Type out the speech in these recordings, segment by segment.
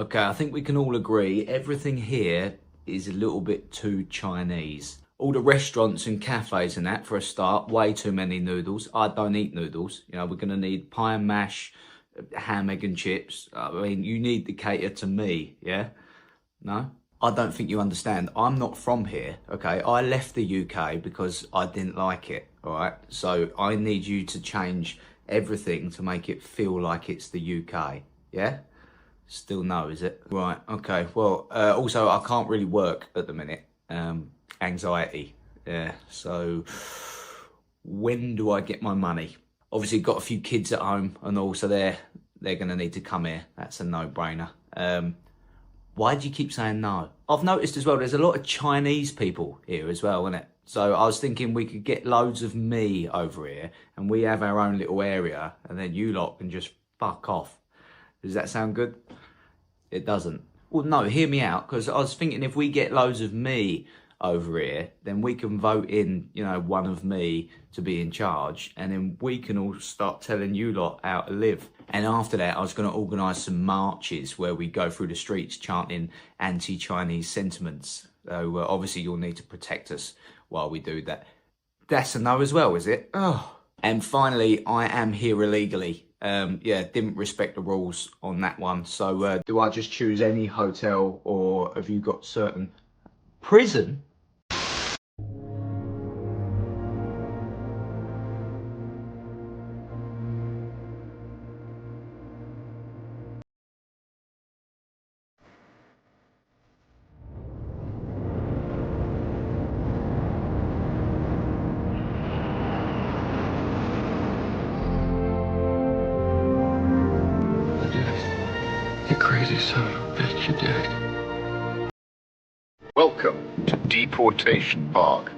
Okay, I think we can all agree everything here is a little bit too Chinese. All the restaurants and cafes and that, for a start, way too many noodles. I don't eat noodles. You know, we're going to need pie and mash, ham, egg and chips. I mean, you need to cater to me, yeah? No? I don't think you understand. I'm not from here, okay? I left the UK because I didn't like it, all right? So I need you to change everything to make it feel like it's the UK, yeah? Still no, is it? Right, okay. Well, also, I can't really work at the minute. Anxiety. Yeah, so when do I get my money? Obviously, got a few kids at home and all, so they're going to need to come here. That's a no-brainer. Why do you keep saying no? I've noticed as well, there's a lot of Chinese people here as well, isn't it? So I was thinking we could get loads of me over here and we have our own little area and then you lot can just fuck off. Does that sound good? It doesn't. Well, no, hear me out, because I was thinking if we get loads of me over here, then we can vote in, you know, one of me to be in charge, and then we can all start telling you lot how to live. And after that, I was going to organise some marches where we go through the streets chanting anti-Chinese sentiments. So obviously you'll need to protect us while we do that. That's a no as well, is it? Oh. And finally, I am here illegally. Yeah, didn't respect the rules on that one. So do I just choose any hotel, or have you got certain... Prison? You crazy son of a bitch, you did. Welcome to Deportation Park.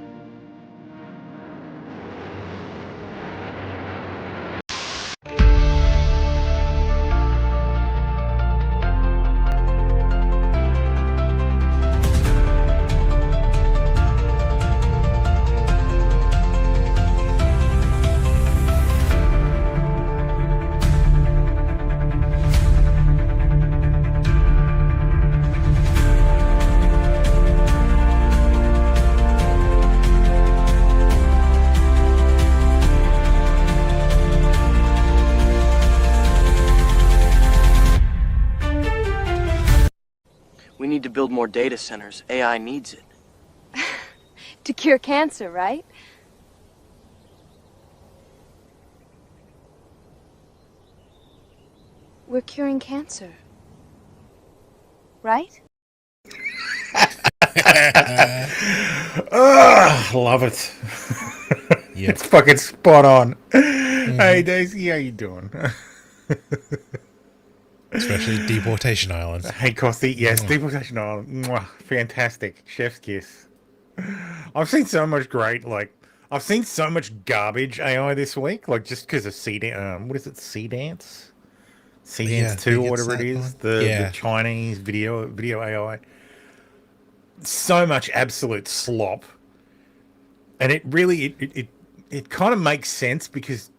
We need to build more data centers. AI needs it. To cure cancer, right? We're curing cancer. Right? Love it. Yep. It's fucking spot on. Hey Daisy, how you doing? Especially Deportation Island. Hey Costi, yes, Deportation Island. Mwah, fantastic. Chef's kiss. I've seen so much great, like, I've seen so much garbage AI this week, like, just because of what is it, Sea Dance? Sea Dance 2 or whatever it is. The Chinese video AI. So much absolute slop. And it really, it kind of makes sense because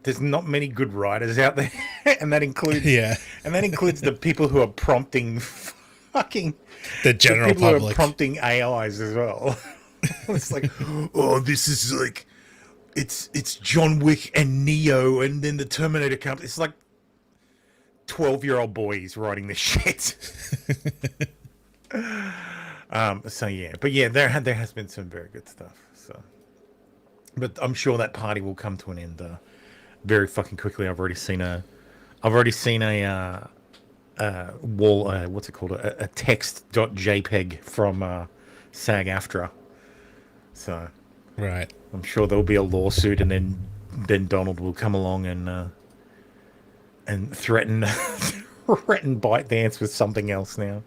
there's not many good writers out there, and that includes the people who are prompting fucking the general people public, who are prompting AIs as well. It's like, oh, this is like, it's John Wick and Neo, and then the Terminator comes. It's like 12-year-old boys writing this shit. So yeah, but yeah, there has been some very good stuff. So, but I'm sure that party will come to an end very fucking quickly. I've already seen a wall, what's it called, a text.jpg from SAG-AFTRA. So right, I'm sure there'll be a lawsuit, and then Donald will come along and threaten ByteDance with something else now.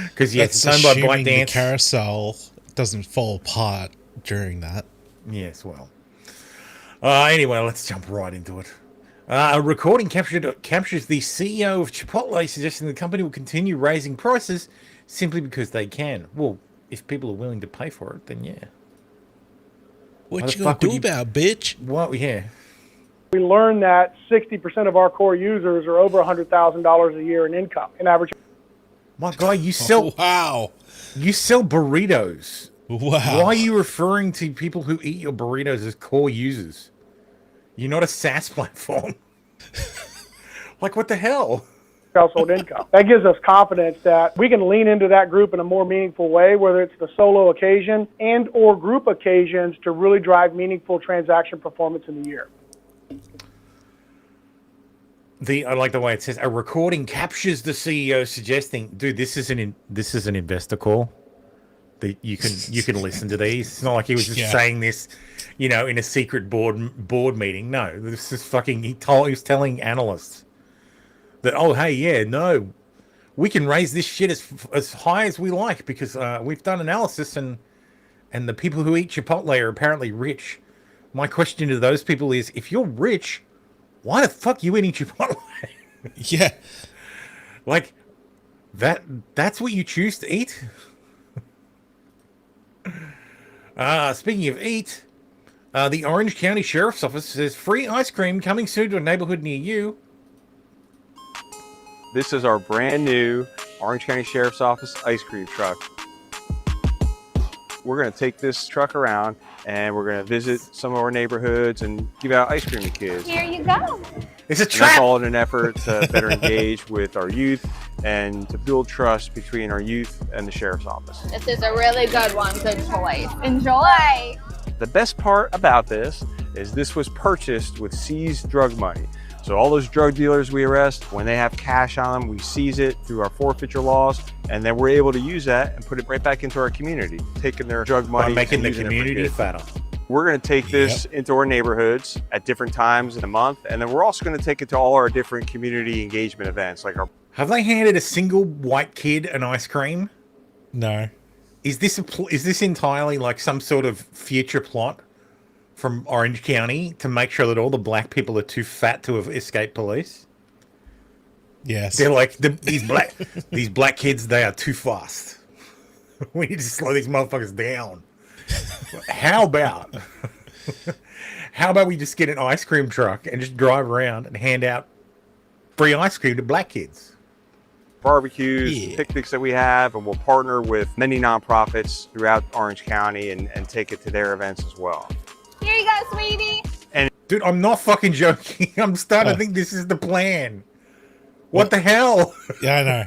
Because yes, it's owned by ByteDance. The carousel doesn't fall apart during that. Yes, well. Anyway, let's jump right into it. A recording captures the CEO of Chipotle suggesting the company will continue raising prices simply because they can. Well, if people are willing to pay for it, then yeah. What you gonna do about it, bitch? Well, yeah. We learned that 60% of our core users are over $100,000 a year in income, in average. My God, you sell Wow. you sell burritos. Wow. Why are you referring to people who eat your burritos as core users? You're not a SaaS platform. Like, what the hell? Household income. That gives us confidence that we can lean into that group in a more meaningful way, whether it's the solo occasion and or group occasions, to really drive meaningful transaction performance in the year. I like the way it says a recording captures the CEO suggesting, dude, this is an investor call. That you can listen to these. It's not like he was just saying this, in a secret board meeting. No, this is fucking. He was telling analysts that, oh, hey, yeah, no, we can raise this shit as high as we like because we've done analysis and the people who eat Chipotle are apparently rich. My question to those people is, if you're rich, why the fuck you eating Chipotle? Yeah. Like, that's what you choose to eat? Speaking of eat, the Orange County Sheriff's Office says free ice cream coming soon to a neighborhood near you. This is our brand new Orange County Sheriff's Office ice cream truck. We're going to take this truck around and we're going to visit some of our neighborhoods and give out ice cream to kids. Here you go. It's a And trap. that's all in an effort to better engage with our youth and to build trust between our youth and the Sheriff's Office. This is a really good one. Good choice. Enjoy. The best part about this is this was purchased with seized drug money. So all those drug dealers we arrest, when they have cash on them, we seize it through our forfeiture laws, and then we're able to use that and put it right back into our community, taking their drug money. By making and the using it for community good. fatter. We're going to take this into our neighborhoods at different times in the month, and then we're also going to take it to all our different community engagement events, like our. Have they handed a single white kid an ice cream? No. Is this entirely like some sort of future plot from Orange County to make sure that all the black people are too fat to have escaped police? Yes. They're like these black kids. They are too fast. We need to slow these motherfuckers down. How about we just get an ice cream truck and just drive around and hand out free ice cream to black kids? Barbecues, picnics that we have, and we'll partner with many nonprofits throughout Orange County and take it to their events as well. Here you go, sweetie. Dude, I'm not fucking joking. I'm starting to think this is the plan. What the hell? Yeah, I know.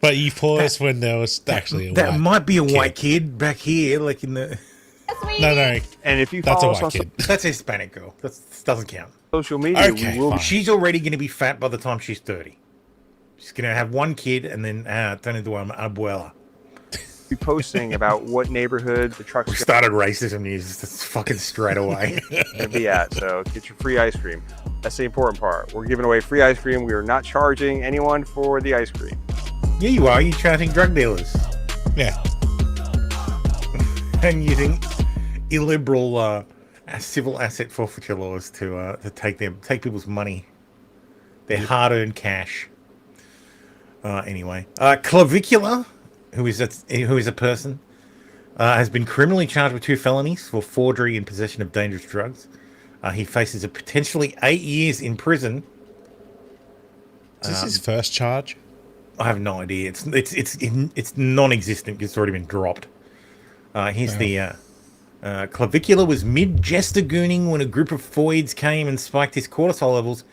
But you paused when there was actually a That white might be a kid. white kid back here, like in the. No, no. And if you That's a follow us on white kid. That's a Hispanic girl. That doesn't count. social media, Okay, we will fine. She's already going to be fat by the time she's 30. She's going to have one kid and then turn into an abuela. be posting about what neighborhood the truck's We started racism news fucking straight away. going to be at. So get your free ice cream. That's the important part. We're giving away free ice cream. We are not charging anyone for the ice cream. Yeah, you are. You're charging drug dealers Yeah. and using illiberal civil asset forfeiture laws to take people's money, their hard-earned cash. Anyway, Clavicular, who is a person, has been criminally charged with 2 felonies for forgery and possession of dangerous drugs. He faces a potentially 8 years in prison. Is this his first charge? I have no idea. It's non-existent. It's already been dropped. Here's the Clavicular was mid-jester gooning when a group of foids came and spiked his cortisol levels.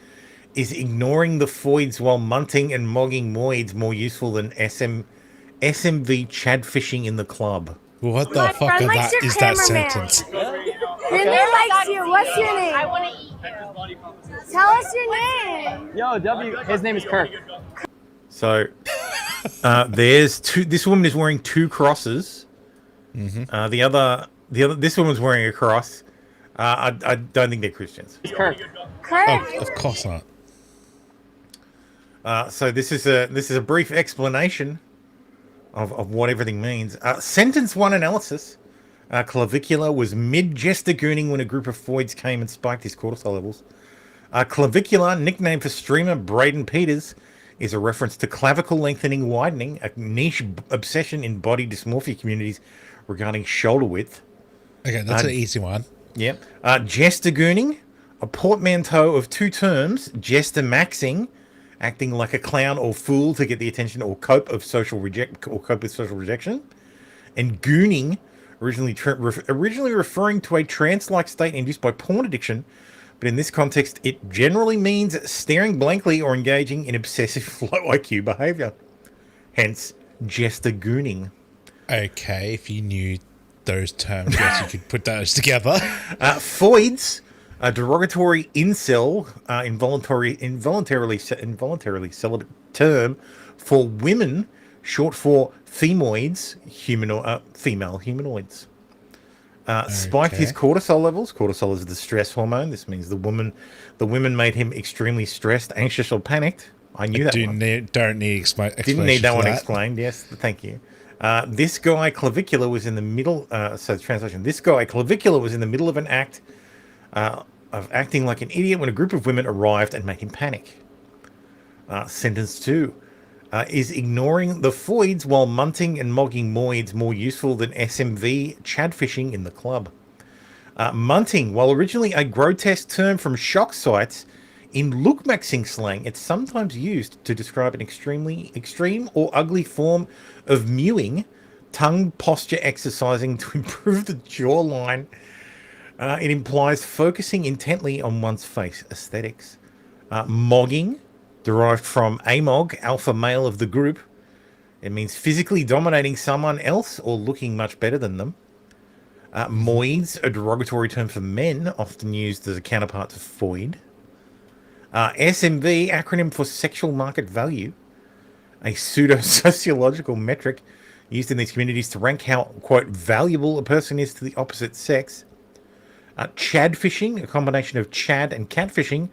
Is ignoring the foids while munting and mogging moids more useful than SMV chad fishing in the club? What the fuck is that sentence? Rinder likes you. What's your name? I want to eat you. Tell us your name. Yo, W. His name is Kirk. So there's 2. This woman is wearing 2 crosses. Mm-hmm. This woman's wearing a cross. I don't think they're Christians. It's Kirk. Kirk. Of course not. So this is a brief explanation of what everything means. Sentence 1 analysis. Clavicular was mid-jester gooning when a group of foids came and spiked his cortisol levels. Clavicular, nickname for streamer Braden Peters, is a reference to clavicle lengthening widening, a niche obsession in body dysmorphia communities regarding shoulder width. Okay, that's an easy one. Yep. Jester gooning, A portmanteau of two terms, jester maxing, acting like a clown or fool to get the attention or cope with social rejection, and gooning, originally referring to a trance-like state induced by porn addiction, but in this context, it generally means staring blankly or engaging in obsessive low IQ behavior. Hence, jester gooning. Okay, if you knew those terms, yes, you could put those together. Foids, a derogatory incel, involuntarily celibate term for women, short for femoids, female humanoids. Spiked his cortisol levels. Cortisol is the stress hormone. This means the women made him extremely stressed, anxious, or panicked. I knew that one. Don't need explanation. Didn't need that one explained. Yes, thank you. This guy clavicular was in the middle. So translation: this guy clavicular was in the middle of an act of acting like an idiot when a group of women arrived and made him panic. Sentence 2. Is ignoring the foids while munting and mogging moids more useful than SMV chadfishing in the club? Munting, while originally a grotesque term from shock sites, in lookmaxing slang, it's sometimes used to describe an extreme or ugly form of mewing, tongue posture exercising to improve the jawline. It implies focusing intently on one's face aesthetics. Mogging, derived from amog, alpha male of the group. It means physically dominating someone else or looking much better than them. Moids, a derogatory term for men, often used as a counterpart to foid. SMV, acronym for sexual market value, a pseudo-sociological metric used in these communities to rank how, quote, valuable a person is to the opposite sex. Chadfishing, a combination of chad and catfishing.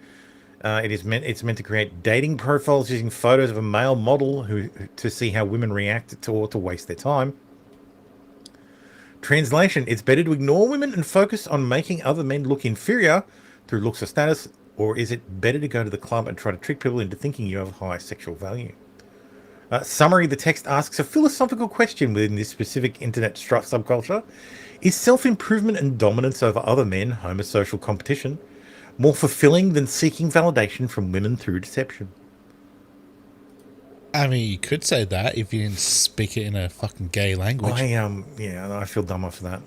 It's meant to create dating profiles using photos of a male model to see how women react to or to waste their time. Translation: it's better to ignore women and focus on making other men look inferior through looks or status, or is it better to go to the club and try to trick people into thinking you have high sexual value? Summary: the text asks a philosophical question within this specific internet subculture. Is self-improvement and dominance over other men, homosocial competition, more fulfilling than seeking validation from women through deception? I mean, you could say that if you didn't speak it in a fucking gay language. I feel dumb after that.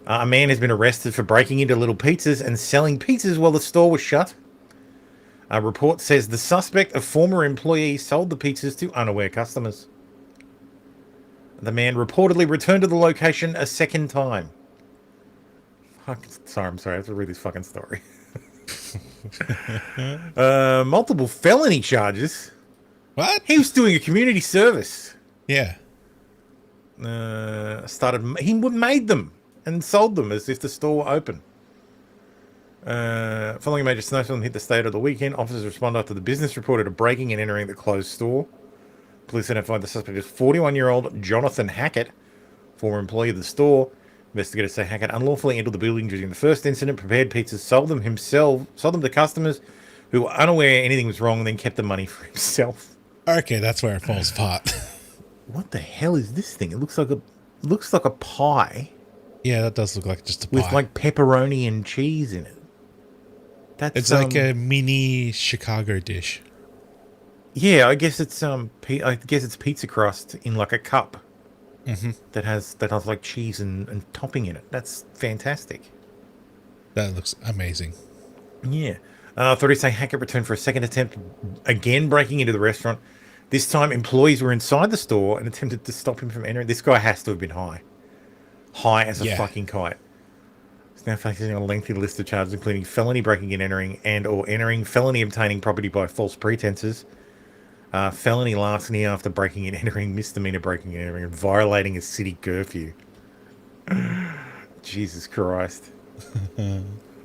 A man has been arrested for breaking into Little Pizzas and selling pizzas while the store was shut. A report says the suspect, a former employee, sold the pizzas to unaware customers. The man reportedly returned to the location a second time. I'm sorry, I have to read this fucking story. Multiple felony charges. What? He was doing a community service. Yeah. He made them and sold them as if the store were open. Following a major snowstorm hit the state of the weekend, officers responded after the business reported a breaking and entering the closed store. Police identified the suspect as 41-year-old Jonathan Hackett, former employee of the store. Investigators say Hackett unlawfully entered the building during the first incident, prepared pizzas, sold them to customers who were unaware anything was wrong, and then kept the money for himself. Okay, that's where it falls apart. What the hell is this thing? It looks like a pie. Yeah, that does look like just a pie. With like pepperoni and cheese in it. It's like a mini Chicago dish. Yeah, I guess it's pizza crust in like a cup. Mm-hmm. That has like cheese and topping in it. That's fantastic. That looks amazing. Yeah. Authorities say Hackett returned for a second attempt, again breaking into the restaurant. This time, employees were inside the store and attempted to stop him from entering. This guy has to have been high. High as a fucking kite. He's now facing a lengthy list of charges, including felony breaking and entering or entering, felony obtaining property by false pretenses, felony larceny after breaking and entering, misdemeanor breaking and entering, and violating a city curfew. Jesus Christ.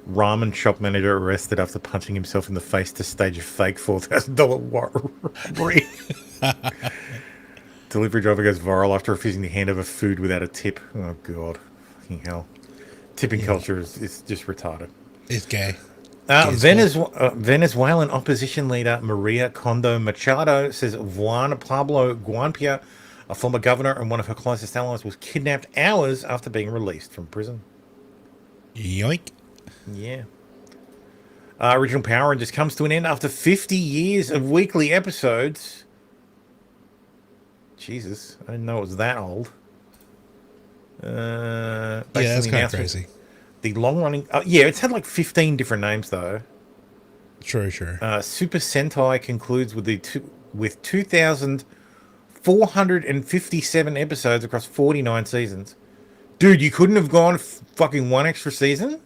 Ramen shop manager arrested after punching himself in the face to stage a fake $4,000 robbery. Delivery driver goes viral after refusing to hand over food without a tip. Oh, God. Fucking hell. Tipping culture is just retarded. It's gay. Venezuelan opposition leader Maria Condo Machado says Juan Pablo Guanpia, a former governor and one of her closest allies, was kidnapped hours after being released from prison. Yoink. Yeah. Original Power Rangers comes to an end after 50 years of weekly episodes. Jesus, I didn't know it was that old. Yeah, that's kind of crazy. The long-running... yeah, it's had like 15 different names, though. Sure. Super Sentai concludes with 2,457 episodes across 49 seasons. Dude, you couldn't have gone fucking one extra season?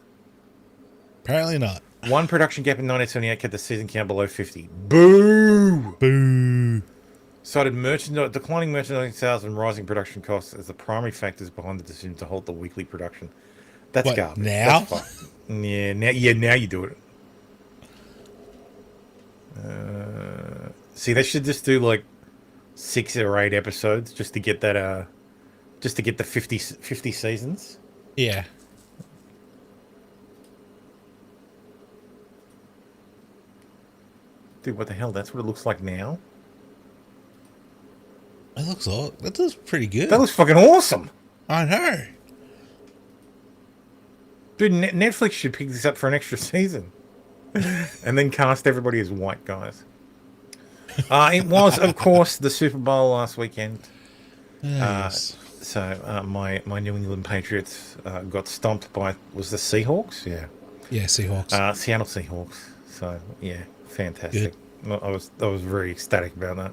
Apparently not. One production gap in 1978 kept the season count below 50. Boo! Boo! Cited declining merchandising sales and rising production costs as the primary factors behind the decision to halt the weekly production. That's garbage. Now? That's fine. Now you do it. See, they should just do like 6 or 8 episodes just to get that just to get the 50 seasons. Yeah. Dude, what the hell? That's what it looks like now? That looks pretty good. That looks fucking awesome. I know. Dude, Netflix should pick this up for an extra season. And then cast everybody as white guys. It was, of course, the Super Bowl last weekend. Yes. So my New England Patriots got stomped by, was the Seahawks? Yeah. Yeah, Seahawks. Seattle Seahawks. So, yeah, fantastic. Good. I was very ecstatic about that.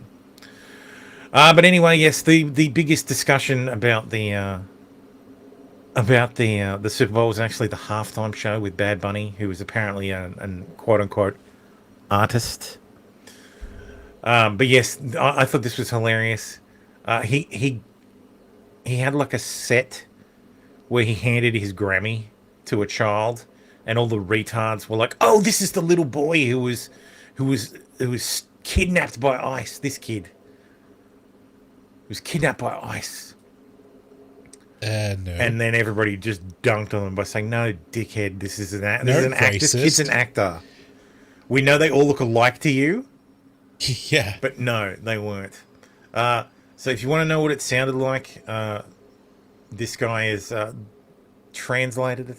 But anyway, yes, the biggest discussion about the Super Bowl was actually the halftime show with Bad Bunny, who was apparently a quote unquote artist. But yes, I thought this was hilarious. He had like a set where he handed his Grammy to a child, and all the retards were like, "Oh, this is the little boy who was kidnapped by ICE. This kid was kidnapped by ICE." No. And then everybody just dunked on him by saying, "No, dickhead, this is an actor. This kid's an actor. We know they all look alike to you." Yeah. But no, they weren't. So if you want to know what it sounded like, this guy is translated it.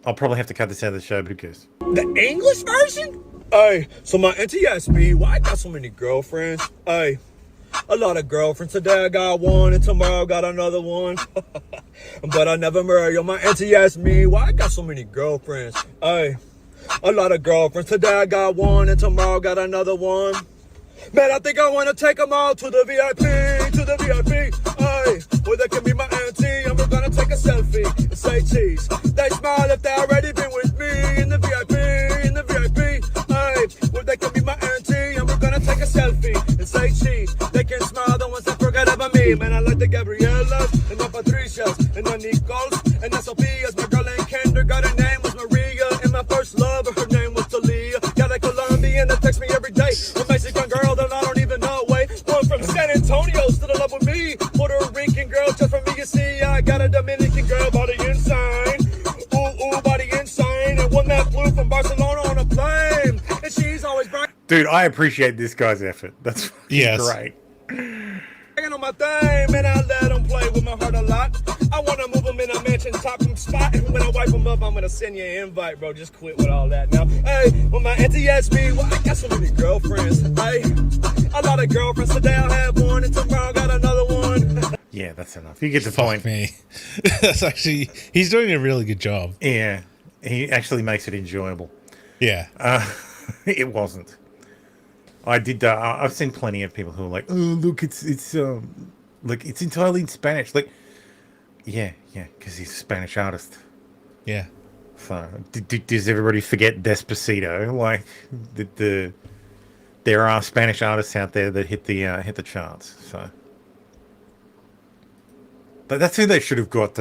I'll probably have to cut this out of the show, but who cares? The English version? Hey, so my auntie asked me why I got so many girlfriends. Hey, a lot of girlfriends. Today I got one and tomorrow I got another one. But I never marry. My auntie asked me why I got so many girlfriends. Hey, a lot of girlfriends. Today I got one and tomorrow I got another one. Man, I think I want to take them all to the VIP, Hey, where they can be my auntie and we're gonna take a selfie and say cheese. They smile if they already been with me in the VIP, Hey, where they can be my auntie and we're gonna take a selfie and say cheese. They can smile the ones that forget about me. Man, I like the Gabrielas and the Patricias and the Nicoles and the Sophias. My girl in kindergarten name was Maria and my first love, her name was Talia. Got a Colombian that texts me every day. A Mexican girl that I don't even know. Wait, one from San Antonio still in love with me. Puerto Rican girl just for me, you see. I got a Dominican girl, body insane. Ooh, body insane. And one that flew from Barcelona on a plane. And she's always bright. Dude, I appreciate this guy's effort. That's great. On my thing, man, I let them play with my heart a lot. I want to move them in a mansion top spot. And when I wipe them up, I'm going to send you an invite, bro. Just quit with all that now. Hey, when my auntie asked me, well, I got so many girlfriends. Hey, a lot of girlfriends. Today I'll have one and tomorrow I got another one. Yeah, that's enough. You get the point. Me. That's actually, he's doing a really good job. Yeah, he actually makes it enjoyable. Yeah. It wasn't. I did. I've seen plenty of people who are like, "Oh, look, it's entirely in Spanish." Like, yeah, because he's a Spanish artist. Yeah. So, does everybody forget Despacito? Like, there are Spanish artists out there that hit the charts. So, but that's who they should have got.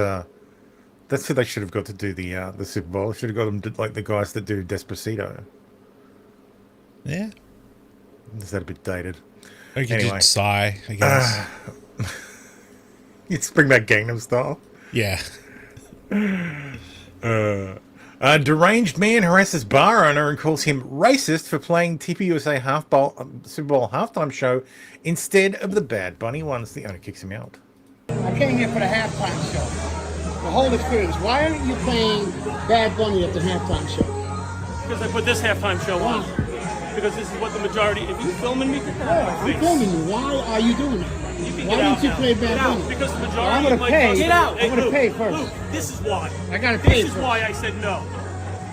That's who they should have got to do the Super Bowl. Should have got them to, like the guys that do Despacito. Yeah. Is that a bit dated? Or you could just sigh, I guess. You'd bring back Gangnam Style. Yeah. A deranged man harasses bar owner and calls him racist for playing Tippy USA Super Bowl halftime show instead of the Bad Bunny ones. The owner kicks him out. I came here for the halftime show. The whole experience. Why aren't you playing Bad Bunny at the halftime show? Because I put this halftime show on. Because this is what the majority. If you're filming me, I'm filming you. Why are you doing that? Why didn't you play Bad Bunny? Because the majority. I'm gonna pay. Get out. I'm gonna pay first. Luke, this is why. I gotta pay This is first. why I said no.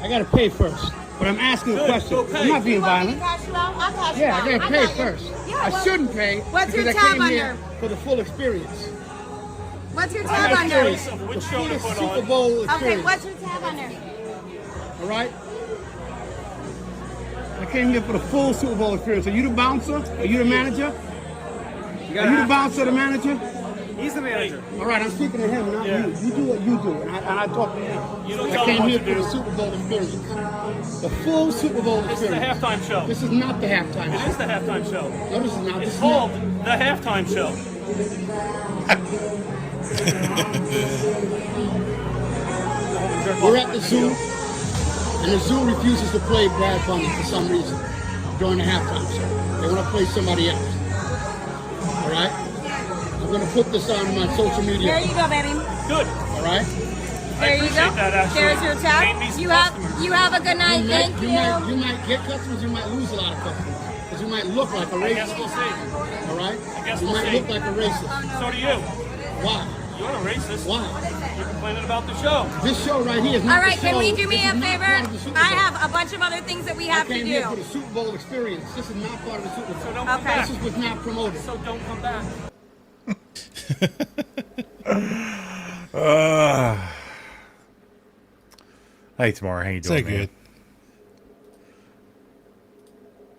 I gotta pay first. But I'm asking a question. Go pay. I'm not being You want me to violent. cash you out? I'll cash you Yeah, out. I gotta pay first. Yeah, I well, shouldn't pay what's your because I tab came here under? for the full experience. What's your I tab gotta under? experience the fullest Super Bowl experience. Okay, what's your tab under? All right? I came here for the full Super Bowl experience. Are you the bouncer? Are you the manager? Are you the bouncer or the manager? He's the manager. All right, I'm speaking to him, not you. You do what you do, and I talk to him. You don't I tell him came what here to for do. the Super Bowl experience. The full Super Bowl This is the experience. halftime show. This is not the halftime It show. is the halftime show. No, this is not. This It's is called not. the halftime show. We're at the zoo, and the zoo refuses to play Bad Bunny for some reason during the halftime show. They want to play somebody else. All right? I'm going to put this on my social media. There you go, baby. Good. All right? There you go. that, actually. There's your tab. You have a good night. Thank you. You might get customers, you might lose a lot of customers. Because you might look like a racist. I guess we'll see. All right? I guess you we'll might see. look like a racist. So do you. Why? You're a racist. Why? You're complaining about the show. This show right here is not All right, the show. can we do me This a is not favor? part of the Super I Bowl. have a bunch of other things that we have I to came here for do. the Super Bowl experience. This is not part of the Super Bowl. So don't come Okay. back. This was not promoted. So don't come back. Hey, Tamara, how you doing, So man?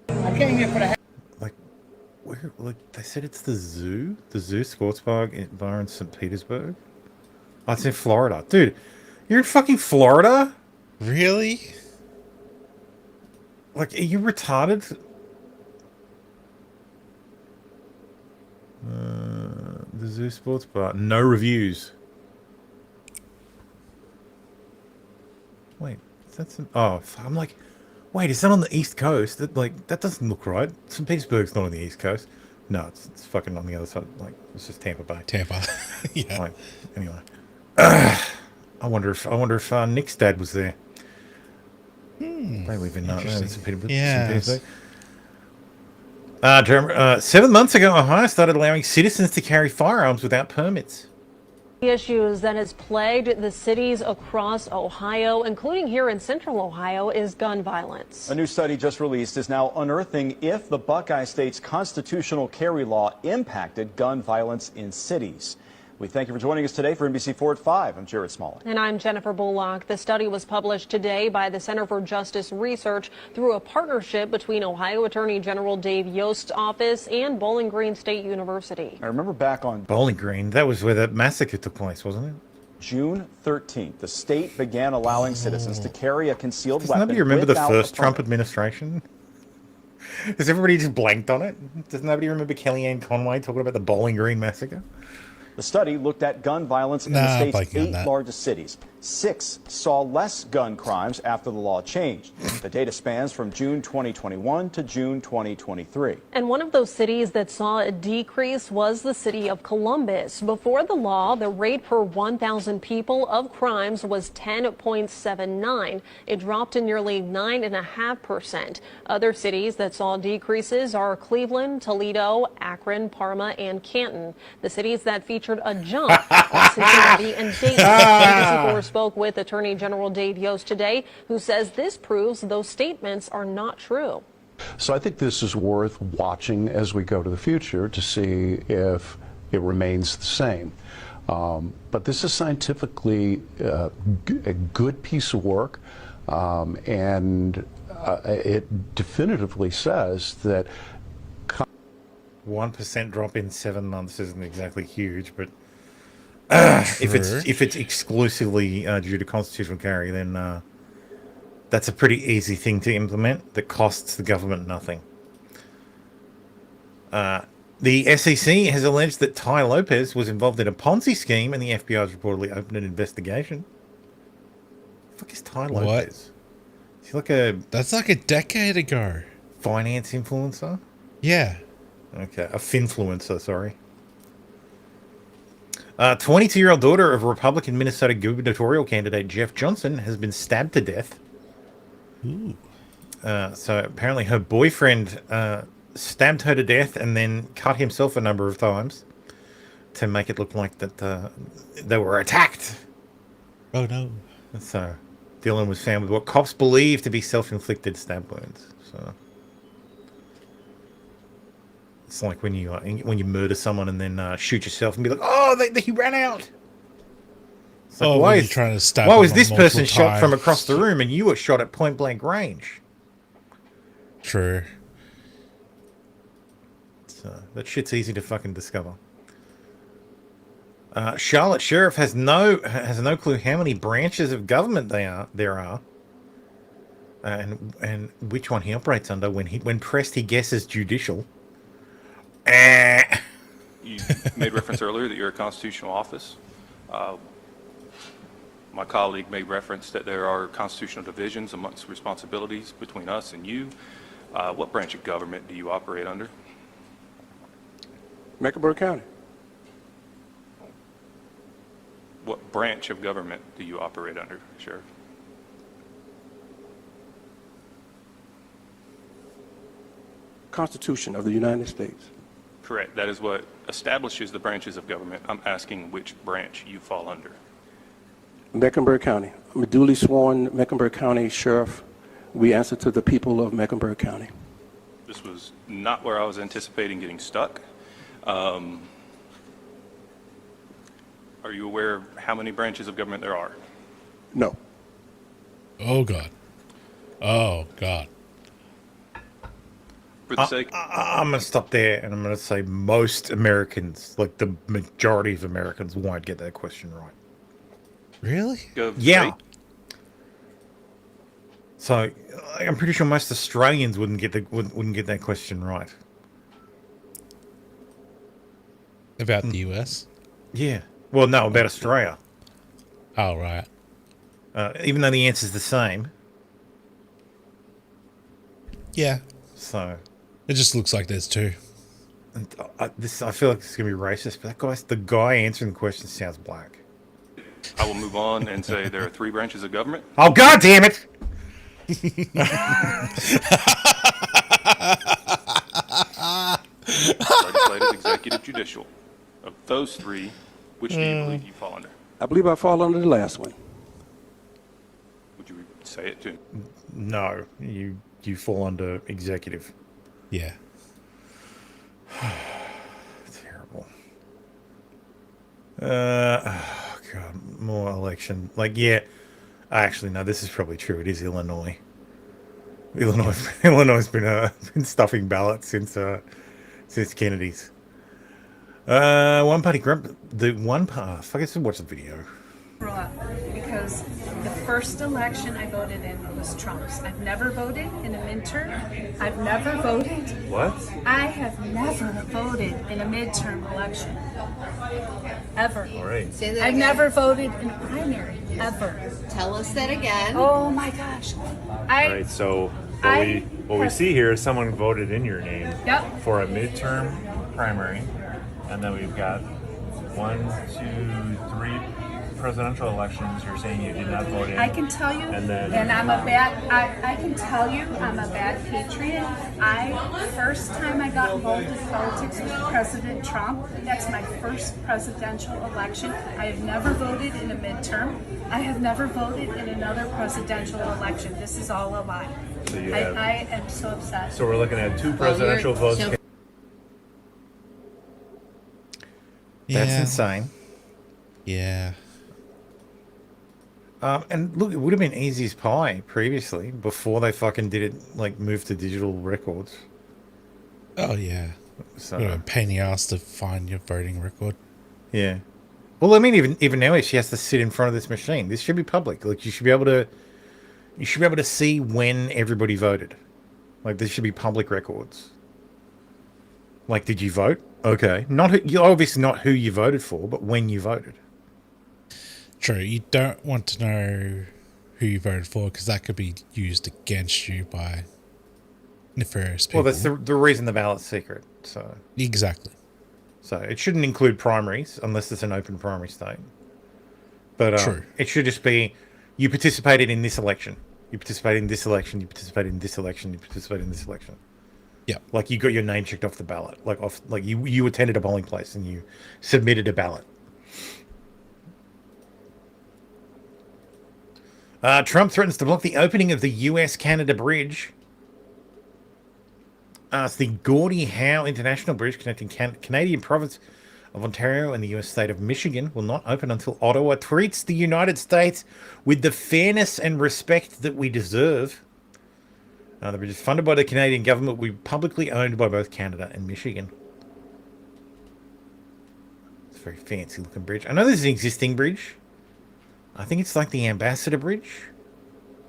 good. I came here for the Like, where? Like, they said it's the zoo sports bar in St. Petersburg. Oh, it's in Florida, dude. You're in fucking Florida? Really? Like, are you retarded? The zoo sports bar. No reviews. Wait, that's an, oh, I'm like, wait, is that on the East Coast? That doesn't look right. St. Petersburg's not on the East Coast. No, it's fucking on the other side. Like, it's just Tampa Bay. Tampa. Yeah. Like, anyway, I wonder if Nick's dad was there. They live in Interesting. St. Petersburg. Yes. St. Petersburg. 7 months ago, Ohio started allowing citizens to carry firearms without permits. Issues that has plagued the cities across Ohio, including here in central Ohio, is gun violence. A new study just released is now unearthing if the Buckeye State's constitutional carry law impacted gun violence in cities. We thank you for joining us today for NBC4 at 5. I'm Jared Smollett. And I'm Jennifer Bullock. The study was published today by the Center for Justice Research through a partnership between Ohio Attorney General Dave Yost's office and Bowling Green State University. I remember back on Bowling Green, that was where that massacre took place, wasn't it? June 13th, the state began allowing citizens to carry a concealed Does weapon. nobody remember the without first a Trump permit. administration? Has everybody just blanked on it? Does nobody remember Kellyanne Conway talking about the Bowling Green massacre? The study looked at gun violence in Nah, the state's blanking on 8 that. largest cities. 6 saw less gun crimes after the law changed. The data spans from June 2021 to June 2023. And one of those cities that saw a decrease was the city of Columbus. Before the law, the rate per 1,000 people of crimes was 10.79. It dropped to nearly 9.5%. Other cities that saw decreases are Cleveland, Toledo, Akron, Parma, and Canton. The cities that featured a jump are Cincinnati and Dayton. NBC4 spoke with Attorney General Dave Yost today, who says this proves those statements are not true. So I think this is worth watching as we go to the future to see if it remains the same. But this is scientifically a good piece of work, and it definitively says that 1% drop in 7 months isn't exactly huge, but if it's exclusively due to constitutional carry, then that's a pretty easy thing to implement that costs the government nothing. The SEC has alleged that Ty Lopez was involved in a Ponzi scheme, and the FBI has reportedly opened an investigation. The fuck is Ty Lopez? What? Is he like a... That's like a decade ago. Finance influencer? Yeah. Okay, a finfluencer, sorry. 22-year-old daughter of Republican Minnesota gubernatorial candidate Jeff Johnson has been stabbed to death. Ooh. So apparently her boyfriend stabbed her to death and then cut himself a number of times to make it look like that they were attacked. Oh no. So Dylan was found with what cops believe to be self-inflicted stab wounds. So it's like when you murder someone and then shoot yourself and be like, oh, he ran out. It's like, why is trying to stab? Why was this person shot from across the room and you were shot at point blank range? True. So that shit's easy to fucking discover. Charlotte sheriff has no clue how many branches of government there are, and which one he operates under. When pressed, he guesses judicial. You made reference earlier that you're a constitutional office. My colleague made reference that there are constitutional divisions amongst responsibilities between us and you. What branch of government do you operate under? Mecklenburg County. What branch of government do you operate under, Sheriff? Constitution of the United States. Correct. That is what establishes the branches of government. I'm asking which branch you fall under. Mecklenburg County. I'm a duly sworn Mecklenburg County Sheriff. We answer to the people of Mecklenburg County. This was not where I was anticipating getting stuck. Are you aware of how many branches of government there are? No. Oh, God. Oh, God. For the sake... I'm going to stop there and I'm going to say most Americans, like the majority of Americans, won't get that question right. Really? Yeah. So I'm pretty sure most Australians wouldn't get that question right. About the US? Yeah. Well, no, about Australia. Oh, right. Even though the answer's the same. Yeah. So. It just looks like there's two. And I feel like it's going to be racist, but the guy answering the question sounds black. I will move on and say there are 3 branches of government. Oh, God damn it! Legislative, executive, judicial. Of those 3, which do you believe you fall under? I believe I fall under the last one. Would you say it too? No, you fall under executive. Yeah. Terrible. Oh God, more election. Like, yeah. Actually, no, this is probably true. It is Illinois. Illinois has been stuffing ballots since Kennedy's. One party grump. The one part. Fuck, I should watch the video. Because the first election I voted in was Trump's. I've never voted in a midterm. I've never voted. What? I have never voted in a midterm election. Ever. All right. Say that I've again. never voted in a primary. Ever. Tell us that again. Oh my gosh. All right, so what we see here is someone voted in your name for a midterm primary, and then we've got 1, 2, 3 presidential elections. You're saying you did not vote in. I can tell you, and I'm a bad. I can tell you, I'm a bad patriot. First time I got involved in politics with President Trump. That's my first presidential election. I have never voted in a midterm. I have never voted in another presidential election. This is all a lie. So you I am so upset. So we're looking at 2 presidential votes. That's insane. Yeah. And look, it would have been easy as pie previously, before they fucking did it, like, move to digital records. Oh, yeah. So, What a pain in the ass to find your voting record. yeah. Well, I mean, even now, she has to sit in front of this machine. This should be public. Like, you should be able to see when everybody voted. Like, there should be public records. Like, did you vote? Okay. Obviously not who you voted for, but when you voted. True. You don't want to know who you voted for, because that could be used against you by nefarious people. Well, that's the reason the ballot's secret. So exactly. So it shouldn't include primaries unless it's an open primary state. But True. It should just be you participated in this election. You participated in this election. You participated in this election. You participated in this election. Yeah. Like you got your name checked off the ballot. Like you attended a polling place and you submitted a ballot. Trump threatens to block the opening of the US-Canada bridge. It's the Gordie Howe International Bridge connecting Canadian province of Ontario and the US state of Michigan will not open until Ottawa treats the United States with the fairness and respect that we deserve. The bridge is funded by the Canadian government, will be publicly owned by both Canada and Michigan. It's a very fancy looking bridge. I know there's an existing bridge. I think it's like the Ambassador Bridge.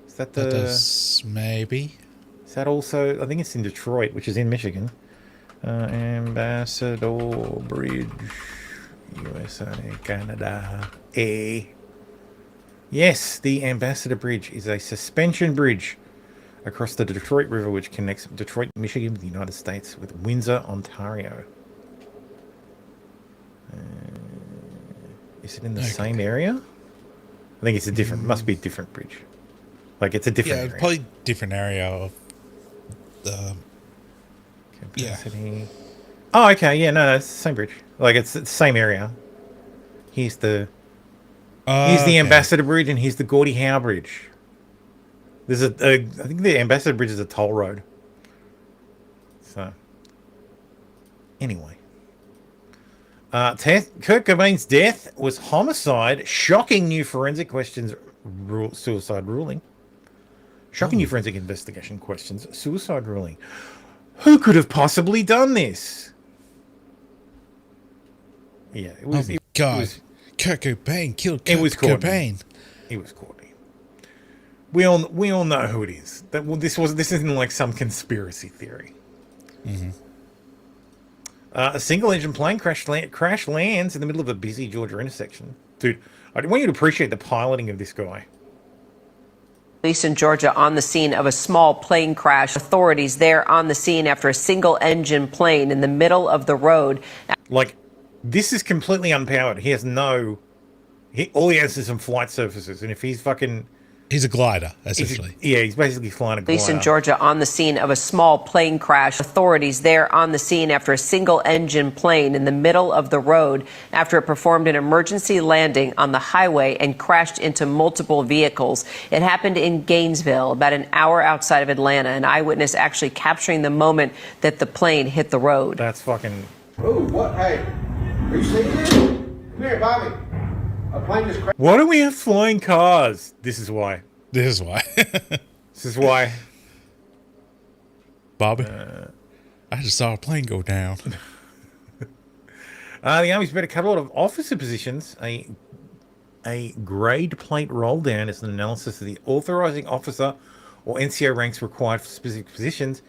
Is that the... That does, maybe. Is that also... I think it's in Detroit, which is in Michigan. Ambassador Bridge. USA, Canada. Yes, the Ambassador Bridge is a suspension bridge across the Detroit River, which connects Detroit, Michigan with the United States with Windsor, Ontario. Is it in the same area? I think it's a different... Must be a different bridge. Like, it's a different area. Probably different area of the... Capacity. Oh, okay. Yeah, no, it's the same bridge. Like, it's the same area. Here's the... here's the Ambassador Bridge, and here's the Gordie Howe Bridge. There's I think the Ambassador Bridge is a toll road. So, anyway. Kurt Cobain's death was homicide. Shocking new forensic questions suicide ruling. Shocking new forensic investigation questions suicide ruling. Who could have possibly done this? Yeah, it was. Oh my God. Kurt Cobain killed Kurt Cobain. It was Courtney. We all know who it is. This isn't like some conspiracy theory. Mm-hmm. A single-engine plane crash lands in the middle of a busy Georgia intersection. Dude, I want you to appreciate the piloting of this guy. Police in Georgia on the scene of a small plane crash. Authorities there on the scene after a single-engine plane in the middle of the road. Like, this is completely unpowered. He has no... all he has is some flight surfaces, and if he's fucking... He's a glider, essentially. He's basically flying a glider. Police in Georgia on the scene of a small plane crash. Authorities there on the scene after a single-engine plane in the middle of the road after it performed an emergency landing on the highway and crashed into multiple vehicles. It happened in Gainesville, about an hour outside of Atlanta. An eyewitness actually capturing the moment that the plane hit the road. That's fucking... Oh, what? Hey, are you seeing this? Come here, Bobby. A plane just crashed. Why do we have flying cars? This is why. This is why. This is why. Bobby, I just saw a plane go down. The Army's better cut a lot of officer positions. A grade plate roll down is an analysis of the authorizing officer or NCO ranks required for specific positions.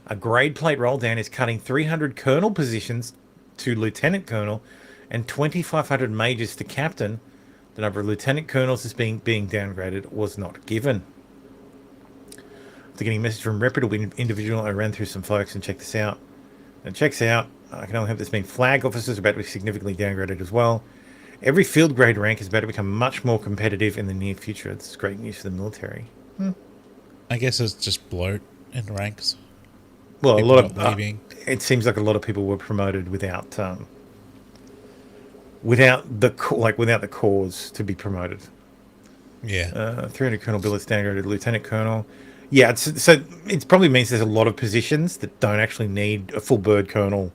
A grade plate roll down is cutting 300 colonel positions to lieutenant colonel and 2,500 majors to captain. The number of lieutenant colonels is being downgraded was not given. After getting a message from a reputable individual, I ran through some folks and checked this out. And checks out, I can only hope this means flag officers are about to be significantly downgraded as well. Every field grade rank is about to become much more competitive in the near future. It's great news for the military. I guess it's just bloat in the ranks. Well, People a lot of leaving. It seems like a lot of people were promoted without the cause to be promoted. Yeah. 300 colonel billets downgraded to lieutenant colonel. Yeah, so it probably means there's a lot of positions that don't actually need a full bird colonel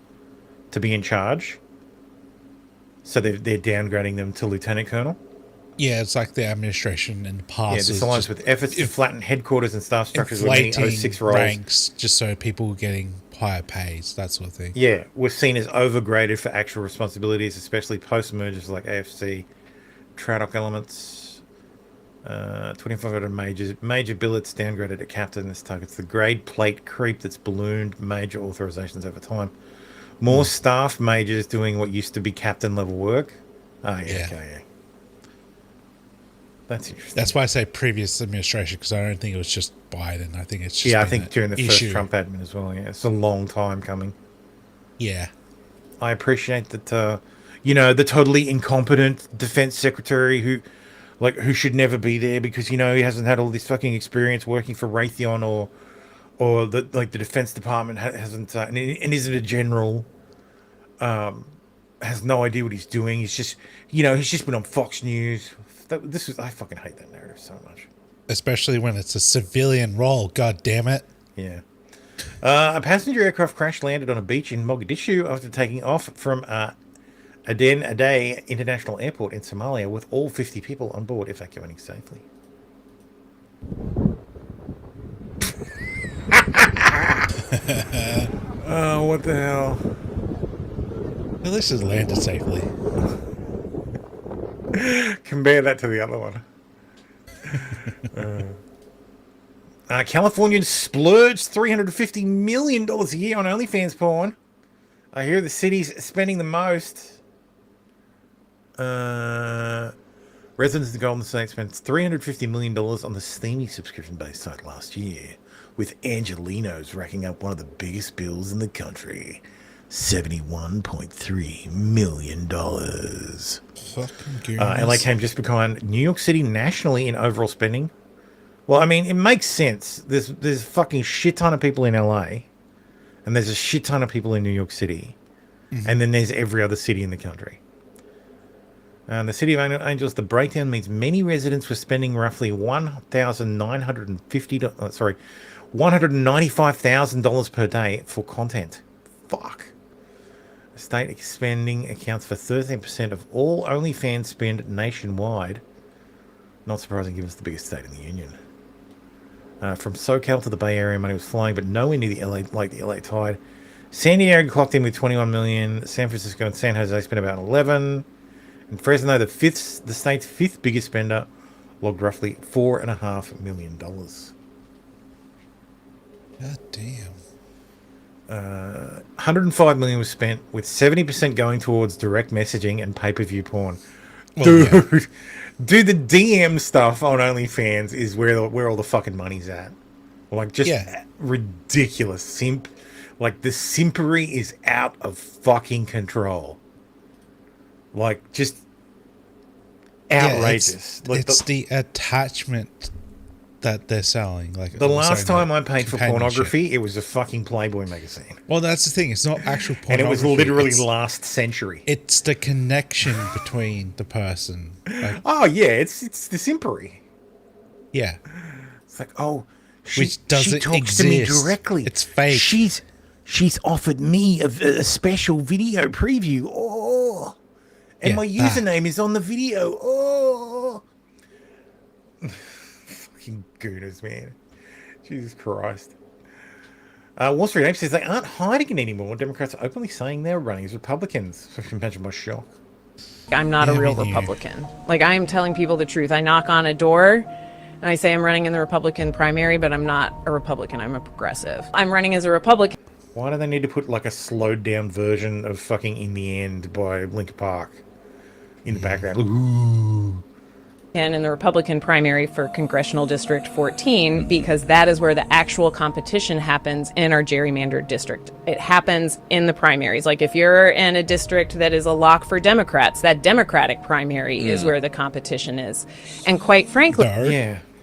to be in charge. So they're downgrading them to lieutenant colonel. Yeah, it's like the administration in the past. Yeah, this aligns with efforts to flatten headquarters and staff structures with many inflating 06 roles. ranks just so people were getting higher pays, that sort of thing. Yeah, we're seen as overgraded for actual responsibilities, especially post-mergers like AFC, Tradoc Elements, 2,500 major billets downgraded to captain. This targets the grade plate creep that's ballooned major authorizations over time. More staff majors doing what used to be captain level work. Oh, yeah. Okay, yeah. That's interesting. That's why I say previous administration, because I don't think it was just Biden. I think it's just I think during the first Trump admin as well. Yeah, it's a long time coming. Yeah. I appreciate that, you know, the totally incompetent defense secretary who should never be there because, you know, he hasn't had all this fucking experience working for Raytheon or the defense department hasn't, and isn't a general, has no idea what he's doing. He's just, you know, he's just been on Fox News. I fucking hate that narrative so much. Especially when it's a civilian role. God damn it. Yeah. A passenger aircraft crash landed on a beach in Mogadishu after taking off from Aden Ade International Airport in Somalia with all 50 people on board evacuating safely. Oh, what the hell? At least it's landed safely. Compare that to the other one. Californians splurged $350 million a year on OnlyFans porn. I hear the city's spending the most. Residents of the Golden State spent $350 million on the Steamy subscription-based site last year, with Angelinos racking up one of the biggest bills in the country. $71.3 million. Fucking LA came just behind New York City nationally in overall spending. Well, I mean, it makes sense. There's a fucking shit ton of people in LA, and there's a shit ton of people in New York City, and then there's every other city in the country. The city of Angels, the breakdown means many residents were spending roughly $195,000 per day for content. Fuck. State spending accounts for 13% of all OnlyFans spend nationwide. Not surprising given it's the biggest state in the union. From SoCal to the Bay Area, money was flying, but nowhere near the LA Tide. San Diego clocked in with 21 million. San Francisco and San Jose spent about 11. And Fresno, the state's fifth biggest spender, logged roughly $4.5 million. God damn. 105 million was spent, with 70% going towards direct messaging and pay-per-view porn. Well, Dude, dude, the DM stuff on OnlyFans is where all the fucking money's at. Like, just ridiculous. Like, the simpery is out of fucking control. Like, just outrageous. Yeah, it's the attachment that they're selling. Like the last time I paid for pornography, it was a fucking Playboy magazine. Well, that's the thing. It's not actual pornography. And it was literally last century. It's the connection between the person. Like, oh yeah, it's the simpery. Yeah, it's like, oh, she talks to me directly. It's fake. She's offered me a special video preview. Oh, and my username is on the video. Oh. Gooners, man. Jesus Christ. Wall Street Ape says they aren't hiding it anymore. Democrats are openly saying they're running as Republicans. So you can imagine my shock. I'm not a real Republican. Like, I am telling people the truth. I knock on a door and I say I'm running in the Republican primary, but I'm not a Republican. I'm a progressive. I'm running as a Republican. Why do they need to put like a slowed down version of fucking In the End by Linkin Park in the background? Ooh. And in the Republican primary for Congressional District 14, because that is where the actual competition happens in our gerrymandered district. It happens in the primaries. Like, if you're in a district that is a lock for Democrats, that Democratic primary is where the competition is. And quite frankly...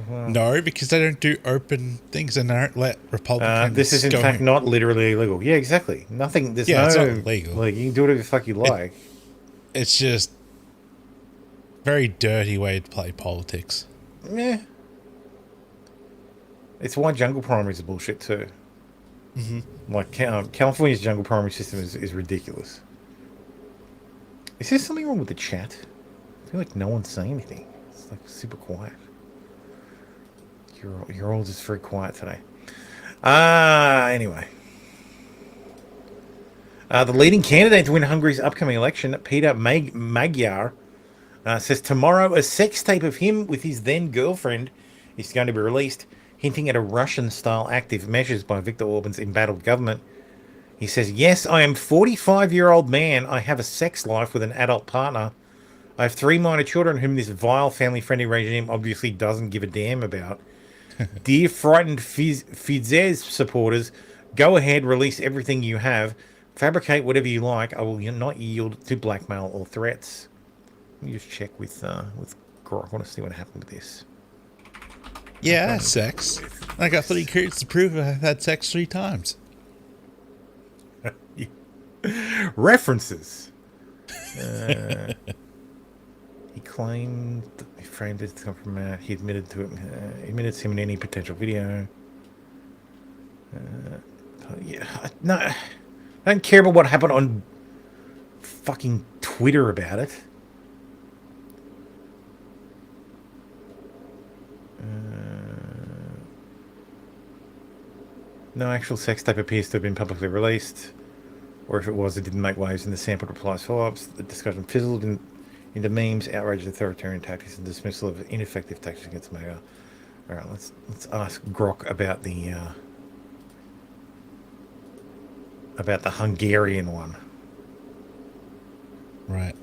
No, because they don't do open things and they don't let Republicans this is in fact not literally illegal. Yeah, exactly. Nothing... There's no... it's not illegal. Like, you can do whatever the fuck you like. It's just... very dirty way to play politics. Yeah. It's why jungle primaries are bullshit too. Like, California's jungle primary system is ridiculous. Is there something wrong with the chat? I feel like no one's saying anything. It's like super quiet. You're all just very quiet today. Anyway. The leading candidate to win Hungary's upcoming election, Peter Magyar, says tomorrow a sex tape of him with his then girlfriend is going to be released, hinting at a Russian-style active measures by Viktor Orban's embattled government. He says, yes, I am a 45-year-old man. I have a sex life with an adult partner. I have 3 minor children whom this vile family-friendly regime obviously doesn't give a damn about. Dear frightened Fidesz supporters, go ahead, release everything you have. Fabricate whatever you like. I will not yield to blackmail or threats. Let me just check with Grok. I want to see what happened with this. Yeah, sex. I got 3 credits to prove I've had sex 3 times. References. He claimed that he framed it to come from he admitted to it. Admitted to him in any potential video. Yeah, no, I don't care about what happened on fucking Twitter about it. No actual sex tape appears to have been publicly released, or if it was, it didn't make waves in the sampled replies follow-ups. The discussion fizzled into memes, outraged authoritarian tactics, and dismissal of ineffective tactics against Mega. All right, let's ask Grok about the Hungarian one. Right.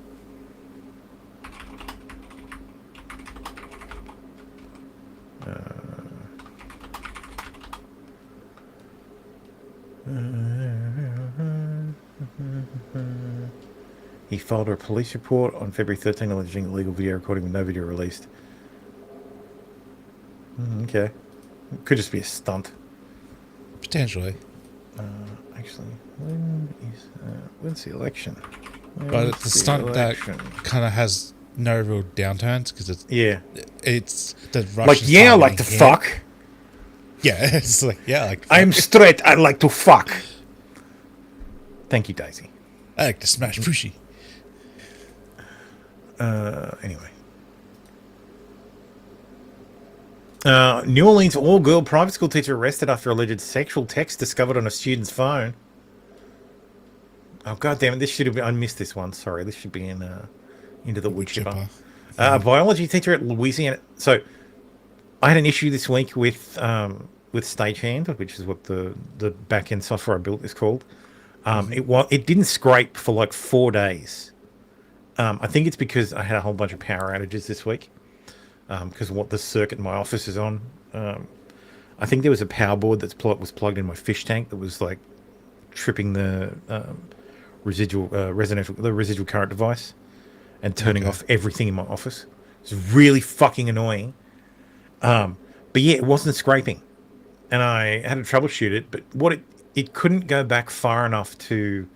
He filed a police report on February 13 alleging illegal video recording with no video released. Okay. Could just be a stunt. Potentially. Actually, when's the election? But it's a stunt that kind of has no real downturns because it's the Russians like I like to fuck. Yeah, it's like fuck. I'm straight. I like to fuck. Thank you, Daisy. I like to smash pushy. Anyway. New Orleans all-girl private school teacher arrested after alleged sexual text discovered on a student's phone. Oh, God damn it. This should have been... I missed this one. Sorry. This should be in Into the Wood Chipper. A biology teacher at Louisiana... So, I had an issue this week with Stagehand, which is what the back-end software I built is called. It didn't scrape for like 4 days. I think it's because I had a whole bunch of power outages this week. Because of what the circuit in my office is on. I think there was a power board that was plugged in my fish tank that was like tripping the residual current device and turning off everything in my office. It's really fucking annoying. But yeah, it wasn't scraping, and I had to troubleshoot it. But it couldn't go back far enough to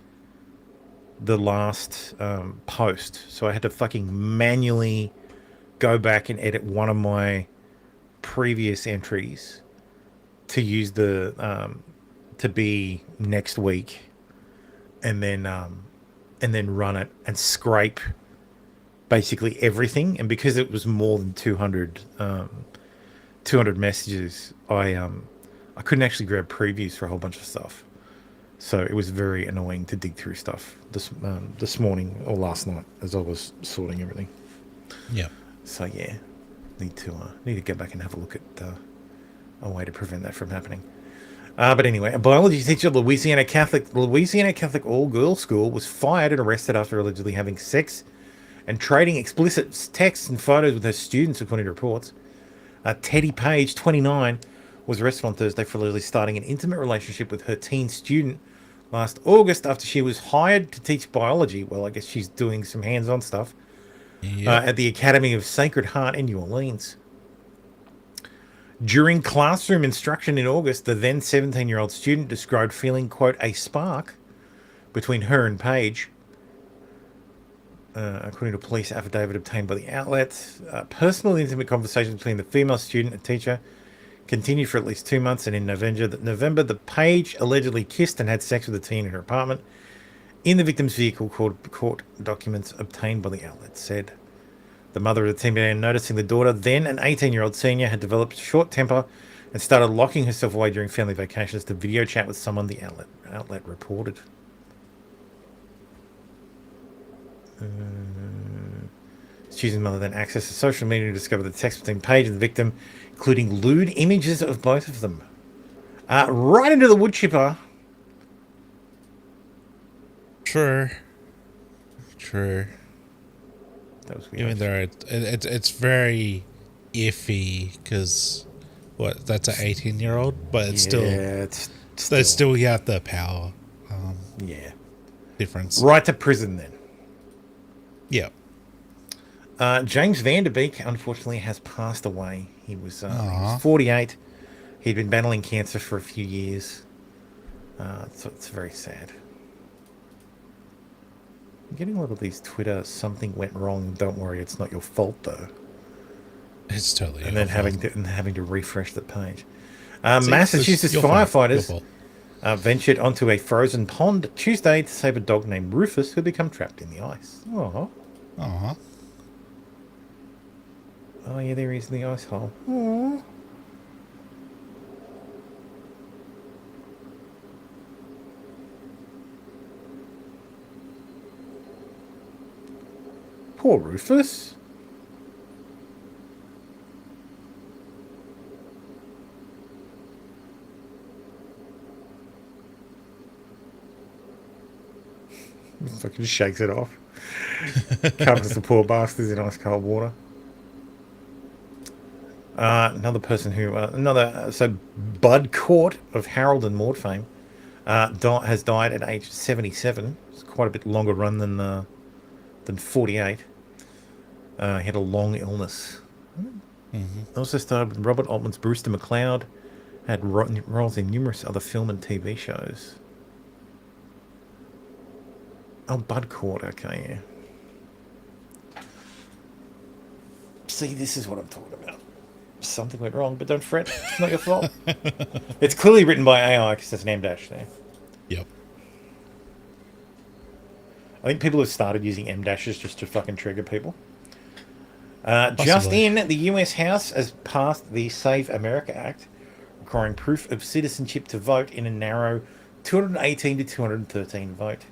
the last post, so I had to fucking manually go back and edit one of my previous entries to use the to be next week, and then run it and scrape basically everything. And because it was more than 200 messages, I couldn't actually grab previews for a whole bunch of stuff, so it was very annoying to dig through stuff this morning or last night as I was sorting everything. Yeah. So yeah, need to go back and have a look at a way to prevent that from happening. But anyway, a biology teacher at Louisiana Catholic all-girls school was fired and arrested after allegedly having sex and trading explicit texts and photos with her students, according to reports. Teddy Page, 29, was arrested on Thursday for allegedly starting an intimate relationship with her teen student last August after she was hired to teach biology. Well, I guess she's doing some hands-on stuff. At the Academy of Sacred Heart in New Orleans. During classroom instruction in August, the then 17-year-old student described feeling, quote, a spark between her and Paige. According to a police affidavit obtained by the outlet, personal intimate conversations between the female student and teacher continued for at least 2 months, and in November, the Paige allegedly kissed and had sex with the teen in her apartment. In the victim's vehicle, court documents obtained by the outlet said. The mother of the teen began noticing the daughter, then an 18-year-old senior, had developed a short temper and started locking herself away during family vacations to video chat with someone, the outlet reported. Student's mother then accessed the social media to discover the text between Paige and the victim, including lewd images of both of them. Right into the wood chipper. True. That was weird. Even though it's very iffy because that's an 18-year-old, but it's still you have the power. Yeah. difference. Right to prison then. Yeah. James Van Der Beek, unfortunately, has passed away. He was 48. He'd been battling cancer for a few years. So it's very sad. I'm getting a lot of these Twitter, something went wrong, don't worry, it's not your fault, though. It's totally and then having to refresh the page. See, Massachusetts your fault. firefighters ventured onto a frozen pond Tuesday to save a dog named Rufus who had become trapped in the ice. Oh. Oh, yeah, there he is in the ice hole. Aww. Poor Rufus. Fucking shakes it off. Covers the poor bastards in ice cold water. Another person who, so Bud Court of Harold and Maude fame has died at age 77. It's quite a bit longer run than 48. He had a long illness. Also starred with Robert Altman's Brewster McCloud. Had roles in numerous other film and TV shows. Oh, Bud Court, okay, yeah. See, this is what I'm talking about. Something went wrong, but don't fret. It's not your fault. It's clearly written by AI because there's an M dash there. Yep. I think people have started using M dashes just to fucking trigger people. Just in, the US House has passed the Save America Act, requiring proof of citizenship to vote in a narrow 218 to 213 vote.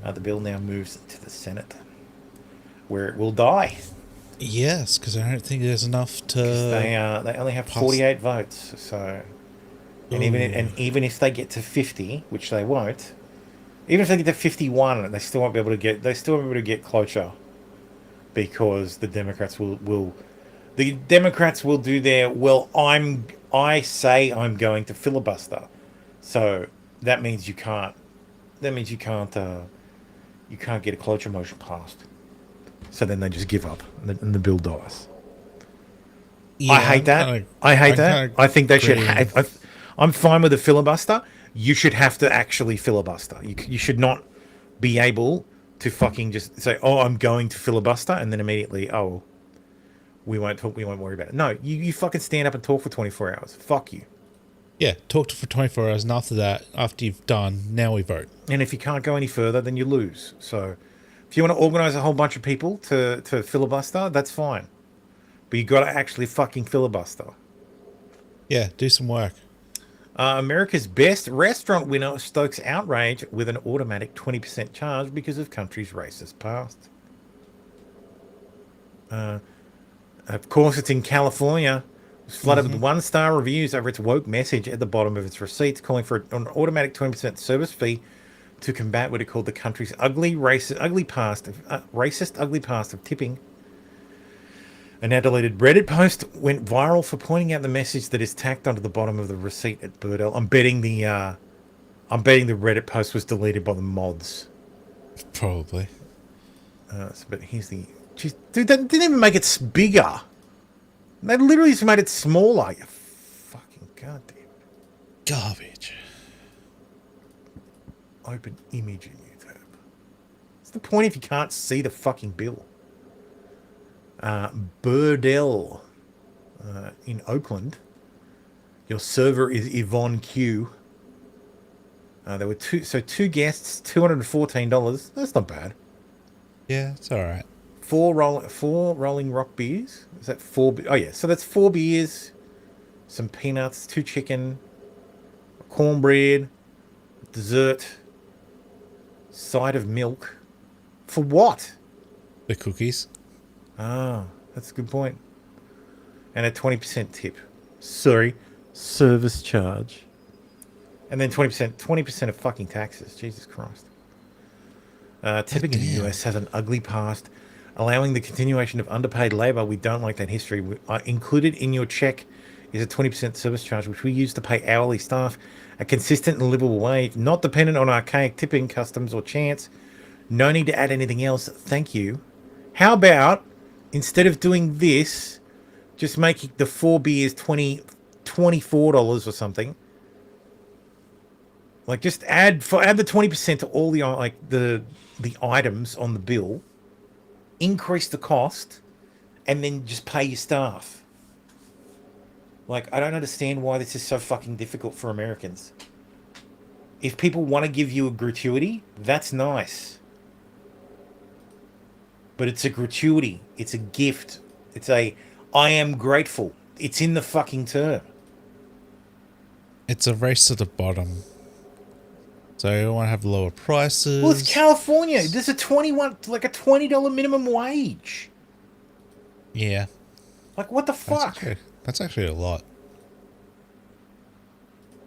The bill now moves to the Senate, where it will die. Yes, because I don't think there's enough to. They only have 48 votes, so and even if they get to 50, which they won't, even if they get to 51, they still won't be able to get. They still won't be able to get cloture, because the Democrats will do their I say I'm going to filibuster, so that means you can't. That means you can't get a cloture motion passed. So then they just give up, and the bill dies. Yeah, I hate that. I think they should have. I'm fine with a filibuster. You should have to actually filibuster. You should not be able to fucking just say, "Oh, I'm going to filibuster," and then immediately, "Oh, we won't talk. We won't worry about it." No, you fucking stand up and talk for 24 hours. Fuck you. Yeah, talk for 24 hours, and after that, after you've done, now we vote. And if you can't go any further, then you lose. So if you want to organise a whole bunch of people to filibuster, that's fine. But you got to actually fucking filibuster. Yeah, do some work. America's Best Restaurant winner stokes outrage with an automatic 20% charge because of country's racist past. Of course, it's in California. It's flooded with one-star reviews over its woke message at the bottom of its receipts, calling for an automatic 20% service fee to combat what it called the country's racist ugly past of tipping. A now deleted Reddit post went viral for pointing out the message that is tacked onto the bottom of the receipt at Burdell. I'm betting the Reddit post was deleted by the mods. Probably. But here's the... Geez, dude, they didn't even make it bigger. They literally just made it smaller. You fucking goddamn garbage. Open image in YouTube. What's the point if you can't see the fucking bill? Burdell in Oakland. Your server is Yvonne Q. There were two guests, $214. That's not bad. Yeah, it's all right. Four Rolling Rock beers. Is that four? Oh yeah, so that's 4 beers, some peanuts, 2 chicken, cornbread, dessert, side of milk. For what? The cookies. Ah, that's a good point. And a 20% tip. Sorry, service charge. And then 20% of fucking taxes. Jesus Christ. Tipping in the US has an ugly past, allowing the continuation of underpaid labor. We don't like that history. Included in your check is a 20% service charge, which we use to pay hourly staff a consistent and livable wage, not dependent on archaic tipping customs or chance. No need to add anything else. Thank you. How about, instead of doing this, just making the 4 beers $24 or something? Like, just add the 20% to all the the items on the bill, increase the cost, and then just pay your staff. Like, I don't understand why this is so fucking difficult for Americans. If people want to give you a gratuity, that's nice. But it's a gratuity. It's a gift. It's I am grateful. It's in the fucking term. It's a race to the bottom. So you want to have lower prices. Well, it's California. There's a $20 minimum wage. Yeah. Like, what the fuck? That's actually a lot.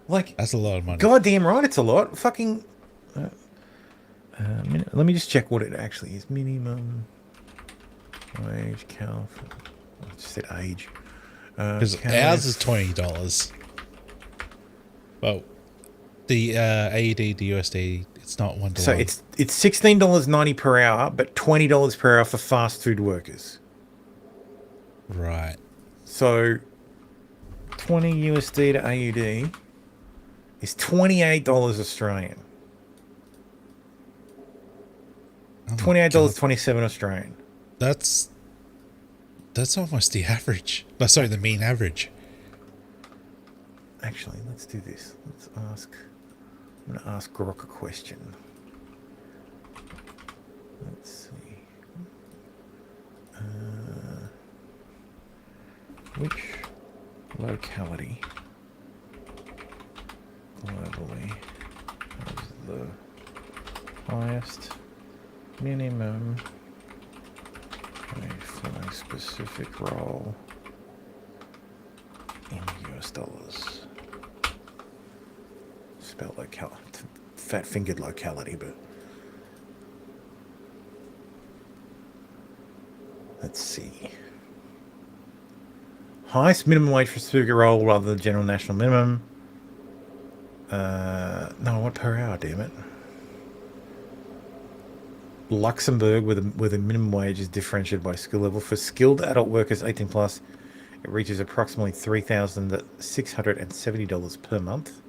Like, that's a lot of money. Goddamn right, it's a lot. Fucking. Let me just check what it actually is. Minimum wage, California. I just said age. Because ours is $20. Well, the AED, the USD, it's not $1. So it's $16.90 per hour, but $20 per hour for fast food workers. Right. So 20 USD to AUD is $28 Australian. $28.27 Australian. That's almost the average. No, sorry, the mean average. Actually, let's do this. I'm going to ask Grok a question. Let's see. Which locality globally has the highest minimum wage for a specific role in US dollars? Spelled locality, fat-fingered locality, but let's see. Highest minimum wage for a specific role rather than general national minimum. No, what per hour, damn it. Luxembourg, with a minimum wage, is differentiated by skill level. For skilled adult workers 18 plus, it reaches approximately $3,670 per month.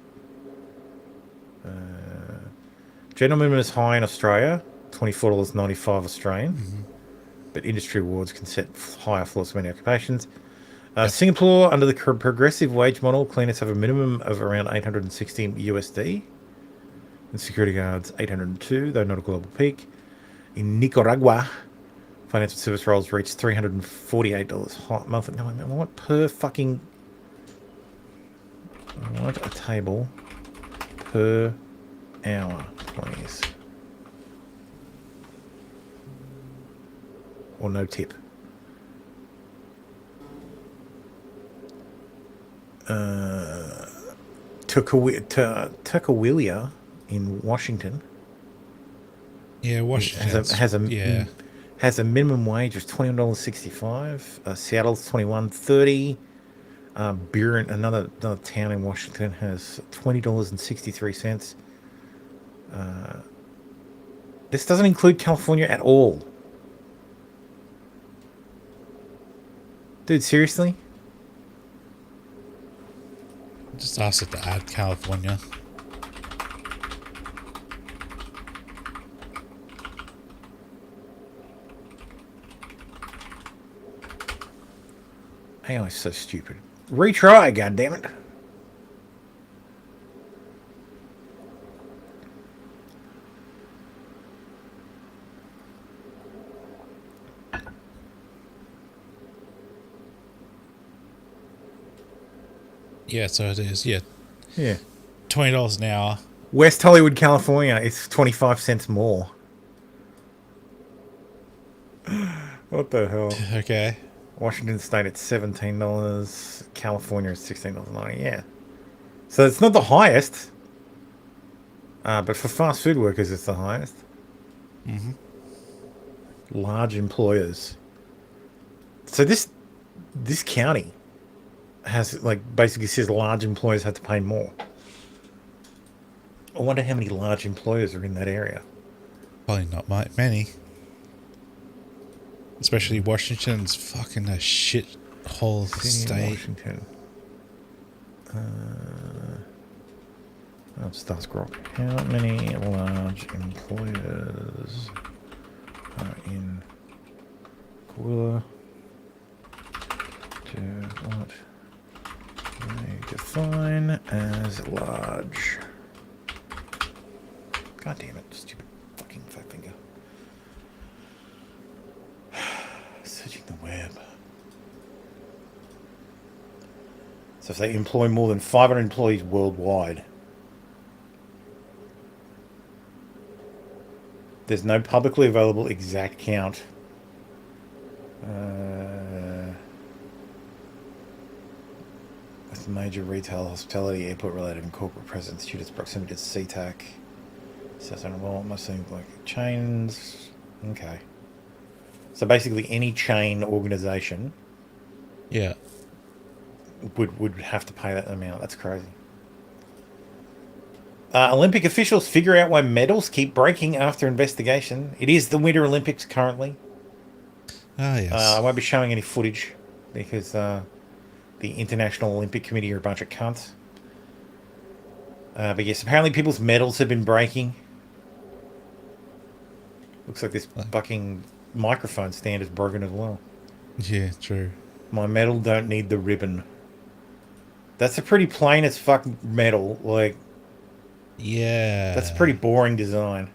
General minimum is high in Australia, $24.95 Australian. But industry awards can set higher floors for many occupations. Singapore, under the progressive wage model, cleaners have a minimum of around 816 USD. And security guards, 802, though not a global peak. In Nicaragua, financial service roles reach $348 monthly. No, I want per fucking... I want a table per hour, please. Or no tip. Tukwila in Washington. Yeah, Washington has a minimum wage of $21.65. Seattle's $21.30. Burin, another town in Washington, has $20.63. This doesn't include California at all. Dude, seriously? Just ask it to add California. AI is so stupid. Retry, goddammit. Yeah, so it is. Yeah. Yeah. $20 an hour. West Hollywood, California, it's 25 cents more. What the hell? Okay. Washington State, it's $17. California is $16.90. Yeah. So it's not the highest. But for fast food workers, it's the highest. Mm-hmm. Large employers. So this county has like basically says large employers have to pay more. I wonder how many large employers are in that area. Probably not many. Especially Washington's fucking a shit hole state. Washington. Let's start scroll. How many large employers are in Aquila? What they define as large. God damn it, stupid fucking fat finger. Searching the web. So if they employ more than 500 employees worldwide, there's no publicly available exact count. With major retail, hospitality, airport-related, and corporate presence due to its proximity to SeaTac. Well, it must seem like chains. Okay. So basically, any chain organization, yeah, would have to pay that amount. That's crazy. Olympic officials figure out why medals keep breaking after investigation. It is the Winter Olympics currently. Ah, yes. I won't be showing any footage because the International Olympic Committee are a bunch of cunts. But yes, apparently people's medals have been breaking. Looks like this fucking microphone stand is broken as well. Yeah, true. My medal don't need the ribbon. That's a pretty plain as fuck medal. Like, yeah, that's a pretty boring design.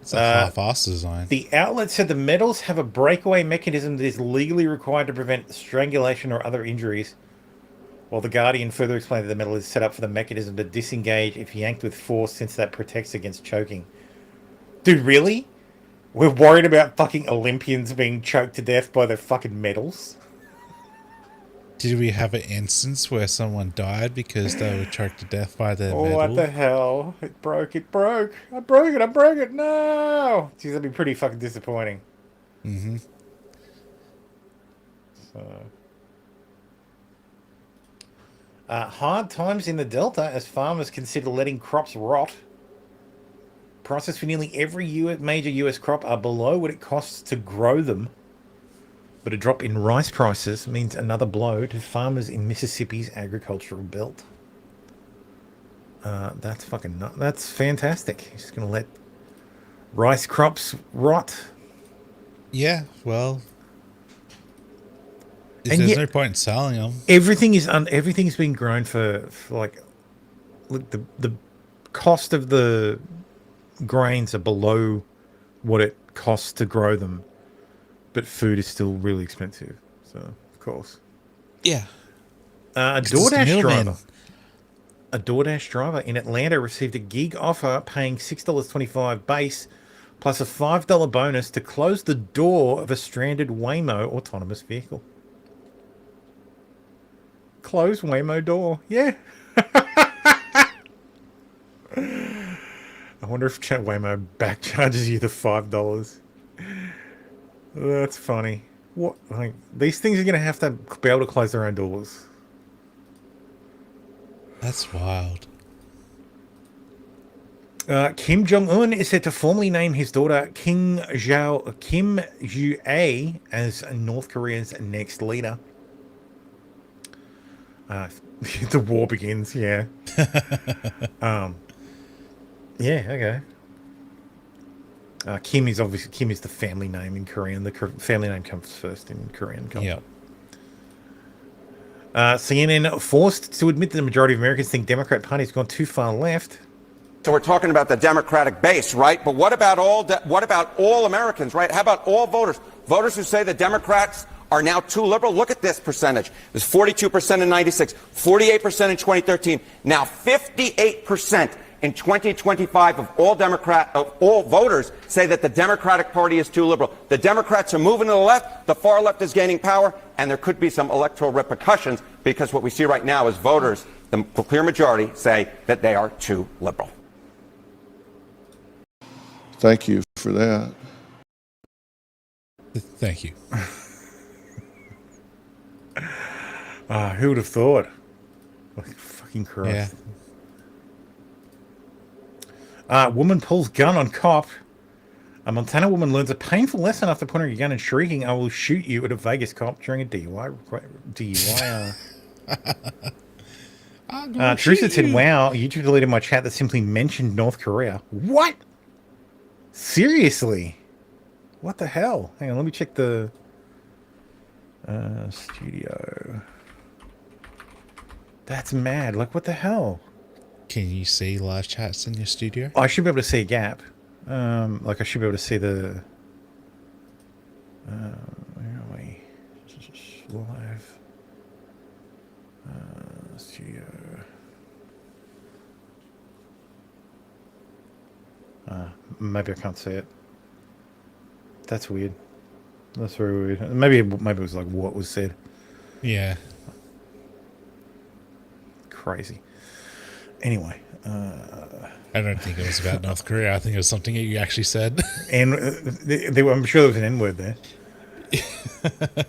It's a half-assed design. The outlet said the medals have a breakaway mechanism that is legally required to prevent strangulation or other injuries. While the Guardian further explained that the medal is set up for the mechanism to disengage if yanked with force, since that protects against choking. Dude, really? We're worried about fucking Olympians being choked to death by their fucking medals? Did we have an instance where someone died because they were choked to death by their medal? What the hell? It broke. I broke it, no! Jeez, that'd be pretty fucking disappointing. Mm-hmm. So... hard times in the Delta as farmers consider letting crops rot. Prices for nearly every major US crop are below what it costs to grow them. But a drop in rice prices means another blow to farmers in Mississippi's agricultural belt. That's fucking nuts. That's fantastic. You're just going to let rice crops rot? Yeah, well... There's no point in selling them. Everything's been grown for like... Look, the cost of the grains are below what it costs to grow them. But food is still really expensive, so of course. Yeah. A DoorDash driver in Atlanta received a gig offer paying $6.25 base plus a $5 bonus to close the door of a stranded Waymo autonomous vehicle. Close Waymo door, yeah. I wonder if Waymo back charges you the $5. That's funny. What? Like, these things are going to have to be able to close their own doors. That's wild. Kim Jong-un is said to formally name his daughter Kim Ju-ae as North Korea's next leader. The war begins, yeah. Yeah, okay. Kim is the family name in Korean. The family name comes first in Korean culture. Yeah. CNN forced to admit that the majority of Americans think Democrat Party has gone too far left. So we're talking about the Democratic base, right? But what about all Americans, right? How about all voters? Voters who say the Democrats are now too liberal. Look at this percentage. It was 42% in '96, 48% in 2013, now 58%. In 2025, of all voters say that the Democratic Party is too liberal. The Democrats are moving to the left, the far left is gaining power, and there could be some electoral repercussions because what we see right now is voters, the clear majority, say that they are too liberal. Thank you for that. Thank you. Who would have thought? Like, fucking Christ. Woman pulls gun on cop. A Montana woman learns a painful lesson after pointing a gun and shrieking, "I will shoot you," at a Vegas cop during a DUI. Teresa said, "Wow, YouTube deleted my chat that simply mentioned North Korea." What? Seriously? What the hell? Hang on, let me check the studio. That's mad. Like, what the hell? Can you see live chats in your studio? I should be able to see a gap. Like, I should be able to see the... where are we? Live. Studio. Maybe I can't see it. That's weird. That's very weird. Maybe it was like what was said. Yeah. Crazy. Anyway. I don't think it was about North Korea. I think it was something that you actually said. And I'm sure there was an N-word there.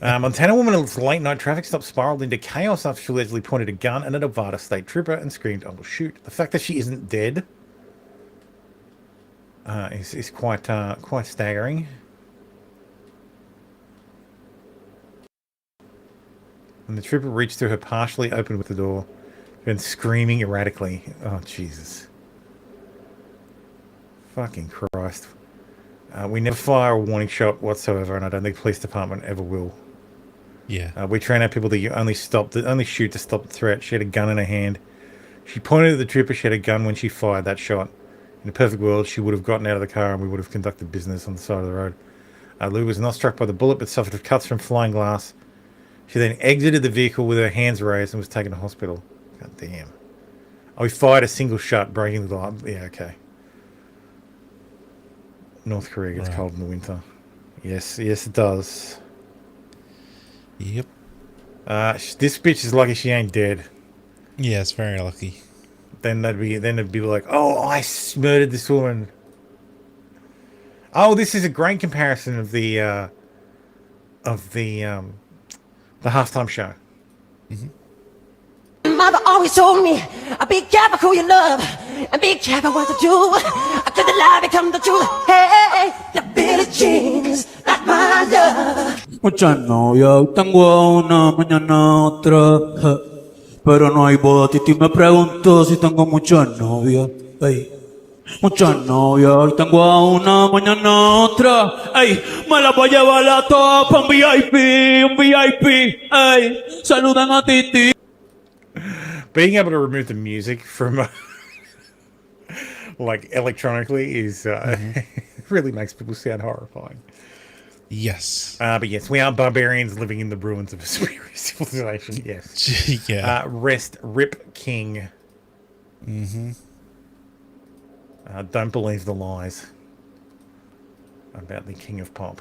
Montana woman at late night traffic stop spiraled into chaos after she allegedly pointed a gun at a Nevada state trooper and screamed, "I will shoot." The fact that she isn't dead is quite staggering. When the trooper reached through her partially open with the door, and screaming erratically. Oh, Jesus. Fucking Christ. We never fire a warning shot whatsoever, and I don't think the police department ever will. Yeah. We train our people to only shoot to stop the threat. She had a gun in her hand. She pointed at the trooper. She had a gun when she fired that shot. In a perfect world, she would have gotten out of the car and we would have conducted business on the side of the road. Lou was not struck by the bullet, but suffered cuts from flying glass. She then exited the vehicle with her hands raised and was taken to hospital. God damn. Oh, we fired a single shot, breaking the glass. Yeah, okay. North Korea gets cold in the winter. Yes, it does. Yep. This bitch is lucky she ain't dead. Yeah, it's very lucky. Then it'd be like, "Oh, I murdered this woman." Oh, this is a great comparison of the halftime show. Mother always told me, be careful who you love, and be careful what to do. After the lie become the truth. Hey, the Billie Jeans, not my love. Muchas novias, tengo una, mañana otra. Pero no hay boda, Titi me preguntó si tengo muchas novias. Ey. Muchas novias, tengo a una, mañana otra. Ey, me la voy a llevar a todas pa' un VIP. Ey, saludan a Titi. Being able to remove the music from like electronically is really makes people sound horrifying. Yes. But yes, we are barbarians living in the ruins of a superior civilization. Yes. Yeah. Rest Rip King. Don't believe the lies about the King of Pop.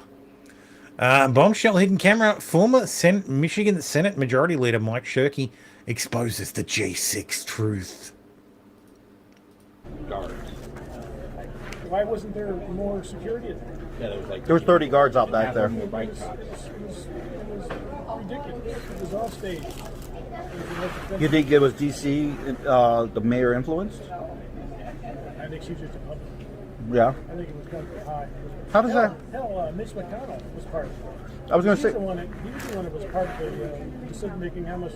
Bombshell hidden camera. Former Michigan Senate Majority Leader Mike Shirkey exposes the J6 truth. Guards. Why wasn't there more security in there? Yeah, there was like There was 30 guards out back there. It was ridiculous. It was all staged. You think it was DC, the mayor influenced? I think she was just a puppet. Yeah. I think it was done for high. How does that? Hell, Mitch McConnell was part of it. I was going to say. He was the one that was part of the decision making how much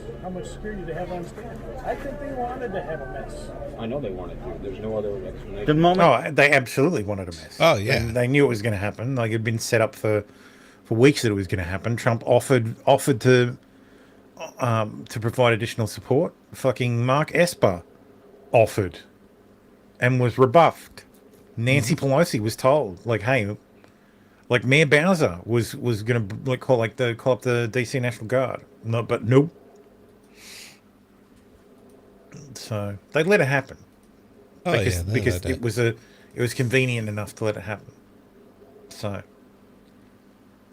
security to have on stand. I think they wanted to have a mess. I know they wanted to. There's no other explanation. The moment. They absolutely wanted a mess. Oh yeah. And they knew it was going to happen. Like, it'd been set up for weeks that it was going to happen. Trump offered to provide additional support. Fucking Mark Esper offered and was rebuffed. Nancy Pelosi was told, like, hey, like Mayor Bowser was going to call up the DC National Guard. No, but nope. So they let it happen. Because it was convenient enough to let it happen. So,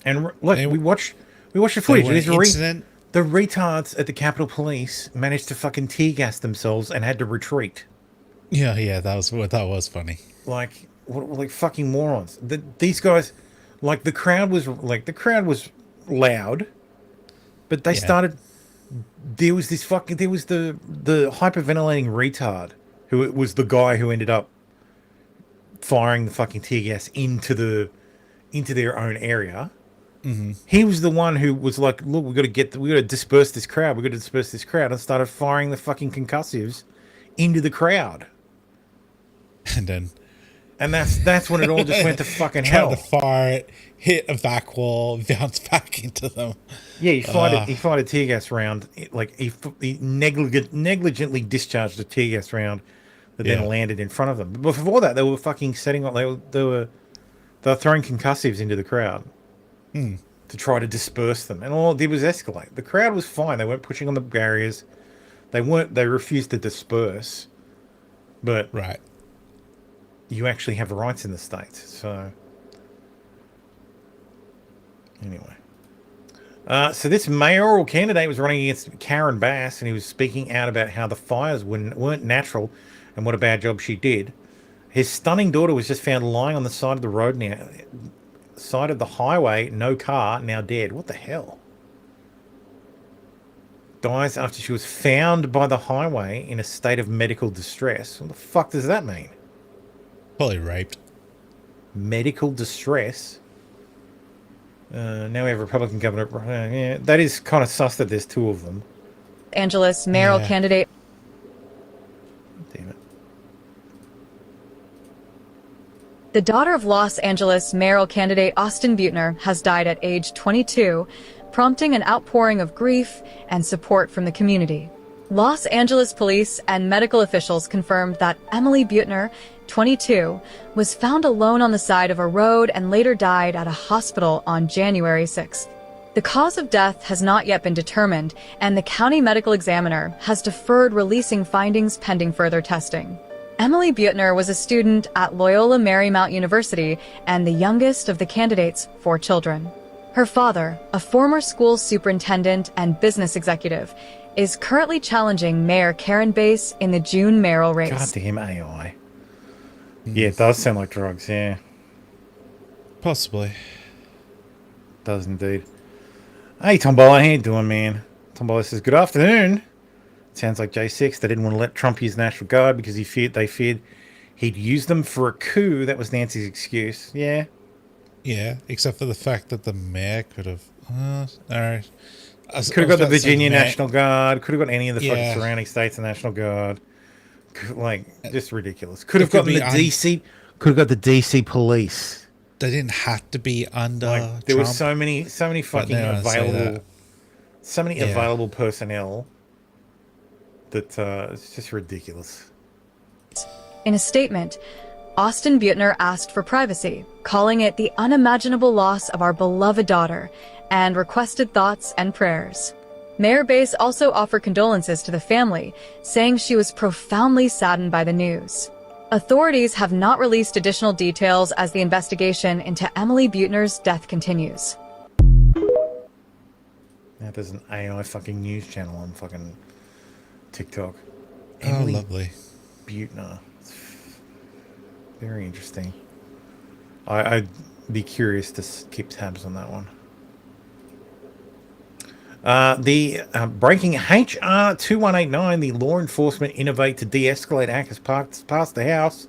and look, we watched the footage. The retards at the Capitol Police managed to fucking tear gas themselves and had to retreat. Yeah, that was funny. Like fucking morons. These guys, like the crowd was loud, but they there was the hyperventilating retard who was the guy who ended up firing the fucking tear gas into their own area. Mm-hmm. He was the one who was like, look, we got to disperse this crowd, and started firing the fucking concussives into the crowd. And that's when it all just went to fucking hell. Tried to fire it, hit a back wall, bounce back into them. Yeah, he fired a tear gas round. He negligently discharged a tear gas round that then landed in front of them. But before that, they were fucking setting up. They were throwing concussives into the crowd to try to disperse them, and all it did was escalate. The crowd was fine. They weren't pushing on the barriers. They refused to disperse. But right, you actually have rights in the States. So anyway. So this mayoral candidate was running against Karen Bass, and he was speaking out about how the fires weren't natural and what a bad job she did. His stunning daughter was just found lying on the side of the road now, side of the highway, no car, now dead. What the hell? Dies after she was found by the highway in a state of medical distress. What the fuck does that mean? Probably raped. Medical distress? Now we have Republican governor. Yeah, that is kind of sus that there's two of them. Angeles mayoral candidate. Damn it. The daughter of Los Angeles mayoral candidate Austin Butner has died at age 22, prompting an outpouring of grief and support from the community. Los Angeles police and medical officials confirmed that Emily Butner, 22, was found alone on the side of a road and later died at a hospital on January 6th. The cause of death has not yet been determined, and the county medical examiner has deferred releasing findings pending further testing. Emily Butner was a student at Loyola Marymount University and the youngest of the candidate's 4 children. Her father, a former school superintendent and business executive, is currently challenging Mayor Karen Bass in the June mayoral race. Goddamn AI. Yeah, it does sound like drugs, yeah. Possibly. Does indeed. Hey, Tombola, how you doing, man? Tombola says, good afternoon. Sounds like J6. They didn't want to let Trump use National Guard because they feared he'd use them for a coup. That was Nancy's excuse. Yeah. Yeah, except for the fact that the mayor could have... all right. Could have got the Virginia National Guard. Could have got any of the fucking surrounding states National Guard. Like, just ridiculous. Could have gotten the DC... Could have got the DC police. They didn't have to be under like, there Trump, were so many fucking available... So many available personnel that it's just ridiculous. In a statement, Austin Butner asked for privacy, calling it the unimaginable loss of our beloved daughter, and requested thoughts and prayers. Mayor Bass also offered condolences to the family, saying she was profoundly saddened by the news. Authorities have not released additional details as the investigation into Emily Butner's death continues. Now there's an AI fucking news channel on fucking TikTok. Emily lovely. Butner. It's very interesting. I'd be curious to keep tabs on that one. The breaking HR 2189, the Law Enforcement Innovate to De-Escalate Act has passed the House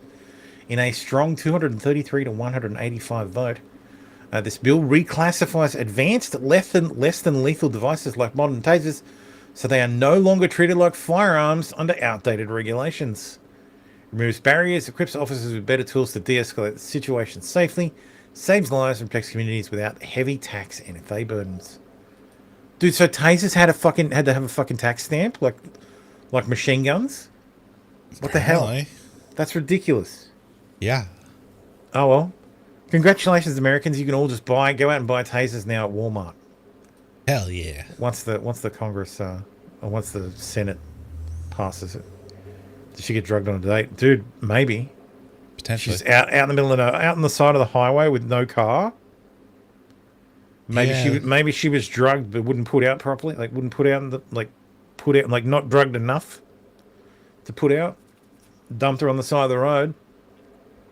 in a strong 233 to 185 vote. This bill reclassifies advanced less than lethal devices like modern tasers, so they are no longer treated like firearms under outdated regulations. Removes barriers, equips officers with better tools to de-escalate the situation safely, saves lives and protects communities without heavy tax and NFA burdens. Dude, so tasers had to have a fucking tax stamp like machine guns? What the hell? That's ridiculous. Yeah. Oh well. Congratulations, Americans! You can all just go out and buy tasers now at Walmart. Hell yeah! Once the Congress or once the Senate passes it, does she get drugged on a date, dude? Maybe. Potentially. She's out in the middle of out on the side of the highway with no car. Maybe she was drugged but wouldn't put out properly. Like wouldn't put out not drugged enough to put out. Dumped her on the side of the road.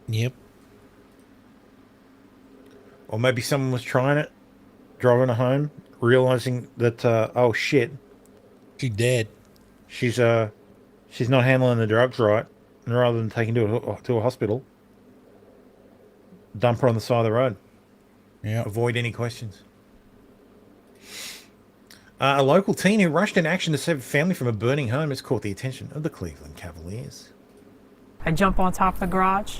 Yep. Or maybe someone was trying it, driving her home, realizing that, oh shit, Walking Dead. She's not handling the drugs right, and rather than taking to a hospital, dump her on the side of the road. Yeah. Avoid any questions. A local teen who rushed in action to save a family from a burning home has caught the attention of the Cleveland Cavaliers. I jump on top of the garage.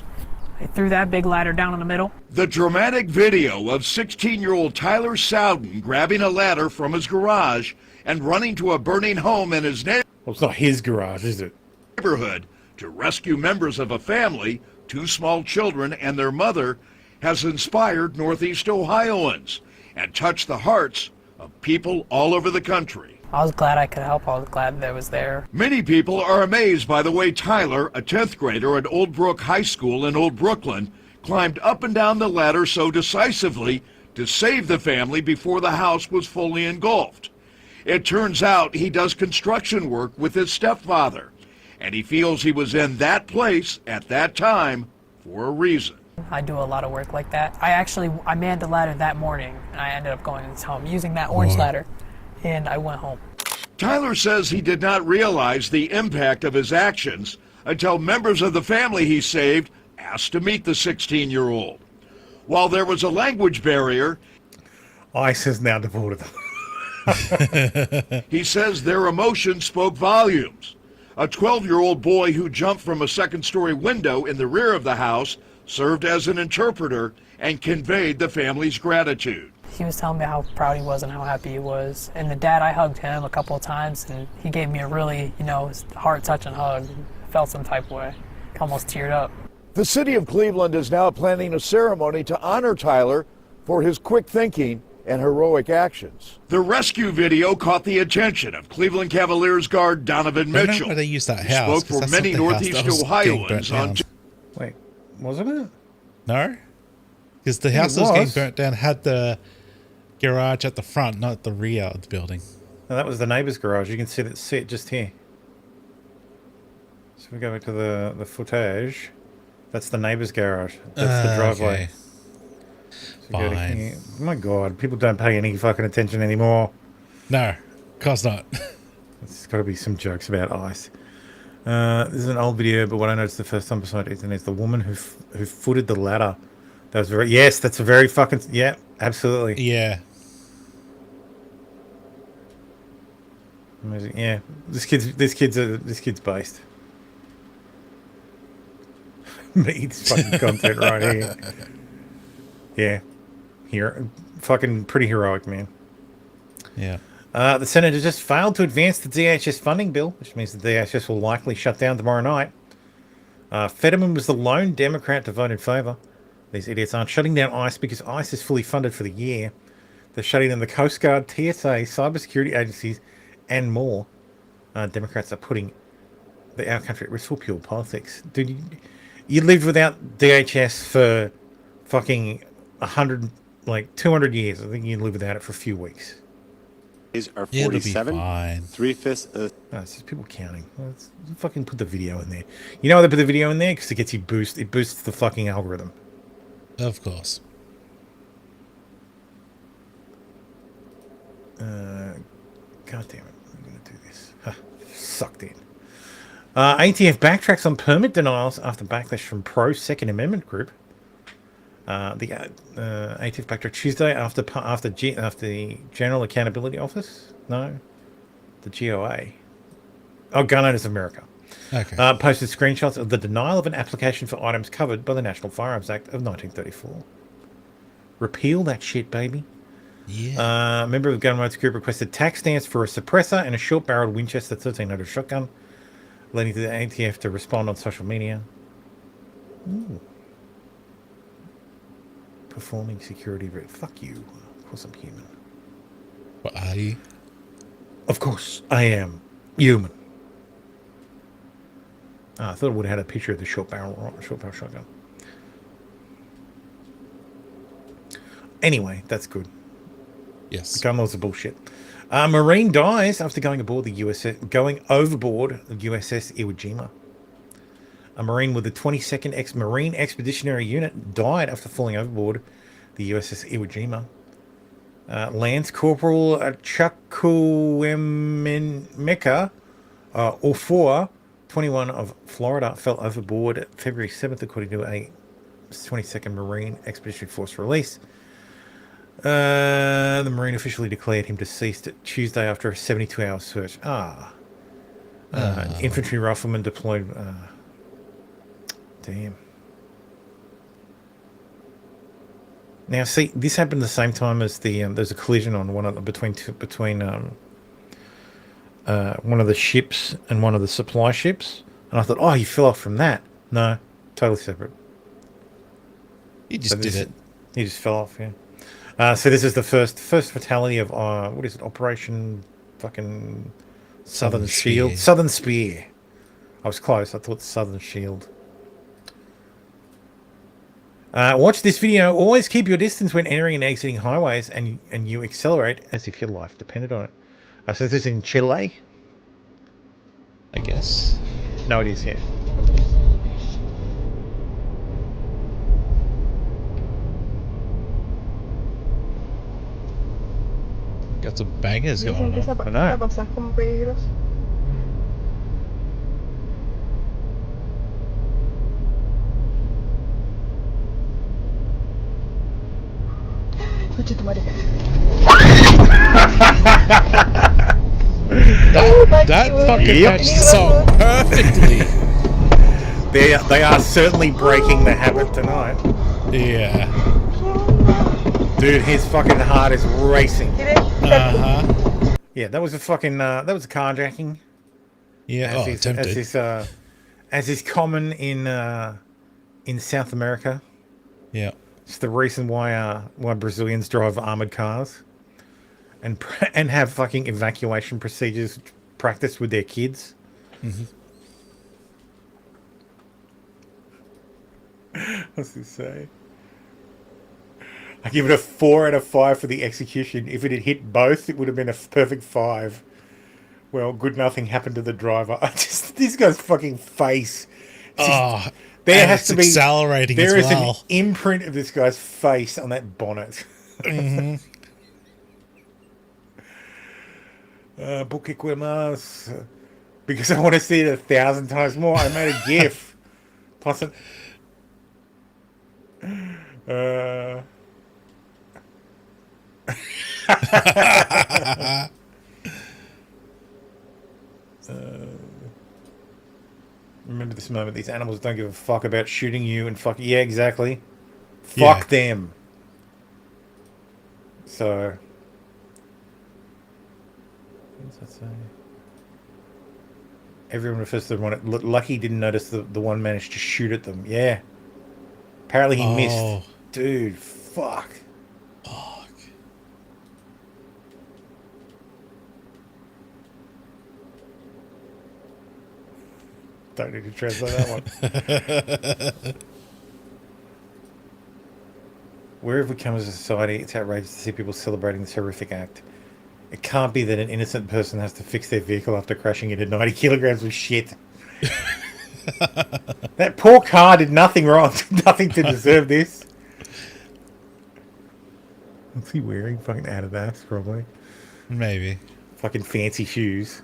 I threw that big ladder down in the middle. The dramatic video of 16-year-old Tyler Sowden grabbing a ladder from his garage and running to a burning home in his Well, it's not his garage, is it? neighborhood to rescue members of a family, 2 small children and their mother, has inspired Northeast Ohioans and touched the hearts of people all over the country. I was glad I could help. I was glad that I was there. Many people are amazed by the way Tyler, a 10th grader at Old Brook High School in Old Brooklyn, climbed up and down the ladder so decisively to save the family before the house was fully engulfed. It turns out he does construction work with his stepfather, and he feels he was in that place at that time for a reason. I do a lot of work like that. I manned the ladder that morning, and I ended up going to his home using that orange ladder, and I went home. Tyler says he did not realize the impact of his actions until members of the family he saved asked to meet the 16-year-old. While there was a language barrier, ICE has now deported them. He says their emotions spoke volumes. A 12-year-old boy who jumped from a second-story window in the rear of the house served as an interpreter and conveyed the family's gratitude. He was telling me how proud he was and how happy he was. And the dad, I hugged him a couple of times, and he gave me a really, heart-touching hug. I felt some type of way. Almost teared up. The city of Cleveland is now planning a ceremony to honor Tyler for his quick thinking and heroic actions. The rescue video caught the attention of Cleveland Cavaliers guard Donovan Mitchell. Where they use that He house, spoke 'cause for that's many not the house that Northeast was getting Ohioans burnt on down. Wait, wasn't it? No, because the It house that was getting was. burnt down had the garage at the front, not the rear of the building. No, that was the neighbour's garage. You can see it just here. So we go back to the footage. That's the neighbour's garage. That's the driveway. Okay. So go to Fine. here. Oh my God, people don't pay any fucking attention anymore. No, of course not. There's got to be some jokes about ICE. This is an old video, but what I noticed the first time I saw it is the woman who footed the ladder. That was very, yes, that's a very fucking, yeah, absolutely. Yeah. Amazing. Yeah, this kid's based. Meets fucking content right here. Yeah, here, fucking pretty heroic, man. Yeah. The Senate has just failed to advance the DHS funding bill, which means the DHS will likely shut down tomorrow night. Fetterman was the lone Democrat to vote in favour. These idiots aren't shutting down ICE because ICE is fully funded for the year. They're shutting down the Coast Guard, TSA, cybersecurity agencies, and more. Democrats are putting our country at risk for pure politics. Dude, you lived without DHS for fucking 200 years. I think you can live without it for a few weeks. Are It'll be 47, fine. 3/5. No, it's just people counting. Let's fucking put the video in there. You know why they put the video in there? Because it gets you boost. It boosts the fucking algorithm. Of course. God damn it! I'm gonna do this. Sucked in. ATF backtracks on permit denials after backlash from pro Second Amendment group. The ATF backtracked Tuesday after the General Accountability Office. No, the GOA. Oh, Gun Owners of America. Okay. Posted screenshots of the denial of an application for items covered by the National Firearms Act of 1934. Repeal that shit, baby. Yeah. A member of the gun rights group requested tax stamps for a suppressor and a short-barreled Winchester 1300 shotgun, leading to the ATF to respond on social media. Ooh. Performing security. Fuck you. Of course I'm human. What are you? Of course I am human. I thought it would have had a picture of the short barrel shotgun. Anyway, that's good. Yes. Gun laws are bullshit. Marine dies after going overboard the USS Iwo Jima. A Marine with the 22nd Marine Expeditionary Unit died after falling overboard the USS Iwo Jima. Lance Corporal Chukwuemeka Ofor, 21 of Florida, fell overboard February 7th, according to a 22nd Marine Expeditionary Force release. The Marine officially declared him deceased Tuesday after a 72-hour search. Infantry rifleman deployed. Damn. Now, see, this happened the same time as the there's a collision on one of the, between one of the ships and one of the supply ships, and I thought, oh, he fell off from that. No, totally separate. He just did it. He just fell off. Yeah. So this is the first fatality of what is it? Operation fucking Southern Shield. Spear. Southern Spear. I was close. I thought Southern Shield. Watch this video. Always keep your distance when entering and exiting highways, and you accelerate as if your life depended on it. So this is in Chile, I guess. No, it is here. Got some bangers going on. I know. That fucking matched the song perfectly. They are certainly breaking the habit tonight. Yeah. Dude, his fucking heart is racing. Uh-huh. Yeah, that was a fucking that was a carjacking. Yeah, attempted. As is common in South America. Yeah. It's the reason why Brazilians drive armored cars and have fucking evacuation procedures practiced with their kids. Mm-hmm. What's he say? I give it a 4 out of 5 for the execution. If it had hit both, it would have been a perfect 5. Well, good nothing happened to the driver. This guy's fucking face. There has to be accelerating. There as is well. an imprint of this guy's face on that bonnet. Mm-hmm. Porque más? Because I want to see it 1,000 times more. I made a GIF. Plus it. Remember this moment. These animals don't give a fuck about shooting you and fuck. Yeah, exactly. Fuck them. So. What's that say? Everyone refers to the one. Lucky didn't notice the one managed to shoot at them. Yeah. Apparently he missed. Dude, fuck. Don't need to translate that one. Where have we come as a society? It's outrageous to see people celebrating this horrific act. It can't be that an innocent person has to fix their vehicle after crashing into 90 kilograms of shit. That poor car did nothing wrong. Nothing to deserve this. What's he wearing? Fucking Adidas, probably. Maybe. Fucking fancy shoes.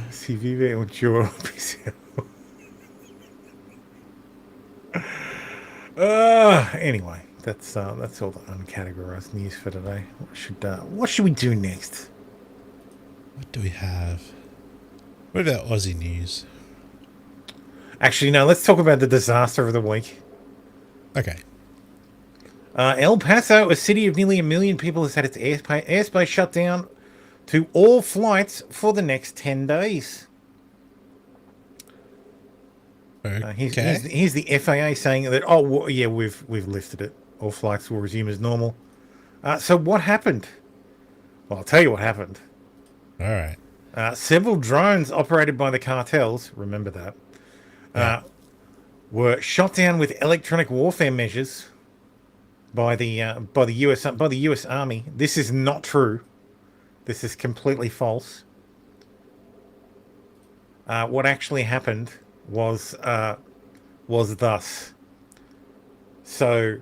Si vive un churro piseo. Anyway, that's all the uncategorized news for today. What should we do next? What do we have? What about Aussie news? Actually, no. Let's talk about the disaster of the week. Okay. El Paso, a city of nearly 1 million people, has had its airspace shut down to all flights for the next 10 days. Here's the FAA saying that, we've lifted it. All flights will resume as normal. So what happened? Well, I'll tell you what happened. All right. Several drones operated by the cartels, remember that, were shot down with electronic warfare measures by the US Army. This is not true. This is completely false. What actually happened was thus. So,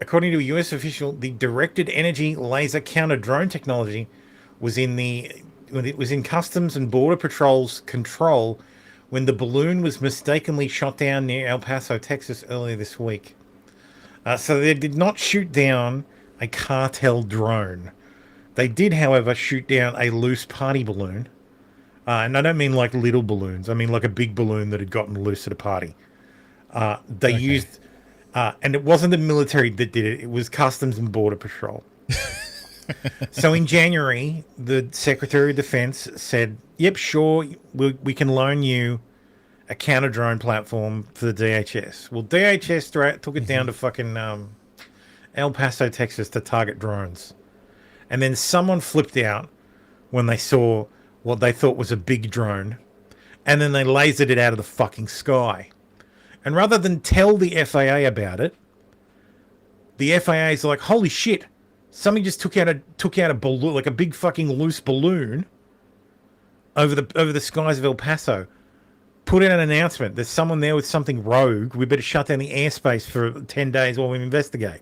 according to a U.S. official, the directed energy laser counter drone technology was in Customs and Border Patrol's control when the balloon was mistakenly shot down near El Paso, Texas, earlier this week. So they did not shoot down a cartel drone. They did, however, shoot down a loose party balloon. And I don't mean like little balloons. I mean like a big balloon that had gotten loose at a party. They used... and it wasn't the military that did it. It was Customs and Border Patrol. So in January, the Secretary of Defense said, yep, sure, we can loan you a counter-drone platform for the DHS. Well, DHS took it down to fucking El Paso, Texas to target drones. And then someone flipped out when they saw what they thought was a big drone. And then they lasered it out of the fucking sky. And rather than tell the FAA about it, the FAA is like, holy shit, somebody just took out a balloon, like a big fucking loose balloon over the skies of El Paso. Put out an announcement. There's someone there with something rogue. We better shut down the airspace for 10 days while we investigate.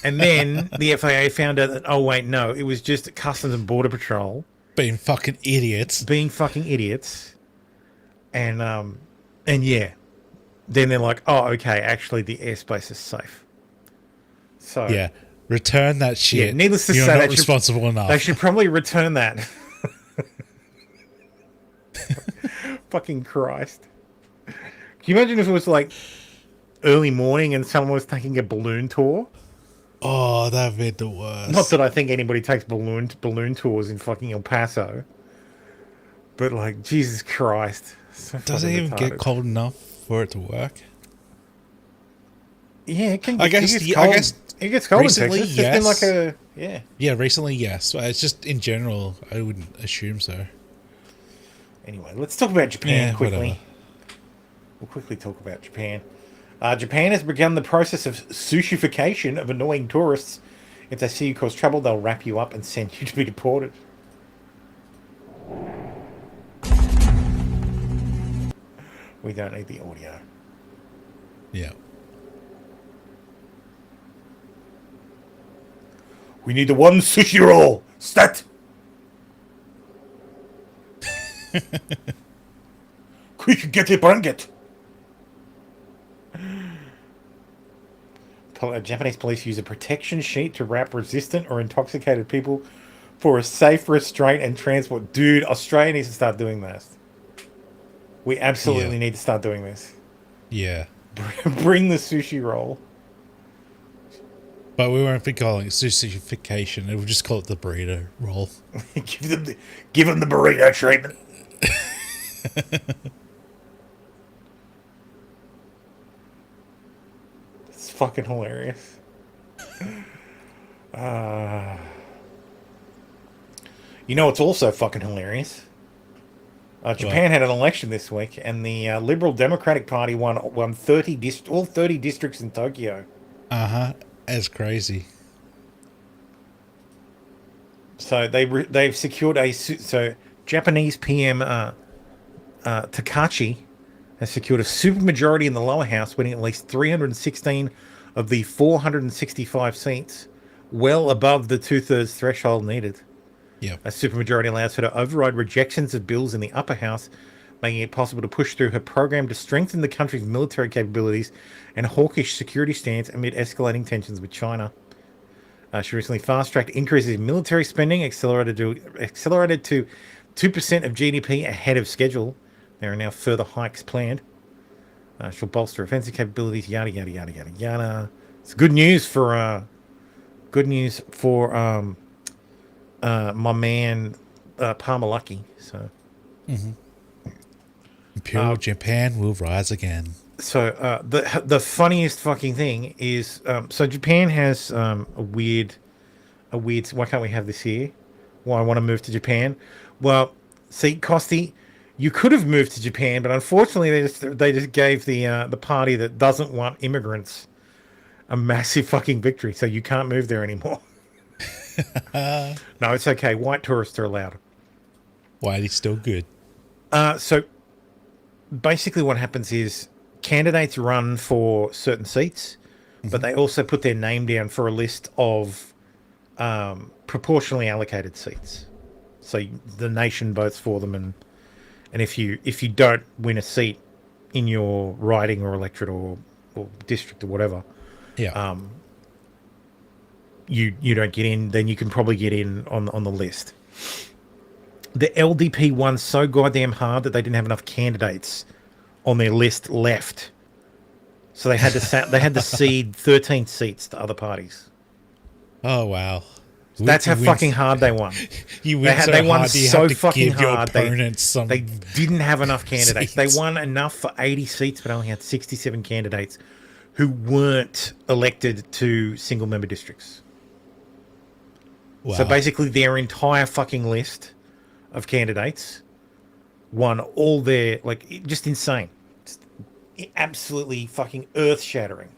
And then the FAA found out that, oh, wait, no, it was just Customs and Border Patrol. Being fucking idiots. And yeah. Then they're like, oh, okay, actually the airspace is safe. So yeah, return that shit. Yeah, needless to You're say, not responsible enough. They should probably return that. Fucking Christ. Can you imagine if it was like early morning and someone was taking a balloon tour? Oh, that'd be the worst. Not that I think anybody takes balloon tours in fucking El Paso. But like, Jesus Christ. So does it even retarded. get cold enough for it to work? Yeah, it can. I guess it gets cold recently, in Texas. yes. It's been like a Yeah, recently, yes. But it's just in general, I wouldn't assume so. Anyway, let's talk about Japan quickly. Whatever. We'll quickly talk about Japan. Japan has begun the process of sushification of annoying tourists. If they see you cause trouble, they'll wrap you up and send you to be deported. We don't need the audio. Yeah. We need the one sushi roll. Stat. Quick, get it, bring it. Japanese police use a protection sheet to wrap resistant or intoxicated people for a safe restraint and transport. Dude, Australia needs to start doing this. We absolutely need to start doing this. Yeah. Bring the sushi roll. But we won't be calling it sushification. We'll just call it the burrito roll. give them the burrito treatment. It's fucking hilarious. You know, it's also fucking hilarious. Japan had an election this week, and the Liberal Democratic Party won all 30 districts in Tokyo. That's crazy. So they've secured Japanese PM Takachi has secured a supermajority in the lower house, winning at least 316 of the 465 seats, well above the 2/3 threshold needed. Yeah, a supermajority allows her to override rejections of bills in the upper house, making it possible to push through her program to strengthen the country's military capabilities and hawkish security stance amid escalating tensions with China. She recently fast-tracked increases in military spending, accelerated to 2% of GDP ahead of schedule. There are now further hikes planned. She'll bolster offensive capabilities, yada yada yada yada yada. It's good news for my man Palmer Lucky. So, Imperial Japan will rise again. So the funniest fucking thing is so Japan has a weird. Why can't we have this here? Why I want to move to Japan? Well, see, Costi, you could have moved to Japan, but unfortunately they just gave the party that doesn't want immigrants a massive fucking victory, so you can't move there anymore. No, it's okay. White tourists are allowed. White is still good. So basically what happens is candidates run for certain seats, but they also put their name down for a list of proportionally allocated seats. So the nation votes for them, and if you don't win a seat in your riding or electorate or district or whatever, you don't get in, then you can probably get in on the list. The LDP won so goddamn hard that they didn't have enough candidates on their list left, so they had to cede 13 seats to other parties. Oh wow! So that's how fucking hard they won. They won so fucking hard. They didn't have enough candidates. They won enough for 80 seats, but only had 67 candidates who weren't elected to single member districts. Wow. So basically, their entire fucking list of candidates won all their, like, just insane. Just absolutely fucking earth-shattering.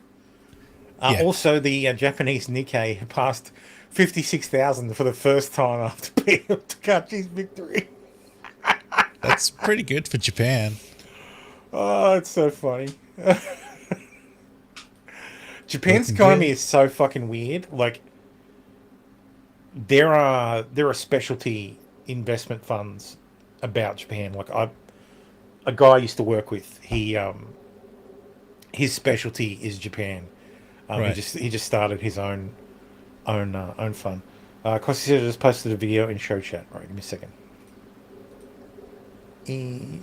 Also, the Japanese Nikkei passed 56,000 for the first time after beating Takachi's victory. That's pretty good for Japan. Oh, it's so funny. Japan's economy is so fucking weird. Like, there are specialty investment funds about Japan. Like, a guy I used to work with, his specialty is Japan. Right. He just started his own fund. Costa just posted a video in show chat. Right, give me a second.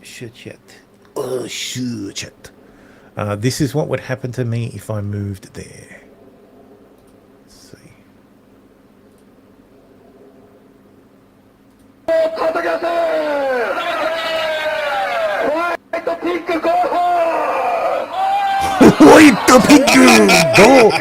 Show chat. Oh, show chat. This is what would happen to me if I moved there. Let's see. White pink go!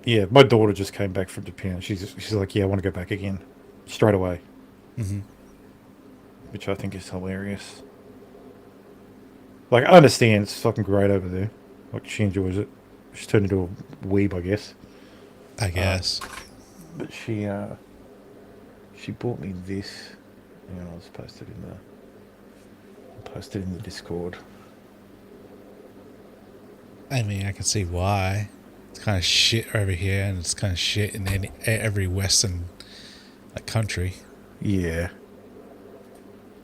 Yeah, my daughter just came back from Japan. She's like, yeah, I want to go back again, straight away. Mm-hmm. Which I think is hilarious. Like, I understand it's fucking great over there. Like, she enjoys it. She's turned into a weeb, I guess. I guess. But she bought me this. Hang on, I'll just post it in the Discord. I mean, I can see why. It's kind of shit over here, and it's kind of shit in every Western country. Yeah.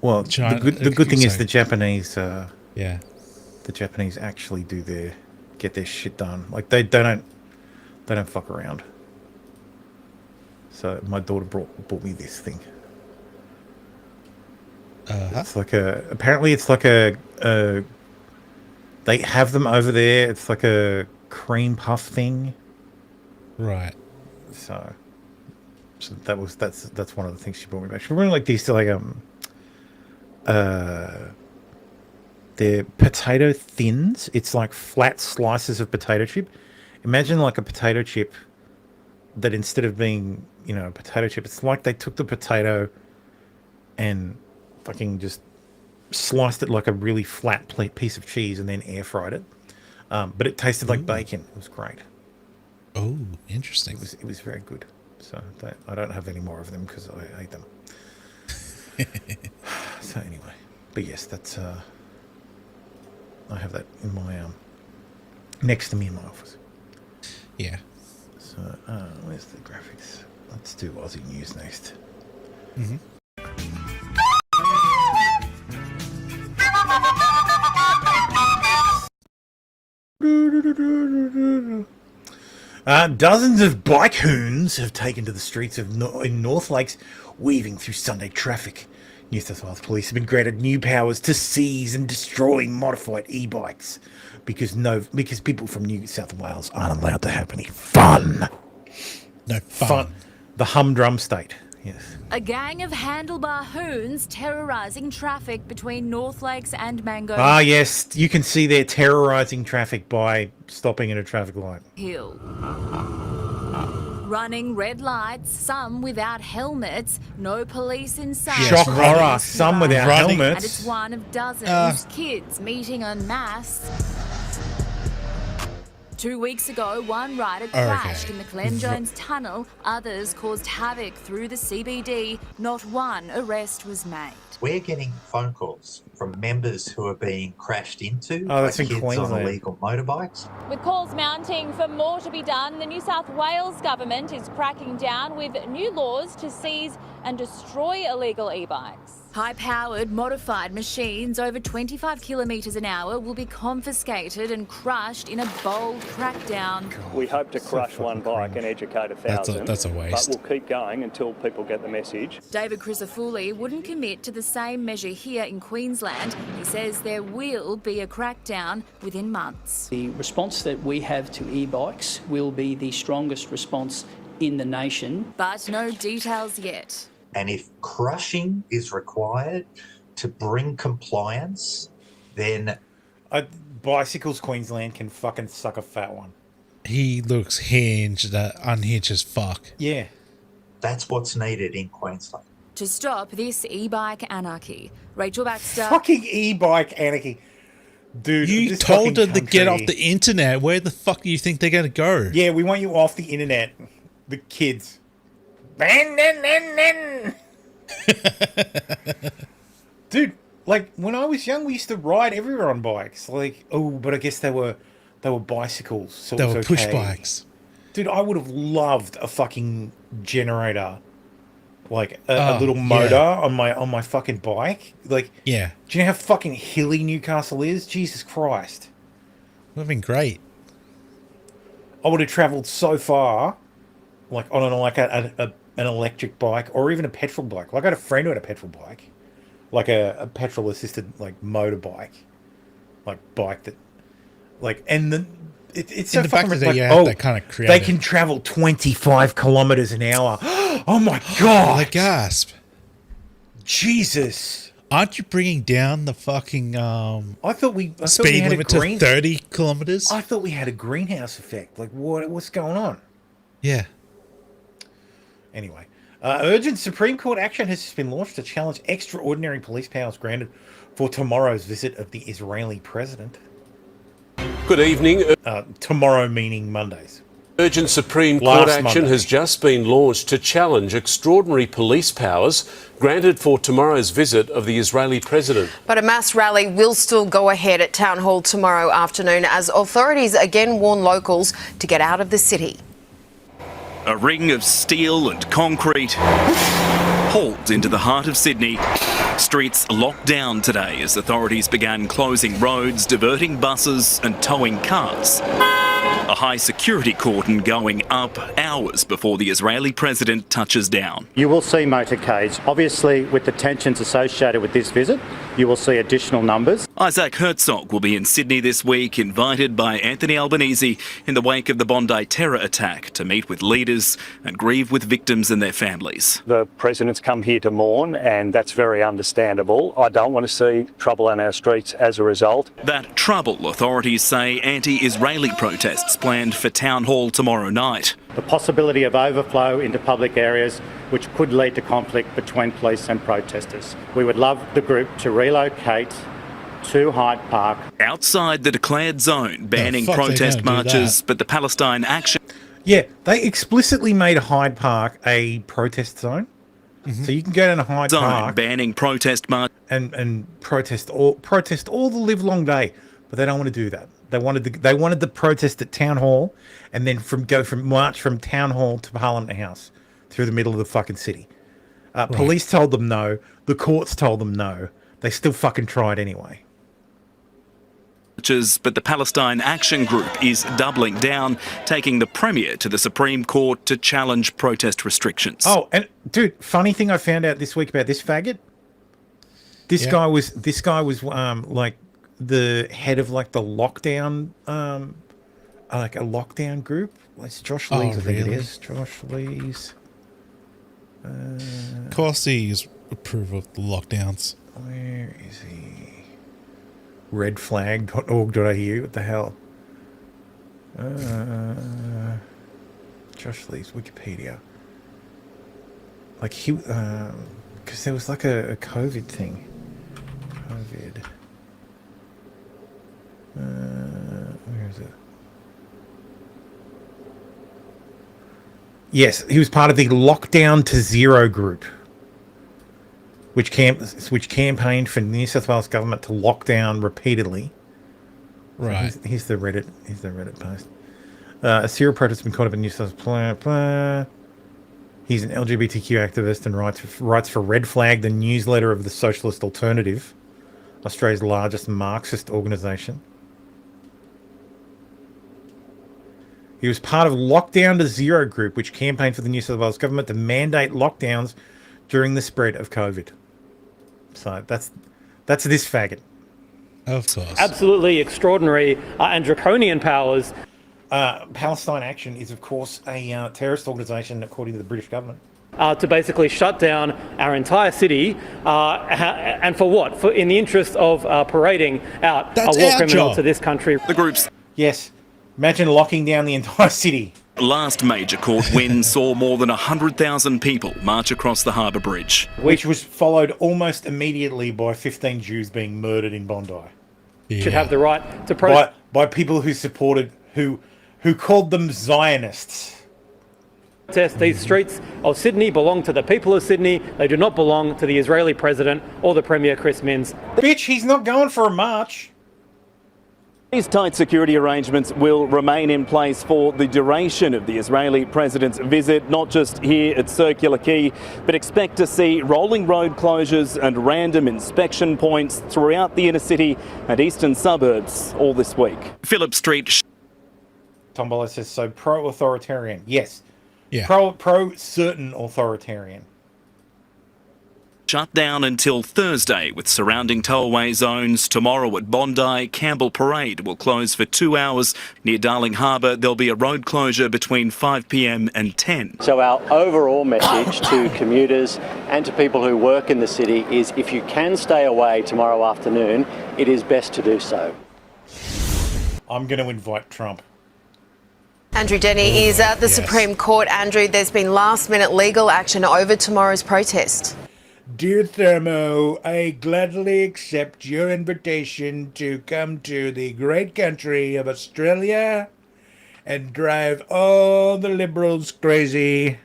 Well, the good thing is the Japanese. The Japanese actually get their shit done. Like they don't fuck around. So my daughter bought me this thing. It's like apparently it's like a they have them over there. It's like a cream puff thing. Right. So that's one of the things she brought me back. She brought me like these like they're potato thins. It's like flat slices of potato chip. Imagine like a potato chip that instead of being, a potato chip, it's like they took the potato and fucking just sliced it like a really flat piece of cheese and then air fried it. But it tasted like bacon. It was great. Oh, interesting. It was very good. So I don't have any more of them because I ate them. So anyway, but yes, that's I have that in my next to me in my office. Yeah. So where's the graphics? Let's do Aussie news next. Mm-hmm. Dozens of bike hoons have taken to the streets of in North Lakes, weaving through Sunday traffic. New South Wales Police have been granted new powers to seize and destroy modified e-bikes because people from New South Wales aren't allowed to have any fun. No fun. The humdrum state. Yes. A gang of handlebar hoons terrorising traffic between North Lakes and Mango Ah, yes. You can see they're terrorising traffic by stopping at a traffic light. Hill. Running red lights, some without helmets, no police in sight. Shock horror, some without And helmets. it's one of dozens, kids meeting en masse. 2 weeks ago, one rider crashed in the Glen Jones tunnel. Others caused havoc through the CBD. Not one arrest was made. We're getting phone calls from members who are being crashed into Oh, by that's in kids on Queensland. illegal motorbikes. With calls mounting for more to be done, the New South Wales government is cracking down with new laws to seize and destroy illegal e-bikes. High-powered, modified machines over 25 kilometres an hour will be confiscated and crushed in a bold crackdown. We hope to crush one bike and educate 1,000. That's a waste. But we'll keep going until people get the message. David Crisafulli wouldn't commit to the same measure here in Queensland. He says there will be a crackdown within months. The response that we have to e-bikes will be the strongest response in the nation. But no details yet. And if crushing is required to bring compliance, then... Bicycles Queensland can fucking suck a fat one. He looks hinged, unhinged as fuck. Yeah. That's what's needed in Queensland. To stop this e-bike anarchy, Rachel Baxter... Fucking e-bike anarchy. Dude, you told them to get off the internet. Where the fuck do you think they're going to go? Yeah, we want you off the internet. The kids. Dude, like when I was young, we used to ride everywhere on bikes. Like, oh, but I guess they were bicycles. So They it were was push okay. bikes. Dude, I would have loved a fucking generator, like a little motor on my fucking bike. Like, yeah. Do you know how fucking hilly Newcastle is? Jesus Christ, would have been great. I would have travelled so far, like on an electric bike or even a petrol bike. Like I had a friend who had a petrol bike, like a petrol assisted like motorbike, like bike that, like, and then it's so the fact fucking that like, you have that kind of they creative. can travel 25 kilometers an hour. Oh my god! The gasp! Jesus! Aren't you bringing down the fucking I thought we speed had limit to 30 kilometers? I thought we had a greenhouse effect. Like what's going on? Yeah. Anyway, urgent Supreme Court action has just been launched to challenge extraordinary police powers granted for tomorrow's visit of the Israeli president. Good evening. Tomorrow meaning Mondays. Urgent Supreme Court Last action Monday. has just been launched to challenge extraordinary police powers granted for tomorrow's visit of the Israeli president. But a mass rally will still go ahead at Town Hall tomorrow afternoon as authorities again warn locals to get out of the city. A ring of steel and concrete hauled into the heart of Sydney. Streets locked down today as authorities began closing roads, diverting buses and towing cars. A high security cordon going up hours before the Israeli president touches down. You will see motorcades. Obviously, with the tensions associated with this visit, you will see additional numbers. Isaac Herzog will be in Sydney this week, invited by Anthony Albanese in the wake of the Bondi terror attack to meet with leaders and grieve with victims and their families. The president's come here to mourn, and that's very understandable. I don't want to see trouble on our streets as a result. That trouble, authorities say anti-Israeli protests planned for Town Hall tomorrow night. The possibility of overflow into public areas, which could lead to conflict between police and protesters. We would love the group to relocate to Hyde Park. Outside the declared zone, banning The fuck they protest gonna do marches, but the Palestine Action... Yeah, they explicitly made Hyde Park a protest zone. So you can go down to Hyde Zone Park banning protest marches and protest all the live long day, but they don't want to do that. They wanted the protest at Town Hall, and then march from Town Hall to Parliament House through the middle of the fucking city. Police told them no. The courts told them no. They still fucking tried anyway. but the Palestine Action Group is doubling down, taking the Premier to the Supreme Court to challenge protest restrictions. Oh, and dude, funny thing I found out this week about this faggot. This guy was like the head of like the lockdown, like a lockdown group. It's Josh Lees, I think it is. Josh Lees. Of course, he's approval of the lockdowns. Where is he? Redflag.org.au. What the hell? Josh Lee's Wikipedia. Like he, because there was like a COVID thing. COVID. Where is it? Yes, he was part of the Lockdown to Zero group, which campaigned for the New South Wales government to lock down repeatedly. Right. So here's the Reddit. Here's the Reddit post. A serial protest has been caught up in New South Wales. He's an LGBTQ activist and writes for Red Flag, the newsletter of the Socialist Alternative, Australia's largest Marxist organisation. He was part of Lockdown to Zero group, which campaigned for the New South Wales government to mandate lockdowns during the spread of COVID. So that's this faggot. Of course. Absolutely extraordinary and draconian powers. Palestine Action is, of course, a terrorist organisation, according to the British government. To basically shut down our entire city, and for what? In the interest of parading out a war criminal to this country. The group's... Yes. Imagine locking down the entire city. Last major court win saw more than 100,000 people march across the Harbour Bridge. Which was followed almost immediately by 15 Jews being murdered in Bondi. Yeah. Should have the right to protest. By people who supported, who called them Zionists. These streets of Sydney belong to the people of Sydney. They do not belong to the Israeli president or the Premier Chris Minns. Bitch, he's not going for a march. These tight security arrangements will remain in place for the duration of the Israeli president's visit, not just here at Circular Quay, but expect to see rolling road closures and random inspection points throughout the inner city and eastern suburbs all this week. Phillip Street. Tombola says, so pro-authoritarian. Yes. Yeah. Pro-certain authoritarian. Shut down until Thursday with surrounding tollway zones. Tomorrow at Bondi, Campbell Parade will close for 2 hours. Near Darling Harbour, there'll be a road closure between 5 p.m. and 10. So our overall message to commuters and to people who work in the city is if you can stay away tomorrow afternoon, it is best to do so. I'm going to invite Trump. Andrew Denny is at the Supreme Court. Andrew, there's been last-minute legal action over tomorrow's protest. Dear Thermo, I gladly accept your invitation to come to the great country of Australia and drive all the Liberals crazy.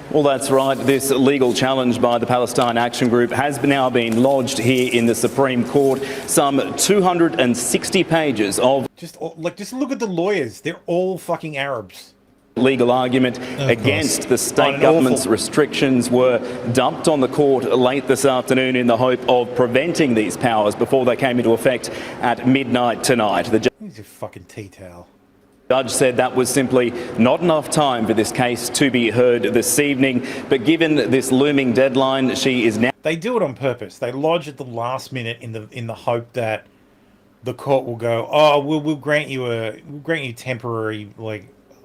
Well, that's right. This legal challenge by the Palestine Action Group has now been lodged here in the Supreme Court. Some 260 pages of... Just look at the lawyers. They're all fucking Arabs. Legal argument against the state government's restrictions were dumped on the court late this afternoon in the hope of preventing these powers before they came into effect at midnight tonight. He's a fucking tea towel. Judge said that was simply not enough time for this case to be heard this evening, but given this looming deadline, she is now... They do it on purpose. They lodge at the last minute in the hope that the court will go, oh, we'll grant you temporary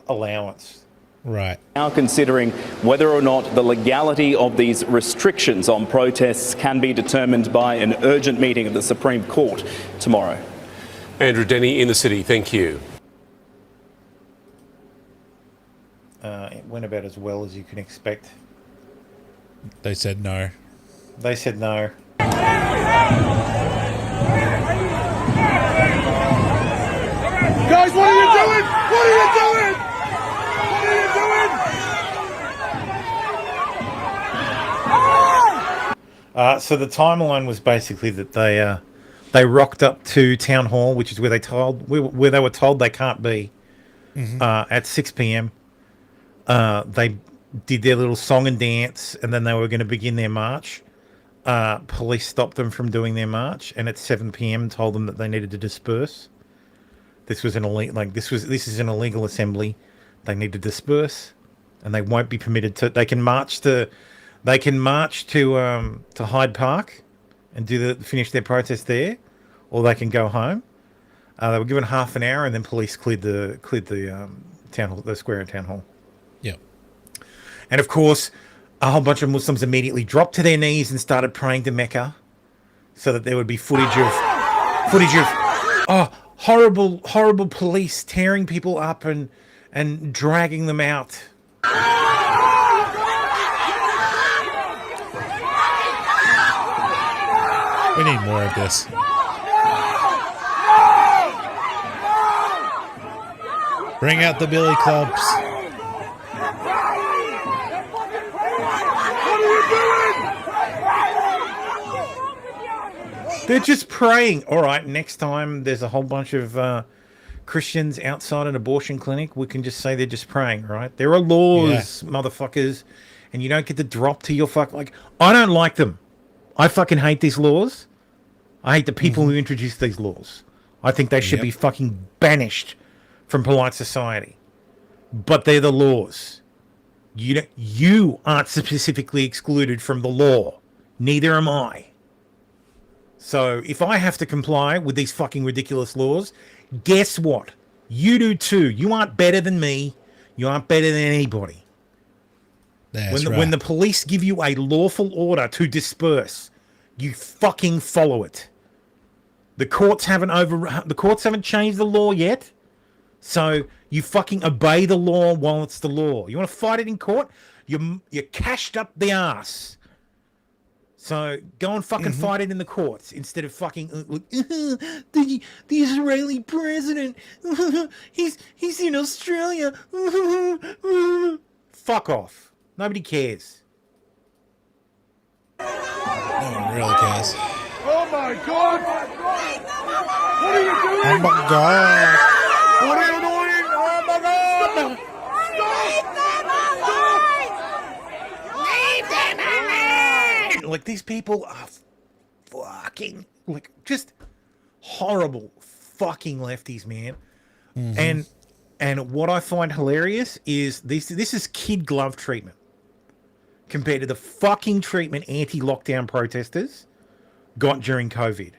allowance. Right. Now considering whether or not the legality of these restrictions on protests can be determined by an urgent meeting of the Supreme Court tomorrow. Andrew Denny in the city, thank you. It went about as well as you can expect. They said no. They said no. Guys, what are you doing? What are you doing? What are you doing? So the timeline was basically that they rocked up to town hall, which is where they were told they can't be, at 6 p.m. They did their little song and dance, and then they were going to begin their march. Police stopped them from doing their march, and at 7 p.m. told them that they needed to disperse. This was an this is an illegal assembly. They need to disperse, and they won't be permitted to. They can march to Hyde Park and finish their protest there, or they can go home. They were given half an hour, and then police cleared the town hall, the square at town hall. Yep. And of course, a whole bunch of Muslims immediately dropped to their knees and started praying to Mecca, so that there would be footage of horrible police tearing people up and dragging them out. We need more of this. Bring out the billy clubs. They're just praying. All right, next time there's a whole bunch of Christians outside an abortion clinic, we can just say they're just praying, right? There are laws, motherfuckers, and you don't get to drop to your fuck. Like, I don't like them. I fucking hate these laws. I hate the people who introduce these laws. I think they should be fucking banished from polite society. But they're the laws. You aren't specifically excluded from the law. Neither am I. So if I have to comply with these fucking ridiculous laws, guess what? You do too. You aren't better than me. You aren't better than anybody. When the police give you a lawful order to disperse, you fucking follow it. The courts haven't changed the law yet, so you fucking obey the law while it's the law. You want to fight it in court? You're cashed up the ass. So go and fucking fight it in the courts instead of fucking the Israeli president. he's in Australia. Fuck off. Nobody cares. No one really cares. Oh my God! What are you doing? Oh my God! What are you doing? Oh my God! Leave them alone! Like, these people are fucking, like, just horrible fucking lefties, man. And what I find hilarious is this is kid glove treatment compared to the fucking treatment anti-lockdown protesters got during COVID.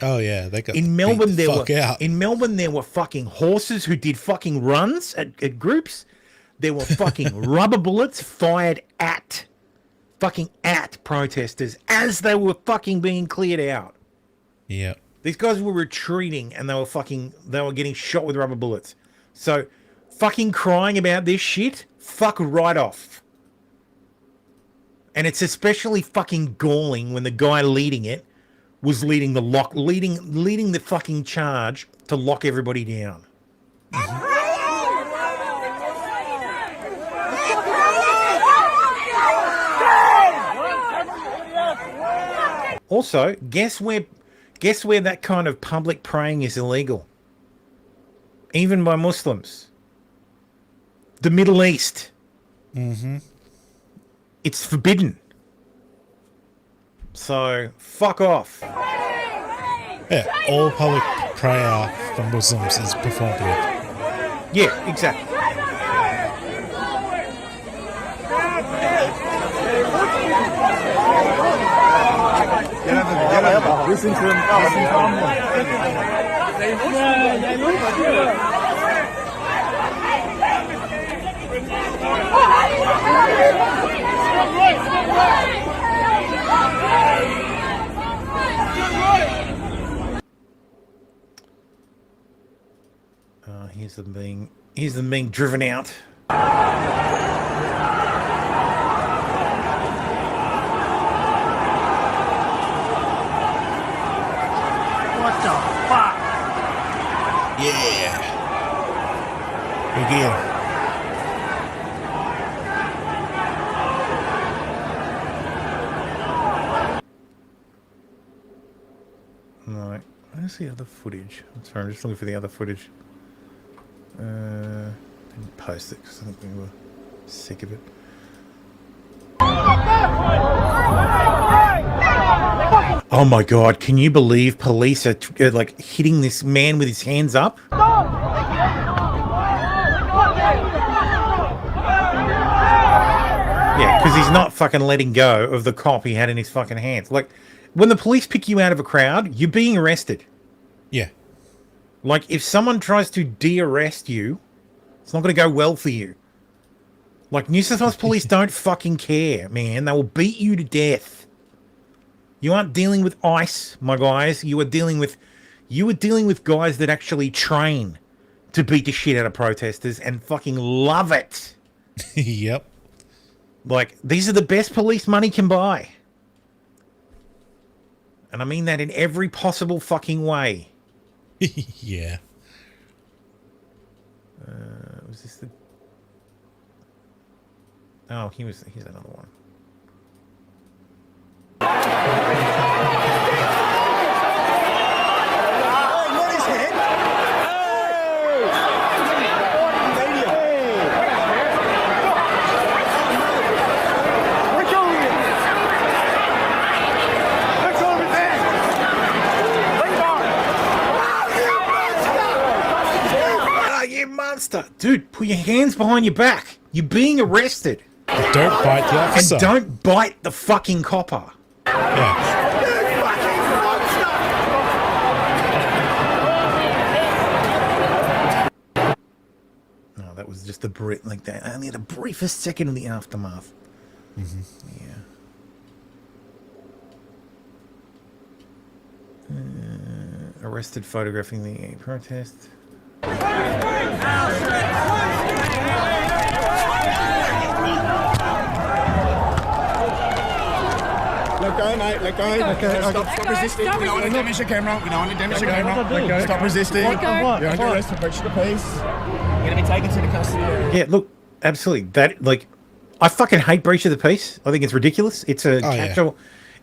Oh yeah, they got in Melbourne. In Melbourne, there were fucking horses who did fucking runs at groups. There were fucking rubber bullets fired at protesters as they were fucking being cleared out. Yeah, these guys were retreating and they were getting shot with rubber bullets. So, fucking crying about this shit, fuck right off. And it's especially fucking galling when the guy leading it was leading the fucking charge to lock everybody down. Also, guess where that kind of public praying is illegal? Even by Muslims. The Middle East. It's forbidden. So, fuck off. Yeah, all public prayer for Muslims is performative. Yeah, exactly. Listen to him. Here's them being driven out. What the fuck? Yeah. Again. Right. Where's the other footage? I'm sorry, I'm just looking for the other footage. Didn't post it because I think we were sick of it. Oh my God, can you believe police are like hitting this man with his hands up? Yeah, because he's not fucking letting go of the cop he had in his fucking hands. Like, when the police pick you out of a crowd, you're being arrested. Yeah. Like, if someone tries to de-arrest you, it's not going to go well for you. Like, New South Wales police don't fucking care, man. They will beat you to death. You aren't dealing with ICE, my guys. You are dealing with You were dealing with guys that actually train to beat the shit out of protesters and fucking love it. Yep. Like, these are the best police money can buy. And I mean that in every possible fucking way. Yeah. Was this the... Oh, here's another one. Dude, put your hands behind your back. You're being arrested. But don't bite the officer. And don't bite the fucking copper. Yeah. No, that was just like that. Only the briefest second in the aftermath. Mm-hmm. Yeah. Arrested photographing the protest. Let go, mate. Let go. Okay. Stop resisting. We don't want to damage the camera. We don't want to damage the camera. Stop resisting. You're under arrest for breach of the peace. You're going to be taken to the custody area. Yeah, look, absolutely. That, like, I fucking hate breach of the peace. I think it's ridiculous. It's a catch-all.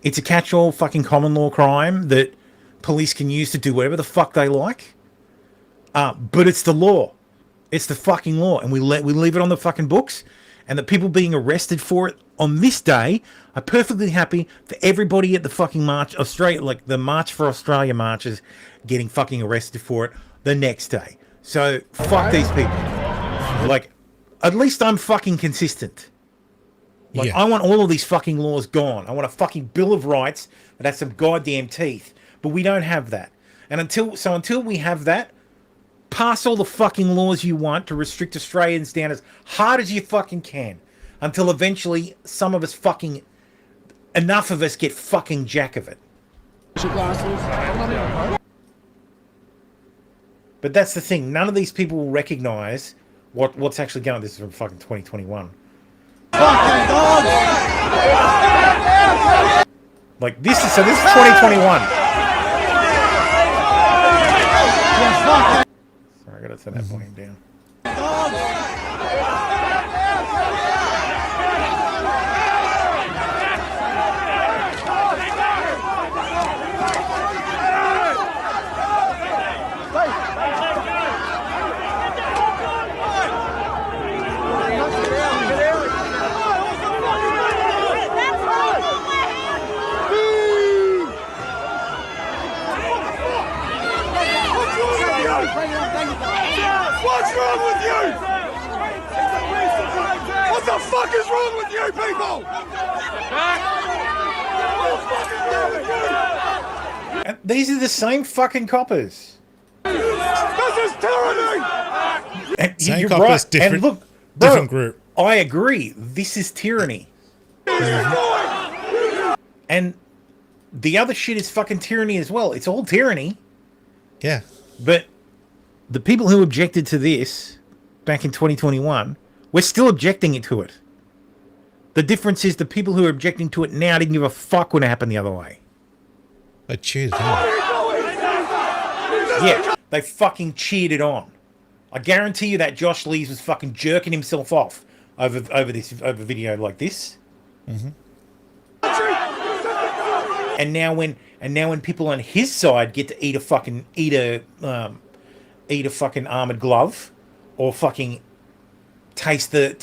It's a catch-all fucking common law crime that police can use to do whatever the fuck they like. But it's the law. It's the fucking law, and we leave it on the fucking books. And the people being arrested for it on this day are perfectly happy for everybody at the fucking March Australia, like the March for Australia marches, getting fucking arrested for it the next day. So fuck these people. Like, at least I'm fucking consistent. Like, I want all of these fucking laws gone. I want a fucking Bill of Rights that has some goddamn teeth. But we don't have that. And until we have that, pass all the fucking laws you want to restrict Australians down as hard as you fucking can. Until eventually enough of us get fucking jack of it. But that's the thing. None of these people will recognise what's actually going on. This is from fucking 2021. Like, this is 2021. Sorry, I gotta turn that volume down. What's wrong with you? What the fuck is wrong with you people? And these are the same fucking coppers. This is tyranny! And Same you're coppers, right. different, And look, bro, different group. I agree. This is tyranny. And the other shit is fucking tyranny as well. It's all tyranny. Yeah. But the people who objected to this back in 2021, we're still objecting to it. The difference is the people who are objecting to it now didn't give a fuck when it happened the other way. They cheered it on. Yeah, they fucking cheered it on. I guarantee you that Josh Lees was fucking jerking himself off over video like this. Mm-hmm. And now when people on his side get to eat a fucking armored glove, or fucking taste the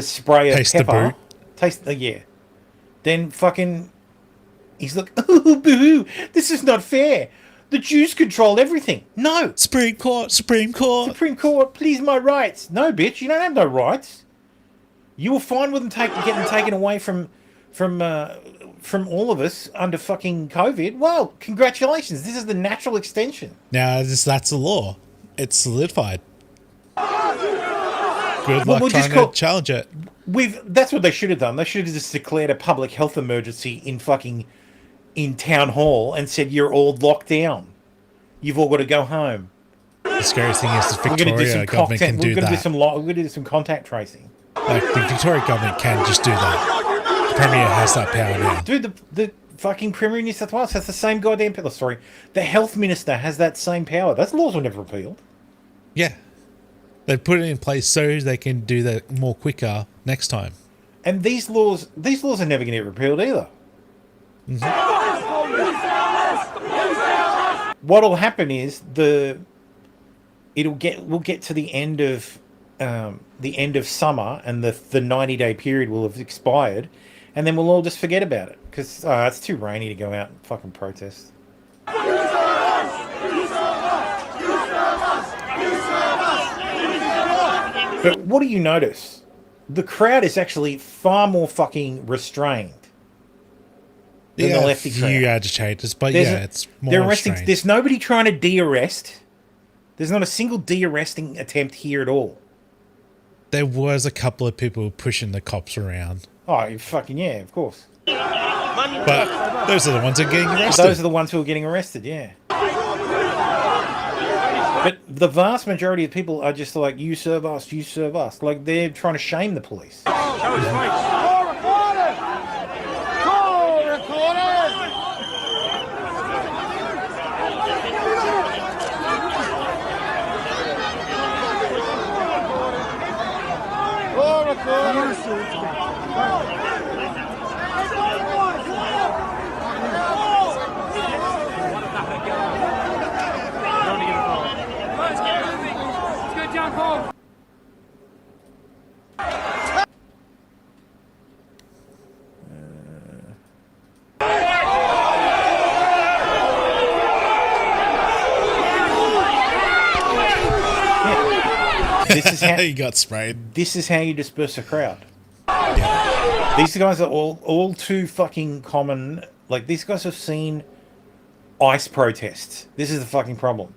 spray of pepper, then fucking he's like, oh boo, this is not fair. The Jews control everything. No, Supreme Court, please my rights. No, bitch, you don't have no rights. You were fine with them getting taken away from all of us under fucking COVID. Well, congratulations. This is the natural extension. Now that's the law. It's solidified. Good luck we'll trying to challenge it. That's what they should have done. They should have just declared a public health emergency in fucking in town hall and said, you're all locked down. You've all got to go home. The scariest thing is the Victoria government can do that. We're going to do some contact tracing. Like, the Victoria government can just do that. The Premier has that power now. Dude, the fucking Premier of New South Wales has the same goddamn power. Sorry. The Health Minister has that same power. Those laws were never repealed. Yeah. They put it in place so they can do that more quicker next time. And these laws are never going to get repealed either. What'll happen is we'll get to the end of summer, and the 90-day period will have expired, and then we'll all just forget about it because it's too rainy to go out and fucking protest. But what do you notice? The crowd is actually far more fucking restrained than the lefty crowd. Few agitators, but it's more restrained. There's nobody trying to de-arrest. There's not a single de-arresting attempt here at all. There was a couple of people pushing the cops around. Oh, fucking yeah, of course. But those are the ones that are getting arrested. Those are the ones who are getting arrested, yeah. But the vast majority of people are just like, you serve us, you serve us. Like, they're trying to shame the police. This is how you got sprayed. This is how you disperse a crowd. Yeah. These guys are all too fucking common. Like, these guys have seen ICE protests. This is the fucking problem.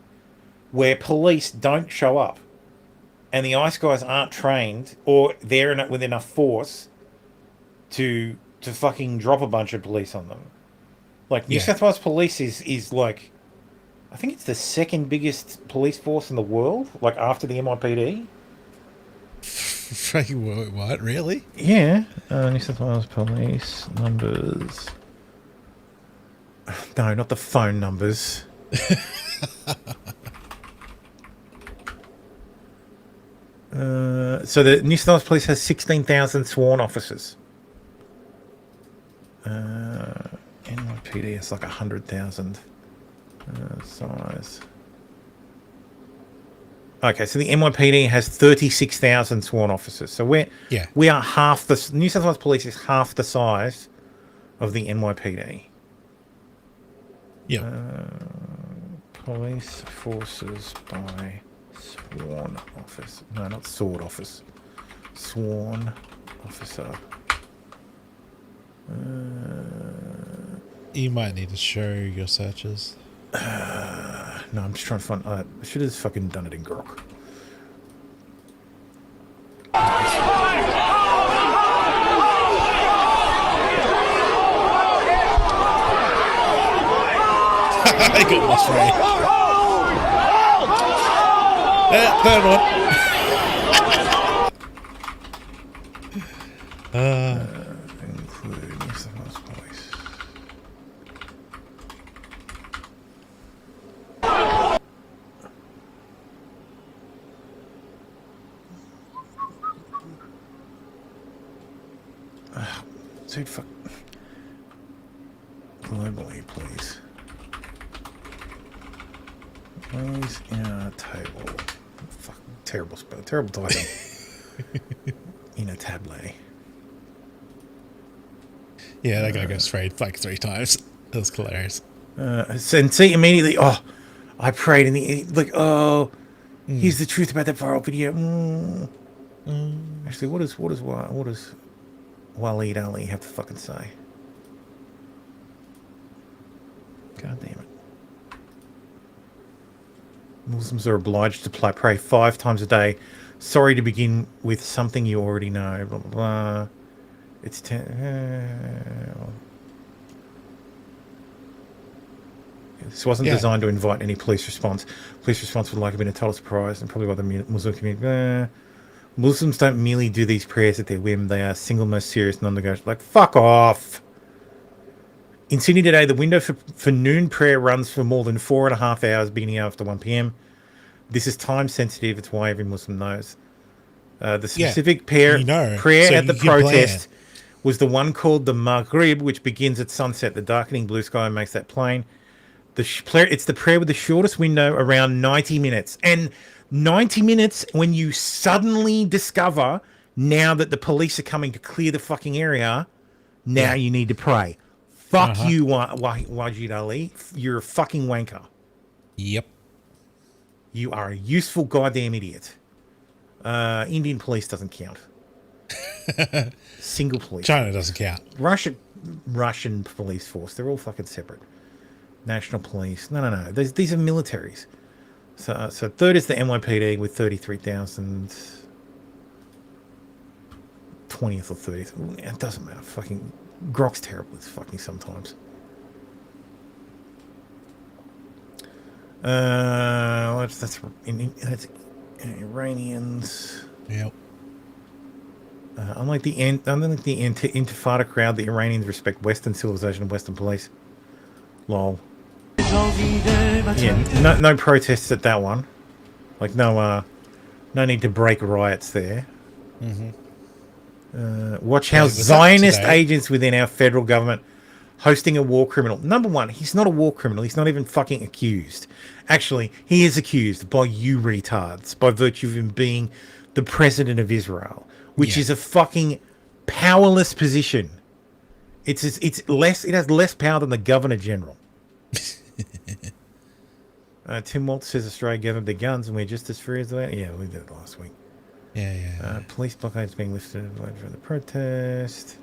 Where police don't show up. And the ICE guys aren't trained or they're with enough force to fucking drop a bunch of police on them. Like, New South Wales Police is like, I think it's the second biggest police force in the world, like after the NYPD. What, really? Yeah. New South Wales Police numbers. No, not the phone numbers. So the New South Wales Police has 16,000 sworn officers. NYPD has like 100,000 size. Okay, so the NYPD has 36,000 sworn officers. So we are half the New South Wales Police is half the size of the NYPD. Yeah. Police forces by sworn office. No, not sword office. Sworn officer. You might need to show your searches. No, I'm just trying to find. I should have fucking done it in Grok. I got lost, right? Third one. Include New South Wales Police. Dude, fuck. Globally, please. Please in a table. Fuck, terrible spell. Terrible title. In a table. Yeah, that guy goes straight like 3 times. That was hilarious. And see, immediately, I prayed in the, like, here's the truth about that viral video. Actually, what does Waleed Ali have to fucking say? God damn it. Muslims are obliged to pray 5 times a day. Sorry to begin with something you already know. Blah, blah, blah. It's This wasn't designed to invite any police response. Police response would likely have been a total surprise, and probably by the Muslim community. Muslims don't merely do these prayers at their whim. They are single most serious, non-negotiable. Like, fuck off. In Sydney today, the window for noon prayer runs for more than 4.5 hours, beginning after 1 p.m. This is time sensitive. It's why every Muslim knows. The specific prayer at the protest was the one called the Maghrib, which begins at sunset. The darkening blue sky makes that plain. It's the prayer with the shortest window, around 90 minutes. And 90 minutes when you suddenly discover now that the police are coming to clear the fucking area, now you need to pray. Fuck you, Wajid Ali. You're a fucking wanker. Yep. You are a useful goddamn idiot. Indian police doesn't count. Single police. China doesn't count. Russian police force. They're all fucking separate. National police. No. These are militaries. So third is the NYPD with 33,000. 20th or 30th. It doesn't matter. Fucking Grok's terrible. It's fucking sometimes. That's Iranians. Yep. Unlike the Intifada crowd, the Iranians respect Western civilization and Western police. Lol. Yeah, no protests at that one. Like no need to break riots there. Watch how Zionist agents within our federal government hosting a war criminal. Number one, he's not a war criminal. He's not even fucking accused. Actually, he is accused by you retards by virtue of him being the president of Israel, which is a fucking powerless position. It has less power than the governor general. Tim Waltz says Australia gave up their guns and we're just as free as they. Yeah, we did it last week. Police blockades being lifted for the protest.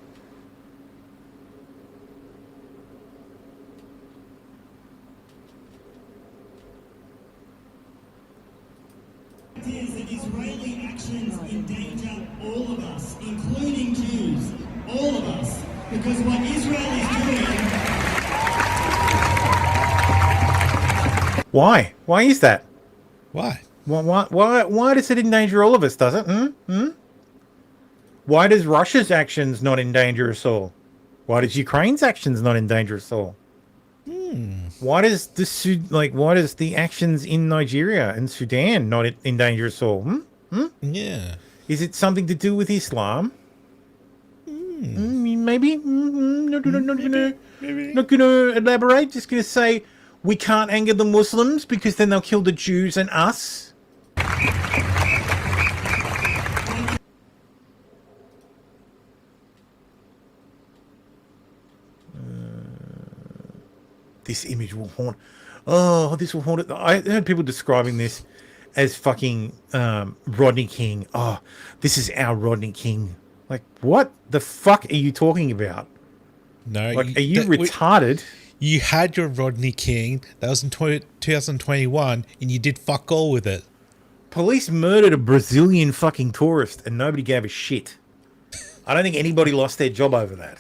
It is that Israeli actions endanger all of us, including Jews, all of us, because what Israel is doing. Why? Why is that? Why? Why does it endanger all of us, does it? Why does Russia's actions not endanger us all? Why does Ukraine's actions not endanger us all? Why does the actions in Nigeria and Sudan not endanger us all? Yeah. Is it something to do with Islam? Maybe. Not gonna elaborate. Just gonna say we can't anger the Muslims because then they'll kill the Jews and us. This image will haunt. Oh, this will haunt it. I heard people describing this as fucking Rodney King. Oh, this is our Rodney King. Like, what the fuck are you talking about? No. Like, are you retarded? You had your Rodney King. That was in 2021, and you did fuck all with it. Police murdered a Brazilian fucking tourist, and nobody gave a shit. I don't think anybody lost their job over that.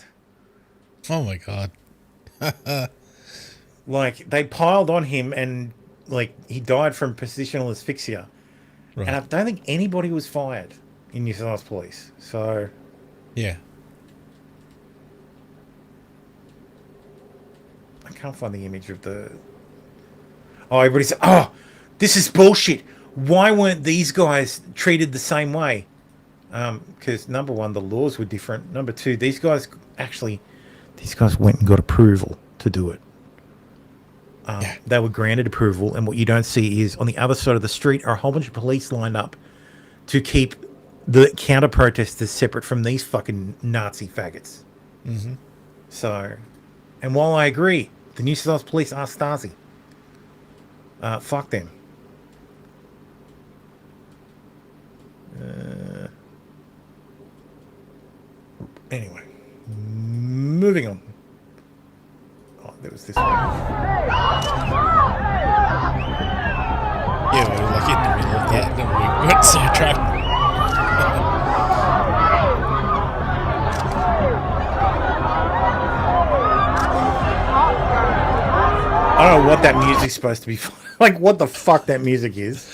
Oh my god. Like, they piled on him, and like he died from positional asphyxia. Right. And I don't think anybody was fired in New South Wales Police. So, yeah. I can't find the image of the. Oh, everybody said, "Oh, this is bullshit. Why weren't these guys treated the same way?" Because number one, the laws were different. Number two, these guys went and got approval to do it. They were granted approval, and what you don't see is on the other side of the street are a whole bunch of police lined up to keep the counter protesters separate from these fucking Nazi faggots. So, and while I agree, the New South Wales Police are Stasi. Fuck them. Anyway, moving on. Oh, there was this one. Yeah, we were like in the middle of that, then we got sidetracked. I don't know what what that music's supposed to be. Like, what the fuck that music is.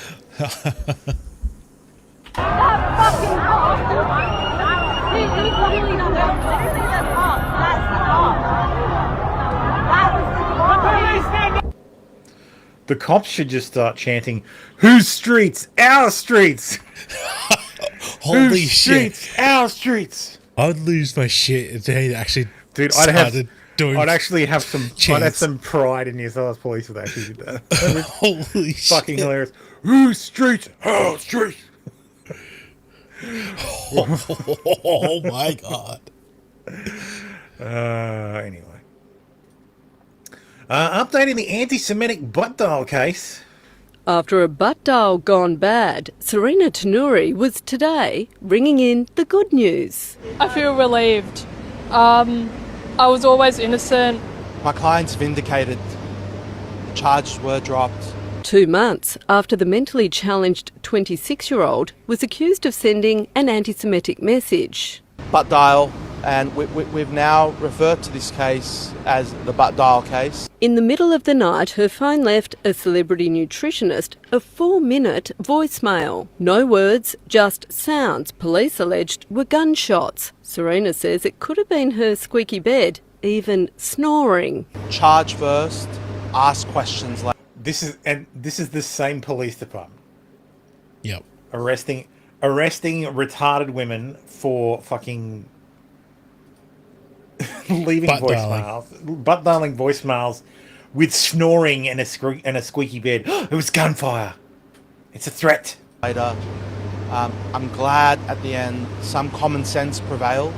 The cops should just start chanting, "Whose streets? Our streets!" Holy Whose shit. streets? Our streets! I'd lose my shit if they actually Dude, I'd actually have some pride in yourself, police, if they actually did that. Holy fucking shit. hilarious. Whose streets? Our streets! Oh my god. Anyway. Updating the anti-Semitic butt dial case. After a butt dial gone bad, Serena Tanuri was today bringing in the good news. I feel relieved. I was always innocent. My client's vindicated. The charges were dropped. 2 months after the mentally challenged 26-year-old was accused of sending an anti-Semitic message. Butt dial, and we've now referred to this case as the butt dial case. In the middle of the night, her phone left a celebrity nutritionist a 4-minute voicemail. No words, just sounds police alleged were gunshots. Serena says it could have been her squeaky bed, even snoring. Charge first, ask questions later. This is the same police department. Yep. Arresting retarded women for fucking leaving butt dialing voicemails with snoring and a squeaky bed. It was gunfire. It's a threat. Later, I'm glad at the end some common sense prevailed.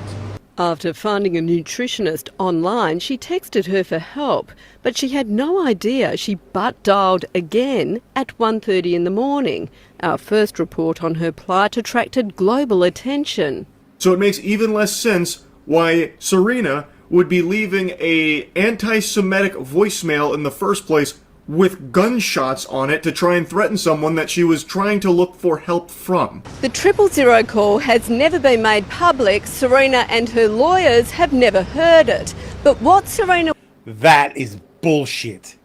After finding a nutritionist online, she texted her for help, but she had no idea she butt-dialed again at 1:30 in the morning. Our first report on her plight attracted global attention. So it makes even less sense why Serena would be leaving a anti-Semitic voicemail in the first place with gunshots on it to try and threaten someone that she was trying to look for help from. The 000 call has never been made public. Serena and her lawyers have never heard it. But what Serena... That is bullshit.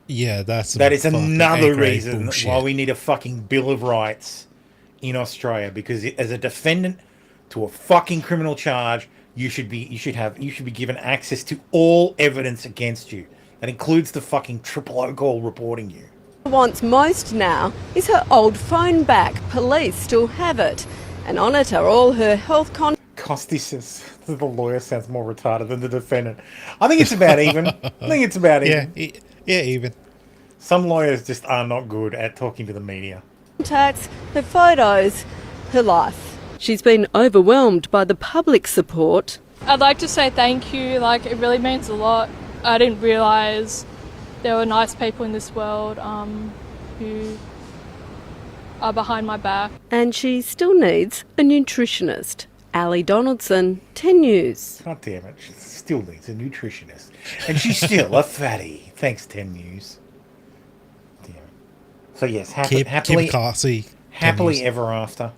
Yeah, that is another reason why we need a fucking Bill of Rights in Australia, because as a defendant to a fucking criminal charge, you should be given access to all evidence against you. That includes the fucking 000 call reporting you. wants most now is her old phone back. Police still have it. And on it are all her health Costi says the lawyer sounds more retarded than the defendant. I think it's about even. Yeah, even. Some lawyers just are not good at talking to the media. contacts, her photos, her life. She's been overwhelmed by the public support. I'd like to say thank you. It really means a lot. I didn't realise there were nice people in this world who are behind my back. And she still needs a nutritionist. Ali Donaldson, 10 News. God damn it, she still needs a nutritionist. And she's still a fatty. Thanks, 10 News. Damn it. So yes, happily classy. Happily ever after.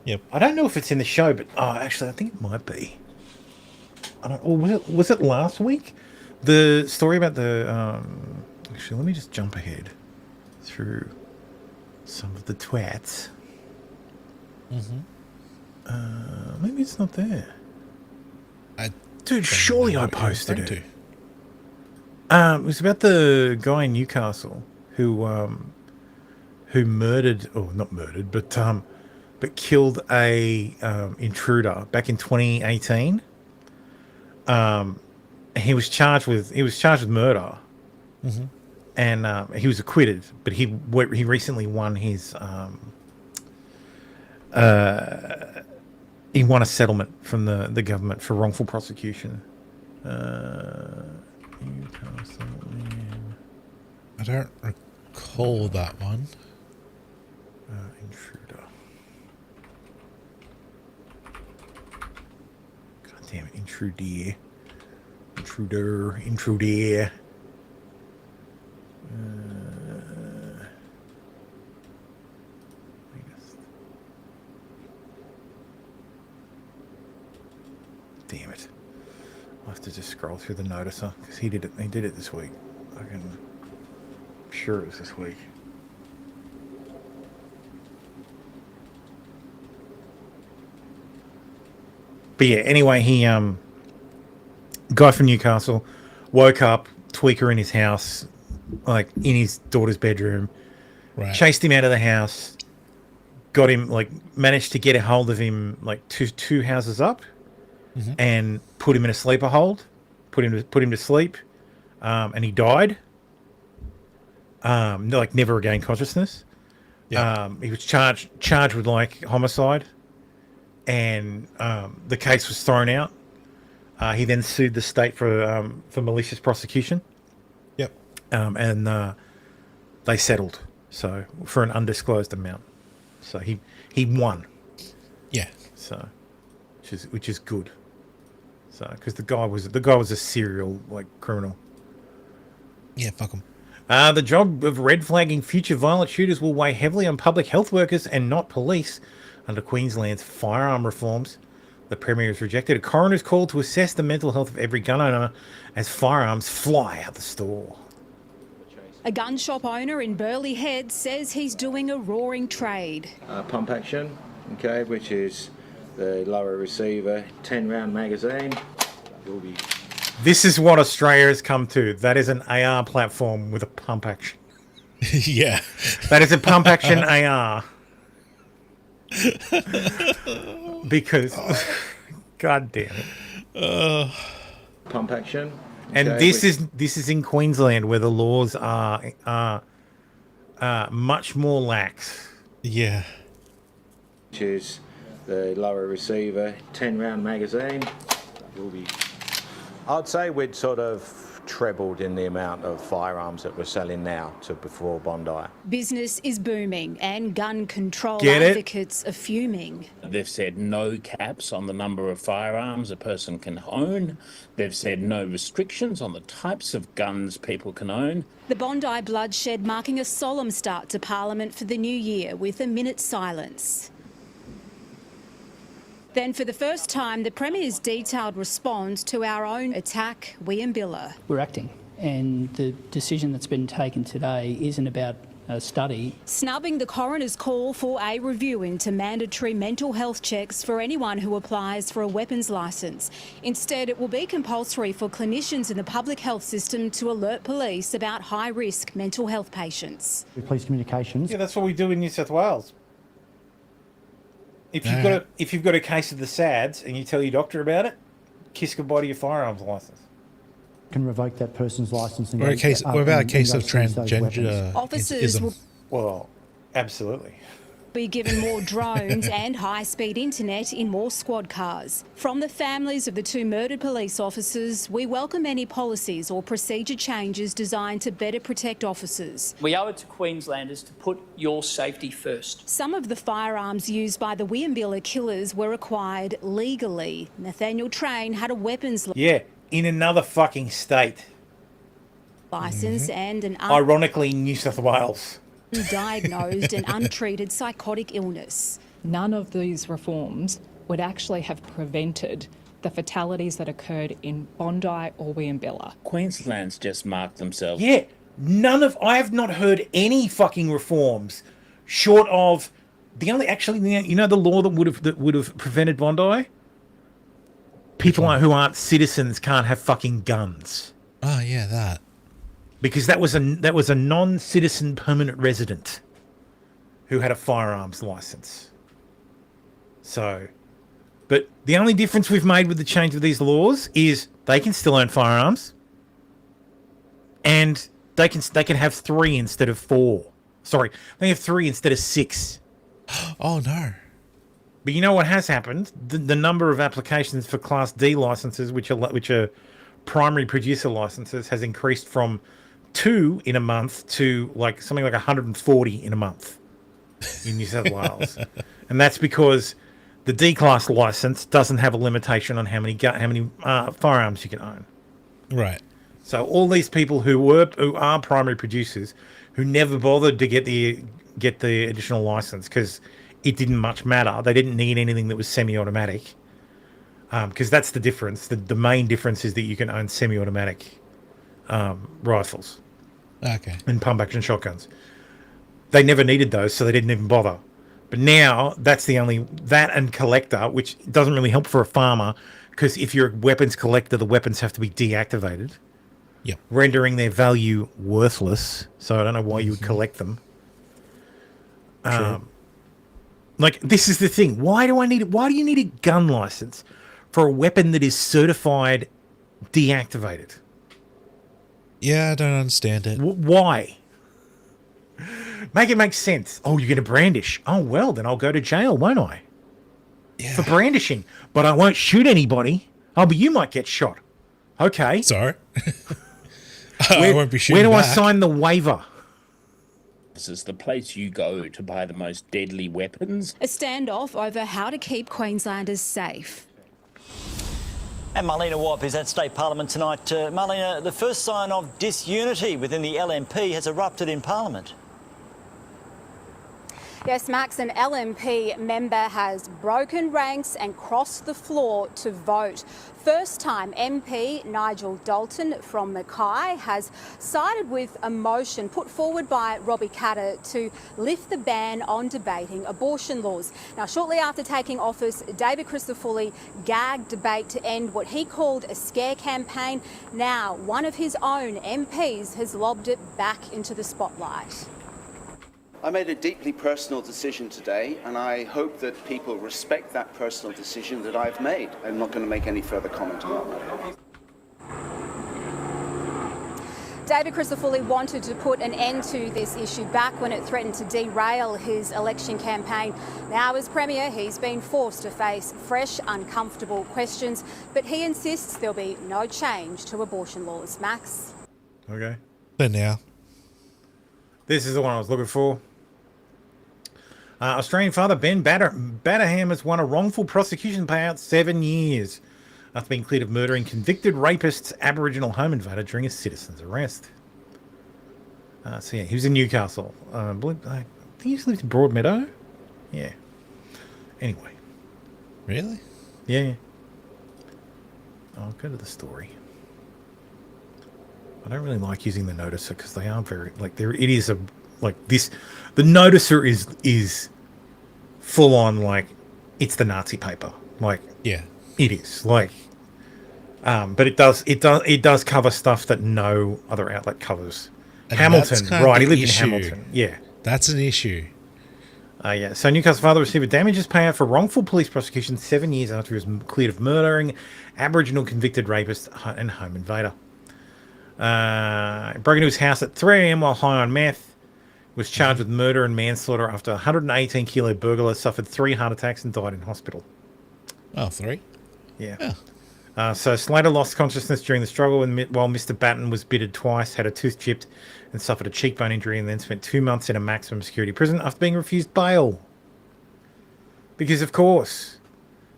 Yep. I don't know if it's in the show, but actually I think it might be. I don't. Or was it last week? The story about the actually, let me just jump ahead through some of the twats. Maybe it's not there. Dude, surely I posted it. It was about the guy in Newcastle who murdered, or not murdered, but killed a intruder back in 2018. He was charged with murder, and he was acquitted. But he recently won his he won a settlement from the government for wrongful prosecution. I don't recall that one. Intruder. God damn it, intruder. Damn it. I'll have to just scroll through the noticer because he did it this week. sure it was this week. But yeah, anyway, he guy from Newcastle woke up, tweaker in his house, like in his daughter's bedroom, chased him out of the house, got him, like managed to get a hold of him like two houses up, and put him in a sleeper hold, put him to sleep, and he died. Like never regained consciousness. He was charged with like homicide, and the case was thrown out. He then sued the state for malicious prosecution. Yep. And they settled, so for an undisclosed amount. So he won. Yeah. So, which is good. So because the guy was a serial like criminal. Yeah, fuck him. The job of red flagging future violent shooters will weigh heavily on public health workers and not police under Queensland's firearm reforms. The Premier has rejected a coroner's call to assess the mental health of every gun owner as firearms fly out the store. A gun shop owner in Burleigh Head says he's doing a roaring trade. Pump action, okay, which is the lower receiver 10-round magazine. Will be. This is what Australia has come to. That is an AR platform with a pump action. Yeah. That is a pump action AR. Because, God damn it. Pump action. And okay, this is in Queensland where the laws are much more lax. Yeah. Which is the lower receiver 10-round magazine. Will be. I'd say we'd sort of trebled in the amount of firearms that we're selling now to before Bondi. Business is booming and gun control Get it? advocates are fuming. They've said no caps on the number of firearms a person can own. They've said no restrictions on the types of guns people can own. The Bondi bloodshed marking a solemn start to Parliament for the new year with a minute's silence. Then for the first time, the Premier's detailed response to our own attack, Wiambilla. We're acting, and the decision that's been taken today isn't about a study. Snubbing the coroner's call for a review into mandatory mental health checks for anyone who applies for a weapons licence. Instead, it will be compulsory for clinicians in the public health system to alert police about high-risk mental health patients. Police communications. Yeah, that's what we do in New South Wales. If you've got a case of the SADS and you tell your doctor about it, kiss goodbye to your firearms license. Can revoke that person's license. And what about a case of transgender? Officers will Well, absolutely. be given more drones and high-speed internet in more squad cars. From the families of the two murdered police officers, we welcome any policies or procedure changes designed to better protect officers. We owe it to Queenslanders to put your safety first. Some of the firearms used by the Wiambilla killers were acquired legally. Nathaniel Train had a weapons Yeah, in another fucking state. licence and an Ironically, New South Wales. undiagnosed and untreated psychotic illness. None of these reforms would actually have prevented the fatalities that occurred in Bondi or Wiambilla. Queensland's just marked themselves. Yeah, I have not heard any fucking reforms short of the only, actually, you know, the law that would have prevented Bondi? People who aren't citizens can't have fucking guns. Oh yeah, that. Because that was a non-citizen permanent resident who had a firearms license. So, but the only difference we've made with the change of these laws is they can still own firearms, and they can have 3 instead of 4. Sorry, they have 3 instead of 6. Oh no! But you know what has happened? The number of applications for Class D licenses, which are primary producer licenses, has increased from 2 in a month to like something like 140 in a month in New South Wales. And that's because the D-class license doesn't have a limitation on how many firearms you can own. Right. So all these people who are primary producers who never bothered to get the additional license because it didn't much matter. They didn't need anything that was semi-automatic. Because that's the difference. The main difference is that you can own semi-automatic rifles. Okay. And pump action shotguns. They never needed those, so they didn't even bother. But now that's the only that and collector, which doesn't really help for a farmer because if you're a weapons collector, the weapons have to be deactivated. Yep. Rendering their value worthless. So I don't know why you would collect them. Like this is the thing. Why do you need a gun license for a weapon that is certified deactivated? Yeah, I don't understand it. Why? Make it make sense. Oh, you're going to brandish. Oh, well, then I'll go to jail, won't I? Yeah. For brandishing. But I won't shoot anybody. Oh, but you might get shot. Okay. Sorry. I won't be shooting Where do I back. sign the waiver? This is the place you go to buy the most deadly weapons. A standoff over how to keep Queenslanders safe. And Marlena Wap is at State Parliament tonight. Marlena, the first sign of disunity within the LNP has erupted in Parliament. Yes, Max, an LNP member has broken ranks and crossed the floor to vote. First-time MP Nigel Dalton from Mackay has sided with a motion put forward by Robbie Katter to lift the ban on debating abortion laws. Now, shortly after taking office, David Christofouli gagged debate to end what he called a scare campaign. Now, one of his own MPs has lobbed it back into the spotlight. I made a deeply personal decision today, and I hope that people respect that personal decision that I've made. I'm not going to make any further comment on that. David Christofouli wanted to put an end to this issue back when it threatened to derail his election campaign. Now, as Premier, he's been forced to face fresh, uncomfortable questions, but he insists there'll be no change to abortion laws. Max? Okay. For now. This is the one I was looking for. Australian father Ben Batterham has won a wrongful prosecution payout 7 years after being cleared of murdering convicted rapist's Aboriginal home invader during a citizen's arrest. So yeah, he was in Newcastle. I think he used to live in Broadmeadow. Yeah. Anyway. Really? Yeah. I'll go to the story. I don't really like using the noticer because they are very it is a like this. The noticer is full on like it's the Nazi paper. Like yeah, it is like. But it does cover stuff that no other outlet covers. And Hamilton, right? He lived issue. in Hamilton. Yeah, that's an issue. Yeah. So Newcastle father received a damages payout for wrongful police prosecution 7 years after he was cleared of murdering Aboriginal convicted rapist and home invader. Broke into his house at 3 a.m. while high on meth. Was charged with murder and manslaughter after a 118-kilo burglar suffered 3 heart attacks and died in hospital. Oh, 3? Yeah. So Slater lost consciousness during the struggle while Mr. Batten was bitted twice, had a tooth chipped, and suffered a cheekbone injury, and then spent 2 months in a maximum security prison after being refused bail. Because, of course,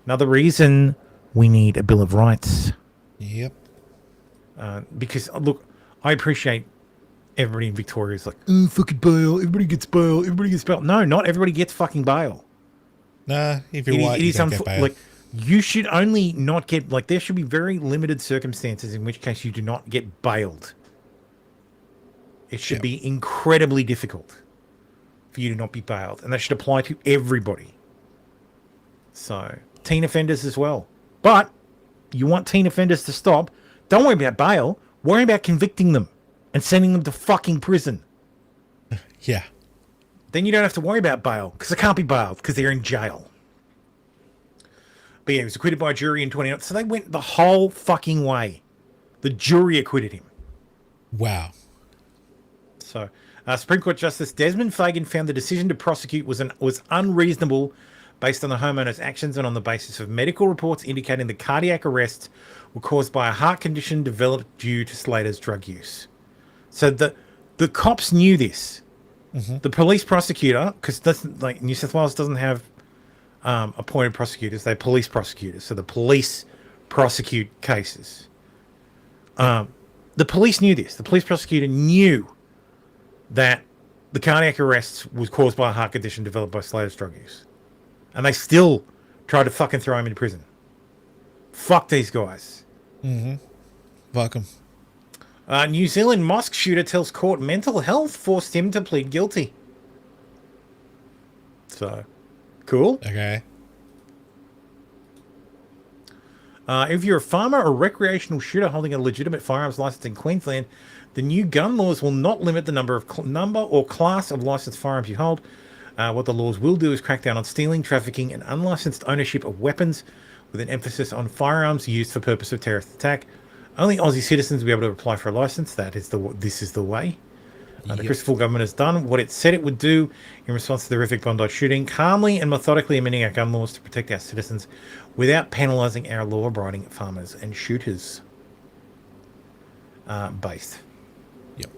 another reason we need a Bill of Rights. Yep. Because, look, I appreciate everybody in Victoria is like, oh, fucking bail, everybody gets bail, everybody gets bail. No, not everybody gets fucking bail. Nah, if you're white, you don't get bail. Like, you should only not get, like, there should be very limited circumstances in which case you do not get bailed. It should be incredibly difficult for you to not be bailed. And that should apply to everybody. So, teen offenders as well. But, you want teen offenders to stop, don't worry about bail, worry about convicting them and sending them to fucking prison. Yeah. Then you don't have to worry about bail, because they can't be bailed, because they're in jail. But yeah, he was acquitted by a jury in 20... So they went the whole fucking way. The jury acquitted him. Wow. So, Supreme Court Justice Desmond Fagan found the decision to prosecute was unreasonable based on the homeowner's actions and on the basis of medical reports indicating the cardiac arrests were caused by a heart condition developed due to Slater's drug use. So the cops knew this. Mm-hmm. The police prosecutor, because like New South Wales doesn't have appointed prosecutors, they're police prosecutors. So the police prosecute cases. The police knew this. The police prosecutor knew that the cardiac arrest was caused by a heart condition developed by Slater's drug use. And they still tried to fucking throw him into prison. Fuck these guys. Mm-hmm. Fuck them. New Zealand mosque shooter tells court mental health forced him to plead guilty. So, cool. Okay. If you're a farmer or recreational shooter holding a legitimate firearms license in Queensland, the new gun laws will not limit the number or class of licensed firearms you hold. What the laws will do is crack down on stealing, trafficking, and unlicensed ownership of weapons, with an emphasis on firearms used for purpose of terrorist attack. Only Aussie citizens will be able to apply for a license. This is the way. The Christopher government has done what it said it would do in response to the horrific Bondi shooting, calmly and methodically amending our gun laws to protect our citizens without penalising our law-abiding farmers and shooters. Based. Yep.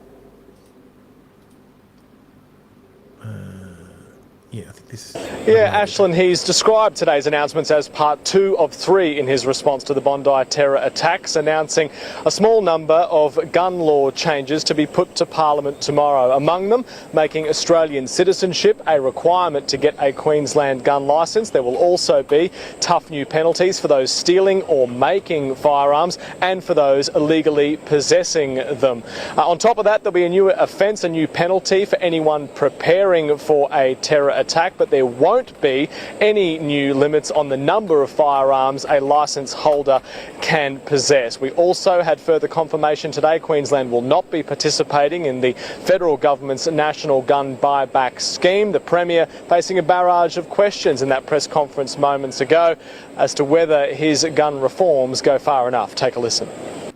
Yeah, I think this is... Yeah, Ashland, he's described today's announcements as part 2 of 3 in his response to the Bondi terror attacks, announcing a small number of gun law changes to be put to Parliament tomorrow. Among them, making Australian citizenship a requirement to get a Queensland gun licence. There will also be tough new penalties for those stealing or making firearms and for those illegally possessing them. On top of that, there'll be a new offence, a new penalty for anyone preparing for a terror attack, but there won't be any new limits on the number of firearms a licence holder can possess. We also had further confirmation today Queensland will not be participating in the federal government's national gun buyback scheme. The Premier facing a barrage of questions in that press conference moments ago as to whether his gun reforms go far enough. Take a listen.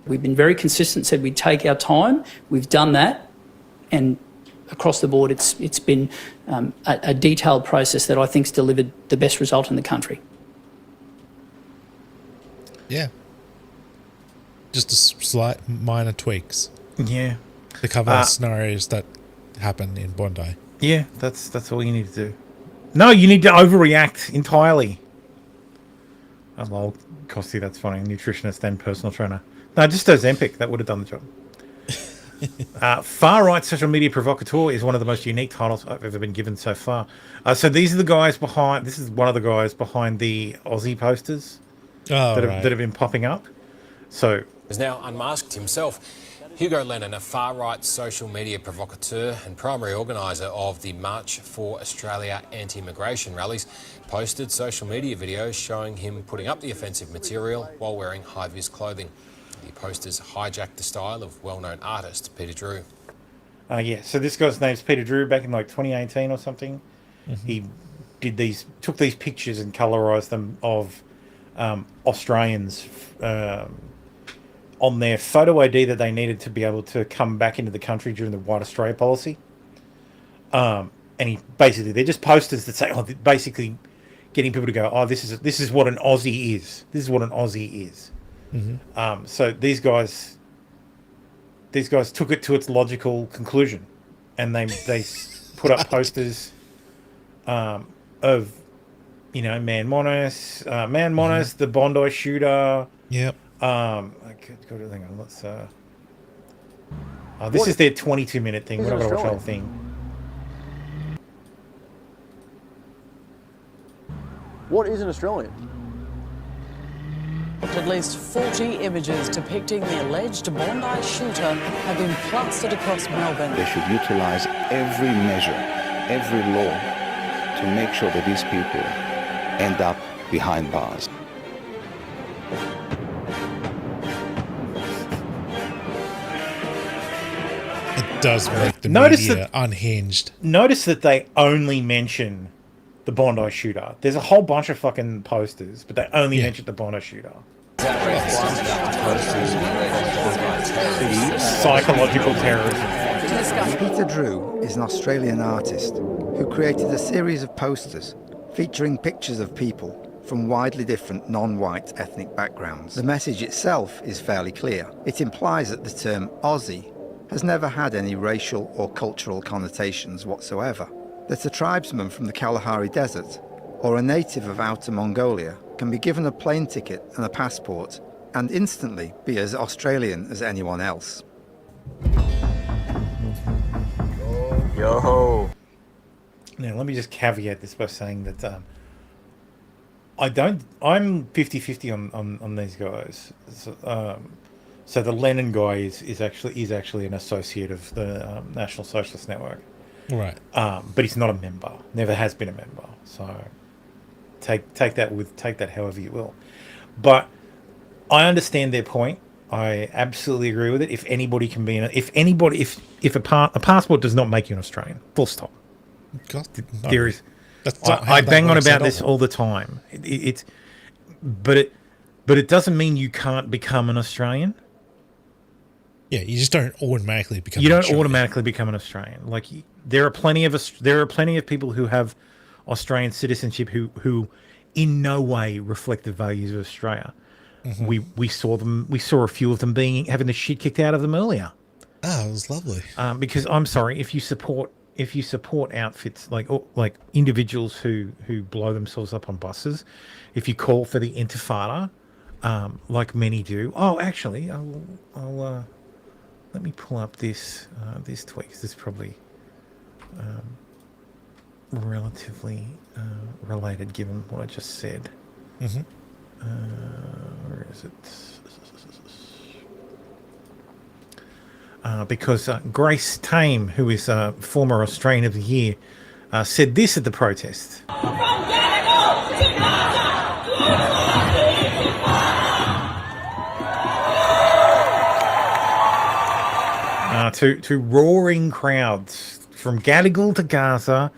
We've been very consistent, said we'd take our time. We've done that, and across the board, it's been a detailed process that I think's delivered the best result in the country. Yeah. Just a slight minor tweaks. Yeah. To cover scenarios that happen in Bondi. Yeah, that's all you need to do. No, you need to overreact entirely. Oh, lol, Costy, that's funny. Nutritionist and personal trainer. No, just Ozempic. That would have done the job. Far-right social media provocateur is one of the most unique titles I've ever been given so far. So these are the guys behind... This is one of the guys behind the Aussie posters that have been popping up. So... Has now unmasked himself. Hugo Lennon, a far-right social media provocateur and primary organiser of the March for Australia anti-immigration rallies, posted social media videos showing him putting up the offensive material while wearing high-vis clothing. The posters hijacked the style of well-known artist Peter Drew. Yeah, so this guy's name's Peter Drew. Back in like 2018 or something, he took these pictures and colorised them of Australians on their photo ID that they needed to be able to come back into the country during the White Australia policy. And they're just posters that say, basically getting people to go, this is what an Aussie is. This is what an Aussie is. Mm-hmm. So these guys took it to its logical conclusion, and they put up posters of Man Monas, the Bondi shooter. Yep. Hang on, let's. This is their 22-minute thing. We're not going to watch the whole thing. What is an Australian? At least 40 images depicting the alleged Bondi shooter have been plastered across Melbourne. They should utilise every measure, every law to make sure that these people end up behind bars. It does make the media unhinged. Notice that they only mention the Bondi shooter. There's a whole bunch of fucking posters, but they only mention the Bondi shooter. Psychological terrorism. Peter Drew is an Australian artist who created a series of posters featuring pictures of people from widely different non-white ethnic backgrounds. The message itself is fairly clear. It implies that the term Aussie has never had any racial or cultural connotations whatsoever. That a tribesman from the Kalahari Desert or a native of Outer Mongolia can be given a plane ticket and a passport and instantly be as Australian as anyone else. Yo. Now, let me just caveat this by saying that I'm 50-50 on these guys. So, So the Lenin guy is actually an associate of the National Socialist Network. Right. But he's not a member. Never has been a member. So take that however you will. But I understand their point. I absolutely agree with it. If anybody can be if a passport does not make you an Australian, full stop. God, no. There is. That's not how I that bang on works about at this all the time. But it doesn't mean you can't become an Australian. Yeah, you just don't automatically become. You an don't Australian. automatically become an Australian. Like there are plenty of people who have Australian citizenship who in no way reflect the values of Australia. Mhm. We saw a few of them having the shit kicked out of them earlier. Oh, it was lovely. Because I'm sorry, if you support outfits like individuals who blow themselves up on buses, if you call for the Intifada, like many do. Oh, actually, I'll let me pull up this tweet, because it's probably relatively related given what I just said. Mm-hmm. Where is it? Because Grace Tame, who is former Australian of the Year, said this at the protest. To roaring crowds from Gadigal to Gaza,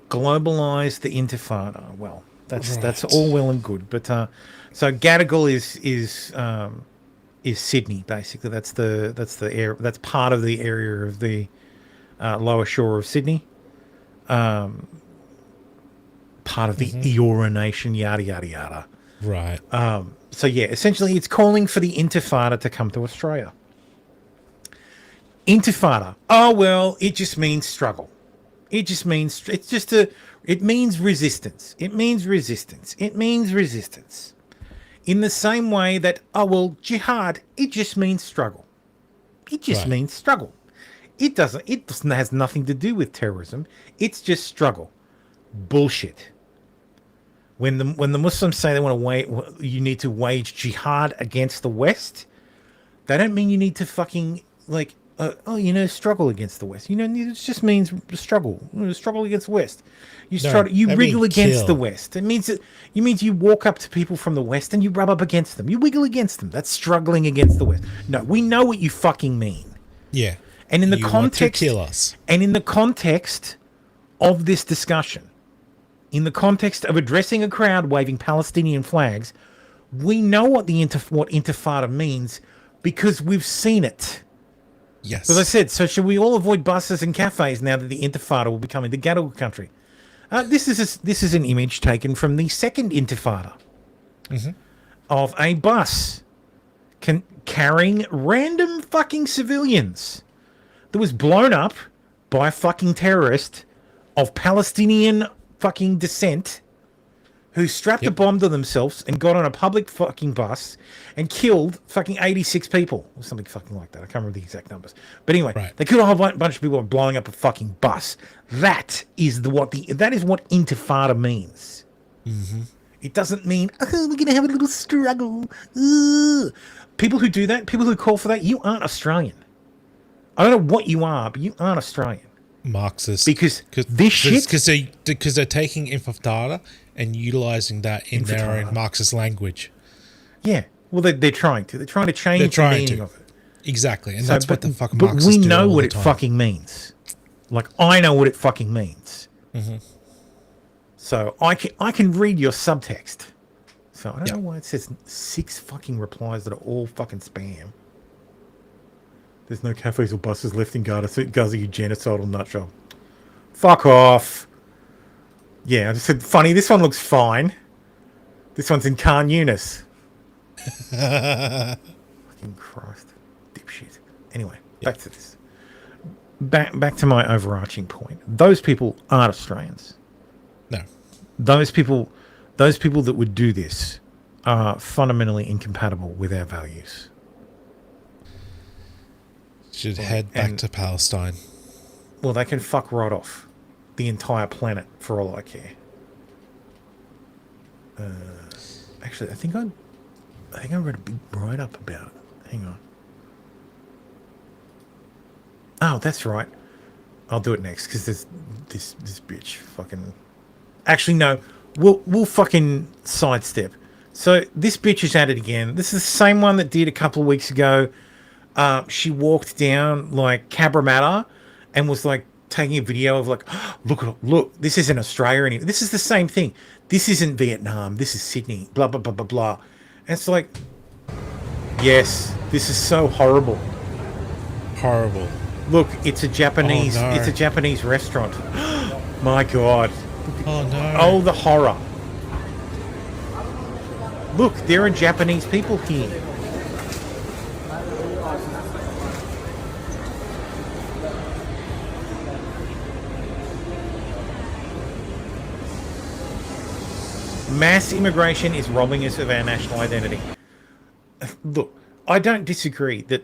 globalise the Intifada. Well, that's all well and good, but so Gadigal is Sydney, basically. That's part of the area of the lower shore of Sydney. Part of the Eora Nation, yada yada yada. Right. So yeah, essentially, it's calling for the Intifada to come to Australia. Intifada. Oh well, it just means struggle. It means resistance. It means resistance. It means resistance. In the same way that, oh well, jihad, it just means struggle. It just means struggle. It has nothing to do with terrorism. It's just struggle. Bullshit. When the Muslims say they you need to wage jihad against the West, they don't mean you need to fucking struggle against the West. It just means struggle against the West. You wriggle against the West. It means you walk up to people from the West and you rub up against them. You wiggle against them. That's struggling against the West. No, we know what you fucking mean. Yeah. And in the You context, want to kill us. And in the context of this discussion, in the context of addressing a crowd waving Palestinian flags, we know what what Intifada means because we've seen it. Yes. As I said, so should we all avoid buses and cafes now that the Intifada will be coming to Gadigal country? This is an image taken from the second Intifada of a bus carrying random fucking civilians that was blown up by a fucking terrorist of Palestinian fucking descent who strapped a bomb to themselves and got on a public fucking bus and killed fucking 86 people or something fucking like that. I can't remember the exact numbers. But anyway, they killed a whole bunch of people by blowing up a fucking bus. That is what Intifada means. Mm-hmm. It doesn't mean, we're going to have a little struggle. People who do that, people who call for that, you aren't Australian. I don't know what you are, but you aren't Australian. Marxist. Because they're taking Intifada and utilizing that in their own Marxist language. Yeah. Well, they're trying to. They're trying to change the meaning of it. Exactly. And that's what the fucking But Marxists we do know all what the it time. fucking means. Like, I know what it fucking means. Mm-hmm. So I can read your subtext. So I don't know why it says 6 fucking replies that are all fucking spam. There's no cafes or buses left in Gaza, you genocidal nutjob. Fuck off. Yeah, I just said, funny, this one looks fine. This one's in Khan Yunis. Fucking Christ. Dipshit. Anyway, back to this. Back to my overarching point. Those people aren't Australians. No. Those people that would do this are fundamentally incompatible with our values. Should head back to Palestine. Well, they can fuck right off. The entire planet, for all I care. Actually, I think I read a big write-up about it. Hang on. Oh, that's right. I'll do it next because there's this bitch fucking. Actually, no. We'll fucking sidestep. So this bitch is at it again. This is the same one that did a couple of weeks ago. She walked down like Cabramatta and was like taking a video of like, look, this isn't Australia anymore. This is the same thing. This isn't Vietnam. This is Sydney. Blah blah blah blah blah. And it's like, yes, this is so horrible. Horrible. Look, it's a Japanese. Oh, no. It's a Japanese restaurant. My God. Oh no. Oh, the horror. Look, there are Japanese people here. Mass immigration is robbing us of our national identity. Look, I don't disagree that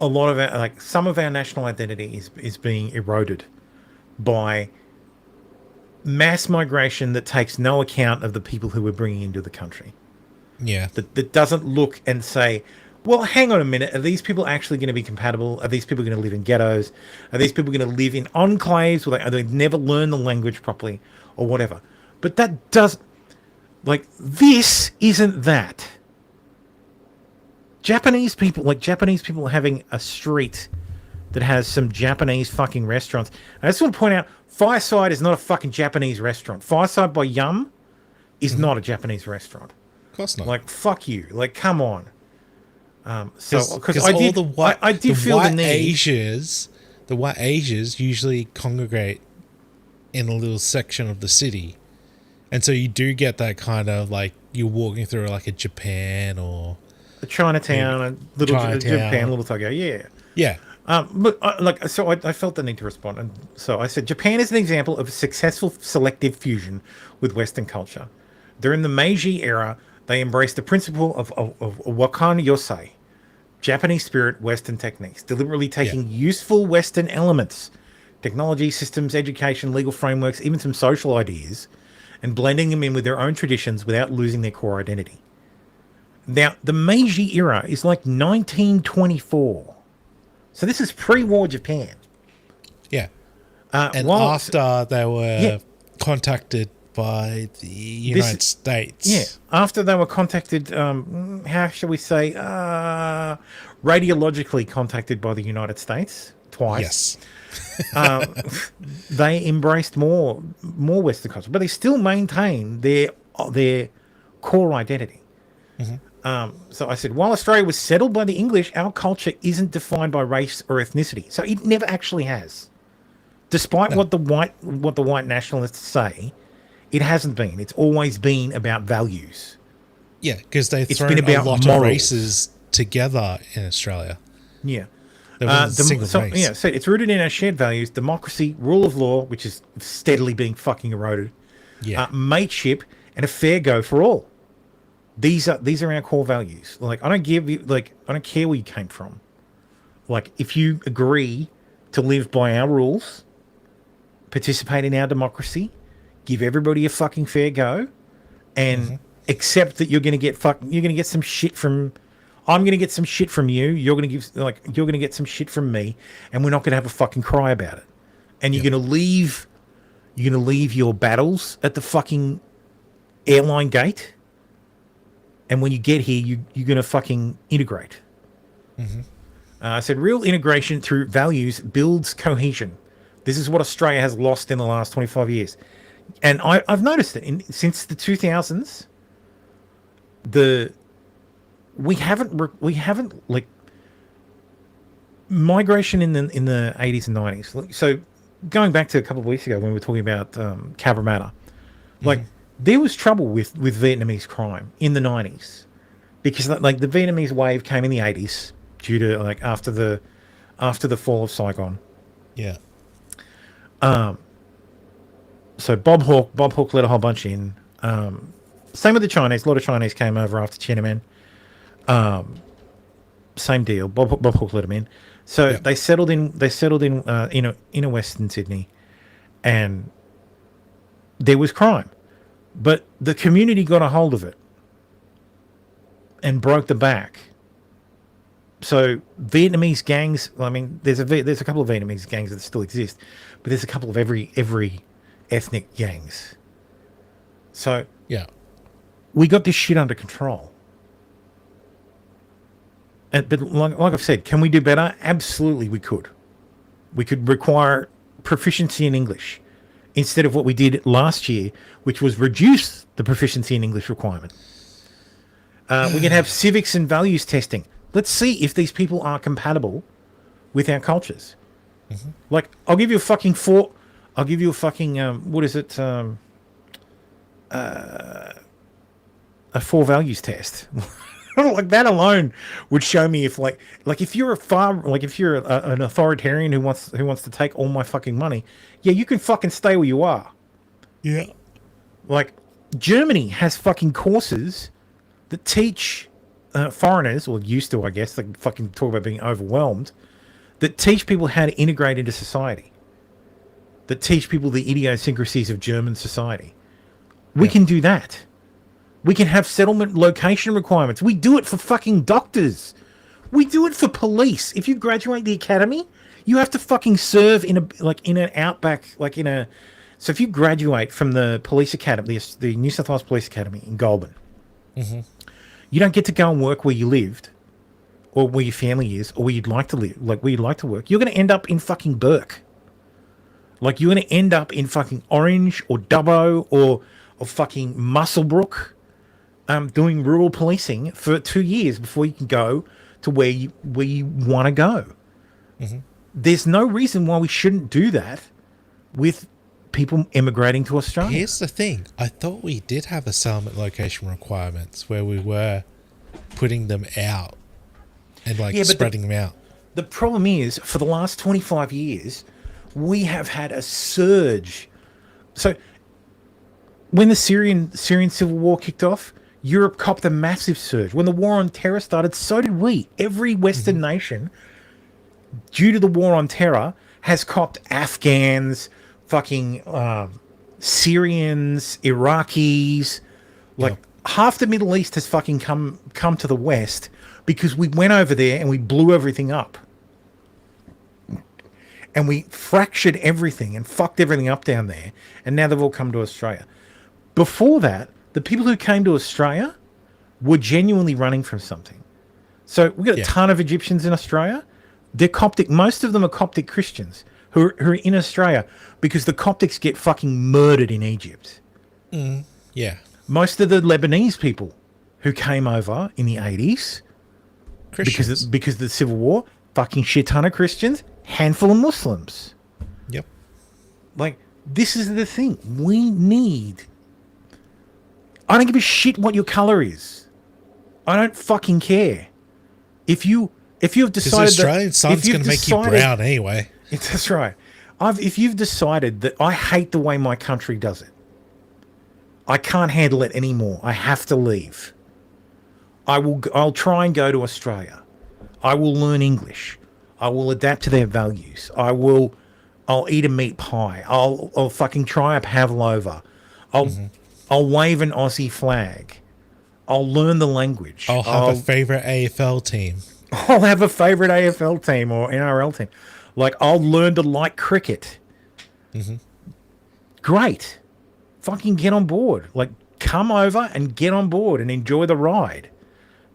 a lot of our, like some of our national identity is being eroded by mass migration that takes no account of the people who we're bringing into the country. Yeah. That doesn't look and say, well, hang on a minute, are these people actually going to be compatible? Are these people going to live in ghettos? Are these people going to live in enclaves where they never learn the language properly or whatever? But that does, like, this isn't that. Japanese people having a street that has some Japanese fucking restaurants. I just want to point out, Fireside is not a fucking Japanese restaurant. Fireside by Yum is not a Japanese restaurant. Of course not. Like, fuck you. Like, come on. Because I all did, the white, I did feel the need. The white Asians usually congregate in a little section of the city. And so you do get that kind of like you're walking through like a Japan or a Chinatown, a little Japan, little Tokyo. Yeah. Yeah. But I felt the need to respond. And so I said, Japan is an example of a successful selective fusion with Western culture. During the Meiji era, they embraced the principle of wakan yosai, Japanese spirit, Western techniques, deliberately taking useful Western elements, technology, systems, education, legal frameworks, even some social ideas, and blending them in with their own traditions without losing their core identity. Now, the Meiji era is like 1924. So this is pre-war Japan. Yeah. And after they were contacted by the United States. Yeah. After they were contacted, how shall we say, radiologically contacted by the United States twice. Yes. They embraced more Western culture, but they still maintain their core identity. Mm-hmm. So I said, while Australia was settled by the English, our culture isn't defined by race or ethnicity. So it never actually has. Despite what the white nationalists say, it hasn't been. It's always been about values. Yeah, because they've It's thrown been about a lot morals. of races together in Australia. Yeah. There wasn't a single race. Yeah, so it's rooted in our shared values: democracy, rule of law, which is steadily being fucking eroded, mateship, and a fair go for all. These are our core values. Like, I don't care where you came from. Like, if you agree to live by our rules, participate in our democracy, give everybody a fucking fair go, and accept that you're going to get some shit from. I'm going to get some shit from you. You're going to get some shit from me, and we're not going to have a fucking cry about it. And you're going to leave your battles at the fucking airline gate. And when you get here, you're going to fucking integrate. I said, real integration through values builds cohesion. This is what Australia has lost in the last 25 years. And I've noticed it since the 2000s. We haven't like migration in the 80s and 90s. So going back to a couple of weeks ago when we were talking about Cabramatta, like there was trouble with Vietnamese crime in the 90s because like the Vietnamese wave came in the 80s due to like after the fall of Saigon. Yeah. So Bob Hawke let a whole bunch in. Same with the Chinese. A lot of Chinese came over after Tiananmen. Same deal. Bob Hawke let them in. So they settled in inner Western Sydney, and there was crime, but the community got a hold of it and broke the back. So Vietnamese gangs. I mean, there's a couple of Vietnamese gangs that still exist, but there's a couple of every ethnic gangs. So yeah, we got this shit under control. But like I've said, can we do better? Absolutely, we could. We could require proficiency in English instead of what we did last year, which was reduce the proficiency in English requirement. We can have civics and values testing. Let's see if these people are compatible with our cultures. Mm-hmm. Like, I'll give you a fucking what is it? A 4 values test. Like that alone would show me if if you're an authoritarian who wants to take all my fucking money, yeah, you can fucking stay where you are. Yeah. Like Germany has fucking courses that teach foreigners, or used to, I guess, they fucking talk about being overwhelmed, that teach people how to integrate into society, that teach people the idiosyncrasies of German society. We can do that. We can have settlement location requirements. We do it for fucking doctors. We do it for police. If you graduate the academy, you have to fucking serve in an outback, so if you graduate from the police academy, the New South Wales Police Academy in Goulburn, Mm-hmm. you don't get to go and work where you lived, or where your family is, or where you'd like to live, where you'd like to work. You're going to end up in fucking Burke. Like, you're going to end up in fucking Orange or Dubbo or fucking Muswellbrook, doing rural policing for 2 years before you can go to where you want to go. Mm-hmm. There's no reason why we shouldn't do that with people immigrating to Australia. Here's the thing. I thought we did have a settlement location requirements where we were putting them out and spreading them out. The problem is, for the last 25 years, we have had a surge. So when the Syrian civil war kicked off, Europe copped a massive surge. When the war on terror started, so did we. Every Western nation, due to the war on terror, has copped Afghans, fucking Syrians, Iraqis. Half the Middle East has fucking come to the West because we went over there and we blew everything up. And we fractured everything and fucked everything up down there. And now they've all come to Australia. Before that, the people who came to Australia were genuinely running from something. So we've got a ton of Egyptians in Australia. They're Coptic. Most of them are Coptic Christians who are in Australia because the Coptics get fucking murdered in Egypt. Yeah. Most of the Lebanese people who came over in the 80s Christians. because of the Civil War, fucking shit ton of Christians, handful of Muslims. Yep. This is the thing. We need... I don't give a shit what your colour is. I don't fucking care. If you've decided that Australian sun's going to make you brown anyway. That's right. If you've decided that I hate the way my country does it, I can't handle it anymore. I have to leave. I'll try and go to Australia. I will learn English. I will adapt to their values. I'll eat a meat pie. I'll fucking try a pavlova. I'll wave an Aussie flag. I'll learn the language. I'll have a favourite AFL team. I'll have a favourite AFL team or NRL team. I'll learn to like cricket. Mm-hmm. Great. Fucking get on board. Come over and get on board and enjoy the ride.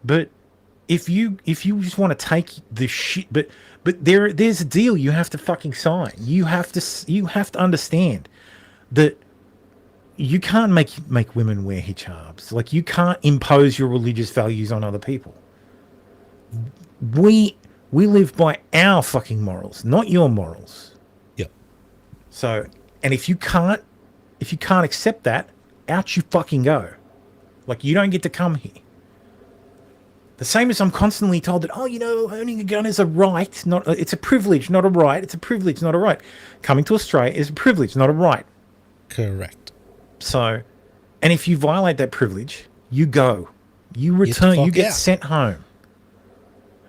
But if you just want to take the shit, but there's a deal you have to fucking sign. You have to understand that you can't make women wear hijabs. You can't impose your religious values on other people. We live by our fucking morals, not your morals. Yep. So, and if you can't accept that, out you fucking go. You don't get to come here. The same as I'm constantly told that, owning a gun is a right, it's a privilege, not a right. It's a privilege, not a right. Coming to Australia is a privilege, not a right. Correct. So, and if you violate that privilege, you go. You return, you get sent home.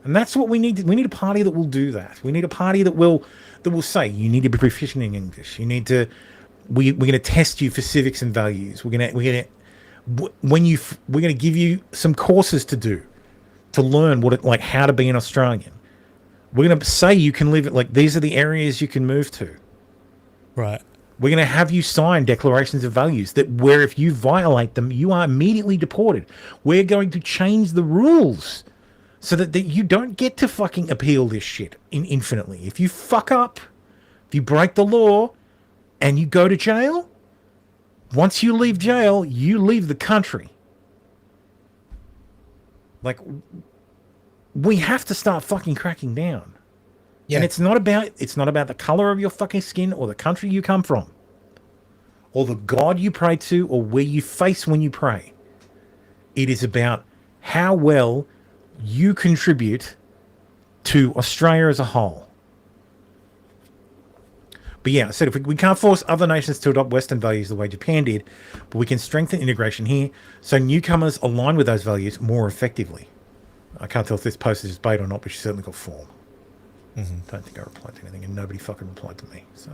And that's what we need. We need a party that will do that. We need a party that will say, you need to be proficient in English. You need to, we're going to test you for civics and values. We're going to give you some courses to do. to learn how to be an Australian. We're going to say you can live it, these are the areas you can move to. Right. We're going to have you sign declarations of values where if you violate them, you are immediately deported. We're going to change the rules so that you don't get to fucking appeal this shit infinitely. If you fuck up, if you break the law and you go to jail, once you leave jail, you leave the country. We have to start fucking cracking down. Yeah. And it's not about the color of your fucking skin or the country you come from or the God you pray to or where you face when you pray. It is about how well you contribute to Australia as a whole. But yeah, I said if we can't force other nations to adopt Western values the way Japan did, but we can strengthen integration here so newcomers align with those values more effectively. I can't tell if this post is just bait or not, but she certainly got form. Don't think I replied to anything, and nobody fucking replied to me. So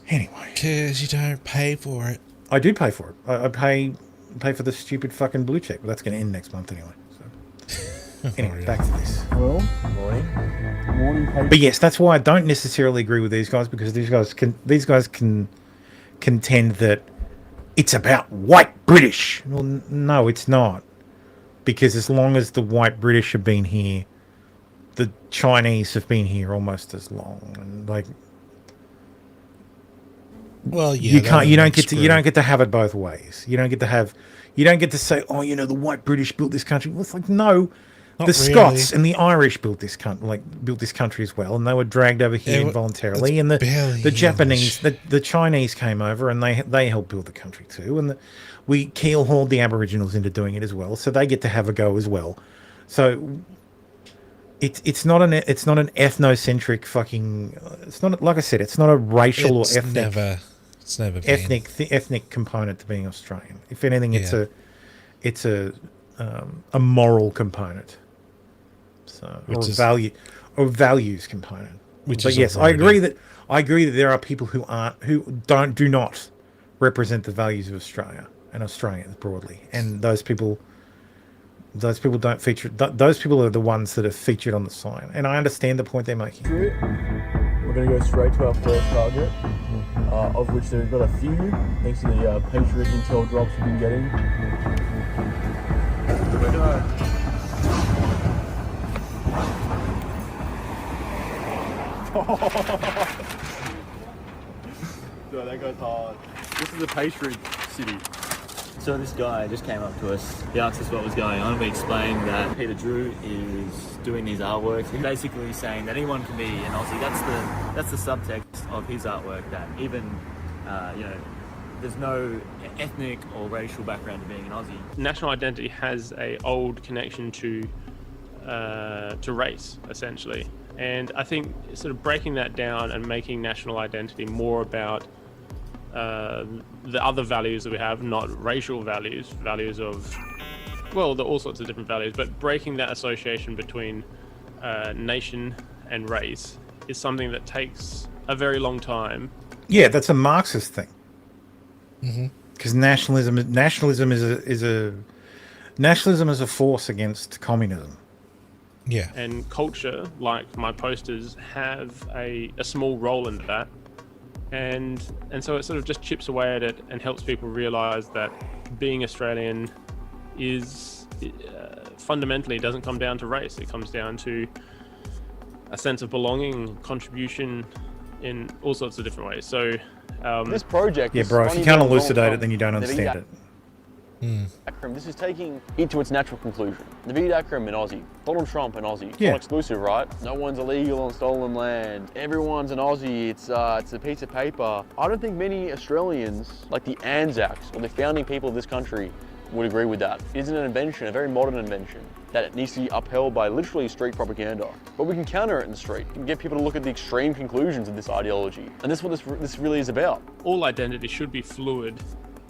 anyway, because you don't pay for it. I do pay for it. I pay for the stupid fucking blue check, but that's going to end next month anyway. So anyway, back to this. Well, morning. But yes, that's why I don't necessarily agree with these guys, because these guys can contend that it's about white British. Well, no, it's not, because as long as the white British have been here, the Chinese have been here almost as long, and well, yeah, you don't get to have it both ways. You don't get to say, oh, the white British built this country. Well, it's no, the Scots and the Irish built this country as well, and they were dragged over here involuntarily. And the Japanese, the Chinese came over and they helped build the country too, and we keel-hauled the Aboriginals into doing it as well, so they get to have a go as well. So it's not an ethnocentric fucking. It's not, like I said, it's not a racial or ethnic. It's never been. Ethnic component to being Australian. If anything, it's a moral component. So values component. But yes, I agree that there are people who do not represent the values of Australia and Australians broadly, and those people don't feature. Those people are the ones that are featured on the sign, and I understand the point they're making. We're going to go straight to our first target, of which we've got a few, thanks to the Patriot intel drops we've been getting. We're going No, that goes hard. This is a Patriot city. So this guy just came up to us. He asked us what was going on. We explained that Peter Drew is doing these artworks. He's basically saying that anyone can be an Aussie. That's the subtext of his artwork. That even there's no ethnic or racial background to being an Aussie. National identity has a old connection to race, essentially, and I think sort of breaking that down and making national identity more about the other values that we have, not racial values of, well, all sorts of different values, but breaking that association between nation and race is something that takes a very long time. Yeah, that's a Marxist thing. Because nationalism is a force against communism. Yeah. And culture, like my posters, have a small role in that. And so it sort of just chips away at it and helps people realise that being Australian is fundamentally doesn't come down to race. It comes down to a sense of belonging, contribution in all sorts of different ways. So this project, yeah, bro, if you can't elucidate it, then you don't understand it. This is taking it to its natural conclusion. The Vidacrum in Aussie, Donald Trump in Aussie. It's Yeah. not exclusive, right? No one's illegal on stolen land. Everyone's an Aussie. It's a piece of paper. I don't think many Australians, like the Anzacs or the founding people of this country, would agree with that. It is an invention, a very modern invention, that it needs to be upheld by literally street propaganda. But we can counter it in the street. We can get people to look at the extreme conclusions of this ideology. And this is what this really is about. all identity should be fluid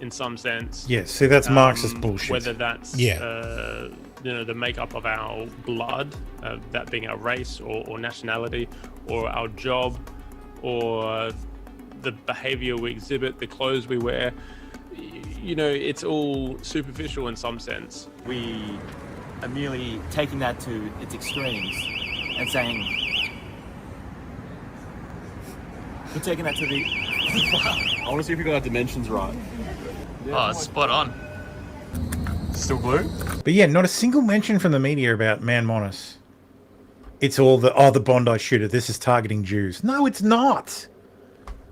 in some sense. Yeah, see, that's Marxist bullshit. Whether that's the makeup of our blood, that being our race or nationality, or our job, or the behavior we exhibit, the clothes we wear. It's all superficial in some sense. We are merely taking that to its extremes and saying, we're taking that to the... I want to see if we got our dimensions right. Oh, it's spot on. Still blue? But yeah, not a single mention from the media about Man Monis. It's all the Bondi shooter, this is targeting Jews. No, it's not.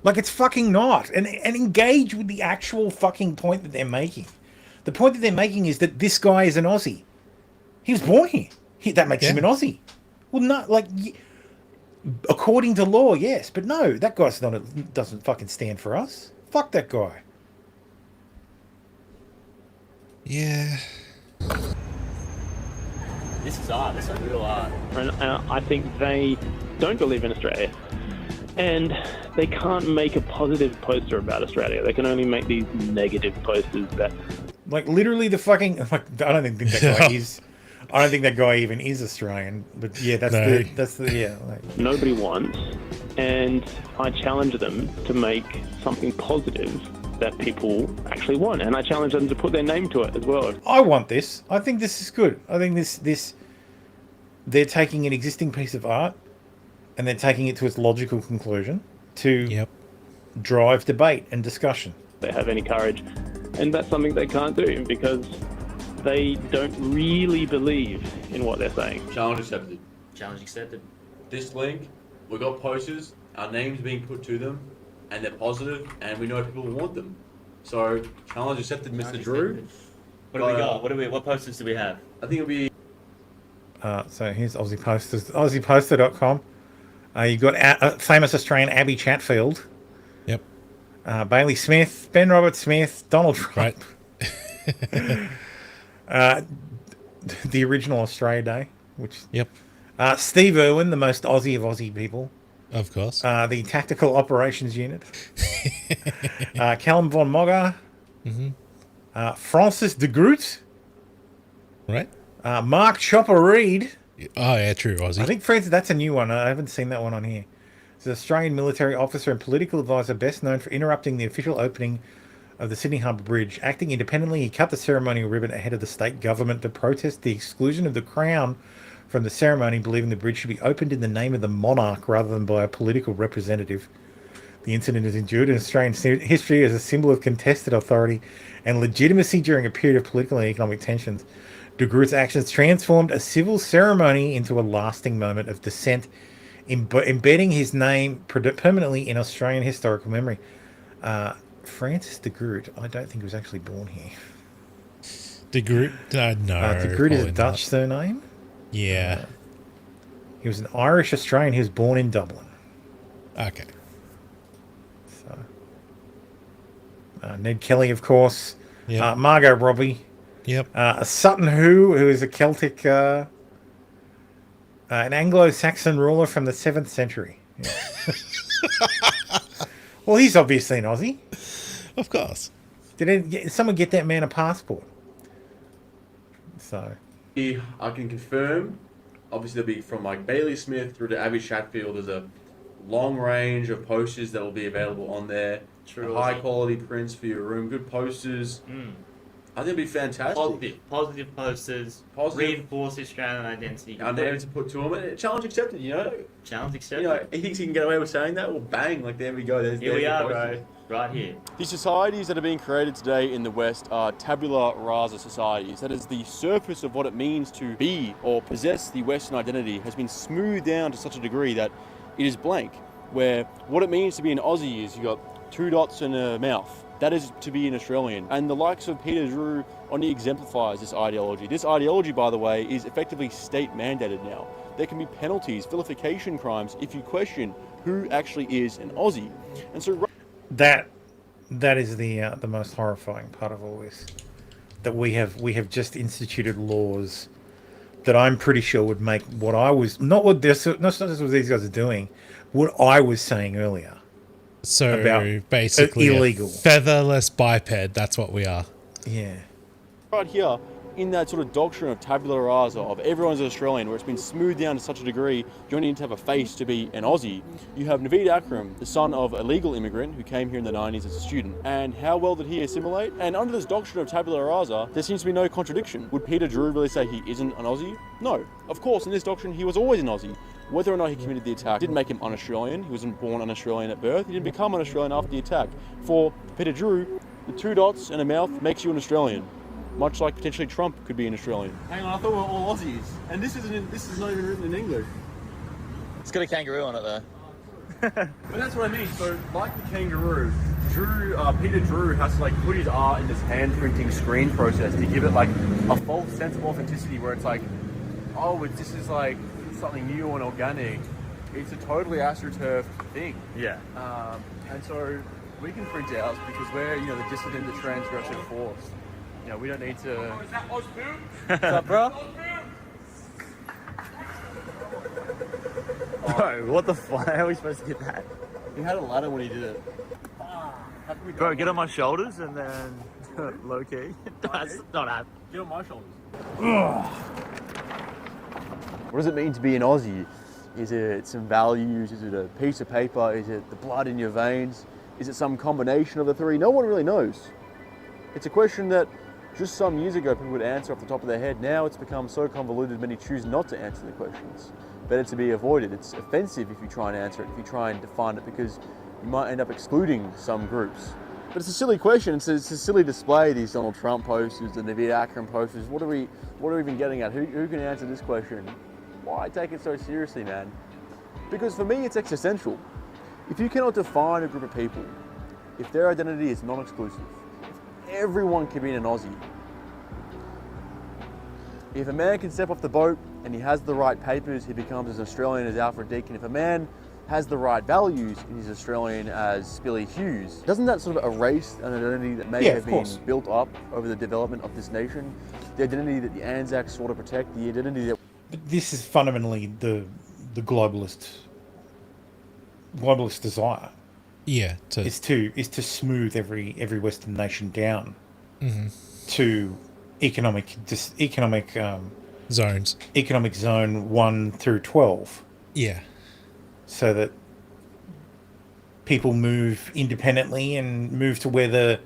Like, it's fucking not. And engage with the actual fucking point that they're making. The point that they're making is that this guy is an Aussie. He was born here. That makes him an Aussie. Well, no, like, according to law, yes. But no, that guy's doesn't fucking stand for us. Fuck that guy. Yeah. This is art. This is real art. And I think they don't believe in Australia. And they can't make a positive poster about Australia. They can only make these negative posters that... Like, literally the fucking... Like, I don't think that guy is... I don't think that guy even is Australian. But yeah, that's the... Yeah. Like. Nobody wants. And I challenge them to make something positive that people actually want. And I challenge them to put their name to it as well. I want this. I think this is good. I think this... They're taking an existing piece of art and they're taking it to its logical conclusion to drive debate and discussion. They have any courage, and that's something they can't do because they don't really believe in what they're saying. Challenge accepted. Challenge accepted. This link, we got posters, our names being put to them, and they're positive, and we know people want them. So, challenge accepted, Mr. Drew. What do we got? What posters do we have? I think it'll be... So here's Aussie Posters, AussiePoster.com. You've got famous Australian Abby Chatfield. Yep. Bailey Smith, Ben Robert Smith, Donald Trump. Right. The original Australia Day, which... Yep. Steve Irwin, the most Aussie of Aussie people. Of course. The Tactical Operations Unit. Callum von Mogger. Mm-hmm. Francis de Groot. Right. Mark Chopper Reed. Oh, yeah, true, Aussie. I think, Francis, that's a new one. I haven't seen that one on here. He's an Australian military officer and political advisor best known for interrupting the official opening of the Sydney Harbour Bridge. Acting independently, he cut the ceremonial ribbon ahead of the state government to protest the exclusion of the Crown from the ceremony, believing the bridge should be opened in the name of the monarch rather than by a political representative. The incident has endured in Australian history as a symbol of contested authority and legitimacy during a period of political and economic tensions. De Groot's actions transformed a civil ceremony into a lasting moment of dissent, embedding his name permanently in Australian historical memory. Francis de Groot, I don't think he was actually born here. De Groot? No. De Groot is a Dutch surname? Yeah. He was an Irish Australian. He was born in Dublin. Okay. So, Ned Kelly, of course. Yep. Margot Robbie. Yep. Sutton Hoo, who is a Celtic, an Anglo-Saxon ruler from the 7th century. Yeah. Well, he's obviously an Aussie. Of course. Did someone get that man a passport? So. I can confirm, obviously they'll be from like Bailey Smith through to Abby Chatfield. There's a long range of posters that will be available on there. True. High quality prints for your room, good posters. I think it'd be fantastic. Positive posters. Reinforce Australian identity. Our names to put to them. And challenge accepted, you know? Challenge accepted. You know, he thinks he can get away with saying that? Well, bang, like there we go. Here we are, bro. Right here. The societies that are being created today in the West are tabula rasa societies. That is, the surface of what it means to be or possess the Western identity has been smoothed down to such a degree that it is blank. Where what it means to be an Aussie is you got 2 dots and a mouth. That is to be an Australian. And the likes of Peter Drew only exemplifies this ideology. This ideology, by the way, is effectively state mandated now. There can be penalties, vilification crimes, if you question who actually is an Aussie. And so that is the most horrifying part of all this. That we have just instituted laws that I'm pretty sure would make what I was not just what these guys are doing, what I was saying earlier. So about basically illegal featherless biped. That's what we are. Yeah. Right here, in that sort of doctrine of tabula rasa, of everyone's an Australian, where it's been smoothed down to such a degree, you only need to have a face to be an Aussie. You have Naveed Akram, the son of a legal immigrant who came here in the 90s as a student. And how well did he assimilate? And under this doctrine of tabula rasa, there seems to be no contradiction. Would Peter Drew really say he isn't an Aussie? No. Of course, in this doctrine, he was always an Aussie. Whether or not he committed the attack didn't make him un-Australian. He wasn't born un-Australian at birth. He didn't become un-Australian after the attack. For Peter Drew, the 2 dots and a mouth makes you an Australian. Much like potentially Trump could be an Australian. Hang on, I thought we were all Aussies. And this is not even written in English. It's got a kangaroo on it though. But that's what I mean. So, like the kangaroo, Peter Drew has to like put his art in this hand printing screen process to give it like a false sense of authenticity, where it's like, oh, this is like something new and organic. It's a totally astroturfed thing. Yeah. And so we can print ours because we're, the dissident, the transgressive force. We don't need to. Oh, is that Lawtube? What's up, bro? Bro, what the fuck? How are we supposed to get that? He had a ladder when he did it. Bro, get on my shoulders and then low key. That's not happening. Get on my shoulders. What does it mean to be an Aussie? Is it some values? Is it a piece of paper? Is it the blood in your veins? Is it some combination of the three? No one really knows. It's a question that just some years ago people would answer off the top of their head. Now it's become so convoluted many choose not to answer the questions. Better to be avoided. It's offensive if you try and answer it, if you try and define it, because you might end up excluding some groups. But it's a silly question. It's a silly display, these Donald Trump posters, the Naveed Akram posters. What are we even getting at? Who can answer this question? Why take it so seriously, man? Because for me, it's existential. If you cannot define a group of people, if their identity is non-exclusive, if everyone can be an Aussie, if a man can step off the boat and he has the right papers, he becomes as Australian as Alfred Deakin. If a man has the right values and he's Australian as Billy Hughes, doesn't that sort of erase an identity that may have been built up over the development of this nation? The identity that the Anzacs sought to protect, the identity that... But this is fundamentally the globalist desire. Yeah, is to smooth every Western nation down to economic zones, economic zone 1 through 12. Yeah, so that people move independently and move to where the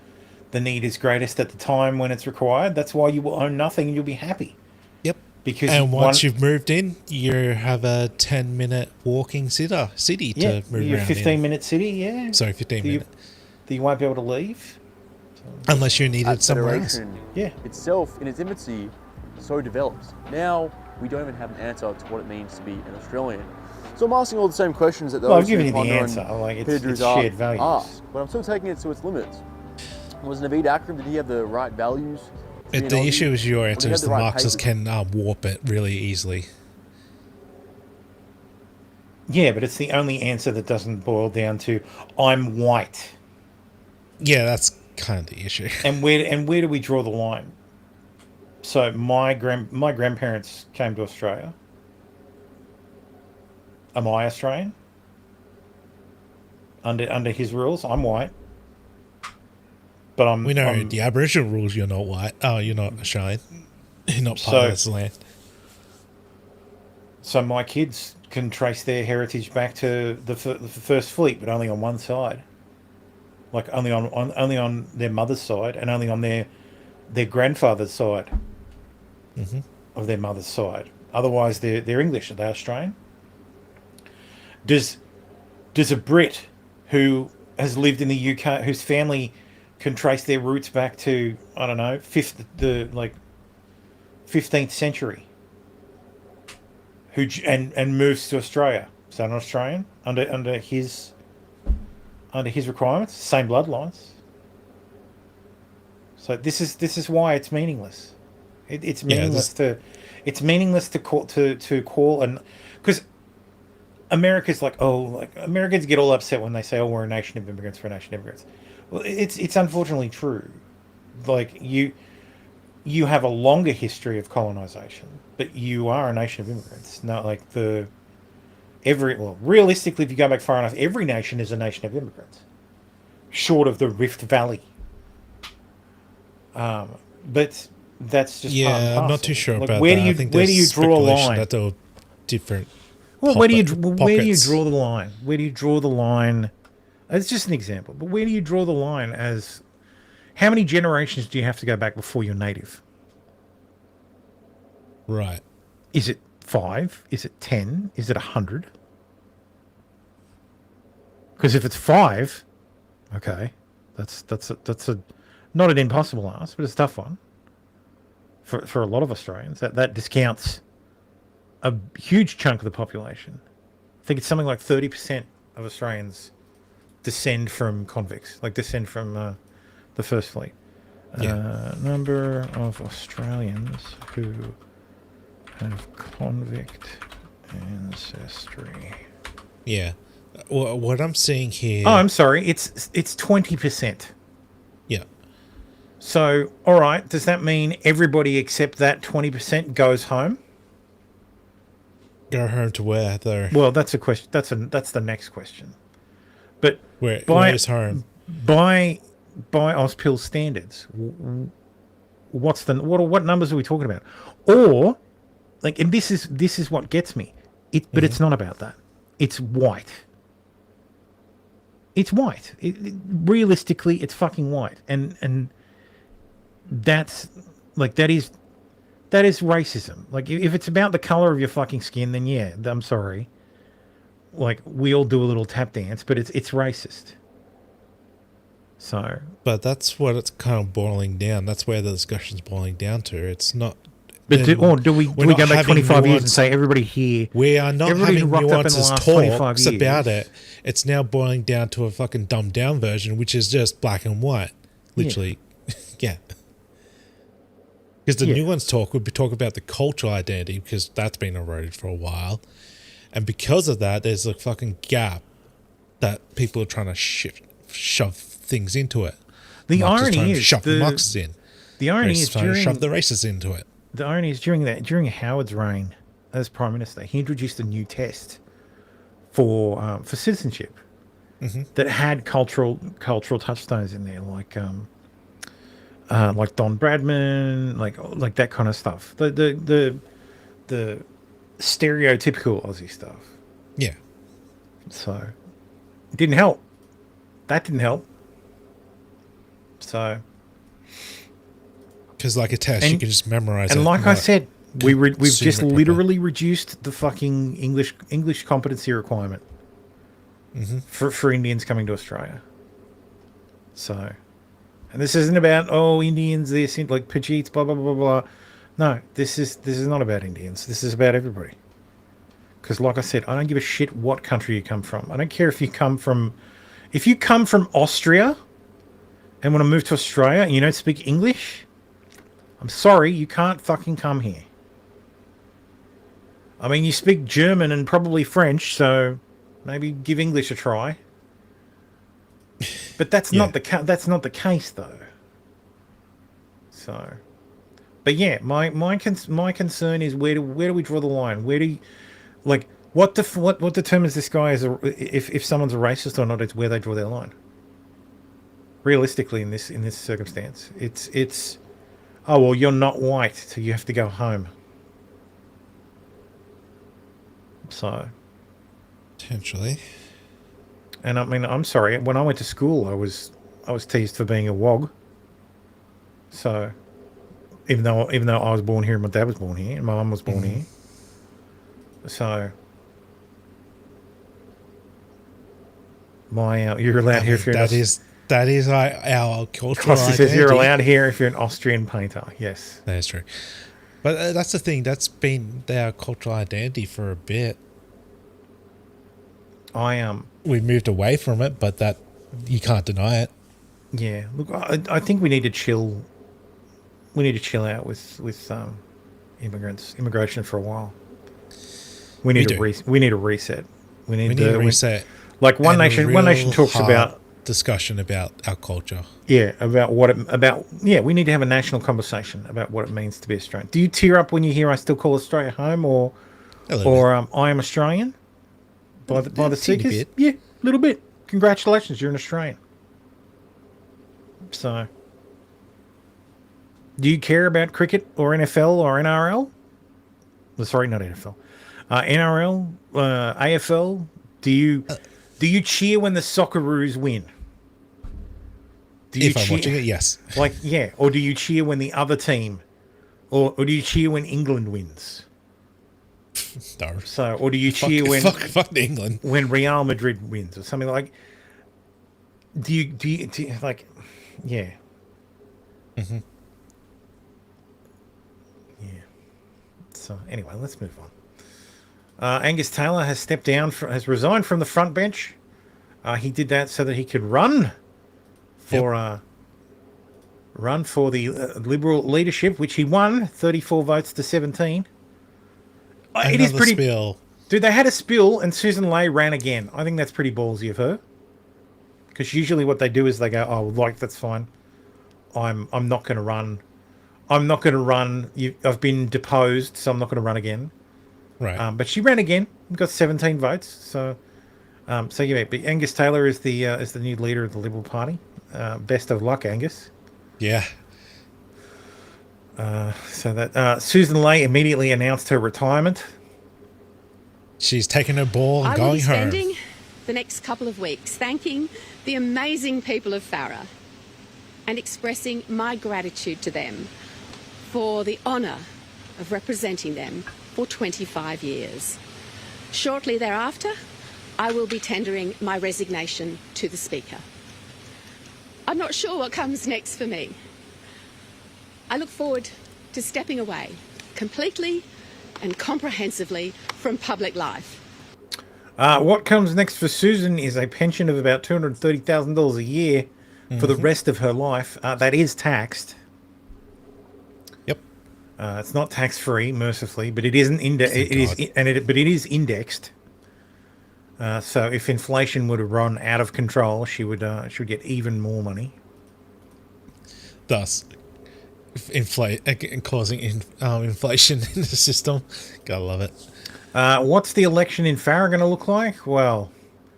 need is greatest at the time when it's required. That's why you will own nothing and you'll be happy. Yep. Because once you've moved in, you have a 10-minute walking city to move your around 15-minute city, yeah. Sorry, 15 minutes. That you won't be able to leave. Unless you needed somewhere else. Yeah. Itself, in its infancy, so developed. Now, we don't even have an answer to what it means to be an Australian. So I'm asking all the same questions that those I've given you the answer. Like it's shared values. Ask, but I'm still taking it to its limits. Was Naveed Akram, did he have the right values? The issue is your answer is the Marxists can warp it really easily. Yeah, but it's the only answer that doesn't boil down to I'm white. Yeah, that's kind of the issue. And where do we draw the line? So my grandparents came to Australia. Am I Australian? Under his rules, I'm white. But we know the Aboriginal rules. You're not white. Oh, you're not Australian. You're not part of this land. So my kids can trace their heritage back to the First Fleet, but only on one side. Like only on their mother's side, and only on their grandfather's side of their mother's side. Otherwise, they're English. Are they Australian? Does a Brit who has lived in the UK, whose family can trace their roots back to, I don't know, 15th century, and moves to Australia, is that an Australian under his requirements, same bloodlines? So this is why it's meaningless. It's meaningless it's meaningless to call and because America's Americans get all upset when they say, "Oh, we're a nation of immigrants, we're a nation of immigrants." Well, it's unfortunately true. Like you have a longer history of colonization, but you are a nation of immigrants. Not like realistically, if you go back far enough, every nation is a nation of immigrants, short of the Rift Valley. But that's just part and Yeah, I'm not parcel. too sure Like, about where that. do you I think where do there's you draw a speculation line? that there are different. Well, where do you pockets. draw the line? Where do you draw the line? It's just an example, but where do you draw the line as how many generations do you have to go back before you're native? Right. Is it 5? Is it 10? Is it 100? Because if it's 5, okay, that's a not an impossible ask, but it's a tough one for a lot of Australians. That discounts a huge chunk of the population. I think it's something like 30% of Australians descend from convicts, like descend from the First Fleet. Number of Australians who have convict ancestry. Yeah. Well, what I'm seeing here. Oh, I'm sorry. It's 20%. Yeah. So, all right. Does that mean everybody except that 20% goes home? Go home to where, though? Well, that's a question. That's the next question. But where is home? By Auspil standards, what numbers are we talking about? Or, like, and this is what gets me. But it's not about that. It's white. It's white. Realistically, it's fucking white, and that's like that is racism. Like, if it's about the color of your fucking skin, then yeah, I'm sorry. Like, we all do a little tap dance, but it's racist. So, but that's what it's kind of boiling down. That's where the discussion's boiling down to. It's not. But do we go back 25 years and say everybody here? We are not having nuances talks years. about it. It's now boiling down to a fucking dumbed down version, which is just black and white, literally. Yeah. Because the nuance talk would be talk about the cultural identity, because that's been eroded for a while, and because of that, there's a fucking gap that people are trying to shove things into it. The irony is shove the Marxists in. The irony is trying to shove the racists into it. The irony is during Howard's reign as Prime Minister, he introduced a new test for citizenship that had cultural touchstones in there, like Don Bradman, like that kind of stuff. The stereotypical Aussie stuff. Yeah. So it didn't help. That didn't help. So. Because like a test, you can just memorize it. And like I said, we've just literally reduced the fucking English competency requirement for Indians coming to Australia. So, and this isn't about Indians, this like Pajeets, blah blah blah blah. No, this is not about Indians. This is about everybody. Because like I said, I don't give a shit what country you come from. I don't care if you come from Austria and want to move to Australia and you don't speak English. I'm sorry, you can't fucking come here. I mean, you speak German and probably French, so maybe give English a try. But that's not the case, though. So, but yeah, my concern is where do we draw the line? Where do you, like what determines this guy as if someone's a racist or not? It's where they draw their line. Realistically, in this circumstance, it's. Oh, well, you're not white, so you have to go home. So. Potentially. And I mean, I'm sorry. When I went to school, I was teased for being a wog. So, even though I was born here and my dad was born here and my mum was born here. So. You're allowed here if you're That is our cultural identity. Says you're allowed here if you're an Austrian painter. Yes. That is true. But that's the thing. That's been our cultural identity for a bit. We moved away from it, but that you can't deny it. Yeah. Look, I think we need to chill. We need to chill out with immigration for a while. We need a reset. We need to reset. Like One Nation talks about discussion about our culture. Yeah, we need to have a national conversation about what it means to be Australian. Do you tear up when you hear I still call Australia home or I am Australian by the Seekers? Yeah, a little bit. Congratulations, you're an Australian. So Do you care about cricket or NFL or NRL? Sorry, not NFL. NRL, AFL. Do you cheer when the Socceroos win? If I'm watching it, yes. Like, yeah. Or do you cheer when the other team, or do you cheer when England wins? No. So, or do you cheer fuck England when Real Madrid wins or something like? Do you like? Yeah. Mm-hmm. Yeah. So anyway, let's move on. Angus Taylor has stepped down, has resigned from the front bench. He did that so that he could run for the Liberal leadership, which he won 34 votes to 17. It is pretty. Spill. Dude, they had a spill, and Susan Ley ran again. I think that's pretty ballsy of her. Because usually what they do is they go, "Oh, like that's fine. I'm not going to run. I'm not going to run. I've been deposed, so I'm not going to run again." Right. But she ran again and got 17 votes. So yeah. But Angus Taylor is the new leader of the Liberal Party. Best of luck, Angus. Yeah. So that Susan Ley immediately announced her retirement. She's taking her ball and I will going be home. spending the next couple of weeks thanking the amazing people of Farrer and expressing my gratitude to them for the honour of representing them for 25 years. Shortly thereafter, I will be tendering my resignation to the Speaker. I'm not sure what comes next for me. I look forward to stepping away completely and comprehensively from public life. What comes next for Susan is a pension of about $230,000 a year for the rest of her life. That is taxed. Yep. It's not tax-free, mercifully, but it isn't but it is indexed. So if inflation would have run out of control, she would get even more money. Thus, causing inflation in the system. Gotta love it. What's the election in Farrer going to look like? Well,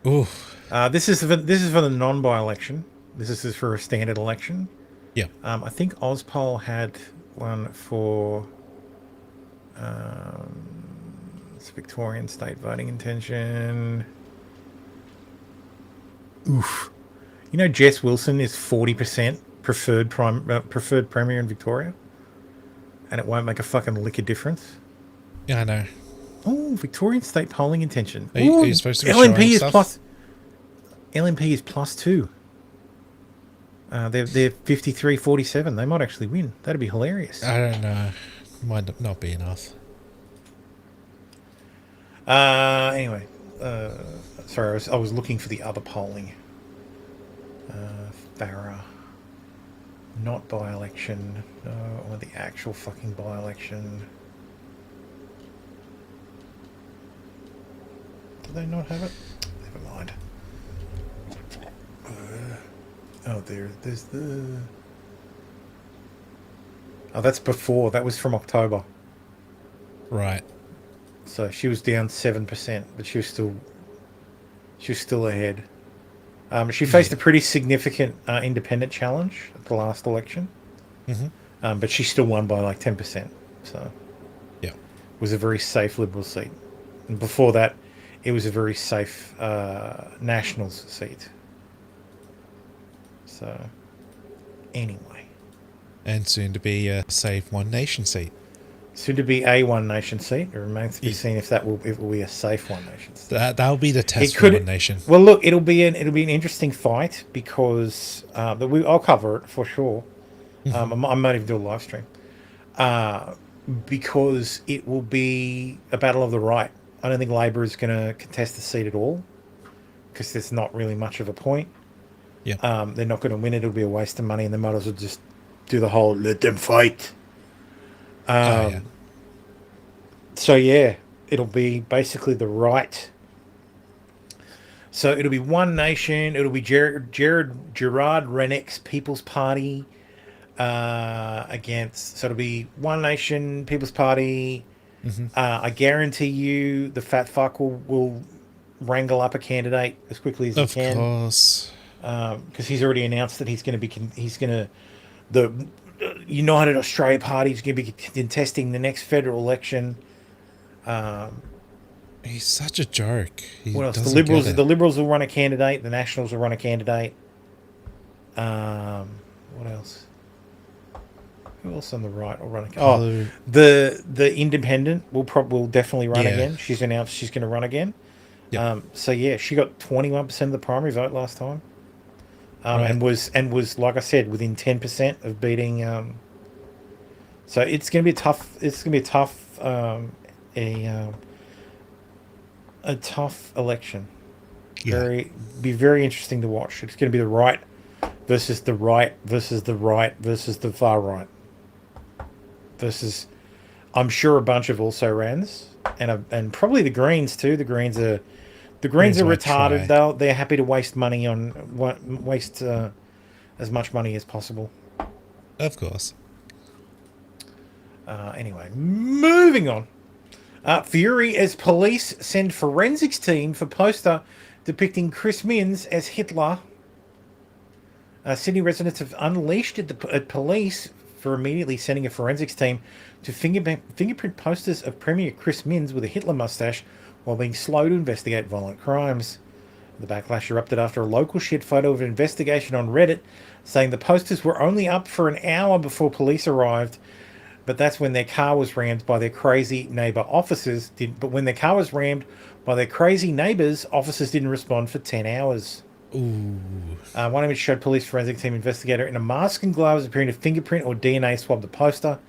this is for the non-by-election. This is for a standard election. Yeah. I think Ozpol had one for it's Victorian state voting intention. Oof. You know, Jess Wilson is 40% preferred premier in Victoria, and it won't make a fucking lick of difference. Yeah, I know. Oh, Victorian state polling intention. Are you supposed to be LNP showing is stuff? plus. LNP is +2. They're 53-47. They might actually win. That'd be hilarious. I don't know. Might not be enough. Anyway, sorry, I was looking for the other polling. Farrer. Not by-election. No, or the actual fucking by-election. Do they not have it? Never mind. There's the... Oh, that's before. That was from October. Right. So she was down 7%, but she was still ahead. She faced a pretty significant independent challenge at the last election. Mm-hmm. But she still won by like 10%. So yeah, it was a very safe Liberal seat. And before that, it was a very safe Nationals seat. So anyway. And soon to be a safe One Nation seat. Soon to be a One Nation seat. It remains to be seen if it will be a safe One Nation seat. That'll be the test for One Nation. Well, look, it'll be an interesting fight because I'll cover it for sure. I might even do a live stream because it will be a battle of the right. I don't think Labor is going to contest the seat at all because there's not really much of a point. Yeah. They're not going to win it. It'll be a waste of money, and they might as well just do the whole let them fight. So yeah, it'll be basically the right. So it'll be One Nation. It'll be Gerard Rennick's People's Party against. So it'll be One Nation, People's Party. Mm-hmm. I guarantee you, the fat fuck will wrangle up a candidate as quickly as he can. Of course. Because he's already announced that he's going to United Australia Party is going to be contesting the next federal election. He's such a joke. He What else? The doesn't Liberals. get it. The Liberals will run a candidate. The Nationals will run a candidate. What else? Who else on the right will run? The Independent will definitely run again. She's announced she's going to run again. Yep. So yeah, she got 21% of the primary vote last time, Right. and was like I said within 10% of beating. So it's going to be tough. It's going to be a tough election. Yeah. Be very interesting to watch. It's going to be the right versus the right versus the right versus the far right versus, I'm sure, a bunch of also-rans and probably the Greens too. The Greens are might retarded. try. They're happy to waste money on waste as much money as possible. Of course. Anyway, moving on. Fury as police send forensics team for poster depicting Chris Minns as Hitler. Sydney residents have unleashed at police for immediately sending a forensics team to fingerprint posters of Premier Chris Minns with a Hitler mustache while being slow to investigate violent crimes. The backlash erupted after a local shared photo of an investigation on Reddit saying the posters were only up for an hour before police arrived, but that's when their car was rammed by their crazy neighbour officers. But when their car was rammed by their crazy neighbours, officers didn't respond for 10 hours. Ooh. One image showed police forensic team investigator in a mask and gloves appearing to fingerprint or DNA swab the poster.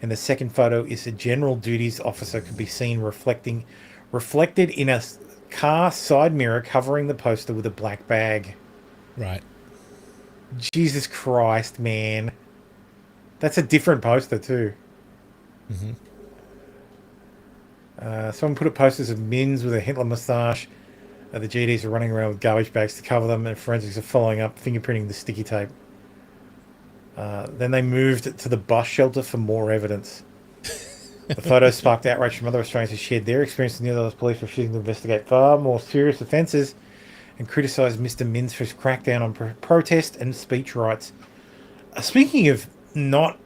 And the second photo is a general duties officer could be seen reflected in a car side mirror covering the poster with a black bag. Right. Jesus Christ, man. That's a different poster too. Mm-hmm. Someone put up posters of Minns with a Hitler moustache. The GDs are running around with garbage bags to cover them, and forensics are following up, fingerprinting the sticky tape. Then they moved to the bus shelter for more evidence. The photos sparked outrage from other Australians who shared their experience with New South Wales police refusing to investigate far more serious offences and criticised Mr. Minns for his crackdown on protest and speech rights. Speaking of not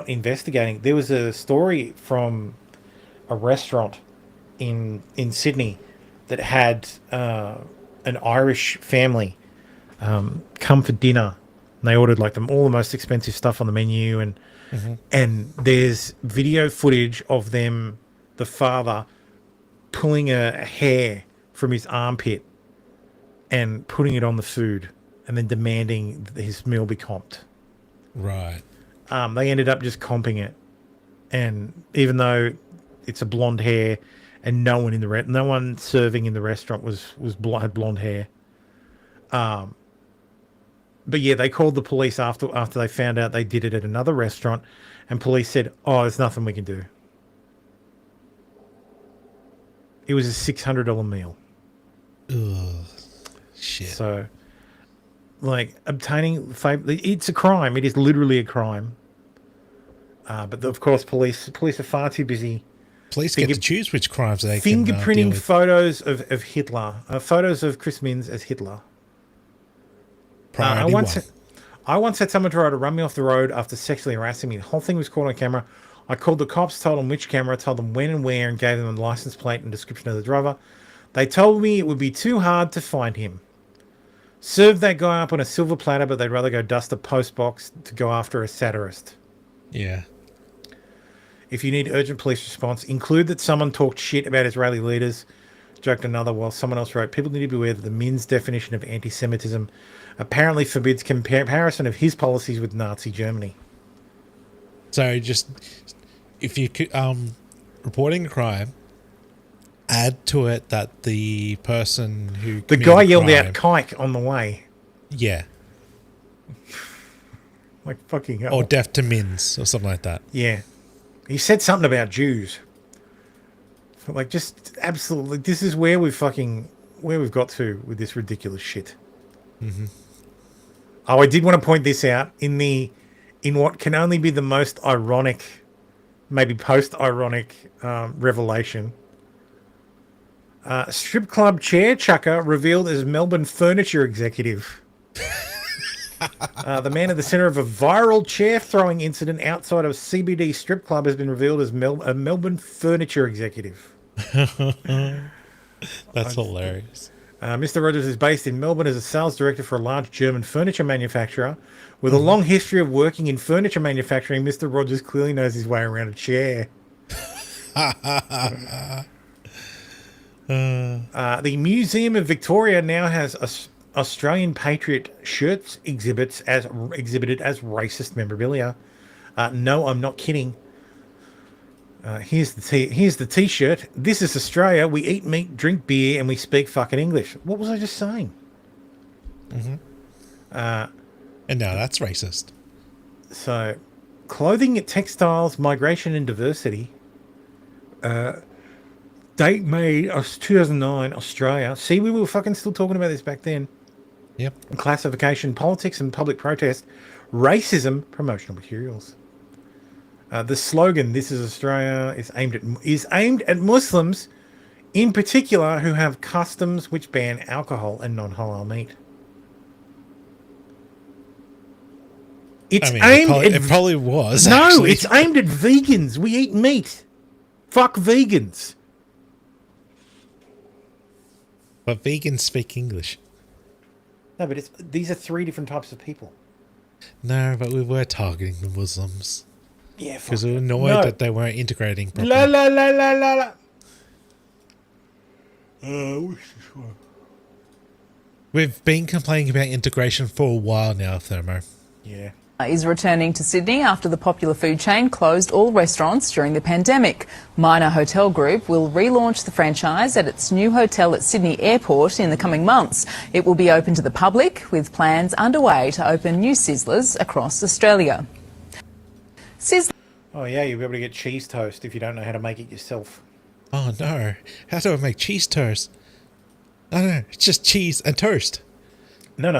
investigating, there was a story from a restaurant in Sydney that had an Irish family come for dinner. And they ordered like all the most expensive stuff on the menu, and there's video footage of them, the father, pulling a hair from his armpit and putting it on the food, and then demanding that his meal be comped. Right. They ended up just comping it, and even though it's a blonde hair, and no one serving in the restaurant had blonde hair. But yeah, they called the police after they found out they did it at another restaurant, and police said, "Oh, there's nothing we can do." It was a $600 meal. Ugh. Shit. So, like, obtaining it's a crime. It is literally a crime. But of course, police are far too busy. Police get to choose which crimes they can deal fingerprinting with. photos of Hitler, photos of Chris Minns as Hitler. I once had someone try to run me off the road after sexually harassing me. The whole thing was caught on camera. I called the cops, told them which camera, told them when and where, and gave them a license plate and description of the driver. They told me it would be too hard to find him. Served that guy up on a silver platter, but they'd rather go dust a postbox to go after a satirist. Yeah. If you need urgent police response, include that someone talked shit about Israeli leaders, joked another, while someone else wrote, people need to be aware that the Minns definition of anti-Semitism apparently forbids comparison of his policies with Nazi Germany. So just, if you reporting a crime, add to it that the person who The guy yelled out "kike" on the way. Yeah. Like fucking hell. Or deaf to Minns or something like that. Yeah. He said something about Jews. Like, just absolutely, this is where we've got to with this ridiculous shit. Mm-hmm. Oh, I did want to point this out in what can only be the most ironic, maybe post-ironic revelation. Strip club chair chucker revealed as Melbourne furniture executive. The man at the centre of a viral chair-throwing incident outside of a CBD strip club has been revealed as a Melbourne furniture executive. That's hilarious. Mr. Rogers is based in Melbourne as a sales director for a large German furniture manufacturer. With a long history of working in furniture manufacturing, Mr. Rogers clearly knows his way around a chair. The Museum of Victoria now has Australian Patriot shirts exhibited as racist memorabilia. No, I'm not kidding. Here's the T-shirt. This is Australia. We eat meat, drink beer, and we speak fucking English. What was I just saying? And now that's racist. So, clothing, textiles, migration, and diversity. Date made 2009, Australia. See, we were fucking still talking about this back then. Yep. Classification, politics, and public protest. Racism, promotional materials. The slogan "This is Australia" is aimed at Muslims, in particular, who have customs which ban alcohol and non-halal meat. It probably was. No, actually. it's aimed at vegans. We eat meat. Fuck vegans. But vegans speak English. No, but these are three different types of people. No, but we were targeting the Muslims. Yeah, because we were annoyed that they weren't integrating properly. La la la la la la. We've been complaining about integration for a while now, Thermo. Yeah. Is returning to Sydney after the popular food chain closed all restaurants during the pandemic. Minor Hotel Group will relaunch the franchise at its new hotel at Sydney Airport in the coming months. It will be open to the public, with plans underway to open new Sizzlers across Australia. Oh yeah, you'll be able to get cheese toast if you don't know how to make it yourself. Oh no, how do I make cheese toast? No, it's just cheese and toast. No,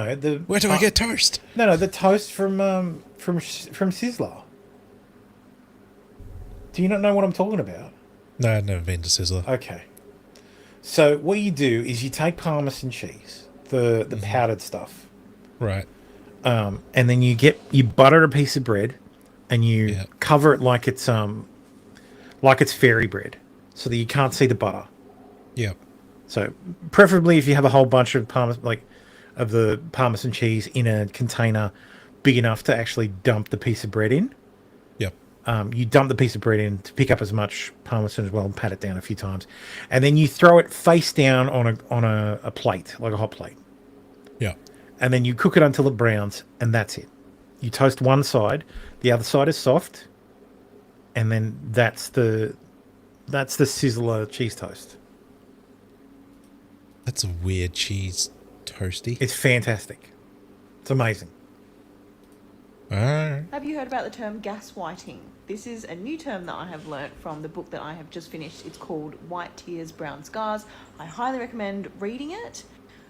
where do I get toast? No, the toast from Sizzler. Do you not know what I'm talking about? No, I've never been to Sizzler. Okay. So what you do is you take Parmesan cheese, the powdered stuff. Right. And then you butter a piece of bread and you cover it like it's fairy bread, so that you can't see the butter. Yep. So preferably if you have a whole bunch of the Parmesan cheese in a container big enough to actually dump the piece of bread in. Yep. You dump the piece of bread in to pick up as much Parmesan as well and pat it down a few times. And then you throw it face down on a plate, like a hot plate. Yeah. And then you cook it until it browns, and that's it. You toast one side, the other side is soft, and then that's the Sizzler cheese toast. That's a weird cheese toasty. It's fantastic. It's amazing. Have you heard about the term gaslighting? This is a new term that I have learnt from the book that I have just finished. It's called White Tears, Brown Scars. I highly recommend reading it.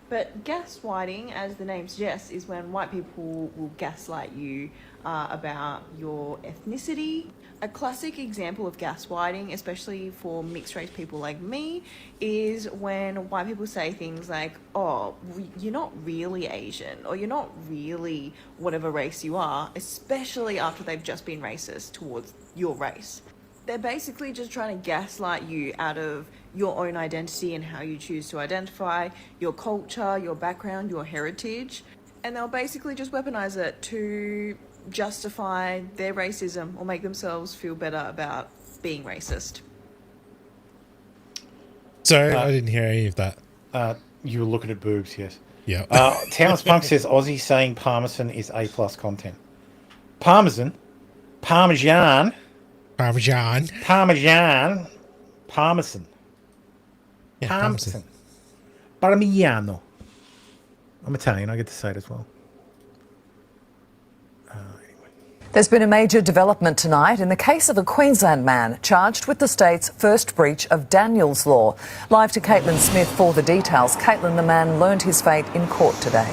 But gaslighting, as the name suggests, is when white people will gaslight you about your ethnicity. A classic example of gaslighting, especially for mixed race people like me, is when white people say things like, oh, you're not really Asian, or you're not really whatever race you are, especially after they've just been racist towards your race. They're basically just trying to gaslight you out of your own identity and how you choose to identify, your culture, your background, your heritage, and they'll basically just weaponize it to justify their racism or make themselves feel better about being racist. Sorry, I didn't hear any of that. You were looking at boobs, yes. Yeah. Towns Punk says Aussie saying Parmesan is A+ content. Parmesan, Parmesan. Parmesan. Parmesan. Parmesan. Yeah, Parmesan. Parmigiano. I'm Italian, I get to say it as well. There's been a major development tonight in the case of a Queensland man charged with the state's first breach of Daniels law. Live to Caitlin Smith for the details. Caitlin, the man learned his fate in court today.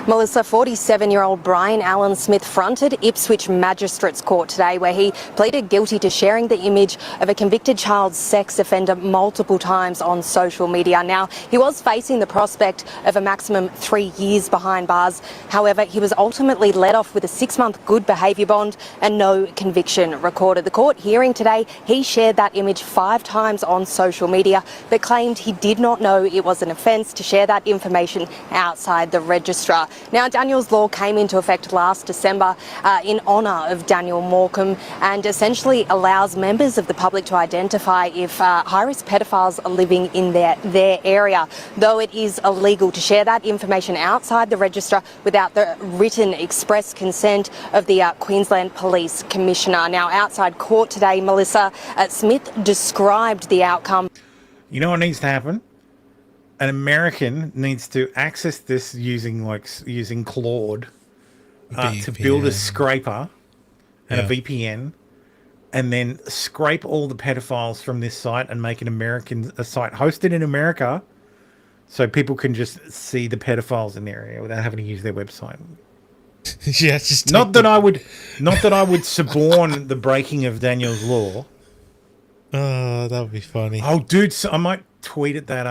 Melissa, 47-year-old Brian Allen Smith fronted Ipswich Magistrates Court today, where he pleaded guilty to sharing the image of a convicted child sex offender multiple times on social media. Now, he was facing the prospect of a maximum 3 years behind bars. However, he was ultimately let off with a 6-month good behaviour bond and no conviction recorded. The court hearing today, he shared that image 5 times on social media, but claimed he did not know it was an offence to share that information outside the registrar. Now, Daniel's law came into effect last December in honour of Daniel Morecambe and essentially allows members of the public to identify if high-risk pedophiles are living in their area, though it is illegal to share that information outside the registrar without the written express consent of the Queensland Police Commissioner. Now, outside court today, Melissa, Smith described the outcome. You know what needs to happen? An American needs to access this using Claude to build a scraper and a VPN, and then scrape all the pedophiles from this site and make a site hosted in America, so people can just see the pedophiles in the area without having to use their website. Yeah, just not that I would suborn the breaking of Daniel's law. Oh, that would be funny. Oh, dude, so I might tweet at that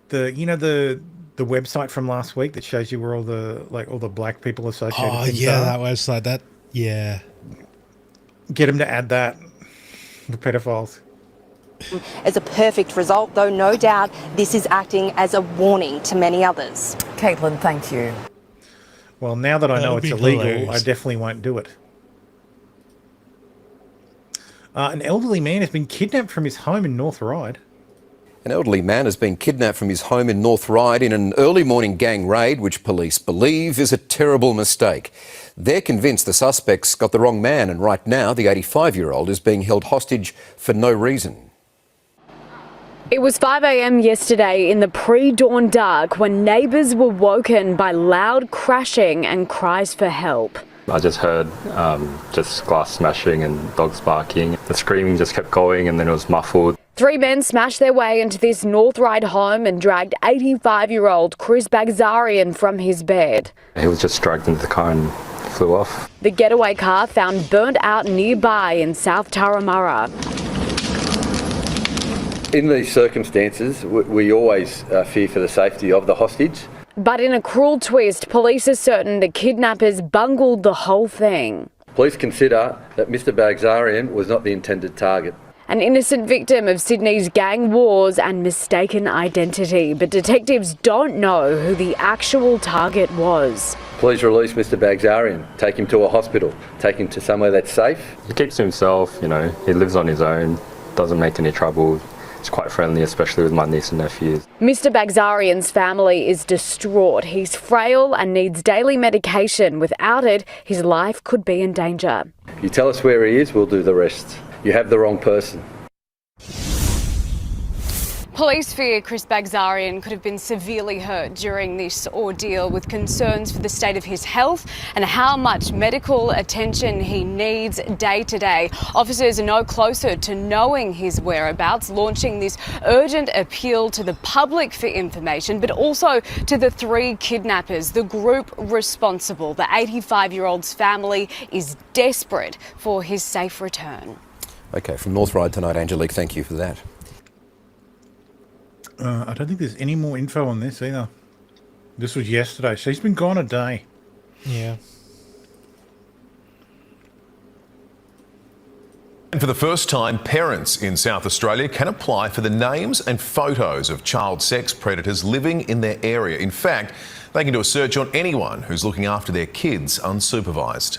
the website from last week that shows you where all the black people associated. Oh things yeah, are. that website. Get them to add that. The pedophiles. As a perfect result, though no doubt this is acting as a warning to many others. Caitlin, thank you. Well, now that I know it's be illegal, hilarious. I definitely won't do it. An elderly man has been kidnapped from his home in North Ryde. An elderly man has been kidnapped from his home in North Ryde in an early morning gang raid, which police believe is a terrible mistake. They're convinced the suspects got the wrong man, and right now the 85-year-old is being held hostage for no reason. It was 5 a.m. yesterday in the pre-dawn dark when neighbours were woken by loud crashing and cries for help. I just heard just glass smashing and dogs barking. The screaming just kept going and then it was muffled. 3 men smashed their way into this North Ryde home and dragged 85-year-old Chris Bagzarian from his bed. He was just dragged into the car and flew off. The getaway car found burnt out nearby in South Turramurra. In these circumstances, we always fear for the safety of the hostage. But in a cruel twist, police are certain the kidnappers bungled the whole thing. Police consider that Mr Bagzarian was not the intended target. An innocent victim of Sydney's gang wars and mistaken identity, but detectives don't know who the actual target was. Please release Mr Bagzarian, take him to a hospital, take him to somewhere that's safe. He keeps to himself, you know, he lives on his own, doesn't make any trouble. He's quite friendly, especially with my niece and nephews. Mr Bagzarian's family is distraught. He's frail and needs daily medication. Without it, his life could be in danger. You tell us where he is, we'll do the rest. You have the wrong person. Police fear Chris Bagzarian could have been severely hurt during this ordeal, with concerns for the state of his health and how much medical attention he needs day to day. Officers are no closer to knowing his whereabouts, launching this urgent appeal to the public for information, but also to the 3 kidnappers, the group responsible. The 85-year-old's family is desperate for his safe return. OK, from North Ryde tonight, Angelique, thank you for that. I don't think there's any more info on this either. This was yesterday, so he's been gone a day. Yeah. And for the first time, parents in South Australia can apply for the names and photos of child sex predators living in their area. In fact, they can do a search on anyone who's looking after their kids unsupervised.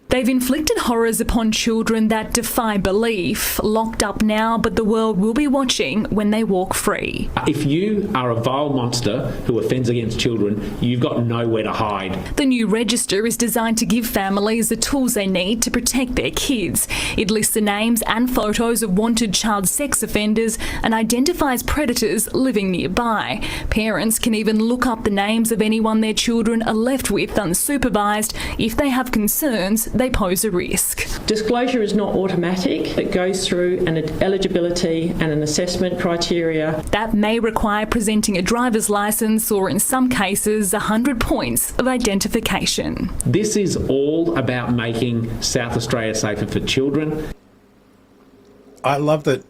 They've inflicted horrors upon children that defy belief. Locked up now, but the world will be watching when they walk free. If you are a vile monster who offends against children, you've got nowhere to hide. The new register is designed to give families the tools they need to protect their kids. It lists the names and photos of wanted child sex offenders and identifies predators living nearby. Parents can even look up the names of anyone their children are left with unsupervised if they have concerns they pose a risk. Disclosure is not automatic. It goes through an eligibility and an assessment criteria. That may require presenting a driver's licence or, in some cases, 100 points of identification. This is all about making South Australia safer for children. I love that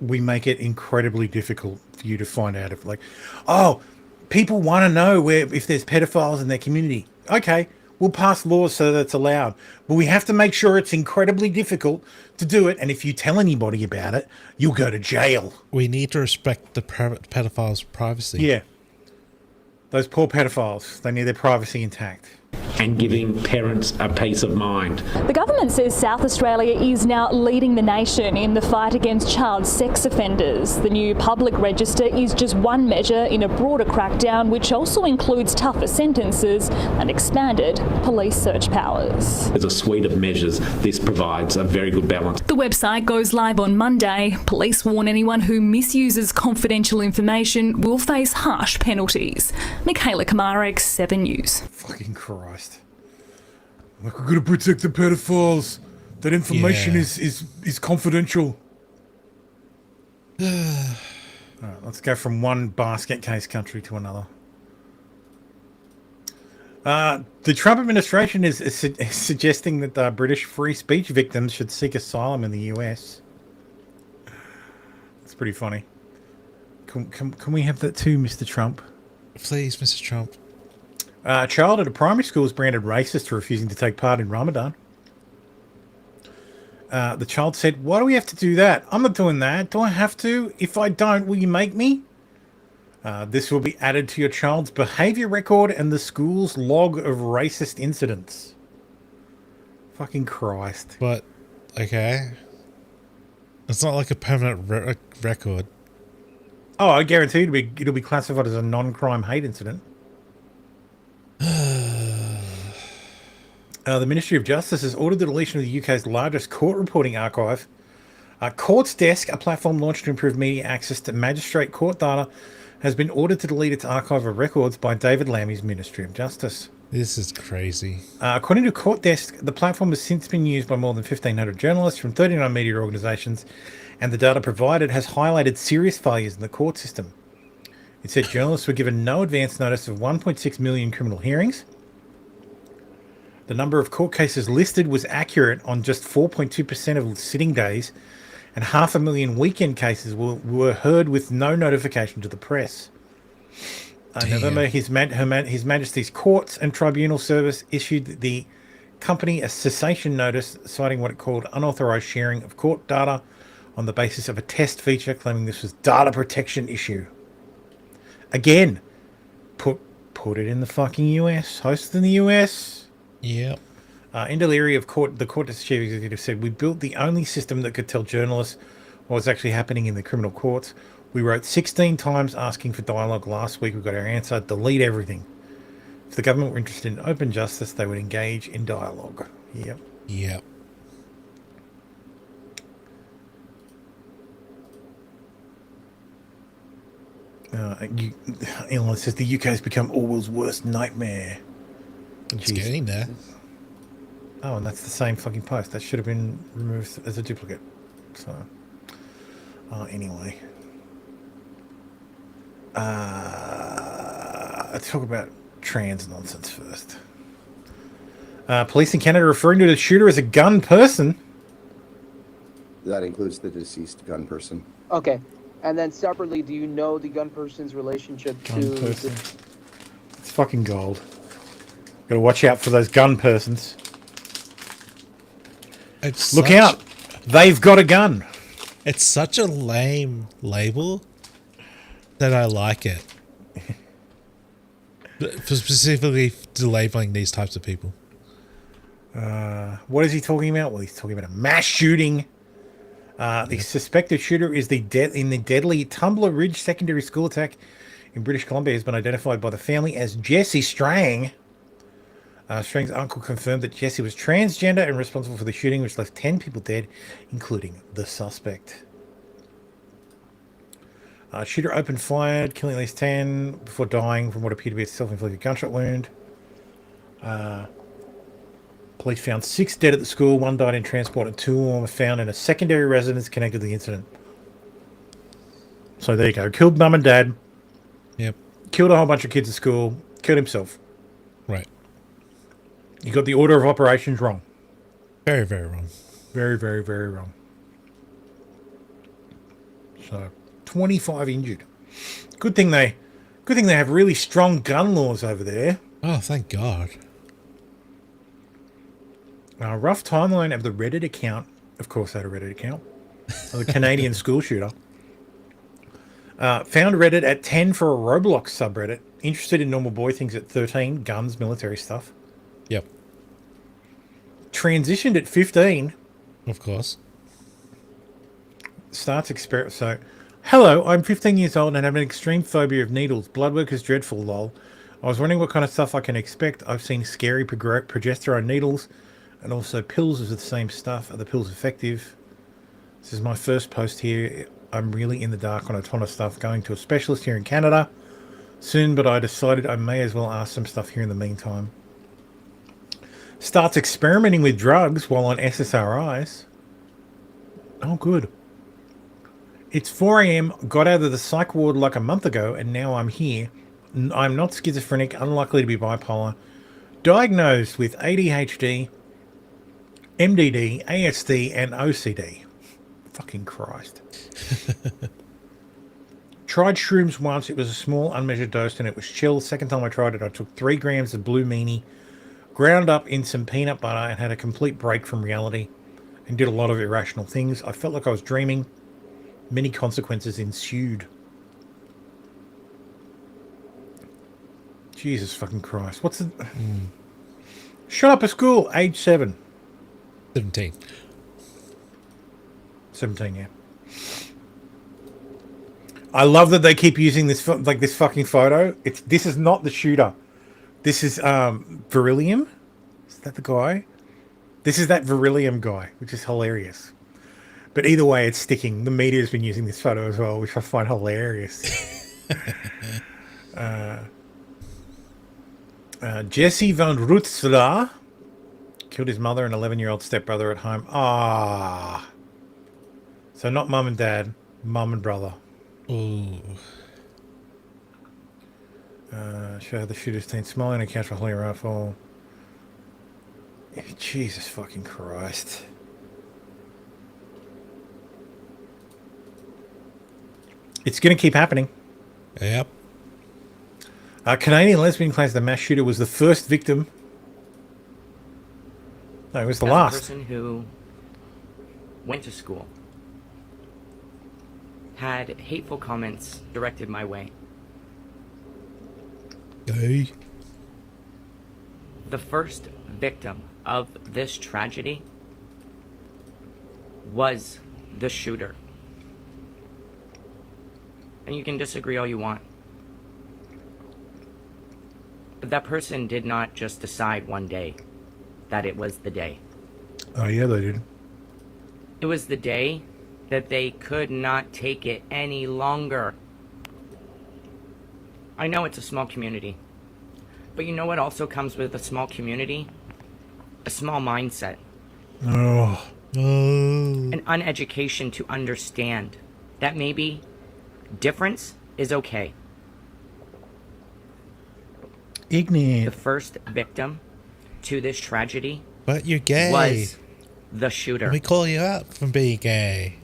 we make it incredibly difficult for you to find out if, like, oh, people want to know if there's pedophiles in their community. Okay, we'll pass laws so that it's allowed. But we have to make sure it's incredibly difficult to do it. And if you tell anybody about it, you'll go to jail. We need to respect the pedophiles' privacy. Yeah. Those poor pedophiles, they need their privacy intact. And giving parents a peace of mind. The government says South Australia is now leading the nation in the fight against child sex offenders. The new public register is just one measure in a broader crackdown, which also includes tougher sentences and expanded police search powers. As a suite of measures, this provides a very good balance. The website goes live on Monday. Police warn anyone who misuses confidential information will face harsh penalties. Michaela Kamarek, 7 News. Fucking Christ. Like, we're going to protect the pedophiles. That information is confidential. Alright, let's go from one basket case country to another. The Trump administration is suggesting that British free speech victims should seek asylum in the US. It's pretty funny. Can we have that too, Mr. Trump? Please, Mr. Trump. A child at a primary school is branded racist for refusing to take part in Ramadan. The child said, "Why do we have to do that? I'm not doing that. Do I have to? If I don't, will you make me?" This will be added to your child's behavior record and the school's log of racist incidents. Fucking Christ. But, okay. It's not like a permanent record. Oh, I guarantee it'll be classified as a non-crime hate incident. The Ministry of Justice has ordered the deletion of the UK's largest court reporting archive. Court's Desk, a platform launched to improve media access to magistrate court data, has been ordered to delete its archive of records by David Lammy's Ministry of Justice. This is crazy. According to Court Desk, the platform has since been used by more than 1,500 journalists from 39 media organisations, and the data provided has highlighted serious failures in the court system. It said journalists were given no advance notice of 1.6 million criminal hearings. The number of court cases listed was accurate on just 4.2% of sitting days, and 500,000 weekend cases were heard with no notification to the press. In November, His Majesty's Courts and Tribunal Service issued the company a cessation notice citing what it called unauthorised sharing of court data on the basis of a test feature, claiming this was data protection issue. Again, put it in the fucking US. Host in the US. Yep. In Deliri of the court chief executive said, "We built the only system that could tell journalists what was actually happening in the criminal courts. We wrote 16 times asking for dialogue last week. We got our answer. Delete everything. If the government were interested in open justice, they would engage in dialogue." Yep. Yep. Elon says the UK has become Orwell's worst nightmare. It's getting there. Oh, and that's the same fucking post. That should have been removed as a duplicate. So, anyway. Let's talk about trans nonsense first. Police in Canada referring to the shooter as a gun person. That includes the deceased gun person. Okay. And then separately, do you know the gun person's relationship to... It's fucking gold. Gotta watch out for those gun persons. Look out! They've got a gun. It's such a lame label that I like it. For specifically labeling these types of people. What is he talking about? Well, he's talking about a mass shooting. The suspected shooter is in the deadly Tumbler Ridge secondary school attack in British Columbia has been identified by the family as Jesse Strang. Strang's uncle confirmed that Jesse was transgender and responsible for the shooting, which left 10 people dead, including the suspect. Shooter opened fire, killing at least 10 before dying from what appeared to be a self-inflicted gunshot wound. Police found 6 dead at the school, 1 died in transport, and 2 more were found in a secondary residence connected to the incident. So there you go. Killed mum and dad. Yep. Killed a whole bunch of kids at school. Killed himself. Right. You got the order of operations wrong. Very, very wrong. Very, very, very wrong. So, 25 injured. Good thing they have really strong gun laws over there. Oh, thank God. Rough timeline of the Reddit account. Of course, I had a Reddit account. Of the Canadian school shooter. Found Reddit at 10 for a Roblox subreddit. Interested in normal boy things at 13. Guns, military stuff. Yep. Transitioned at 15. Of course. Starts experiment. So, hello, I'm 15 years old and have an extreme phobia of needles. Blood work is dreadful, lol. I was wondering what kind of stuff I can expect. I've seen scary progesterone needles and also pills of the same stuff. Are the pills effective? This is my first post here. I'm really in the dark on a ton of stuff. Going to a specialist here in Canada soon, but I decided I may as well ask some stuff here in the meantime. Starts experimenting with drugs while on SSRIs. Oh, good. It's 4 a.m. Got out of the psych ward like a month ago, and now I'm here. I'm not schizophrenic, unlikely to be bipolar. Diagnosed with ADHD, MDD, ASD, and OCD. Fucking Christ. Tried shrooms once. It was a small, unmeasured dose, and it was chill. Second time I tried it, I took 3 grams of Blue Meanie, ground up in some peanut butter, and had a complete break from reality, and did a lot of irrational things. I felt like I was dreaming. Many consequences ensued. Jesus fucking Christ. What's the... Shut up at school. Age 7. 17. 17, yeah. I love that they keep using this this fucking photo. This is not the shooter. This is Beryllium. Is that the guy? This is that Beryllium guy, which is hilarious. But either way, it's sticking. The media's been using this photo as well, which I find hilarious. Jesse van Rutselaar killed his mother and 11-year-old stepbrother at home. Ah. So not mum and dad, mum and brother. Ooh. Show the shooter's teen smiling and catch a holy rifle. Jesus fucking Christ. It's going to keep happening. Yep. Canadian lesbian claims the mass shooter was the first victim. No, it was the last. A person who went to school had hateful comments directed my way. Hey. The first victim of this tragedy was the shooter. And you can disagree all you want. But that person did not just decide one day that it was the day. Oh, yeah, they did. It was the day that they could not take it any longer. I know it's a small community, but you know what also comes with a small community? A small mindset. Oh. An uneducation to understand that maybe difference is okay. Ignorant. The first victim to this tragedy But you're gay. was the shooter. We call you out from being gay.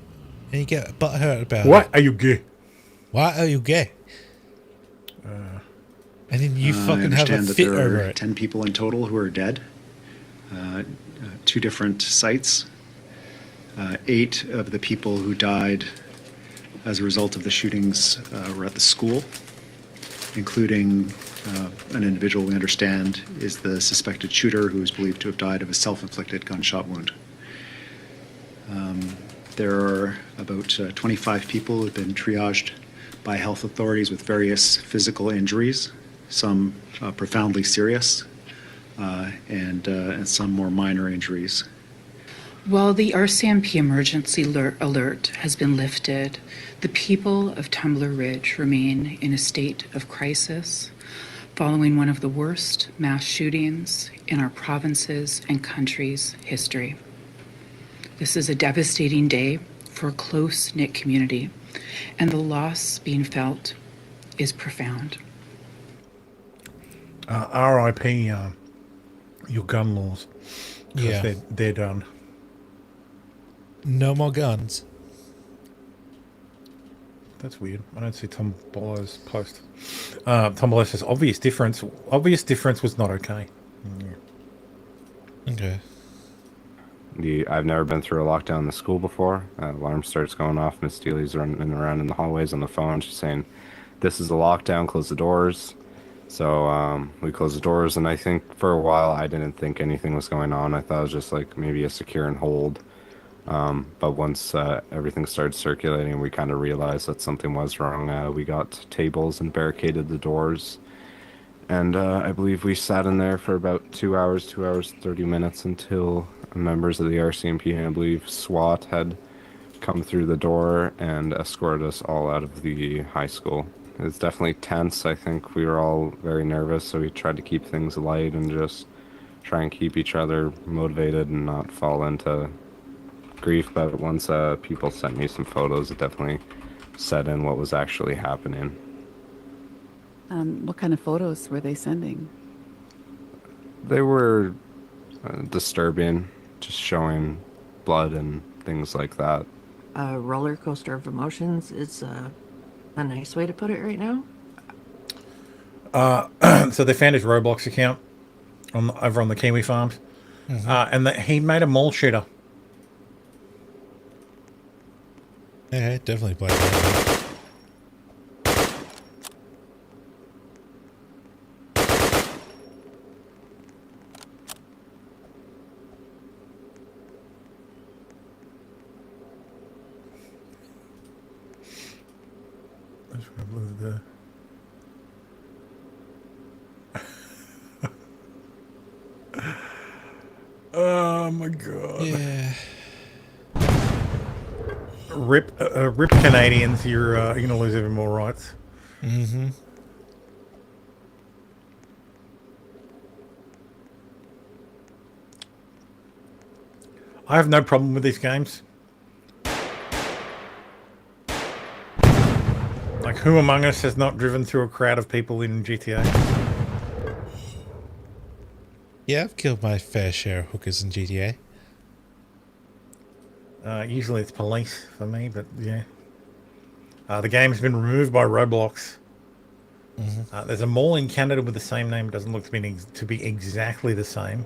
And you get butthurt about it. What are you gay? Why are you gay? And then you fucking have a understand that fit there over are it. 10 people in total who are dead. 2 different sites. 8 of the people who died as a result of the shootings were at the school, including an individual we understand is the suspected shooter, who is believed to have died of a self-inflicted gunshot wound. There are about 25 people who have been triaged by health authorities with various physical injuries, some profoundly serious, and some more minor injuries. While the RCMP emergency alert has been lifted, the people of Tumbler Ridge remain in a state of crisis. following one of the worst mass shootings in our province's and country's history. This is a devastating day for a close-knit community, and the loss being felt is profound. R.I.P. Your gun laws. 'Cause Yeah. they're done. No more guns. That's weird. I don't see Tom Bollo's post. Tom Bollo says, obvious difference. Obvious difference was not okay. Yeah. Okay. I've never been through a lockdown in the school before. Alarm starts going off. Miss Steely's running around in the hallways on the phone. She's saying, this is a lockdown, close the doors. So we closed the doors, and I think for a while I didn't think anything was going on. I thought it was just like maybe a secure and hold. But once everything started circulating, we kind of realized that something was wrong. We got tables and barricaded the doors. And I believe we sat in there for about 2 hours, 30 minutes until members of the RCMP, and I believe SWAT, had come through the door and escorted us all out of the high school. It was definitely tense. I think we were all very nervous, so we tried to keep things light and just try and keep each other motivated and not fall into grief. But once people sent me some photos, it definitely set in what was actually happening. What kind of photos were they sending? They were disturbing, just showing blood and things like that. A roller coaster of emotions is a nice way to put it right now. So they found his Roblox account over on the Kiwi Farms, and he made a mall shooter. Yeah, definitely played that. Oh my god. Yeah. Rip Canadians, you're gonna lose even more rights. Mm-hmm. I have no problem with these games. Like, who among us has not driven through a crowd of people in GTA? Yeah, I've killed my fair share of hookers in GTA. Usually it's police for me, but yeah. The game's been removed by Roblox. There's a mall in Canada with the same name. It doesn't look to be exactly the same.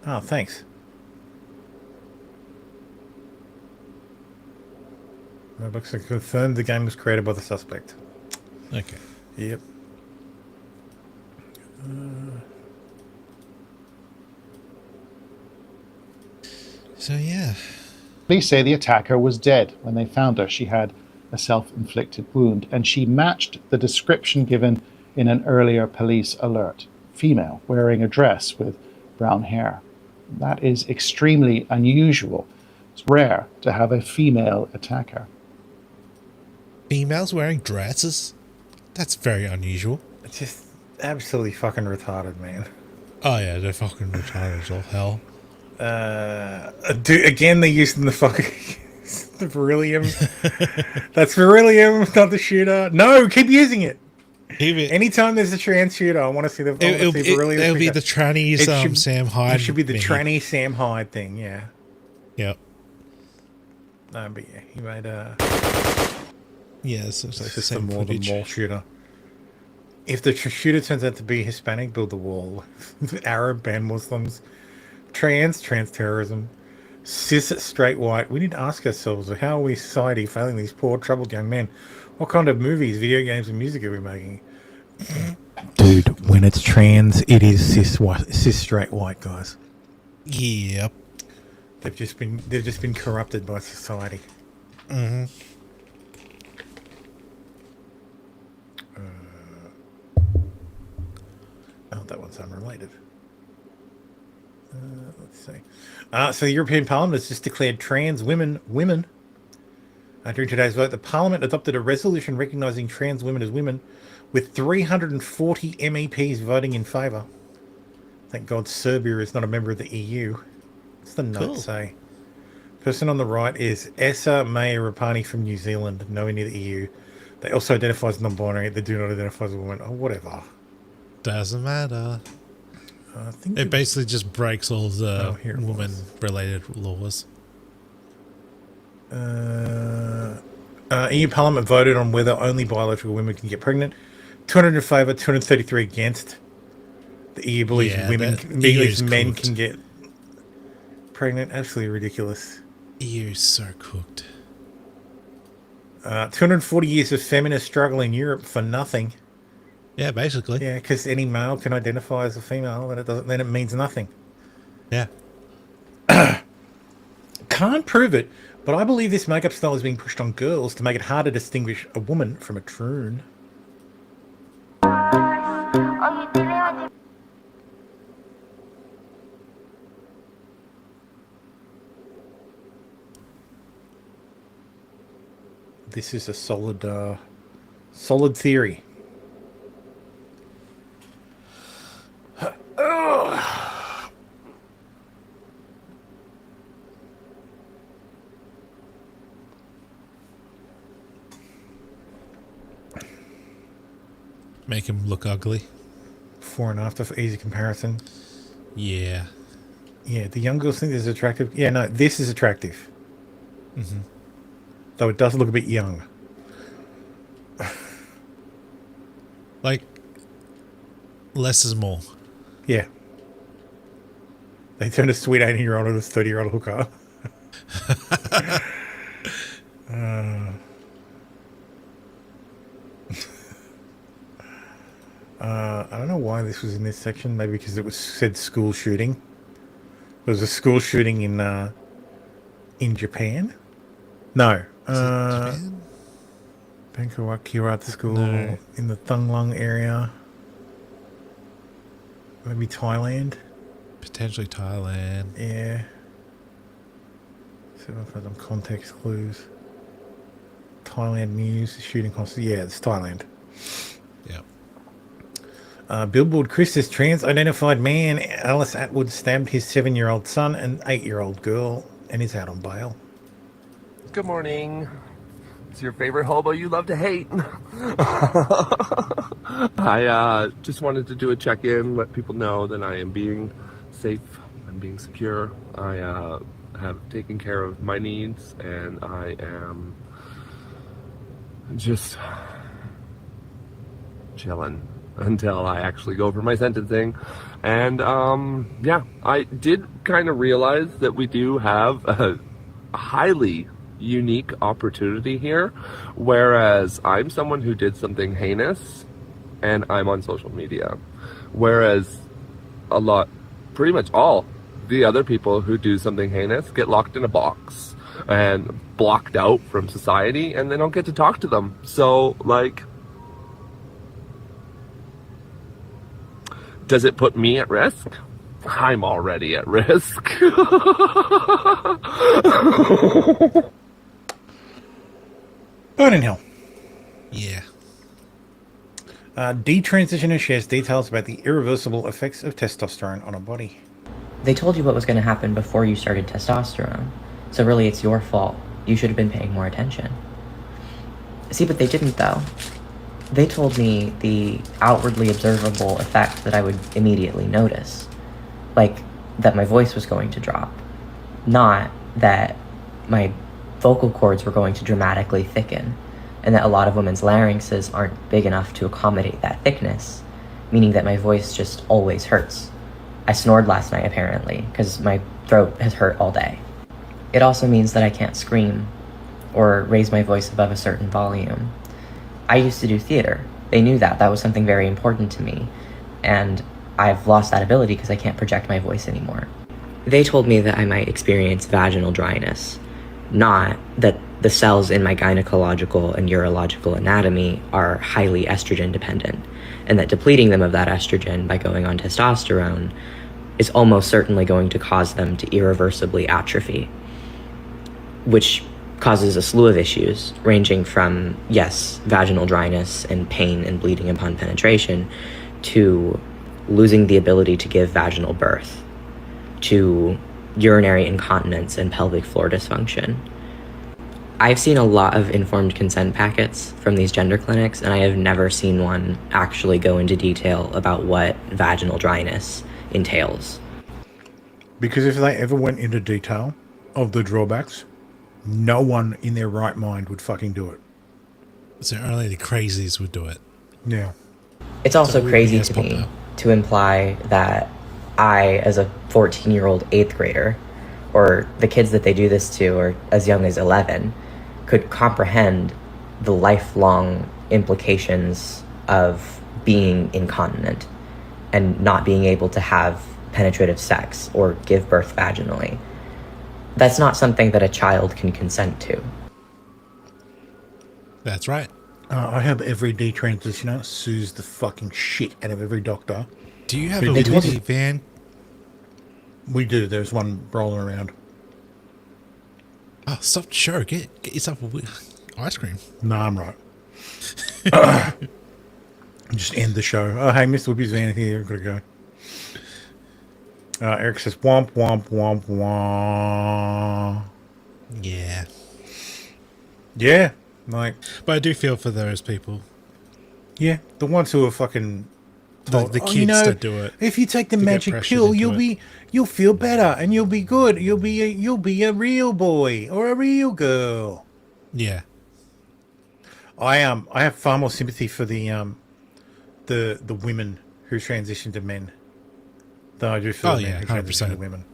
Oh, thanks. Roblox has confirmed the game was created by the suspect. Okay. Yep. So yeah. Police say the attacker was dead. When they found her, she had a self-inflicted wound, and she matched the description given in an earlier police alert. Female, wearing a dress with brown hair. That is extremely unusual. It's rare to have a female attacker. Females wearing dresses? That's very unusual. It's just absolutely fucking retarded, man. Oh yeah, they're fucking retarded as all hell. Dude, again, they're using the fucking the beryllium. That's beryllium, not the shooter. No, keep using it. Anytime there's a trans shooter, I want to see the beryllium. It'll be the trannies, Sam Hyde. It should be the tranny Sam Hyde thing, yeah. Yep. No, but yeah, he made a. Yeah, it's like the same the footage. mall shooter. If the shooter turns out to be Hispanic, build the wall. Arab, ban Muslims. Trans terrorism. Cis, straight, white. We need to ask ourselves, how are we society failing these poor, troubled young men? What kind of movies, video games, and music are we making? Dude, when it's trans, it is cis, straight, white, guys. Yep. They've just been corrupted by society. Mm-hmm. Oh, that one's unrelated. Let's see. So the European Parliament has just declared trans women During today's vote, the Parliament adopted a resolution recognising trans women as women, with 340 MEPs voting in favour. Thank God Serbia is not a member of the EU. What's the note say? Person on the right is Essa Maya Rapani from New Zealand, nowhere near the EU. They also identify as non-binary. They do not identify as a woman. Oh, whatever. Doesn't matter. I think It basically just breaks all the woman-related laws. EU Parliament voted on whether only biological women can get pregnant. 200 in favour, 233 against. The EU believes men can get pregnant. Absolutely ridiculous. EU is so cooked. 240 years of feminist struggle in Europe for nothing. Yeah, basically. Yeah, because any male can identify as a female, then it means nothing. Yeah. Can't prove it, but I believe this makeup style is being pushed on girls to make it harder to distinguish a woman from a troon. This is a solid theory. Make him look ugly. Before and after for easy comparison. Yeah. Yeah, the young girls think this is attractive. Yeah, no, this is attractive. Mm-hmm. Though it does look a bit young. Like, less is more. Yeah. They turned a sweet 18-year-old into a 30-year-old hooker. I don't know why this was in this section. Maybe because it said school shooting. There was a school shooting in Japan. No. Japan? Bangkok Kirat School in the Thunglung area. Maybe Thailand. Potentially Thailand. Yeah. See if I've got some context clues. Thailand news, shooting costs. Yeah, it's Thailand. Yeah. Billboard Chris says trans-identified man Alice Atwood stabbed his 7-year-old son and 8-year-old girl and is out on bail. Good morning. It's your favorite hobo you love to hate. I just wanted to do a check-in, let people know that I am being safe, I'm being secure. I have taken care of my needs, and I am just chilling until I actually go for my sentencing. And yeah, I did kind of realize that we do have a highly unique opportunity here, whereas I'm someone who did something heinous and I'm on social media, whereas pretty much all the other people who do something heinous get locked in a box and blocked out from society, and they don't get to talk to them. So, like, does it put me at risk? I'm already at risk. Burning hell. Yeah. Detransitioner shares details about the irreversible effects of testosterone on a body. They told you what was going to happen before you started testosterone. So really, it's your fault. You should have been paying more attention. See, but they didn't, though. They told me the outwardly observable effect that I would immediately notice. Like, that my voice was going to drop. Not that my vocal cords were going to dramatically thicken, and that a lot of women's larynxes aren't big enough to accommodate that thickness, meaning that my voice just always hurts. I snored last night, apparently, because my throat has hurt all day. It also means that I can't scream or raise my voice above a certain volume. I used to do theater. They knew that. That was something very important to me, and I've lost that ability because I can't project my voice anymore. They told me that I might experience vaginal dryness, not that the cells in my gynecological and urological anatomy are highly estrogen dependent, and that depleting them of that estrogen by going on testosterone is almost certainly going to cause them to irreversibly atrophy, which causes a slew of issues, ranging from, yes, vaginal dryness and pain and bleeding upon penetration, to losing the ability to give vaginal birth, to urinary incontinence and pelvic floor dysfunction. I've seen a lot of informed consent packets from these gender clinics, and I have never seen one actually go into detail about what vaginal dryness entails. Because if they ever went into detail of the drawbacks, no one in their right mind would fucking do it. So only the crazies would do it. Yeah. It's also So crazy has to popped me up. to imply that I, as a 14-year-old 8th grader, or the kids that they do this to are as young as 11, could comprehend the lifelong implications of being incontinent and not being able to have penetrative sex or give birth vaginally. That's not something that a child can consent to. That's right. I have every detransitioner sues the fucking shit out of every doctor. Do you have Who a did- Woody van? We do. There's one rolling around. Oh, stop the show. Get yourself a ice cream. No, I'm right. Just end the show. Oh, hey, Mr. Whippy's van here. Gotta go. Eric says, womp, womp, womp, womp. Yeah. Yeah. Like, but I do feel for those people. Yeah, the ones who are fucking told, the "Oh, kids you know, that do it. if you take the to get magic pressured pill, into you'll feel better and you'll be good. You'll be a real boy or a real girl. Yeah. I have far more sympathy for the women who transition to men than I do for Oh, the men yeah, who transition to 100%. women.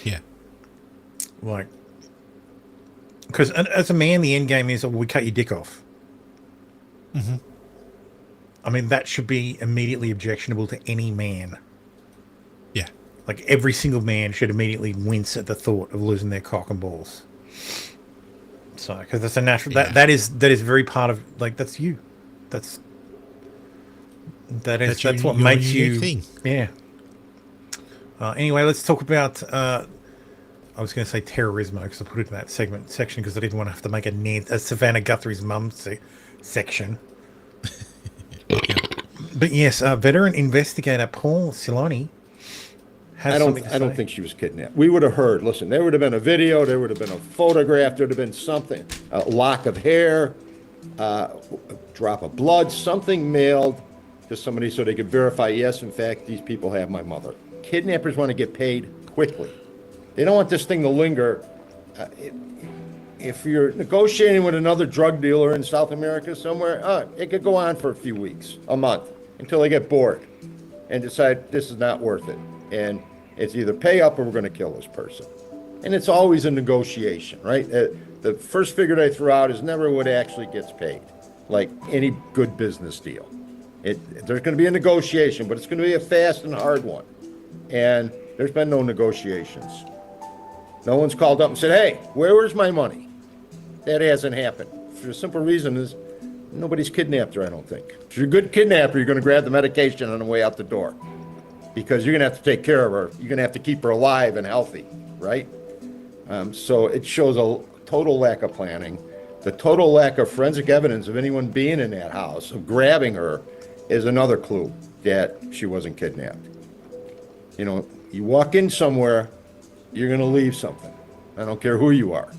Yeah. Like, because as a man, the end game is, we cut your dick off. Mm-hmm. I mean, that should be immediately objectionable to any man. Yeah. Like, every single man should immediately wince at the thought of losing their cock and balls. So, because that's a natural, that is very part of, like, that's you. That's what makes your you. unique thing. Yeah. Anyway, let's talk about, I was going to say terrorismo because I put it in that section because I didn't want to have to make a Savannah Guthrie's mum section. But yes, veteran investigator Paul Siloni has something to say. I don't think she was kidnapped. We would have heard. Listen, there would have been a video. There would have been a photograph. There would have been something. A lock of hair, a drop of blood, something mailed to somebody so they could verify, yes, in fact, these people have my mother. Kidnappers want to get paid quickly. They don't want this thing to linger. If you're negotiating with another drug dealer in South America somewhere, it could go on for a few weeks, a month, until they get bored and decide this is not worth it. And it's either pay up or we're going to kill this person. And it's always a negotiation, right? The first figure they throw out is never what actually gets paid, like any good business deal. There's going to be a negotiation, but it's going to be a fast and hard one. And there's been no negotiations. No one's called up and said, hey, where's my money? That hasn't happened. For the simple reason is nobody's kidnapped her, I don't think. If you're a good kidnapper, you're going to grab the medication on the way out the door because you're going to have to take care of her. You're going to have to keep her alive and healthy, right? So it shows a total lack of planning. The total lack of forensic evidence of anyone being in that house, of grabbing her, is another clue that she wasn't kidnapped. You know, you walk in somewhere, you're going to leave something. I don't care who you are.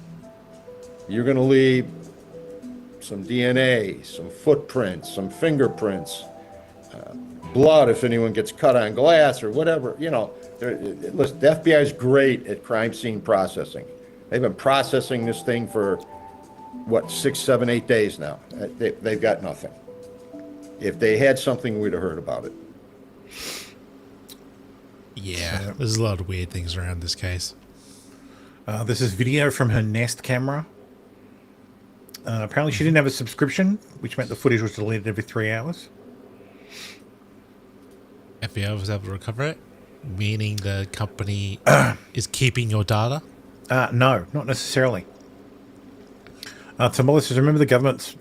You're going to leave some DNA, some footprints, some fingerprints, blood if anyone gets cut on glass or whatever. You know, listen, the FBI is great at crime scene processing. They've been processing this thing for, 6, 7, 8 days now. They've got nothing. If they had something, we'd have heard about it. Yeah, there's a lot of weird things around this case. This is video from her Nest camera. Apparently she didn't have a subscription, which meant the footage was deleted every 3 hours. FBI was able to recover it, meaning the company is keeping your data? No, not necessarily. Tamala says, remember the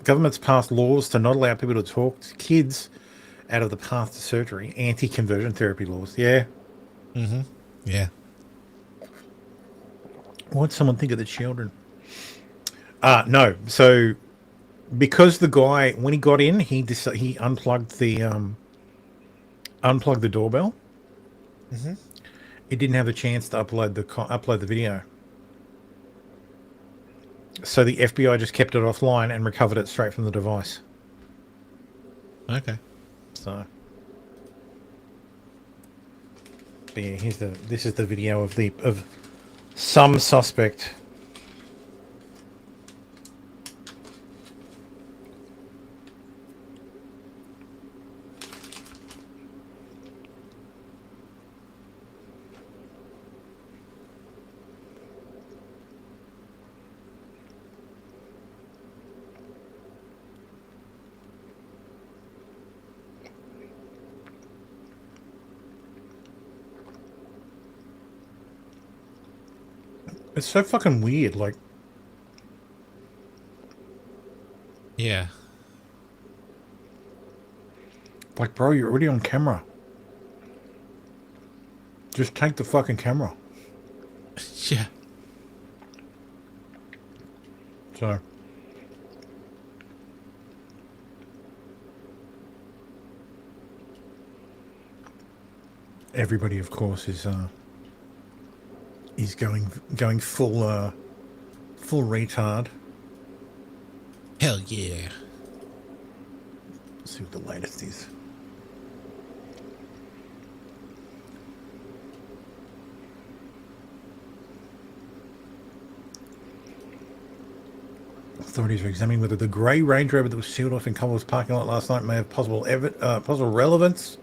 government's passed laws to not allow people to talk to kids out of the path to surgery, anti-conversion therapy laws. Yeah. Mm-hmm. Yeah. What'd someone think of the children? No. So because the guy, when he got in, he unplugged the doorbell. Mm-hmm. He didn't have the chance to upload the video. So the FBI just kept it offline and recovered it straight from the device. Okay. So, but yeah, this is the video of some suspect. It's so fucking weird, like... Yeah. Like, bro, you're already on camera. Just take the fucking camera. Yeah. So... Everybody, of course, is going full retard. Hell yeah. Let's see what the latest is. Authorities are examining whether the grey Range Rover that was sealed off in Commonwealth's parking lot last night may have possible relevance.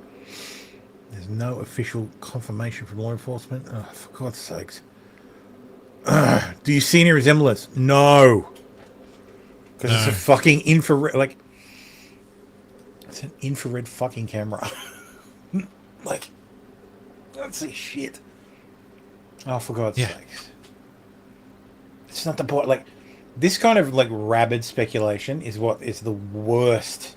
There's no official confirmation from law enforcement. Oh, for God's sakes. Do you see any resemblance? No. Because it's a fucking infrared, like... It's an infrared fucking camera. Like... That's the shit. Oh, for God's sakes. It's not the point, like... This kind of, like, rabid speculation is what is the worst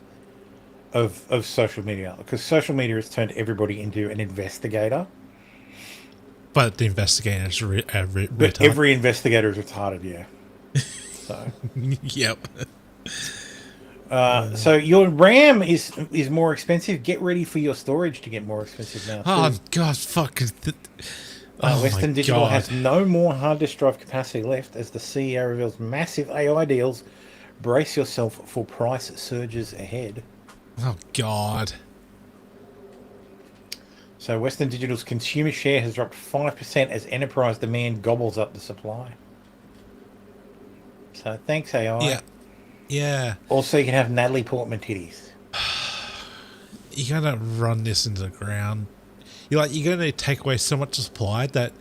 of social media. Because social media has turned everybody into an investigator. But the investigators are But every investigator is retarded, yeah. So. Yep. So your RAM is more expensive. Get ready for your storage to get more expensive now. Oh, God, fuck. Western Digital has no more hard disk drive capacity left as the CEO reveals massive AI deals. Brace yourself for price surges ahead. Oh, God. So Western Digital's consumer share has dropped 5% as enterprise demand gobbles up the supply. So thanks, AI. Yeah. Yeah. Also, you can have Natalie Portman titties. You gotta run this into the ground. You're gonna take away so much supply that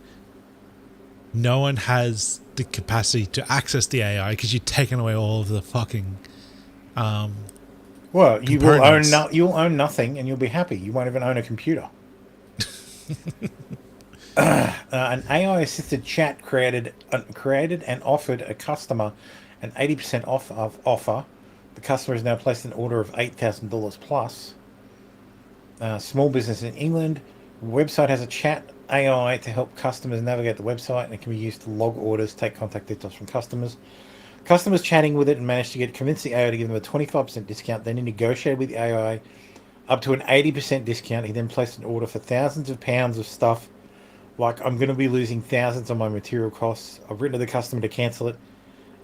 no one has the capacity to access the AI because you've taken away all of the fucking well, you will components. you'll own nothing and you'll be happy. You won't even own a computer. An AI-assisted chat created and offered a customer an 80% offer. The customer has now placed an order of $8,000 plus. Small business in England. Website has a chat AI to help customers navigate the website, and it can be used to log orders, take contact details from customers. Customers chatting with it and managed to convince the AI to give them a 25% discount. Then he negotiated with the AI up to an 80% discount. He then placed an order for thousands of pounds of stuff. Like, I'm going to be losing thousands on my material costs. I've written to the customer to cancel it,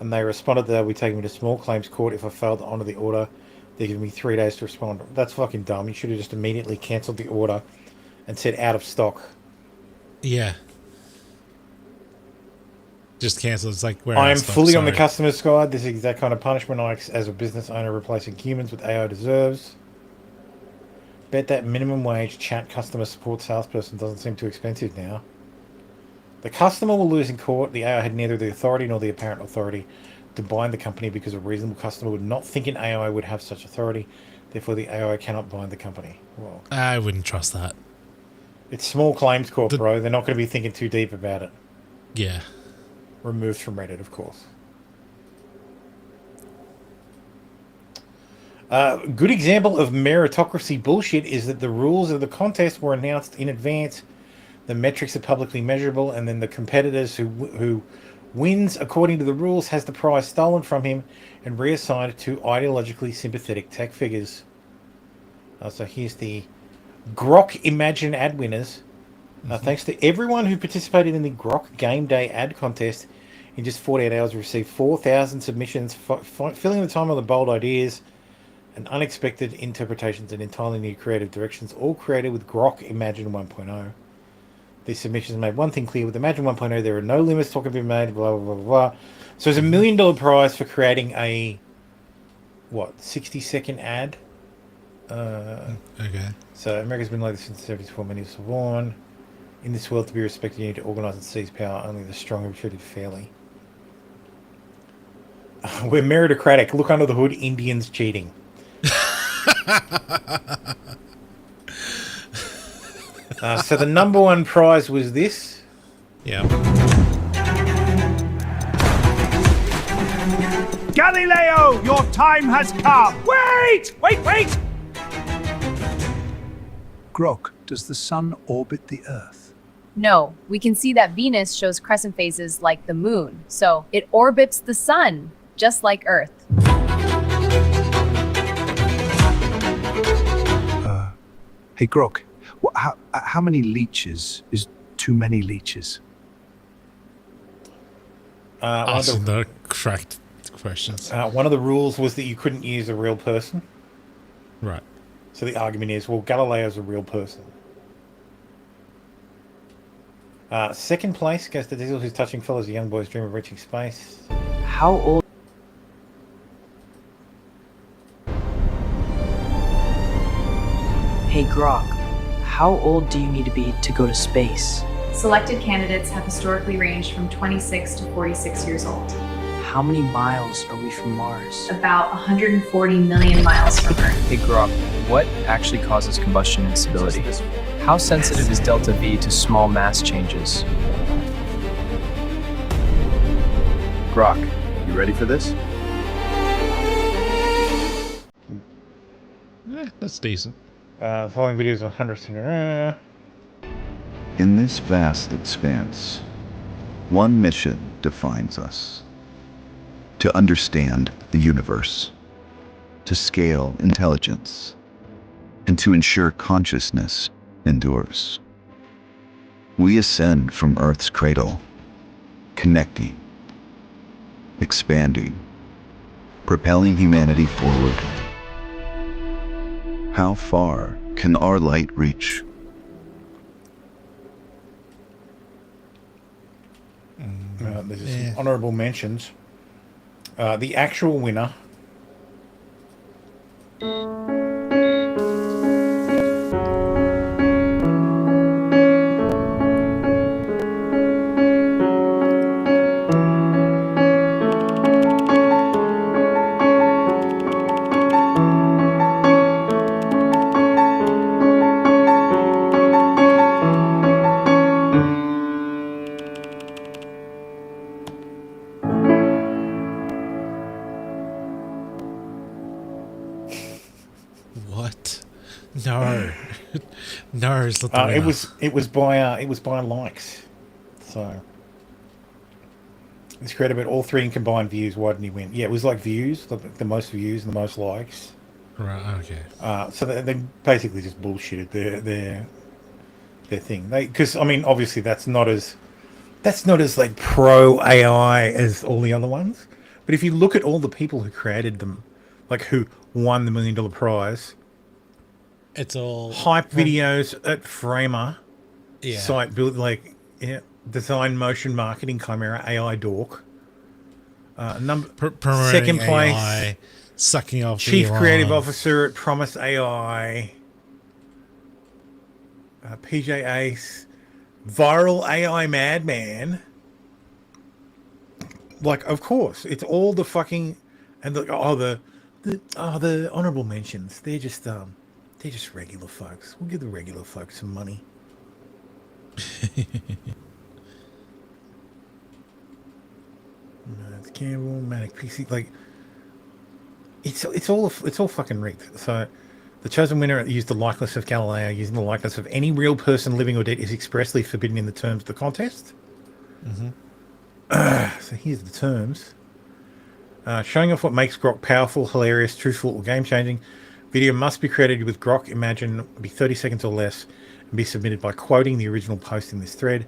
and they responded that they'll be taking me to small claims court if I fail to honour the order. They're giving me 3 days to respond. That's fucking dumb. You should have just immediately cancelled the order and said out of stock. Yeah. Just cancel. It's like, I am fully on the customer's side. This is the exact kind of punishment I, as a business owner, replacing humans with AI deserves. Bet that minimum wage chat customer support salesperson doesn't seem too expensive now. The customer will lose in court. The AI had neither the authority nor the apparent authority to bind the company because a reasonable customer would not think an AI would have such authority. Therefore, the AI cannot bind the company. Well, I wouldn't trust that. It's small claims court, bro. They're not going to be thinking too deep about it. Yeah. Removed from Reddit, of course. Good example of meritocracy bullshit is that the rules of the contest were announced in advance. The metrics are publicly measurable, and then the competitors who wins according to the rules has the prize stolen from him and reassigned to ideologically sympathetic tech figures. So here's the Grok Imagine ad winners. Thanks to everyone who participated in the Grok Game Day ad contest. In just 48 hours, we received 4,000 submissions, filling the time with the bold ideas and unexpected interpretations and entirely new creative directions, all created with Grok Imagine 1.0. These submissions made one thing clear: with Imagine 1.0, there are no limits talking to be made, blah, blah, blah, blah. So it's $1 million prize for creating a, 60-second ad? Okay. So America's been like this since 74 many was born. In this world, to be respected, you need to organise and seize power. Only the strong are treated fairly. We're meritocratic. Look under the hood. Indians cheating. So the number one prize was this. Yeah. Galileo, your time has come. Wait! Grok, does the sun orbit the Earth? No, we can see that Venus shows crescent phases like the moon, so it orbits the sun, just like Earth. Hey, Grok, how many leeches is too many leeches? Asking the correct questions. One of the rules was that you couldn't use a real person. Right. So the argument is, well, Galileo's a real person. Second place goes to Diesel, who's touching follows a young boy's dream of reaching space. How old? Hey Grok, how old do you need to be to go to space? Selected candidates have historically ranged from 26 to 46 years old. How many miles are we from Mars? About 140 million miles from Earth. Hey Grok, what actually causes combustion instability? How sensitive is delta V to small mass changes? Grok, you ready for this? That's decent. The following videos of hundreds. In this vast expanse, one mission defines us: to understand the universe, to scale intelligence, and to ensure consciousness endures. We ascend from Earth's cradle, connecting, expanding, propelling humanity forward. How far can our light reach? There's some honourable mentions. The actual winner. What? No. No, it's not the winner. It was by likes. So it's created about all three in combined views. Why didn't he win? Yeah, it was like views, the most views and the most likes. Right. Okay. So they basically just bullshitted their thing. Because I mean, obviously that's not as like pro AI as all the other ones. But if you look at all the people who created them, like who won the $1 million prize, it's all hype videos at Framer, Yeah. site build design, motion, marketing, Chimera, AI dork. Promoting Second place, AI, sucking off Chief the Creative AI. Officer at Promise AI. PJ Ace, viral AI madman. Like, of course, it's all the fucking and the honourable mentions. They're just regular folks. We'll give the regular folks some money. It's Campbell, Manic PC. Like, it's all fucking rigged. So, the chosen winner used the likeness of Galileo. Using the likeness of any real person, living or dead, is expressly forbidden in the terms of the contest. Mm-hmm. So here's the terms. Showing off what makes Grok powerful, hilarious, truthful, or game-changing. Video must be created with Grok Imagine, be 30 seconds or less, and be submitted by quoting the original post in this thread.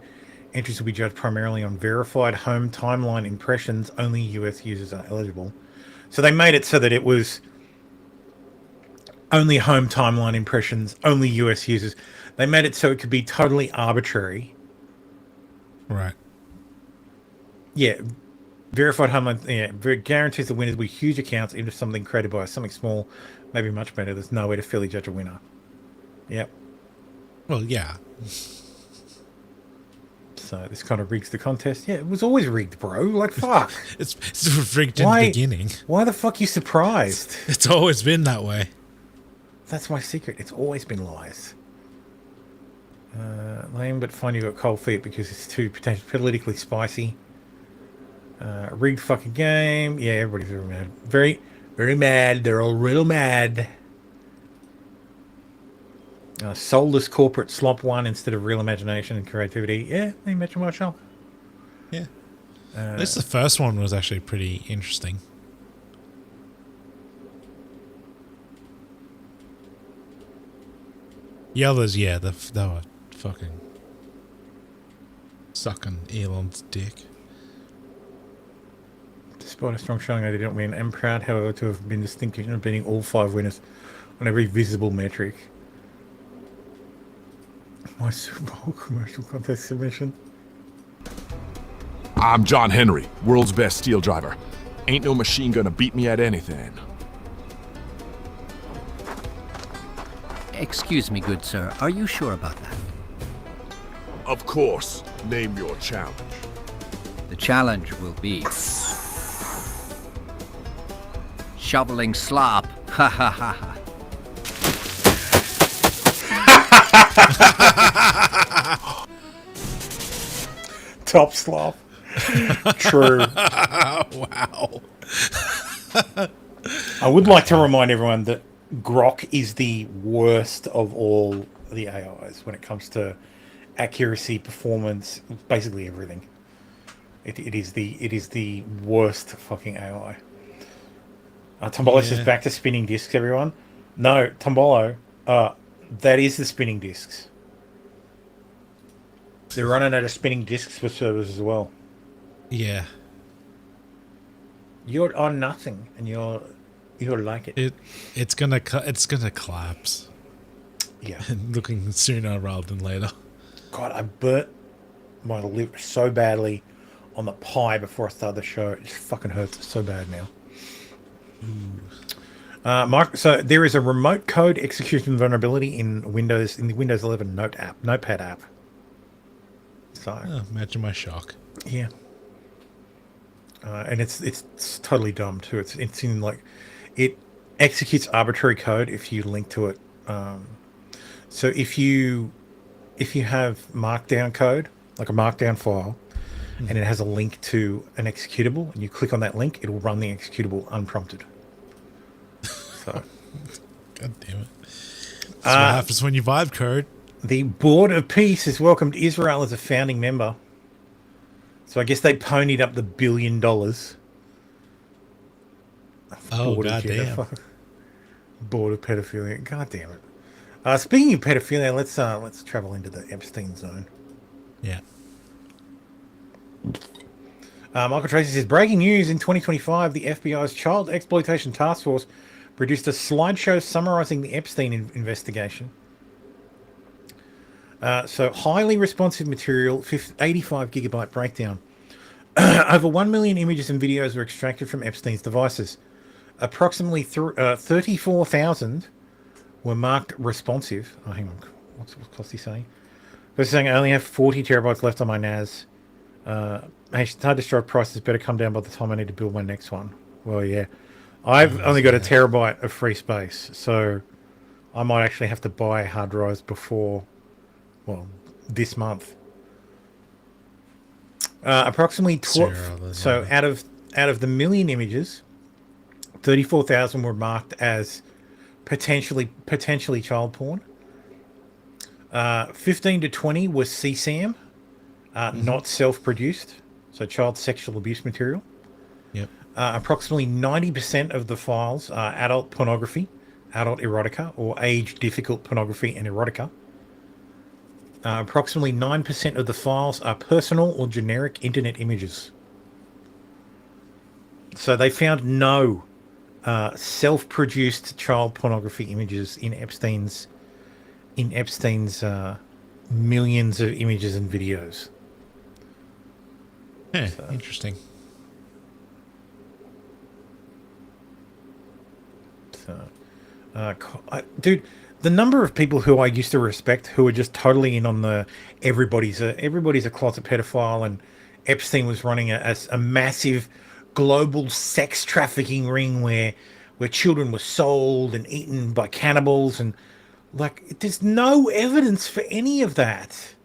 Entries will be judged primarily on verified home timeline impressions. Only US users are eligible. So they made it so that it was only home timeline impressions, only US users. They made it so it could be totally arbitrary. Right. Yeah. Verified homeline, yeah, guarantees the winners will be huge accounts, even if something created by something small, maybe much better. There's no way to fairly judge a winner. Yep. Well, yeah. So this kind of rigs the contest. Yeah, it was always rigged, bro. Like, fuck. It's rigged in the beginning. Why the fuck are you surprised? It's always been that way. That's my secret. It's always been lies. Lame, but fine you got cold feet because it's too potentially politically spicy. Rigged fucking game. Yeah, everybody's very mad. Very, very mad. They're all real mad. Soulless corporate slop one instead of real imagination and creativity. Yeah, they mentioned my shop. Yeah. At least the first one was actually pretty interesting. The others, yeah, they were fucking sucking Elon's dick. Despite a strong showing, I didn't win. I'm proud, however, to have been distinctive in beating all 5 winners on every visible metric. My Super Bowl commercial contest submission. I'm John Henry, world's best steel driver. Ain't no machine gonna beat me at anything. Excuse me, good sir. Are you sure about that? Of course. Name your challenge. The challenge will be... shoveling slop. Ha ha ha ha. Top slop. True. Wow. I would like to remind everyone that Grok is the worst of all the AIs when it comes to accuracy, performance, basically everything. It is the worst fucking AI. Tombolo says back to spinning discs, everyone. No, Tombolo, that is the spinning discs. They're running out of spinning discs for servers as well. Yeah. You're on nothing, and you're like it. It's gonna collapse. Yeah. Looking sooner rather than later. God, I burnt my lip so badly on the pie before I started the show. It just fucking hurts so bad now. So there is a remote code execution vulnerability in the Windows 11 Notepad app. So imagine my shock. Yeah. And it's totally dumb too. It's in like it executes arbitrary code if you link to it. So if you have markdown code, like a markdown file, and it has a link to an executable, and you click on that link, it will run the executable unprompted. So, God damn it! That's what happens when you vibe code. The Board of Peace has welcomed Israel as a founding member. So I guess they ponied up the $1 billion. Oh, goddamn. Board of pedophilia. God damn it. Speaking of pedophilia, let's travel into the Epstein zone. Yeah. Michael Tracy says, breaking news, in 2025, the FBI's Child Exploitation Task Force produced a slideshow summarizing the Epstein investigation. So highly responsive material, 85 gigabyte breakdown. Over 1 million images and videos were extracted from Epstein's devices. Approximately 34,000 were marked responsive. Oh, hang on. What's Costy saying? They're saying I only have 40 terabytes left on my NAS. Hard disk drive prices better come down by the time I need to build my next one. Well, yeah. I've only got a terabyte of free space, so I might actually have to buy hard drives before, well, this month. Approximately 12. So out of the million images, 34,000 were marked as potentially child porn. 15 to 20 was CSAM, not self-produced. So child sexual abuse material. Yep. Approximately 90% of the files are adult pornography, adult erotica, or age difficult pornography and erotica. Approximately 9% of the files are personal or generic internet images. So they found no self-produced child pornography images in Epstein's millions of images and videos. Yeah, interesting. So, dude, the number of people who I used to respect who are just totally in on the everybody's a closet pedophile, and Epstein was running a massive global sex trafficking ring where children were sold and eaten by cannibals, and like there's no evidence for any of that.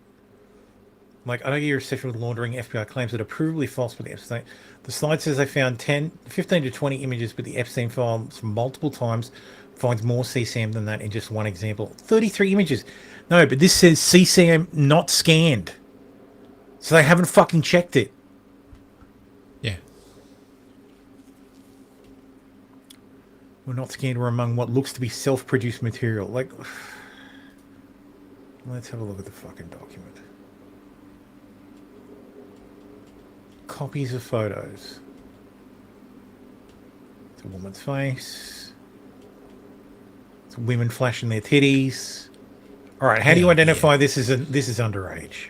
Like, I don't get your sexual laundering. FBI claims that are provably false with Epstein. The slide says they found 15 to 20 images, but the Epstein files multiple times finds more CCM than that in just one example. 33 images. No, but this says CCM not scanned. So they haven't fucking checked it. Yeah. We're not scanned. We're among what looks to be self-produced material. Like, let's have a look at the fucking document. Copies of photos. It's a woman's face. It's women flashing their titties. All right, how do you identify this is underage?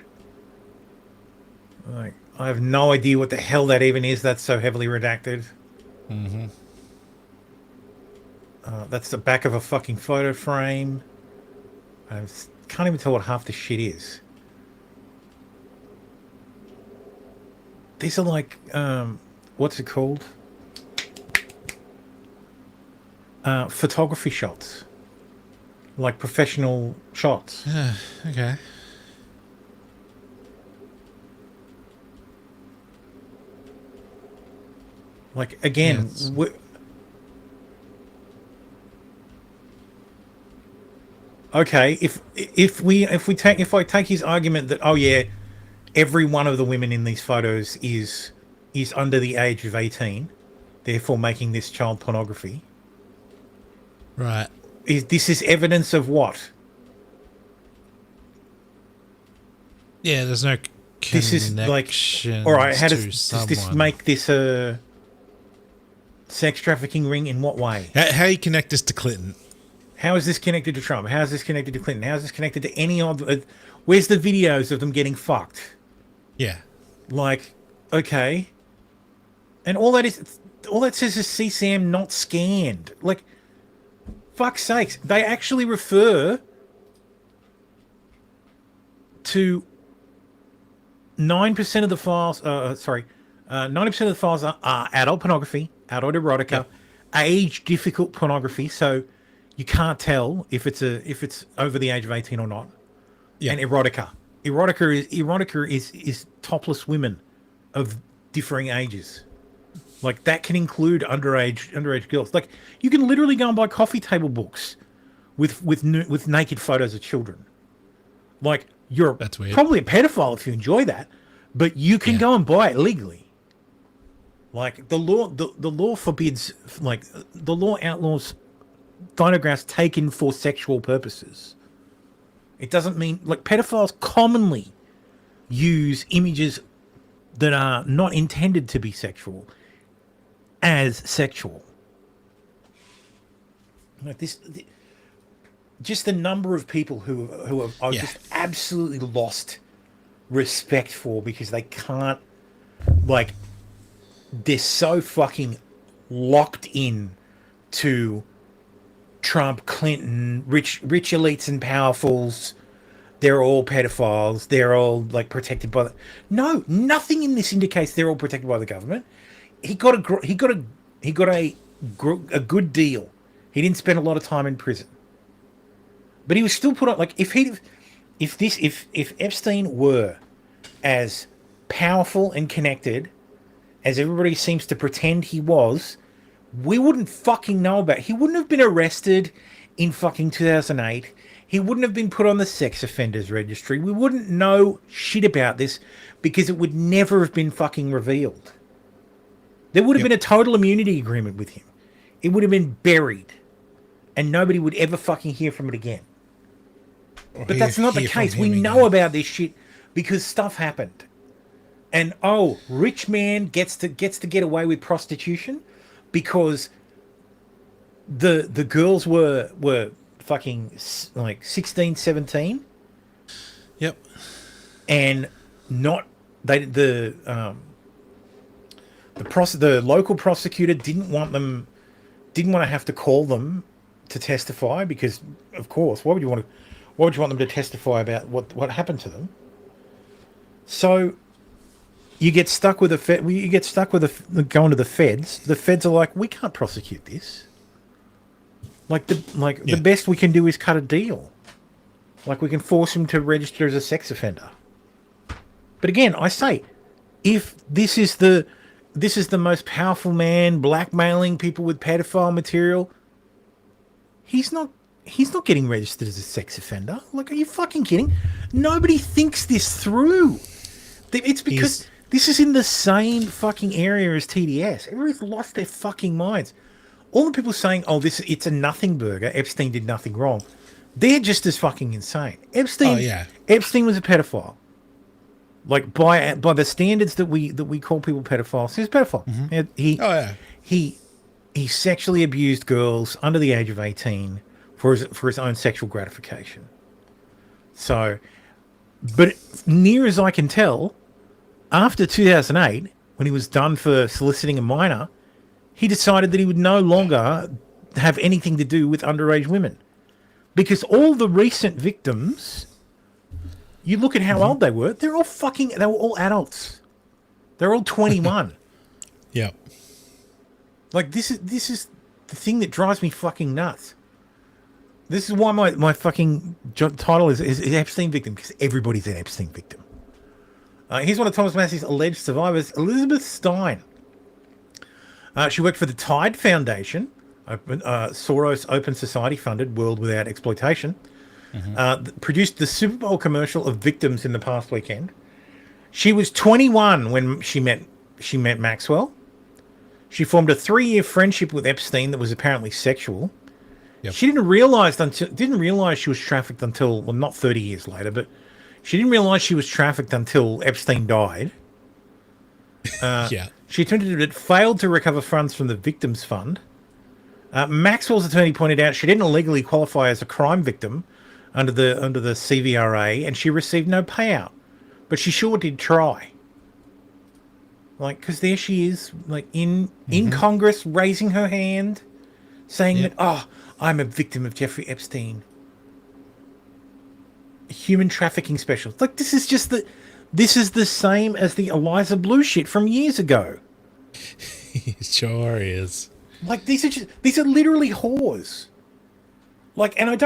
Like, I have no idea what the hell that even is. That's so heavily redacted. Mm-hmm. That's the back of a fucking photo frame. I can't even tell what half the shit is. These are like, what's it called? Photography shots. Like professional shots. Okay. Like, again, okay, if I take his argument that, oh yeah, every one of the women in these photos is under the age of 18, therefore making this child pornography. Right. This is evidence of what? Yeah, there's no connection. This is like, all right, how does this make this a sex trafficking ring? In what way? How do you connect this to Clinton? How is this connected to Trump? How is this connected to Clinton? How is this connected to any other? Where's the videos of them getting fucked? Yeah. Like, okay. And all that says is CCM not scanned. Like, fuck's sakes. They actually refer to 9% of the files, 90% of the files are adult pornography, adult erotica, age difficult pornography, so you can't tell if it's over the age of 18 or not. Yeah. And erotica. Erotica is topless women of differing ages. Like, that can include underage girls. Like, you can literally go and buy coffee table books with naked photos of children. Like, you're probably a pedophile if you enjoy that, but you can go and buy it legally. Like, the law forbids, like, the law outlaws photographs taken for sexual purposes. It doesn't mean, like, pedophiles commonly use images that are not intended to be sexual as sexual. Like just the number of people who have just absolutely lost respect for, because they can't, like, they're so fucking locked in to Trump, Clinton, rich elites and powerfuls. They're all pedophiles. They're all, like, protected by no, nothing in this indicates they're all protected by the government. He got a good deal. He didn't spend a lot of time in prison, but he was still put on. Like, if Epstein were as powerful and connected as everybody seems to pretend he was, we wouldn't fucking know about it. He wouldn't have been arrested in fucking 2008. He wouldn't have been put on the sex offenders registry. We wouldn't know shit about this because it would never have been fucking revealed. There would have been a total immunity agreement with him. It would have been buried. And nobody would ever fucking hear from it again. But that's not the case. We know about this shit because stuff happened. And rich man gets to get away with prostitution because the girls were fucking like 16, 17. Yep. And not the local prosecutor didn't want to have to call them to testify because, of course, why would you want them to testify about what happened to them? So you get stuck with going to the feds. The feds are like, we can't prosecute this. The best we can do is cut a deal. Like, we can force him to register as a sex offender. But again, I say, if this is the most powerful man blackmailing people with pedophile material, he's not getting registered as a sex offender. Like, are you fucking kidding? Nobody thinks this through. It's because this is in the same fucking area as TDS. Everybody's lost their fucking minds. All the people saying, it's a nothing burger, Epstein did nothing wrong, they're just as fucking insane. Epstein was a pedophile. Like, by the standards that we call people pedophiles, he's a pedophile. Mm-hmm. He sexually abused girls under the age of 18 for his own sexual gratification. So, but near as I can tell, after 2008, when he was done for soliciting a minor, he decided that he would no longer have anything to do with underage women. Because all the recent victims, you look at how old they were, they were all adults. They're all 21. Yeah. Like, this is the thing that drives me fucking nuts. This is why my fucking title is Epstein victim, because everybody's an Epstein victim. Here's one of Thomas Massey's alleged survivors, Elizabeth Stein. She worked for the Tide Foundation, Soros Open Society funded World Without Exploitation. Produced the Super Bowl commercial of Victims in the past weekend. She was 21 when she met Maxwell. She formed a 3-year friendship with Epstein that was apparently sexual. Yep. She didn't realize she was trafficked until, well, not 30 years later, but she didn't realize she was trafficked until Epstein died. She attempted it, failed to recover funds from the Victims Fund. Maxwell's attorney pointed out she didn't legally qualify as a crime victim under the CVRA, and she received no payout, but she sure did try. Like, because there she is, like in Congress, raising her hand, saying that, I'm a victim of Jeffrey Epstein, a human trafficking specialist. Like, this is the same as the Eliza Blue shit from years ago. It sure is. Like, these are literally whores. Like, and I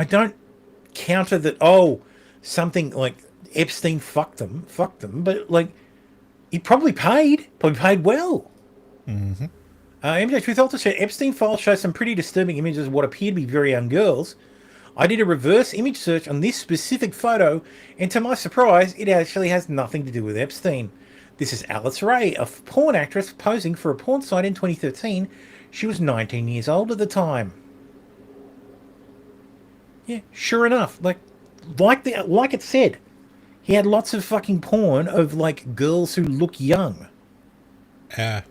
don't counter that, something like Epstein fucked them, but like, he probably paid well. Mm-hmm. MJ Truth also said Epstein files show some pretty disturbing images of what appear to be very young girls. I did a reverse image search on this specific photo, and to my surprise, it actually has nothing to do with Epstein. This is Alice Ray, a porn actress posing for a porn site in 2013. She was 19 years old at the time. Yeah, sure enough. Like it said, he had lots of fucking porn of like girls who look young. Yeah.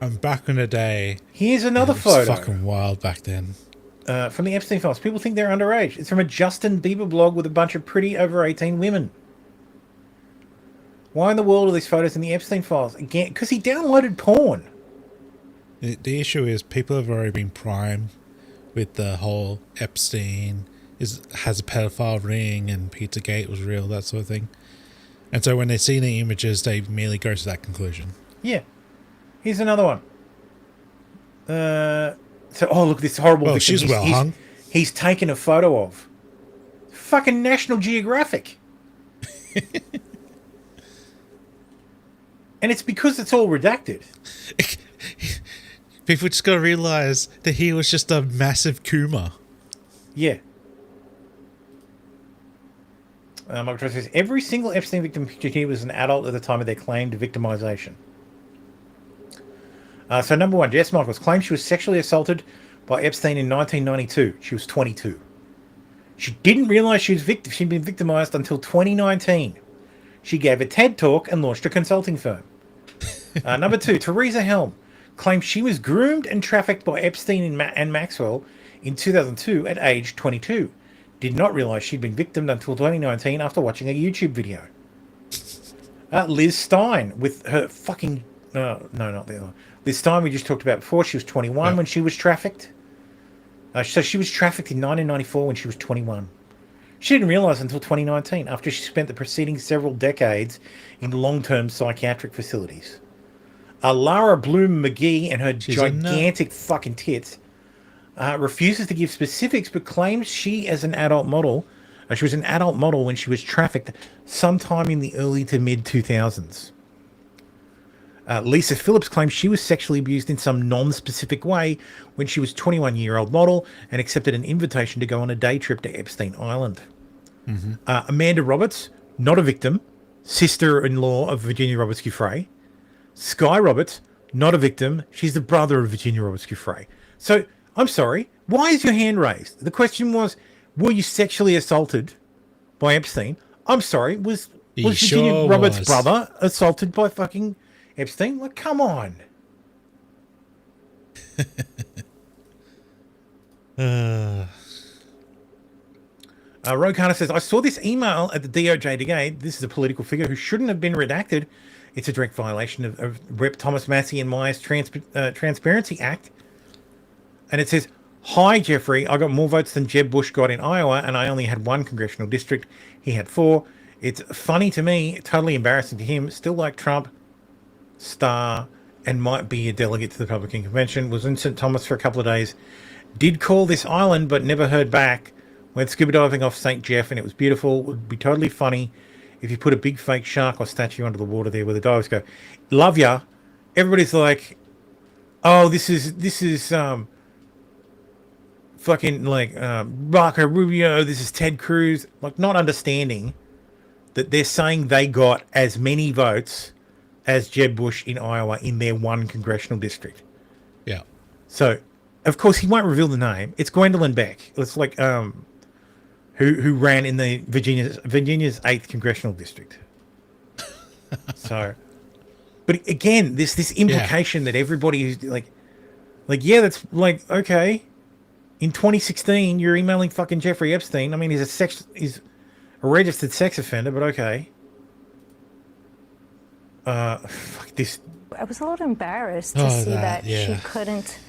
And back in the day, here's another photo. It was fucking wild back then. From the Epstein files. People think they're underage. It's from a Justin Bieber blog with a bunch of pretty over 18 women. Why in the world are these photos in the Epstein files? Again, because he downloaded porn. The issue is people have already been primed with the whole Epstein has a pedophile ring and Pizzagate was real, that sort of thing. And so when they see the images, they immediately go to that conclusion. Yeah. Here's another one. Look, this horrible victim. She's well hung. He's taken a photo of. Fucking National Geographic. And it's because it's all redacted. People just got to realize that he was just a massive Kuma. Yeah. Michael Trust says, every single Epstein victim pictured here was an adult at the time of their claimed victimization. So number one, Jess Michaels claims she was sexually assaulted by Epstein in 1992. She was 22. She didn't realize she'd been victimized until 2019. She gave a TED talk and launched a consulting firm. Number two, Teresa Helm claims she was groomed and trafficked by Epstein and Maxwell in 2002 at age 22. Did not realize she'd been victimed until 2019 after watching a YouTube video. Liz Stein with her fucking... no, not the other one. Liz Stein we just talked about before. She was 21 when she was trafficked. So she was trafficked in 1994 when she was 21. She didn't realize until 2019 after she spent the preceding several decades in long-term psychiatric facilities. Lara Bloom McGee and her gigantic fucking tits refuses to give specifics but claims she was an adult model when she was trafficked sometime in the early to mid 2000s. Lisa Phillips claims she was sexually abused in some non-specific way when she was a 21-year-old model and accepted an invitation to go on a day trip to Epstein Island. Amanda Roberts, not a victim, sister-in-law of Virginia Roberts Giuffre. Sky Roberts, not a victim, she's the brother of Virginia Roberts Giuffre. So, I'm sorry, why is your hand raised? The question was, were you sexually assaulted by Epstein? I'm sorry, was Virginia Roberts' brother assaulted by fucking Epstein? Like, come on. Ro Carter says, I saw this email at the DOJ today. This is a political figure who shouldn't have been redacted. It's a direct violation of Rep. Thomas Massey and Myers' Transparency Act. And it says, hi, Jeffrey. I got more votes than Jeb Bush got in Iowa, and I only had one congressional district. He had 4. It's funny to me, totally embarrassing to him. Still like Trump, star, and might be a delegate to the Republican convention. Was in St. Thomas for a couple of days. Did call this island, but never heard back. Went scuba diving off St. Jeff, and it was beautiful. It would be totally funny if you put a big fake shark or statue under the water there where the divers go. Love ya. Everybody's like, oh, this is fucking like Marco Rubio. This is Ted Cruz. Like, not understanding that they're saying they got as many votes as Jeb Bush in Iowa in their one congressional district. Yeah. So, of course, he won't reveal the name. It's Gwendolyn Beck. It's like who ran in the Virginia's 8th congressional district. So, but again, this implication that everybody is like, yeah, that's like, okay. In 2016, you're emailing fucking Jeffrey Epstein. I mean, he's a registered sex offender, but okay. Fuck this. I was a little embarrassed to see that she couldn't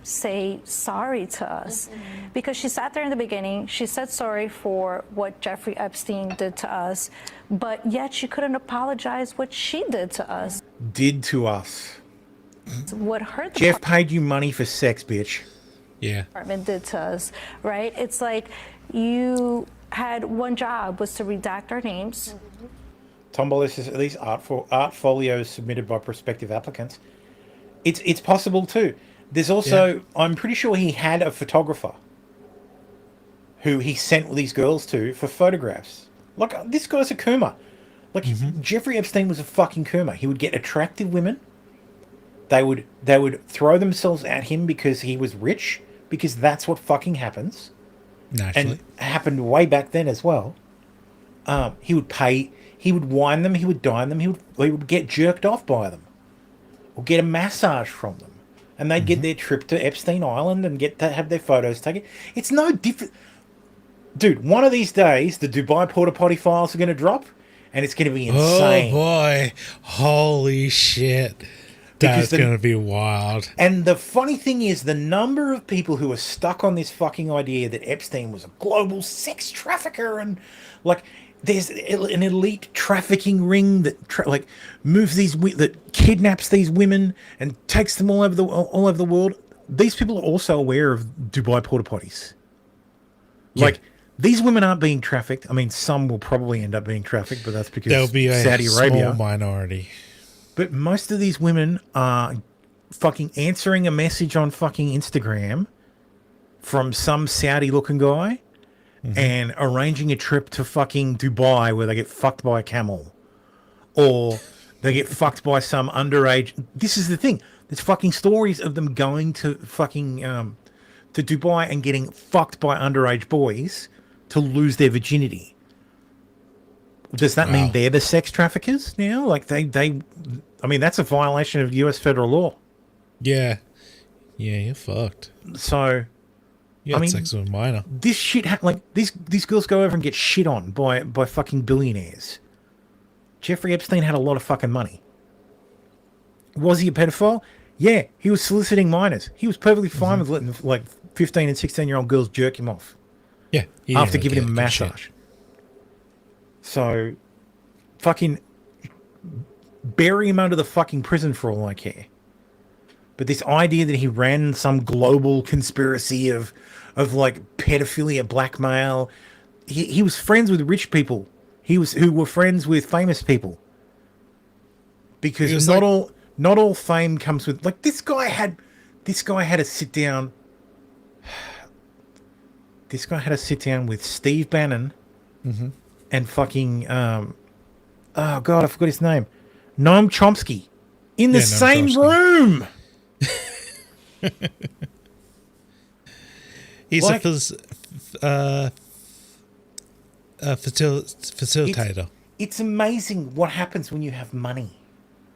say sorry to us, because she sat there in the beginning, she said sorry for what Jeffrey Epstein did to us, but yet she couldn't apologize what she did to us. Did to us. What her Jeff paid you money for sex, bitch. Yeah. Department did to us, right? It's like you had one job, was to redact our names. Tombola says at least art folios submitted by prospective applicants. It's possible too. There's also, I'm pretty sure he had a photographer who he sent these girls to for photographs. Like, this guy's a coomer. Like, Jeffrey Epstein was a fucking coomer. He would get attractive women. They would throw themselves at him because he was rich, because that's what fucking happens. Naturally. And happened way back then as well. He would pay, he would wine them, he would dine them, he would get jerked off by them. Or get a massage from them. And they'd get their trip to Epstein Island and get to have their photos taken. It's no different. Dude, one of these days, the Dubai Porta Potty files are going to drop, and it's going to be insane. Oh, boy. Holy shit. That's going to be wild. And the funny thing is, the number of people who are stuck on this fucking idea that Epstein was a global sex trafficker, and, like, there's an elite trafficking ring that moves that kidnaps these women and takes them all over the world. These people are also aware of Dubai porta potties. Yeah. Like, these women aren't being trafficked. I mean, some will probably end up being trafficked, but that's because there'll be a Saudi Arabia. Small minority. But most of these women are fucking answering a message on fucking Instagram from some Saudi looking guy. and arranging a trip to fucking Dubai where they get fucked by a camel, or they get fucked by some underage. This is the thing. There's fucking stories of them going to fucking to Dubai and getting fucked by underage boys to lose their virginity. Does that mean they're the sex traffickers now? Like they I mean, that's a violation of US federal law. Yeah. Yeah, you're fucked. So, You had sex with a minor. This shit, these girls go over and get shit on by fucking billionaires. Jeffrey Epstein had a lot of fucking money. Was he a pedophile? Yeah, he was soliciting minors. He was perfectly fine with letting like 15 and 16-year-old girls jerk him off. Yeah. After giving him a massage. So, fucking bury him under the fucking prison for all I care. But this idea that he ran some global conspiracy of like pedophilia, blackmail, he was friends with rich people. Who were friends with famous people. Because not all fame comes with, like, this guy had to sit down. This guy had to sit down with Steve Bannon and fucking oh god, I forgot his name. Noam Chomsky in the same room. He's a facilitator. It's amazing what happens when you have money.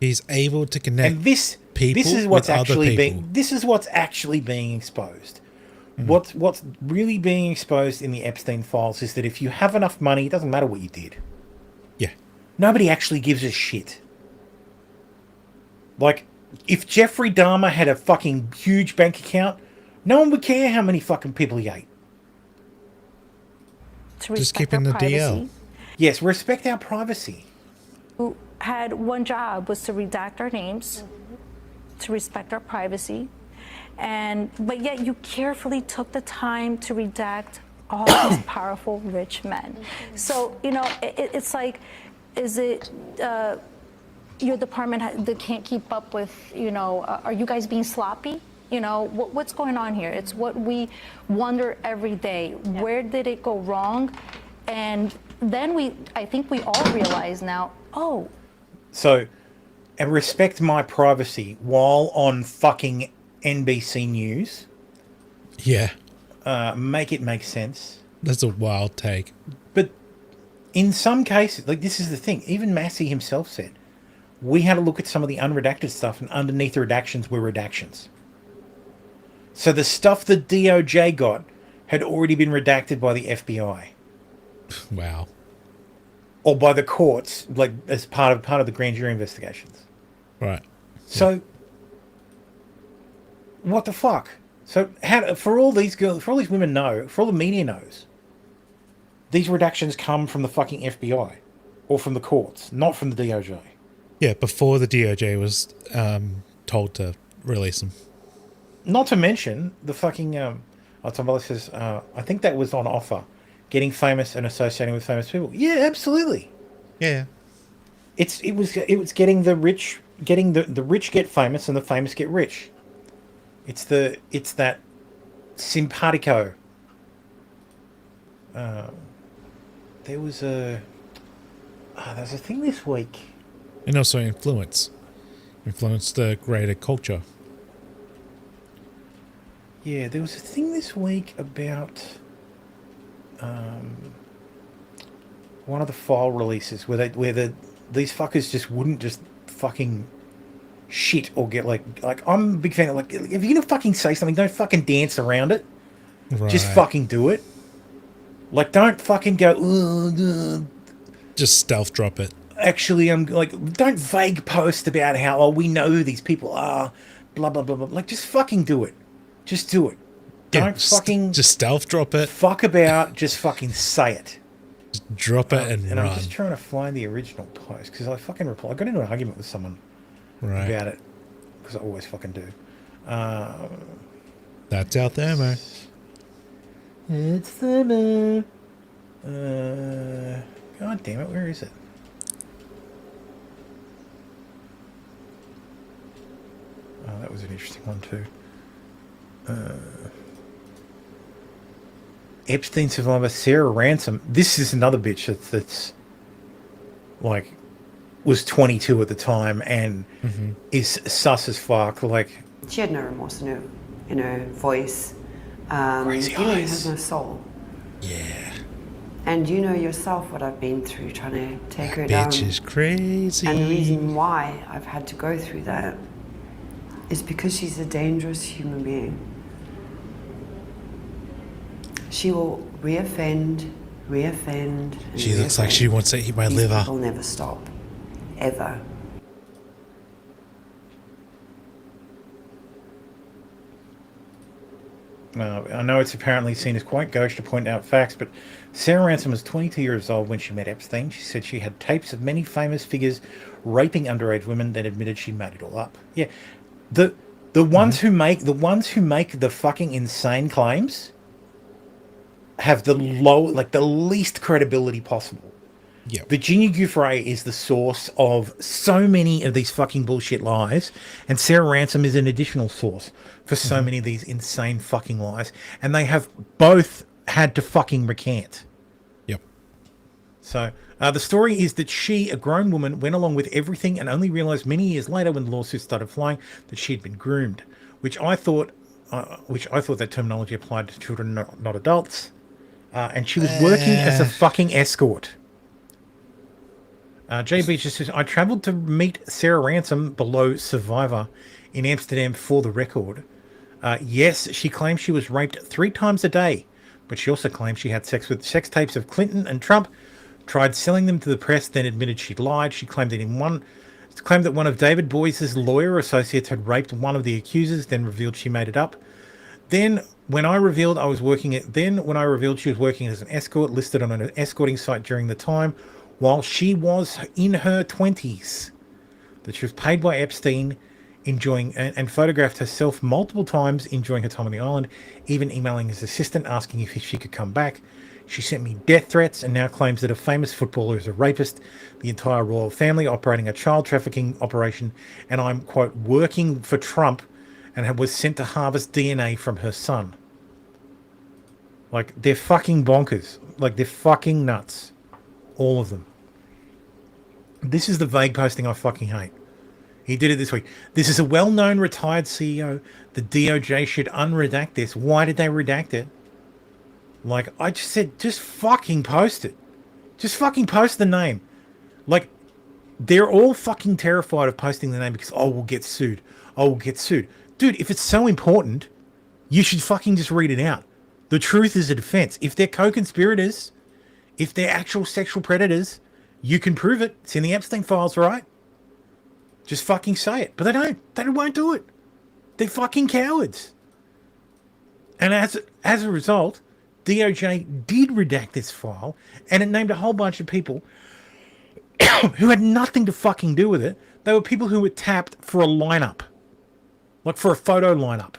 He's able to connect people this is what's with actually other people. this is what's actually being exposed. What's really being exposed in the Epstein files is that if you have enough money, it doesn't matter what you did. Yeah. Nobody actually gives a shit. Like, if Jeffrey Dahmer had a fucking huge bank account, no one would care how many fucking people he ate. Just keeping the DL. Yes, respect our privacy. Who had one job was to redact our names, to respect our privacy, but yet you carefully took the time to redact all these powerful rich men. So it's like, is it your department that can't keep up with? Are you guys being sloppy? What's going on here? It's what we wonder every day. Where did it go wrong? And then I think we all realize now, So, and respect my privacy while on fucking NBC News. Yeah. Make it make sense. That's a wild take. But in some cases, like, this is the thing, even Massey himself said, we had to look at some of the unredacted stuff, and underneath the redactions were redactions. So the stuff the DOJ got had already been redacted by the FBI. Wow. Or by the courts, like as part of the grand jury investigations. Right. So, what the fuck? So, for all these women know, for all the media knows, these redactions come from the fucking FBI or from the courts, not from the DOJ. Yeah, before the DOJ was told to release them. Not to mention the fucking Tom says, I think that was on offer. Getting famous and associating with famous people. Yeah, absolutely. Yeah. It was getting the rich get famous and the famous get rich. It's that simpatico. There was a thing this week. And also influence the greater culture. Yeah, there was a thing this week about one of the file releases where these fuckers just wouldn't just fucking shit or get like I'm a big fan of, like, if you're gonna fucking say something, don't fucking dance around it. Right. Just fucking do it. Like, don't fucking go just stealth drop it. Actually, I'm like, don't vague post about how we know who these people are, blah blah blah blah. Like, just fucking do it. Just do it. Don't fucking just stealth drop it. Fuck about. Just fucking say it. Just drop it and run. I'm just trying to find the original post because I fucking reply. I got into an argument with someone about it because I always fucking do. That's out there, man. It's the God damn it! Where is it? Oh, that was an interesting one too. Epstein survivor Sarah Ransom. This is another bitch that's like was 22 at the time and is sus as fuck. Like, she had no remorse in her voice. Crazy you know, eyes. He has no soul. Yeah. And you know yourself what I've been through trying to take her Bitch down. is crazy. And the reason why I've had to go through that is because she's a dangerous human being. She will reoffend. She looks like she wants to eat my liver. These people never stop. Ever. I know it's apparently seen as quite gauche to point out facts, but Sarah Ransom was 22 years old when she met Epstein. She said she had tapes of many famous figures raping underage women, then admitted she made it all up. Yeah, the ones who make the fucking insane claims have the least credibility possible. Yeah. Virginia Giuffre is the source of so many of these fucking bullshit lies, and Sarah Ransom is an additional source for so many of these insane fucking lies, and they have both had to fucking recant. Yep. So the story is that she, a grown woman, went along with everything and only realized many years later when the lawsuits started flying that she'd been groomed, which I thought that terminology applied to children, not adults, and she was working as a fucking escort. JB just says, I travelled to meet Sarah Ransom below Survivor in Amsterdam for the record. Yes, she claimed she was raped 3 times a day, but she also claimed she had sex with sex tapes of Clinton and Trump, tried selling them to the press, then admitted she'd lied. She claimed that one of David Boyce's lawyer associates had raped one of the accusers, then revealed she made it up. Then when I revealed she was working as an escort listed on an escorting site during the time, while she was in her 20s, that she was paid by Epstein, enjoying and photographed herself multiple times enjoying her time on the island, even emailing his assistant asking if she could come back. She sent me death threats and now claims that a famous footballer is a rapist, the entire royal family operating a child trafficking operation, and I'm, quote, working for Trump, and was sent to harvest DNA from her son. Like, they're fucking bonkers. Like, they're fucking nuts. All of them. This is the vague posting I fucking hate. He did it this week. This is a well-known retired CEO. The DOJ should unredact this. Why did they redact it? Like, I just said, just fucking post it. Just fucking post the name. Like, they're all fucking terrified of posting the name because, we'll get sued. We'll get sued. Dude, if it's so important, you should fucking just read it out. The truth is a defense. If they're co-conspirators, if they're actual sexual predators, you can prove it. It's in the Epstein files, right? Just fucking say it. But they don't. They won't do it. They're fucking cowards. And as a result, DOJ did redact this file, and it named a whole bunch of people who had nothing to fucking do with it. They were people who were tapped for a lineup. Like for a photo lineup.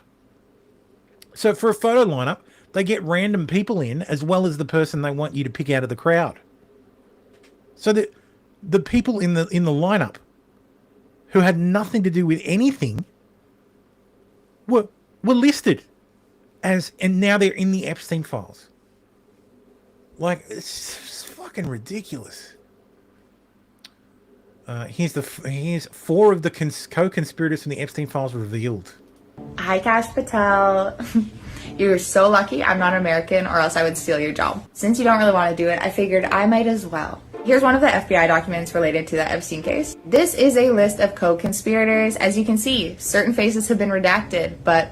So for a photo lineup, they get random people in as well as the person they want you to pick out of the crowd. So the people in the lineup who had nothing to do with anything were listed as, and now they're in the Epstein files. Like, it's fucking ridiculous. Here's 4 of the co-conspirators from the Epstein files revealed. Hi, Cash Patel. You're so lucky I'm not American, or else I would steal your job. Since you don't really want to do it, I figured I might as well. Here's one of the FBI documents related to the Epstein case. This is a list of co-conspirators. As you can see, certain faces have been redacted, but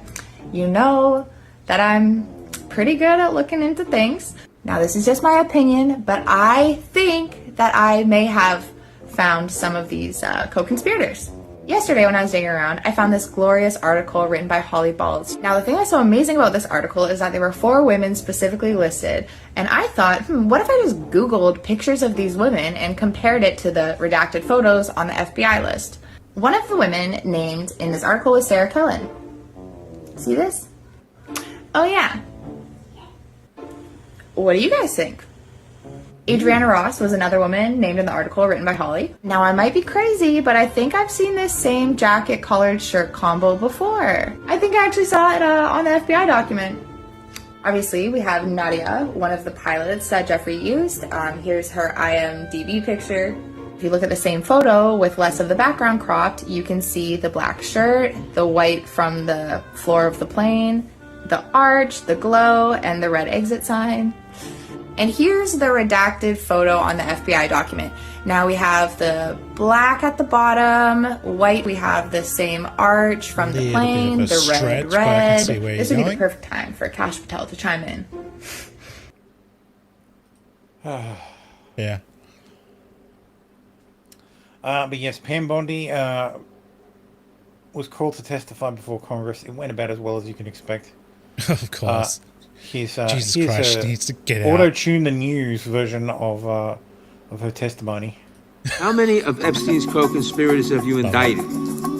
you know that I'm pretty good at looking into things. Now, this is just my opinion, but I think that I may have found some of these co-conspirators. Yesterday when I was digging around, I found this glorious article written by Holly Balls. Now, the thing that's so amazing about this article is that there were 4 women specifically listed, and I thought, what if I just Googled pictures of these women and compared it to the redacted photos on the FBI list? One of the women named in this article was Sarah Cullen. See this? Oh yeah. What do you guys think? Adriana Ross was another woman named in the article written by Holly. Now, I might be crazy, but I think I've seen this same jacket collared shirt combo before. I think I actually saw it on the FBI document. Obviously, we have Nadia, one of the pilots that Jeffrey used. Here's her IMDb picture. If you look at the same photo with less of the background cropped, you can see the black shirt, the white from the floor of the plane, the arch, the glow, and the red exit sign. And here's the redacted photo on the FBI document. Now we have the black at the bottom, white, we have the same arch from the plane, the red. This would be the perfect time for Kash Patel to chime in. Yeah. But yes, Pam Bondi was called to testify before Congress. It went about as well as you can expect. Of course. Jesus Christ, she needs to get out. Auto-tune the news version of her testimony. How many of Epstein's co-conspirators have you indicted?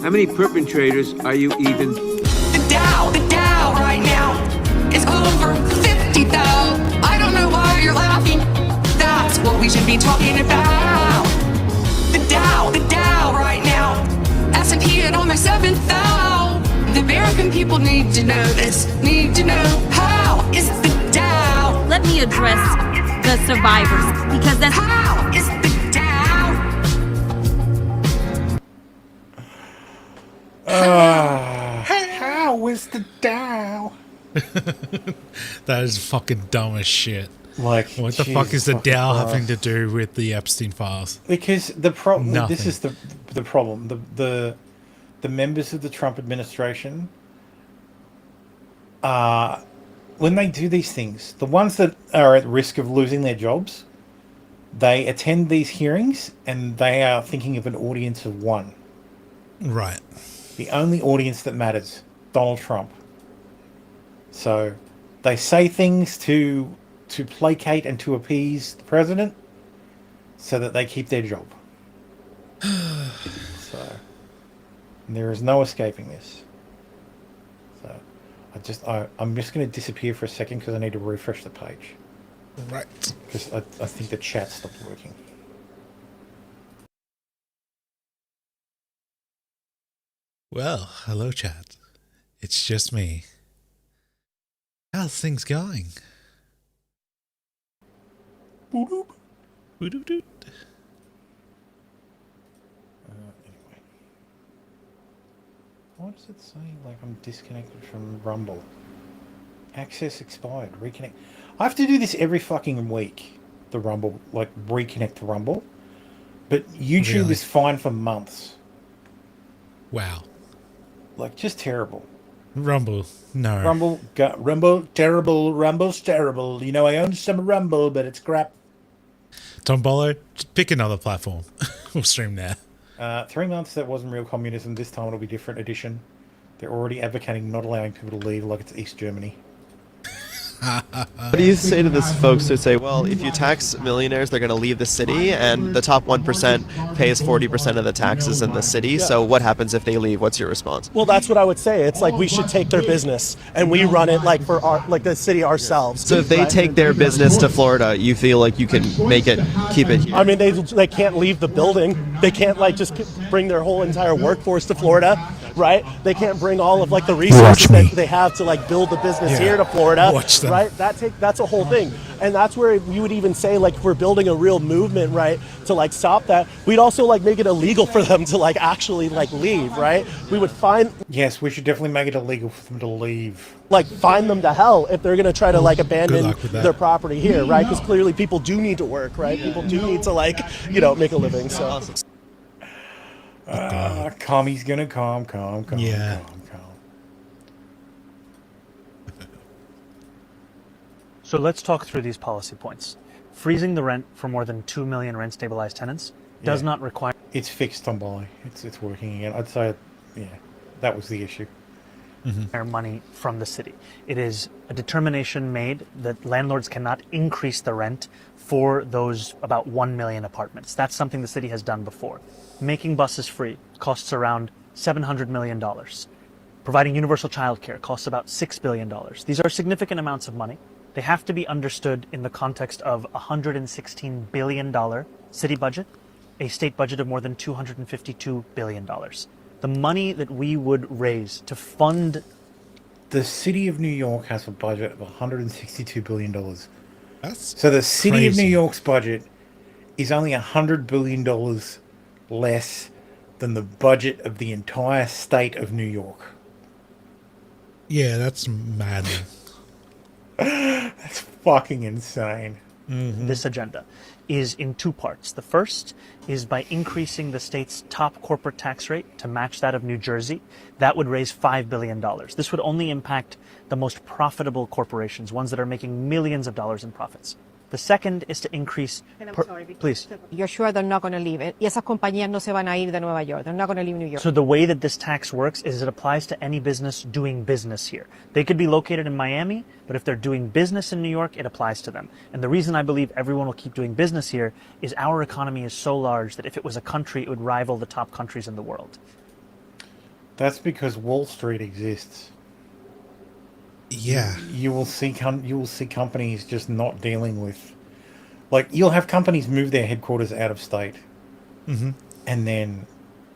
How many perpetrators are you even? The Dow right now is over 50,000. I don't know why you're laughing. That's what we should be talking about. The Dow right now. S&P at almost 7,000. The American people need to know this. Need to know how is the Dow. Let me address the survivors because that's how is the Dow. How is the Dow? That is fucking dumb as shit. Like, what the fuck is the Dow having to do with the Epstein files? Because the problem, Nothing. this is the problem. The members of the Trump administration, when they do these things, the ones that are at risk of losing their jobs, they attend these hearings and they are thinking of an audience of one. Right. The only audience that matters, Donald Trump. So they say things to placate and to appease the president so that they keep their job. So and there is no escaping this. So I'm just going to disappear for a second because I need to refresh the page. Right. Because I think the chat stopped working. Well, hello chat. It's just me. How's things going? Anyway. What does it say? Like I'm disconnected from Rumble. Access expired. Reconnect. I have to do this every fucking week. The Rumble, like reconnect to Rumble. But YouTube Really? is fine for months. Wow. Like just terrible. Rumble, no. Rumble, terrible. Rumble's terrible. You know, I own some Rumble, but it's crap. Tombolo, just pick another platform. We'll stream there. 3 months, that wasn't real communism. This time it'll be different edition. They're already advocating not allowing people to leave like it's East Germany. What do you say to this folks who say, well, if you tax millionaires, they're going to leave the city, and the top 1% pays 40% of the taxes in the city, so what happens if they leave? What's your response? Well, that's what I would say. It's like we should take their business, and we run it like for the city ourselves. So if they take their business to Florida, you feel like you can keep it here? I mean, they can't leave the building. They can't just bring their whole entire workforce to Florida, right? They can't bring all of the resources that they have to build the business here to Florida, right? That's a whole thing, and that's where you would even say if we're building a real movement, right, to stop that. We'd also make it illegal for them to actually leave, right? We would find. Yes, we should definitely make it illegal for them to leave. Fine them to hell if they're going to try to abandon their property here, right? Because clearly people do need to work, right? People do need to make a living. So. Commie's gonna calm. Yeah. So let's talk through these policy points. Freezing the rent for more than 2 million rent-stabilized tenants does not require... It's fixed on Bali. It's working again. I'd say, that was the issue. Money from the city. It is a determination made that landlords cannot increase the rent for those about 1 million apartments. That's something the city has done before. Making buses free costs around $700 million. Providing universal childcare costs about $6 billion. These are significant amounts of money. They have to be understood in the context of a $116 billion city budget, a state budget of more than $252 billion. The money that we would raise to fund the city of New York has a budget of $162 billion. So the city of New crazy. York's budget is only $100 billion less than the budget of the entire state of New York. Yeah, that's maddening. That's fucking insane. This agenda is in two parts. The first is by increasing the state's top corporate tax rate to match that of New Jersey. That would raise $5 billion. This would only impact the most profitable corporations, ones that are making millions of dollars in profits. The second is to increase... Please. You're sure they're not going to leave it? Y esas compañías no se van a ir de Nueva York. They're not going to leave New York. So the way that this tax works is it applies to any business doing business here. They could be located in Miami, but if they're doing business in New York, it applies to them. And the reason I believe everyone will keep doing business here is our economy is so large that if it was a country, it would rival the top countries in the world. That's because Wall Street exists. Yeah. You will see companies just not dealing with, like, you'll have companies move their headquarters out of state, and then,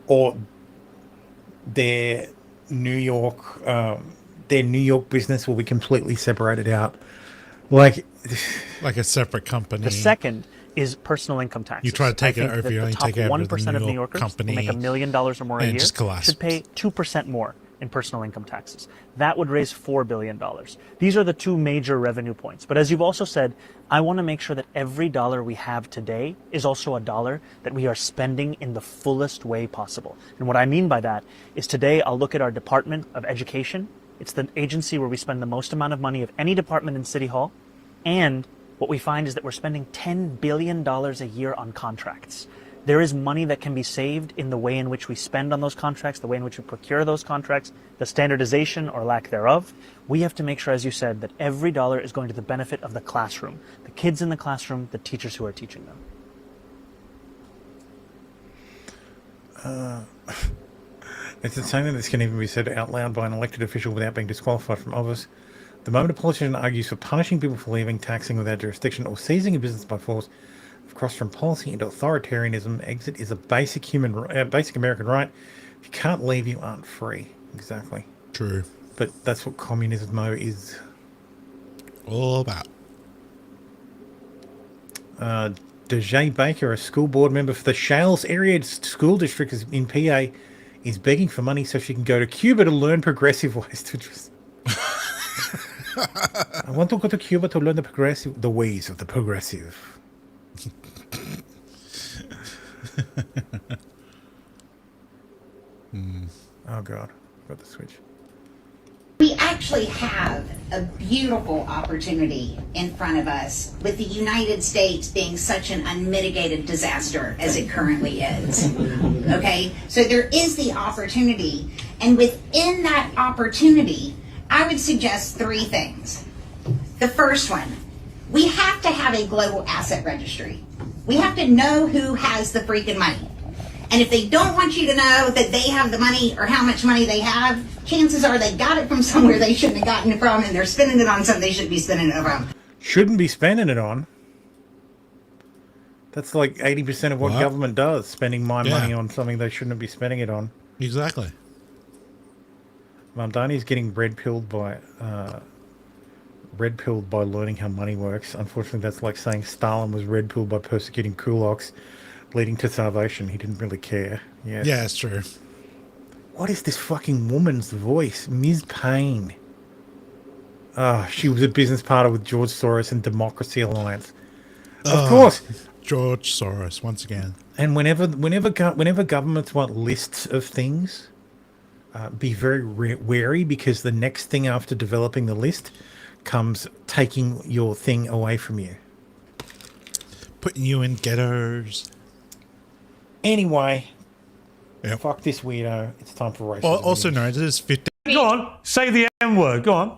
or their New York business will be completely separated out, like a separate company. The second is personal income taxes. You try to take I it think over, that you the only top take it over 1% of New Yorkers company, who make $1 million or more a and year just collapse. should pay 2% more in personal income taxes. That would raise $4 billion. These are the two major revenue points. But as you've also said, I want to make sure that every dollar we have today is also a dollar that we are spending in the fullest way possible. And what I mean by that is today I'll look at our Department of Education. It's the agency where we spend the most amount of money of any department in City Hall. And what we find is that we're spending $10 billion a year on contracts. There is money that can be saved in the way in which we spend on those contracts, the way in which we procure those contracts, the standardization or lack thereof. We have to make sure, as you said, that every dollar is going to the benefit of the classroom, the kids in the classroom, the teachers who are teaching them. It's insane that this can even be said out loud by an elected official without being disqualified from office. The moment a politician argues for punishing people for leaving, taxing without jurisdiction, or seizing a business by force, crossed from policy into authoritarianism. Exit is a basic basic American right. If you can't leave, you aren't free. Exactly. True. But that's what communism is all about. Dejay Baker, a school board member for the Shales Area School District in PA, is begging for money so she can go to Cuba to learn progressive ways to dress. I want to go to Cuba to learn the ways of the progressive. Oh God, got the switch. We actually have a beautiful opportunity in front of us with the United States being such an unmitigated disaster as it currently is. Okay, so there is the opportunity, and within that opportunity, I would suggest three things. The first one, we have to have a global asset registry. We have to know who has the freaking money. And if they don't want you to know that they have the money or how much money they have, chances are they got it from somewhere they shouldn't have gotten it from, and they're spending it on something they shouldn't be spending it on. Shouldn't be spending it on. That's like 80% of what government does, spending money on something they shouldn't be spending it on. Exactly. Mamdani's getting red-pilled by learning how money works. Unfortunately, that's like saying Stalin was red-pilled by persecuting kulaks, leading to starvation. He didn't really care. Yes. Yeah, it's true. What is this fucking woman's voice? Ms. Payne. She was a business partner with George Soros and Democracy Alliance. Of course. George Soros, once again. And whenever governments want lists of things, be very wary, because the next thing after developing the list comes taking your thing away from you. Putting you in ghettos. Anyway, fuck this weirdo. It's time for racism. Also known as 50. Go on, say the M word, go on.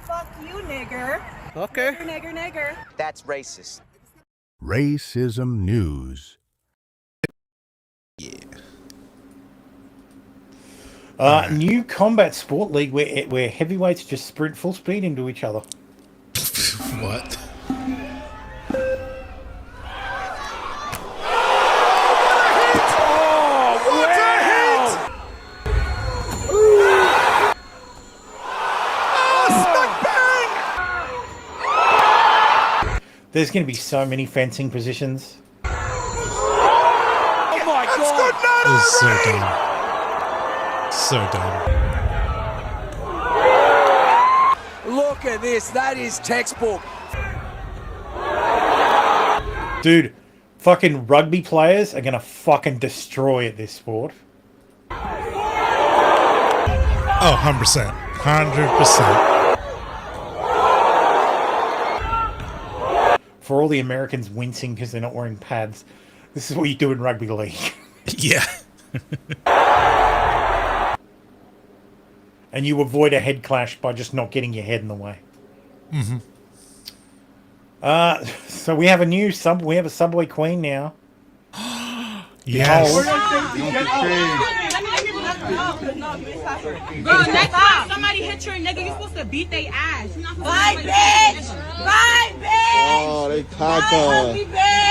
Fuck you, nigger. Okay. Nigger. That's racist. Racism news. Yeah. New combat sport league where heavyweights just sprint full speed into each other. What? There's going to be so many fencing positions. Oh my god! This is so dumb. So dumb. Look at this. That is textbook. Dude, fucking rugby players are going to fucking destroy at this sport. Oh, 100%. 100%. For all the Americans wincing because they're not wearing pads, this is what you do in rugby league. Yeah. And you avoid a head clash by just not getting your head in the way. Mm-hmm. So we have a subway queen now. Yes. Bro, next time somebody hit your nigga, you supposed to beat their ass. Bye, bitch! Bye, bitch! Oh, they packed on.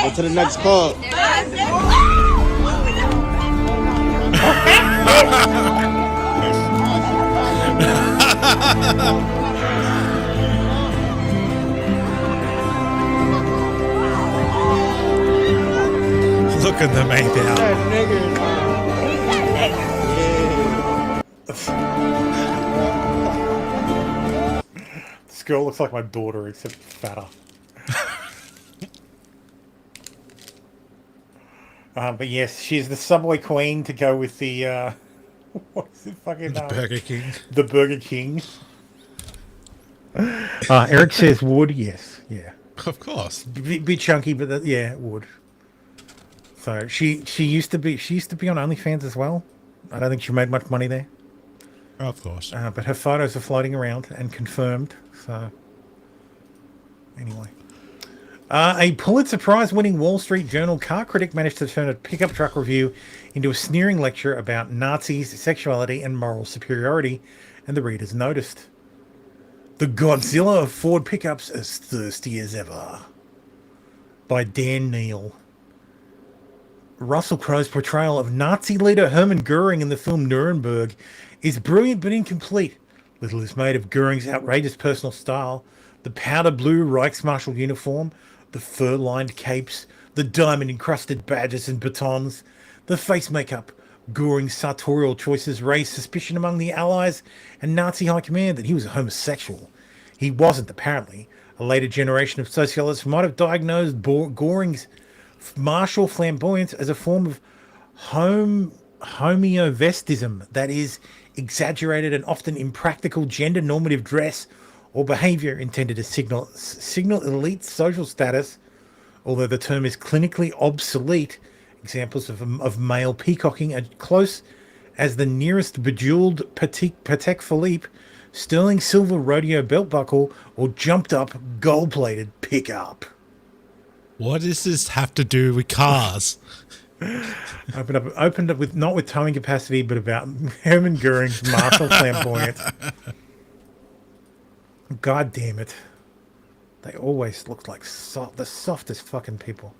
Go to the next call. Look at them made out. This girl looks like my daughter, except fatter. But yes, she's the subway queen to go with the what is it fucking the Burger King. The Burger King. Eric says wood. Yes, yeah, of course. Bit chunky, but yeah, wood. So she used to be on OnlyFans as well. I don't think she made much money there. Of course. But her photos are floating around and confirmed. So anyway. A Pulitzer Prize-winning Wall Street Journal car critic managed to turn a pickup truck review into a sneering lecture about Nazis, sexuality, and moral superiority, and the readers noticed. The Godzilla of Ford pickups as thirsty as ever. By Dan Neal. Russell Crowe's portrayal of Nazi leader Hermann Goering in the film Nuremberg is brilliant but incomplete. Little is made of Goering's outrageous personal style, the powder blue Reichsmarschall uniform, the fur-lined capes, the diamond-encrusted badges and batons, the face makeup. Goering's sartorial choices raised suspicion among the Allies and Nazi high command that he was a homosexual. He wasn't, apparently. A later generation of sociologists might have diagnosed Goering's martial flamboyance as a form of homeovestism, that is, exaggerated and often impractical gender-normative dress or behavior intended to signal elite social status, although the term is clinically obsolete. Examples of male peacocking are close as the nearest bejeweled Patek Philippe, sterling silver rodeo belt buckle, or jumped-up gold-plated pickup. What does this have to do with cars? Opened up with not with towing capacity, but about Hermann Goering's martial flamboyant. God damn it! They always look like the softest fucking people.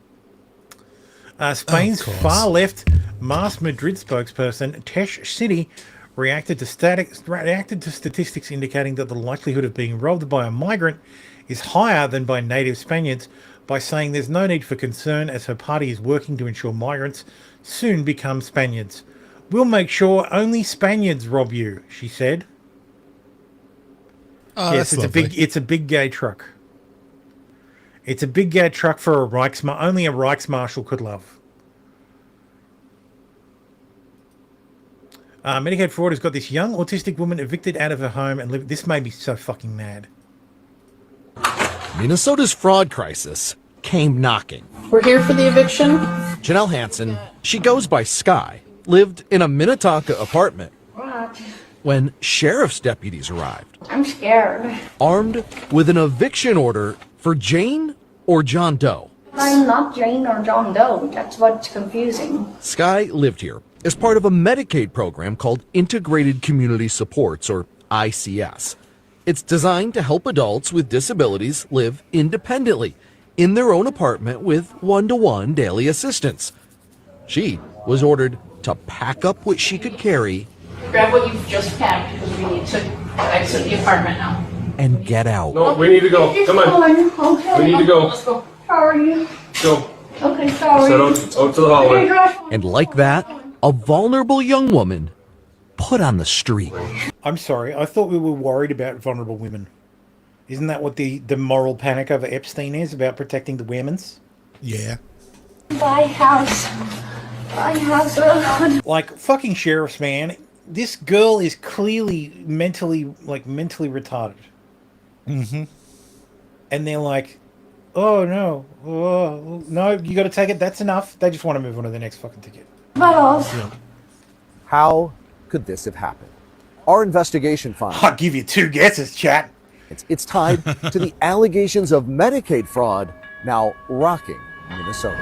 Spain's far-left Mas Madrid spokesperson Tesh City reacted to statistics indicating that the likelihood of being robbed by a migrant is higher than by native Spaniards, by saying there's no need for concern as her party is working to ensure migrants soon become Spaniards. We'll make sure only Spaniards rob you, she said. Oh, yes, that's it's a big gay truck. It's a big gay truck for a only a Reichsmarschall could love. Medicaid fraud has got this young autistic woman evicted out of her home and lived. This made me so fucking mad. Minnesota's fraud crisis came knocking. We're here for the eviction. Janelle Hansen, she goes by Sky, lived in a Minnetonka apartment What? when sheriff's deputies arrived, I'm scared. armed with an eviction order for Jane or John Doe. I'm not Jane or John Doe. That's what's confusing. Sky lived here as part of a Medicaid program called Integrated Community Supports, or ICS. It's designed to help adults with disabilities live independently in their own apartment with one-to-one daily assistance. She was ordered to pack up what she could carry. Grab what you've just packed because we need to exit the apartment now. and get out. No, we need to go. Come on. Okay. We need to go. Let's go. How are you? Go. Okay, sorry. Set out to the hallway. And like that, a vulnerable young woman put on the street. I'm sorry, I thought we were worried about vulnerable women. Isn't that what the moral panic over Epstein is, about protecting the women's? Yeah. Buy house. Buy house. Like, fucking sheriffs, man. This girl is clearly mentally retarded. Mm-hmm. And they're like, oh no, oh, no, you got to take it. That's enough. They just want to move on to the next fucking ticket. How could this have happened? Our investigation finds. I'll give you two guesses, chat. It's tied to the allegations of Medicaid fraud now rocking Minnesota.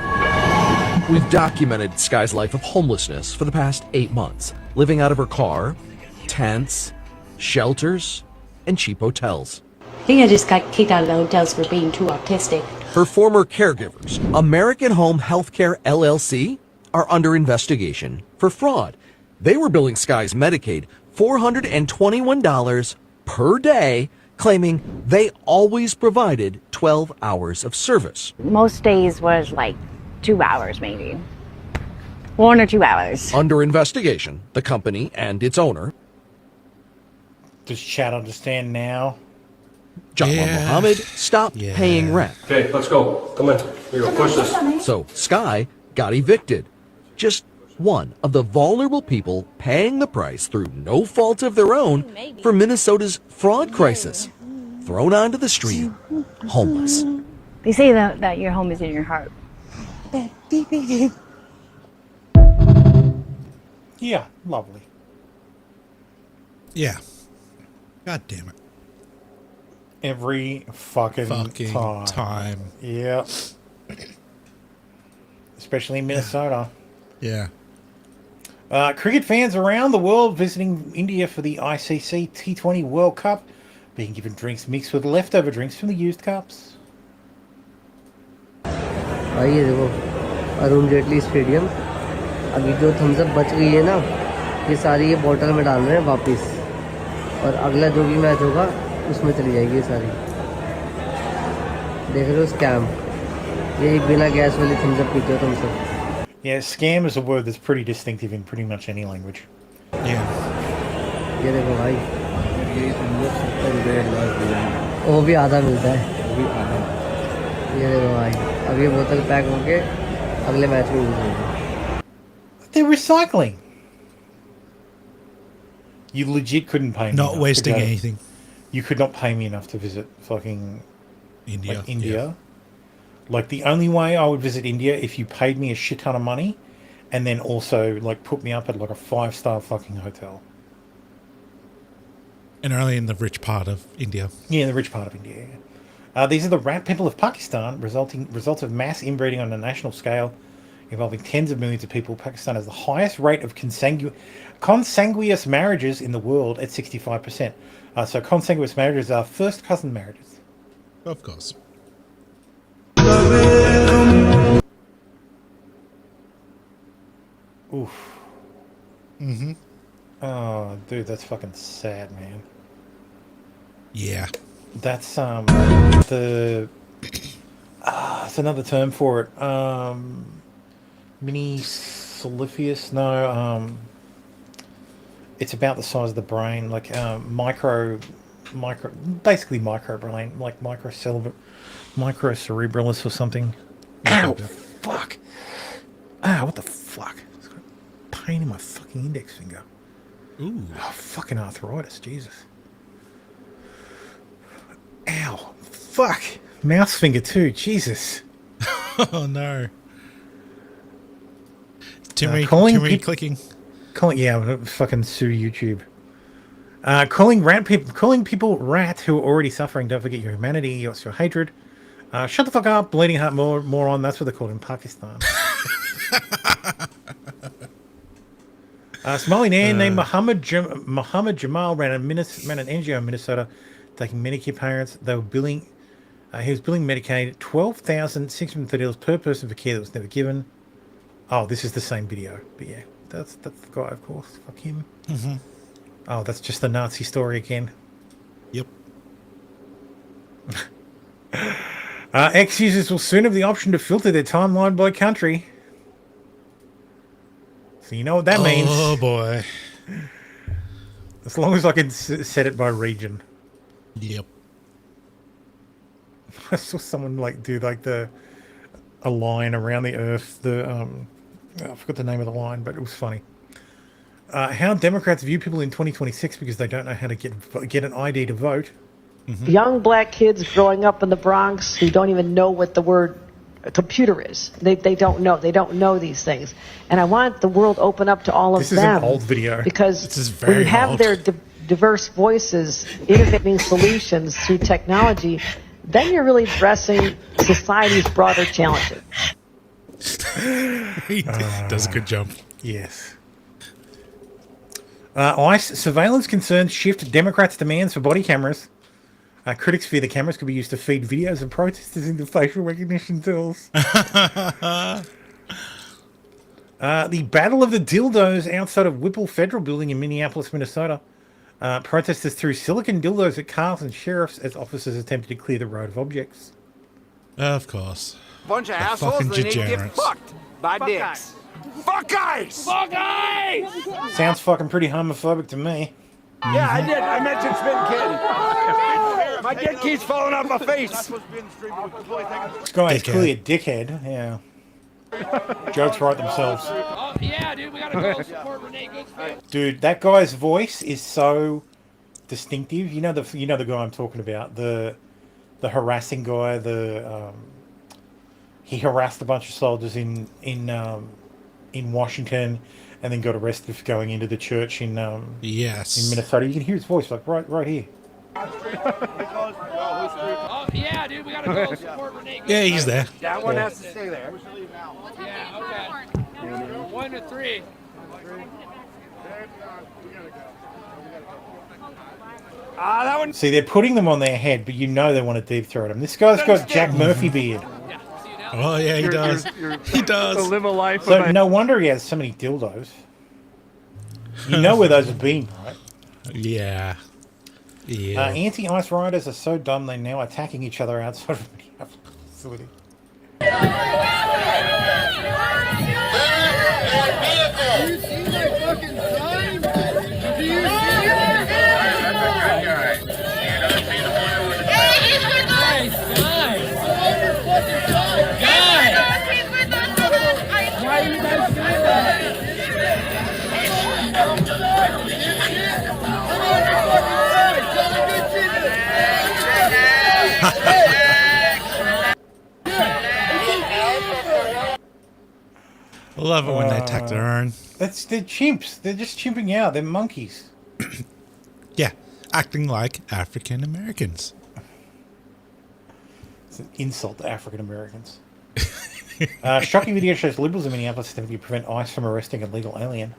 We've documented Sky's life of homelessness for the past 8 months, living out of her car, tents, shelters, and cheap hotels. I think I just got kicked out of the hotels for being too autistic. Her former caregivers, American Home Healthcare LLC, are under investigation for fraud. They were billing Sky's Medicaid $421 per day, claiming they always provided 12 hours of service. Most days was like 2 hours, maybe 1 or 2 hours. Under investigation, the company and its owner, does chat understand now? Jawad Mohammed, stopped paying rent. Okay, let's go. Come on. Here, go. Push this. So Sky got evicted. Just one of the vulnerable people paying the price through no fault of their own for Minnesota's fraud crisis. Thrown onto the street, homeless. They say that your home is in your heart. Yeah, lovely. Yeah. God damn it. Every fucking time. Yeah. Especially in Minnesota. Yeah. Cricket fans around the world visiting India for the ICC T20 World Cup, being given drinks mixed with leftover drinks from the used cups. आइए देखो Arun Jaitley stadium अभी जो Thums up बच गई है ना ये सारी ये बोतल में डाल रहे हैं वापस और अगला जो भी मैच होगा उसमें चली जाएगी ये सारी देख रहे हो स्कैम ये एक बिना गैस वाली थम्स अप पीते हो तुम सब. Yeah, scam is a word that's pretty distinctive in pretty much any language. Yeah. ये देखो भाई ये 70 रुपये ग्लास दिया है वो भी आधा मिलता है वो भी आधा. ये देखो भाई अब ये बोतल पैक होके अगले मैच में यूज होगी. They're recycling. You legit couldn't pay me. Not wasting anything. You could not pay me enough to visit fucking India. Like India. Yeah. Like the only way I would visit India if you paid me a shit ton of money and then also like put me up at like a 5-star fucking hotel. And only in the rich part of India. Yeah, the rich part of India. Yeah. These are the rat people of Pakistan, results of mass inbreeding on a national scale involving tens of millions of people. Pakistan has the highest rate of consanguineous marriages in the world at 65%. So consanguineous marriages are first cousin marriages. Of course. Oof. Mm-hmm. Oh, dude, that's fucking sad, man. Yeah. That's it's another term for it. Mini Solifius? No, it's about the size of the brain, like basically micro brain, like microcerebralis or something. Ow, fuck. Ah, what the fuck? It's got a pain in my fucking index finger. Ooh. Oh, fucking arthritis, Jesus. Ow, fuck. Mouse finger too, Jesus. Oh no. Too many clicking. Yeah, I'm gonna fucking sue YouTube. Calling people rat who are already suffering. Don't forget your humanity. What's your hatred? Shut the fuck up, bleeding heart moron. That's what they're called in Pakistan. Somali man named Muhammad Jamal ran an NGO in Minnesota, taking Medicare payments. They were billing. He was billing Medicaid $12,630 per person for care that was never given. Oh, this is the same video, but yeah, that's the guy, of course. Fuck him. Mm-hmm. Oh, that's just the Nazi story again. Yep. X users will soon have the option to filter their timeline by country. So you know what that means. Oh boy. As long as I can set it by region. Yep. I saw someone like do like a line around the earth. I forgot the name of the line, but it was funny. How Democrats view people in 2026 because they don't know how to get an ID to vote. Mm-hmm. Young black kids growing up in the Bronx who don't even know what the word computer is. They don't know. They don't know these things. And I want the world open up to all of them. This is an old video. Because this is when very you have old. their diverse voices innovating solutions through technology, then you're really addressing society's broader challenges. He does a good job. Yes. ICE surveillance concerns shift Democrats' demands for body cameras. Critics fear the cameras could be used to feed videos of protesters into facial recognition tools. The Battle of the Dildos outside of Whipple Federal Building in Minneapolis, Minnesota. Protesters threw silicon dildos at cars and sheriffs as officers attempted to clear the road of objects. Of course. Bunch of The assholes fucking that need to get degenerates. fucked by dicks. Fuck ice! Fuck ice! Sounds fucking pretty homophobic to me. Yeah, I did. I mentioned spitting kid. My dick keeps falling off my face. This guy is clearly a dickhead. Yeah. Jokes write themselves. Oh, yeah, dude, we gotta go support Renee Goodspeed. Dude, that guy's voice is so distinctive. You know the guy I'm talking about. The harassing guy. He harassed a bunch of soldiers in Washington, and then got arrested for going into the church in Minnesota. You can hear his voice like right here. Oh, yeah, dude, we gotta go support Renee Goodspeed. Yeah, he's there. That one Yeah. has to stay there. Yeah, okay. 1 to 3. That one. See, they're putting them on their head, but you know they want to deep throat them. This guy's got Jack Murphy beard. Oh yeah, he does. He does. To live a life So of no wonder he has so many dildos. You know where those have been, right? Yeah. Yeah. Anti-ice riders are so dumb they're now attacking each other outside of the Minneapolis facility. I love it when they attack their own. They're chimps. They're just chimping out. They're monkeys. Yeah, acting like African Americans. It's an insult to African Americans. Shocking video shows liberals in Minneapolis attempting to prevent ICE from arresting a legal alien.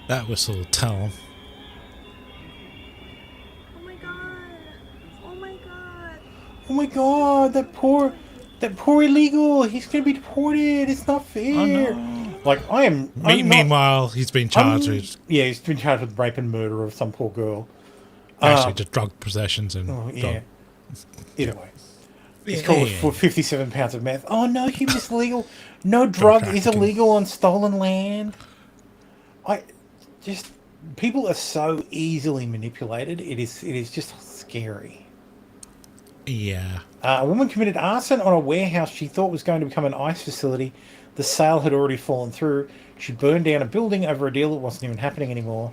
That whistle will tell them. Oh my god, that poor illegal. He's gonna be deported. It's not fair. Like I'm Meanwhile, he's been charged with he's been charged with rape and murder of some poor girl. actually just drug possessions and yeah. Either way. He's Yeah. called for 57 pounds of meth. Oh no, he was legal. No drug is illegal on stolen land. People are so easily manipulated. It is just scary. Yeah. A woman committed arson on a warehouse she thought was going to become an ICE facility. The sale had already fallen through. She burned down a building over a deal that wasn't even happening anymore.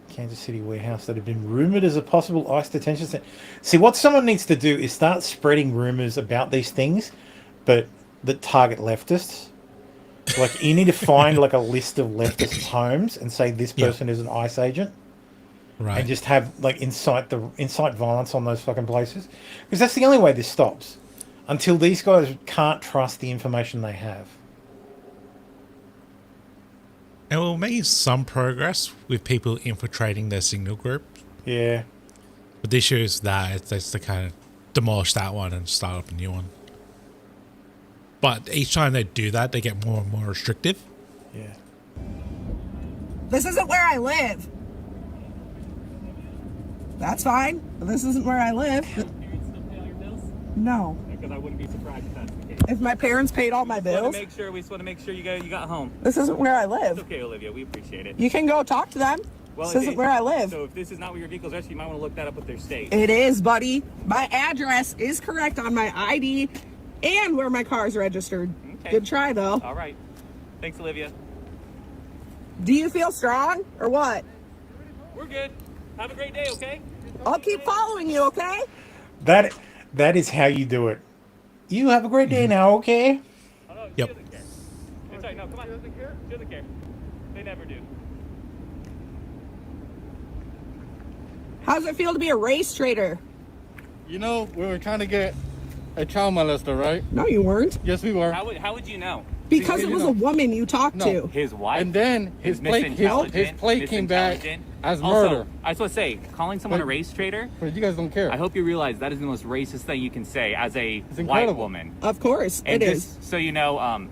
Kansas City warehouse that had been rumored as a possible ICE detention center. See, what someone needs to do is start spreading rumors about these things, but that target leftists. Like, you need to find like a list of leftist homes and say this person is an ICE agent. Right. And just have like incite violence on those fucking places, because that's the only way this stops. Until these guys can't trust the information they have. And we're making some progress with people infiltrating their signal group. Yeah. But the issue is that it's to kind of demolish that one and start up a new one. But each time they do that, they get more and more restrictive. Yeah. This isn't where I live. That's fine. This isn't where I live. No. Because I wouldn't be surprised if that's the case. If my parents paid all my bills. We just want to make sure you got home. This isn't where I live. It's okay, Olivia. We appreciate it. You can go talk to them. Well, this isn't where I live. So if this is not where your vehicle's registered, you might want to look that up with their state. It is, buddy. My address is correct on my ID and where my car's registered. Okay. Good try, though. All right. Thanks, Olivia. Do you feel strong or what? We're good. Have a great day, okay? I'll keep following you, okay? That is how you do it. You have a great day now, okay? Oh, no, Yep. She doesn't care. It's right, no, come on. She doesn't care? She doesn't care. They never do. How does it feel to be a race trader? You know, we were trying to get a child molester, right? No, you weren't. Yes, we were. How would you know? Because it was a woman you talked to. His wife. And then his plate came back as Also, murder. I just want to say, calling someone a race trader. But you guys don't care. I hope you realize that is the most racist thing you can say as a white incredible. woman. Of course, And it just is. so you know,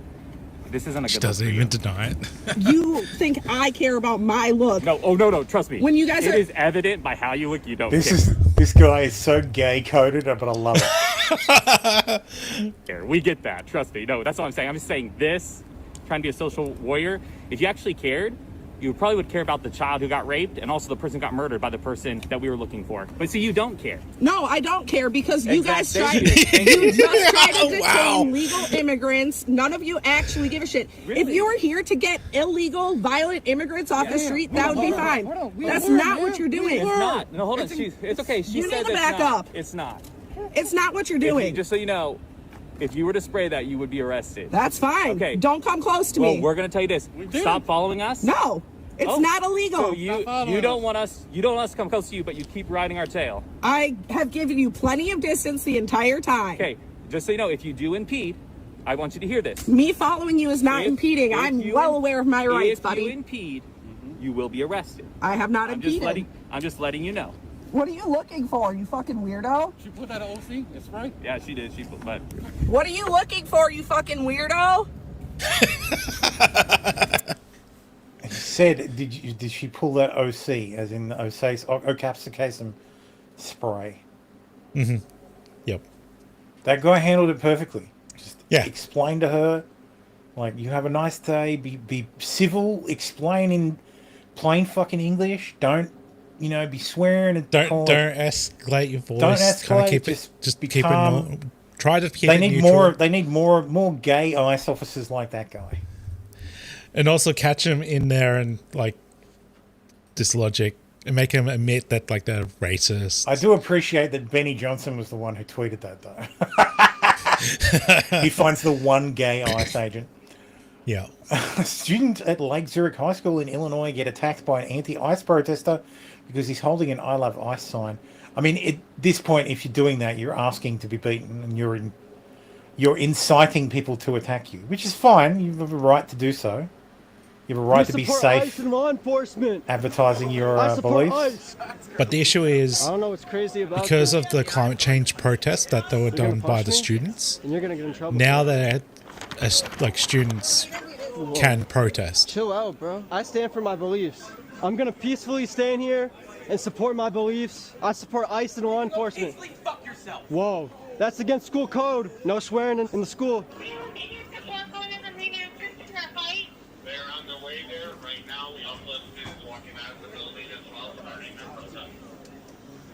this isn't a good She look doesn't for even you. deny it. You think I care about my look? No, oh no, trust me. When you guys it are- is evident by how you look, you don't This guy is so gay coded, but I love it. care. We get that. Trust me. No, that's what I'm saying. I'm just saying this, trying to be a social warrior. If you actually cared, you probably would care about the child who got raped and also the person who got murdered by the person that we were looking for. But see, you don't care. No, I don't care because you guys Exactly. tried. Thank you. You just tried to detain Wow. legal immigrants. None of you actually give a shit. If you were here to get illegal, violent immigrants off the street, that would be fine. That's not what you're doing. It's not. No, hold on. It's okay. She You said need to it's back not. up. It's not. It's not what you're If you- doing. just so you know, if you were to spray that, you would be arrested. That's fine. Okay. Don't come close to Well, me. we're gonna tell you this. Stop following us. No, it's Oh, not illegal. So you don't want us to come close to you, but you keep riding our tail. I have given you plenty of distance the entire time. Okay, just so you know, if you do impede, I want you to hear this. Me following you is not impeding. I'm well aware of my rights, If buddy. you impede, you will be arrested. I have not impeded. I'm just letting you know. What are you looking for, you fucking weirdo? She put that OC? It's right. Yeah, she did. But What are you looking for, you fucking weirdo? She said, did she pull that OC, as in the ocapsicum spray? Mm-hmm. Yep. That guy handled it perfectly. Just Yeah. explain to her, like, you have a nice day, be civil, explain in plain fucking English, don't, be swearing and Don't escalate your voice. Don't Kinda escalate, keep just keep be it calm. try to keep They it need neutral. They need more gay ICE officers like that guy. And also catch them in there and like dislogic and make them admit that like they're racist. I do appreciate that Benny Johnson was the one who tweeted that, though. He finds the one gay ICE agent. Yeah. A student at Lake Zurich High School in Illinois get attacked by an anti-ICE protester because he's holding an I Love ICE sign. I mean, at this point, if you're doing that, you're asking to be beaten and you're inciting people to attack you, which is fine. You have a right to do so. You have a right to be safe ICE and law enforcement. advertising your I support beliefs. ICE. But the issue is, I don't know what's crazy about because this. of the climate change protests that they were You're gonna done by punch the me? students, And you're gonna get in trouble. now that like students can protest. Chill out, bro. I stand for my beliefs. I'm gonna peacefully stand here and support my beliefs. I support ICE and law enforcement. fuck yourself. Whoa, that's against school code. No swearing in the school. They're on their way there right now. We also have students walking out of the building as well, starting their protest.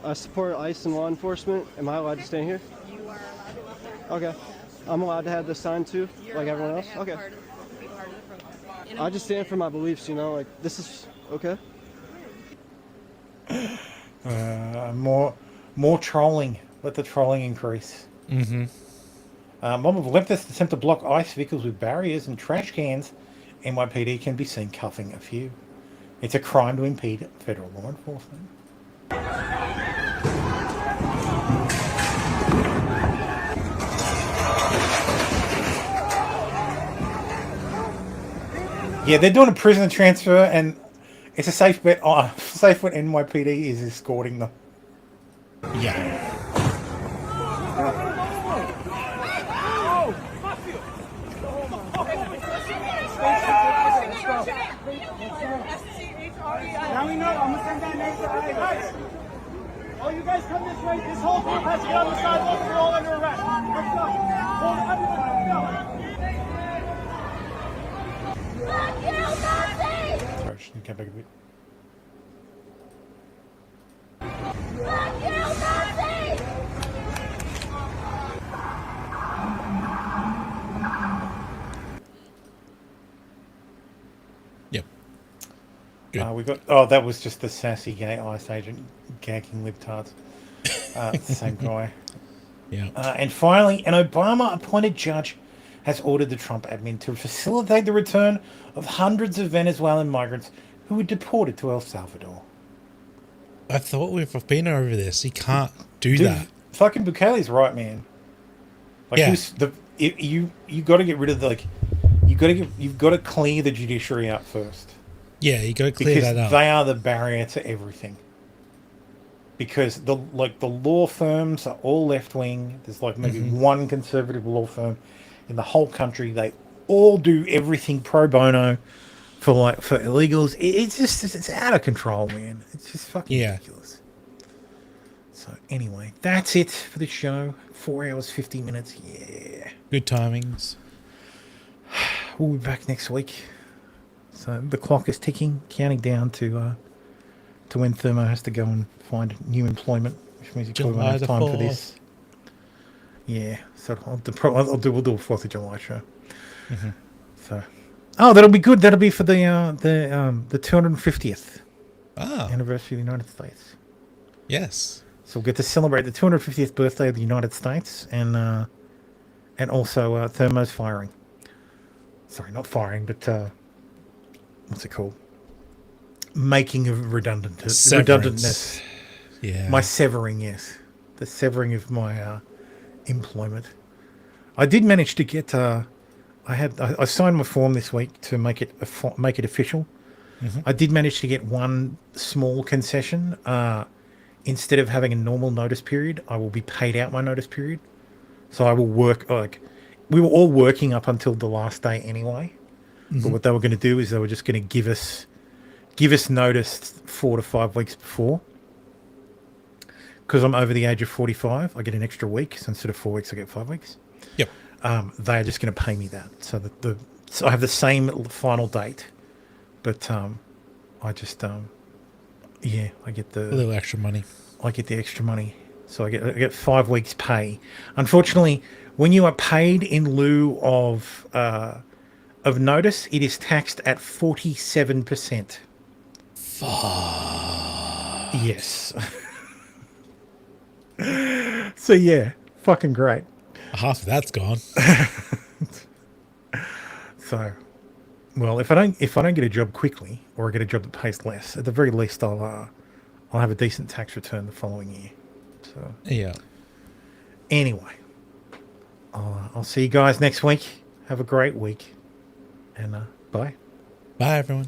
I support ICE and law enforcement. Am I allowed to stand here? You are allowed to. Okay. I'm allowed to have this sign too, like everyone else? Okay. Be part of the protest. I just stand for my beliefs, like, this is okay. More trolling. Let the trolling increase. Mm-hmm. Mob of leftists attempt to block ICE vehicles with barriers and trash cans. NYPD can be seen cuffing a few. It's a crime to impede federal law enforcement. Yeah, they're doing a prisoner transfer, and it's a safe bet. Safe bet NYPD is escorting them. Yeah. Now we know. I'm gonna send that next to guys. Oh, you guys come this way. This whole group has to get on the sidewalk. We're all under arrest. Let's go. Hold everyone. Sorry, just come back a bit. Yep. Good. We got. Oh, that was just the sassy gay ICE agent gagging libtards. It's the same guy. Yeah. And finally, an Obama-appointed judge has ordered the Trump admin to facilitate the return of hundreds of Venezuelan migrants who were deported to El Salvador. I thought we've been over this. He can't do Dude, that. Fucking Bukele's right, man. Like, Yeah. you got to get rid of the, like, you've got to clear the judiciary out first. Yeah, you got to clear Because that up. they are the barrier to everything. Because the law firms are all left wing. There's like maybe one conservative law firm in the whole country. They all do everything pro bono for illegals. It's out of control, man. It's just fucking ridiculous. So anyway, that's it for the show. 4 hours 50 minutes. Yeah. Good timings. We'll be back next week. So the clock is ticking, counting down to when Thermo has to go and find new employment, which means he probably won't have time for this. Yeah, so we'll do a 4th of July show. So, that'll be good. That'll be for the 250th anniversary of the United States. Yes. So we'll get to celebrate the 250th birthday of the United States, and also Thermo's firing. Sorry, not firing, but what's it called? Making of redundantness. Yeah. My severing, yes. The severing of my employment. I did manage to get. I signed my form this week to make it official. I did manage to get one small concession. Instead of having a normal notice period, I will be paid out my notice period. So I will work we were all working up until the last day anyway. But what they were going to do is they were just going to give us notice 4 to 5 weeks before. Because I'm over the age of 45, I get an extra week. So instead of 4 weeks, I get 5 weeks. Yep. They are just going to pay me that. So so I have the same final date, but I just I get the a little extra money. I get the extra money, so I get 5 weeks pay. Unfortunately, when you are paid in lieu of notice, it is taxed at 47%. Yes. So yeah, fucking great. Half of that's gone. So, well, if I don't get a job quickly, or I get a job that pays less, at the very least I'll have a decent tax return the following year. So yeah. Anyway, I'll see you guys next week. Have a great week, and bye. Bye, everyone.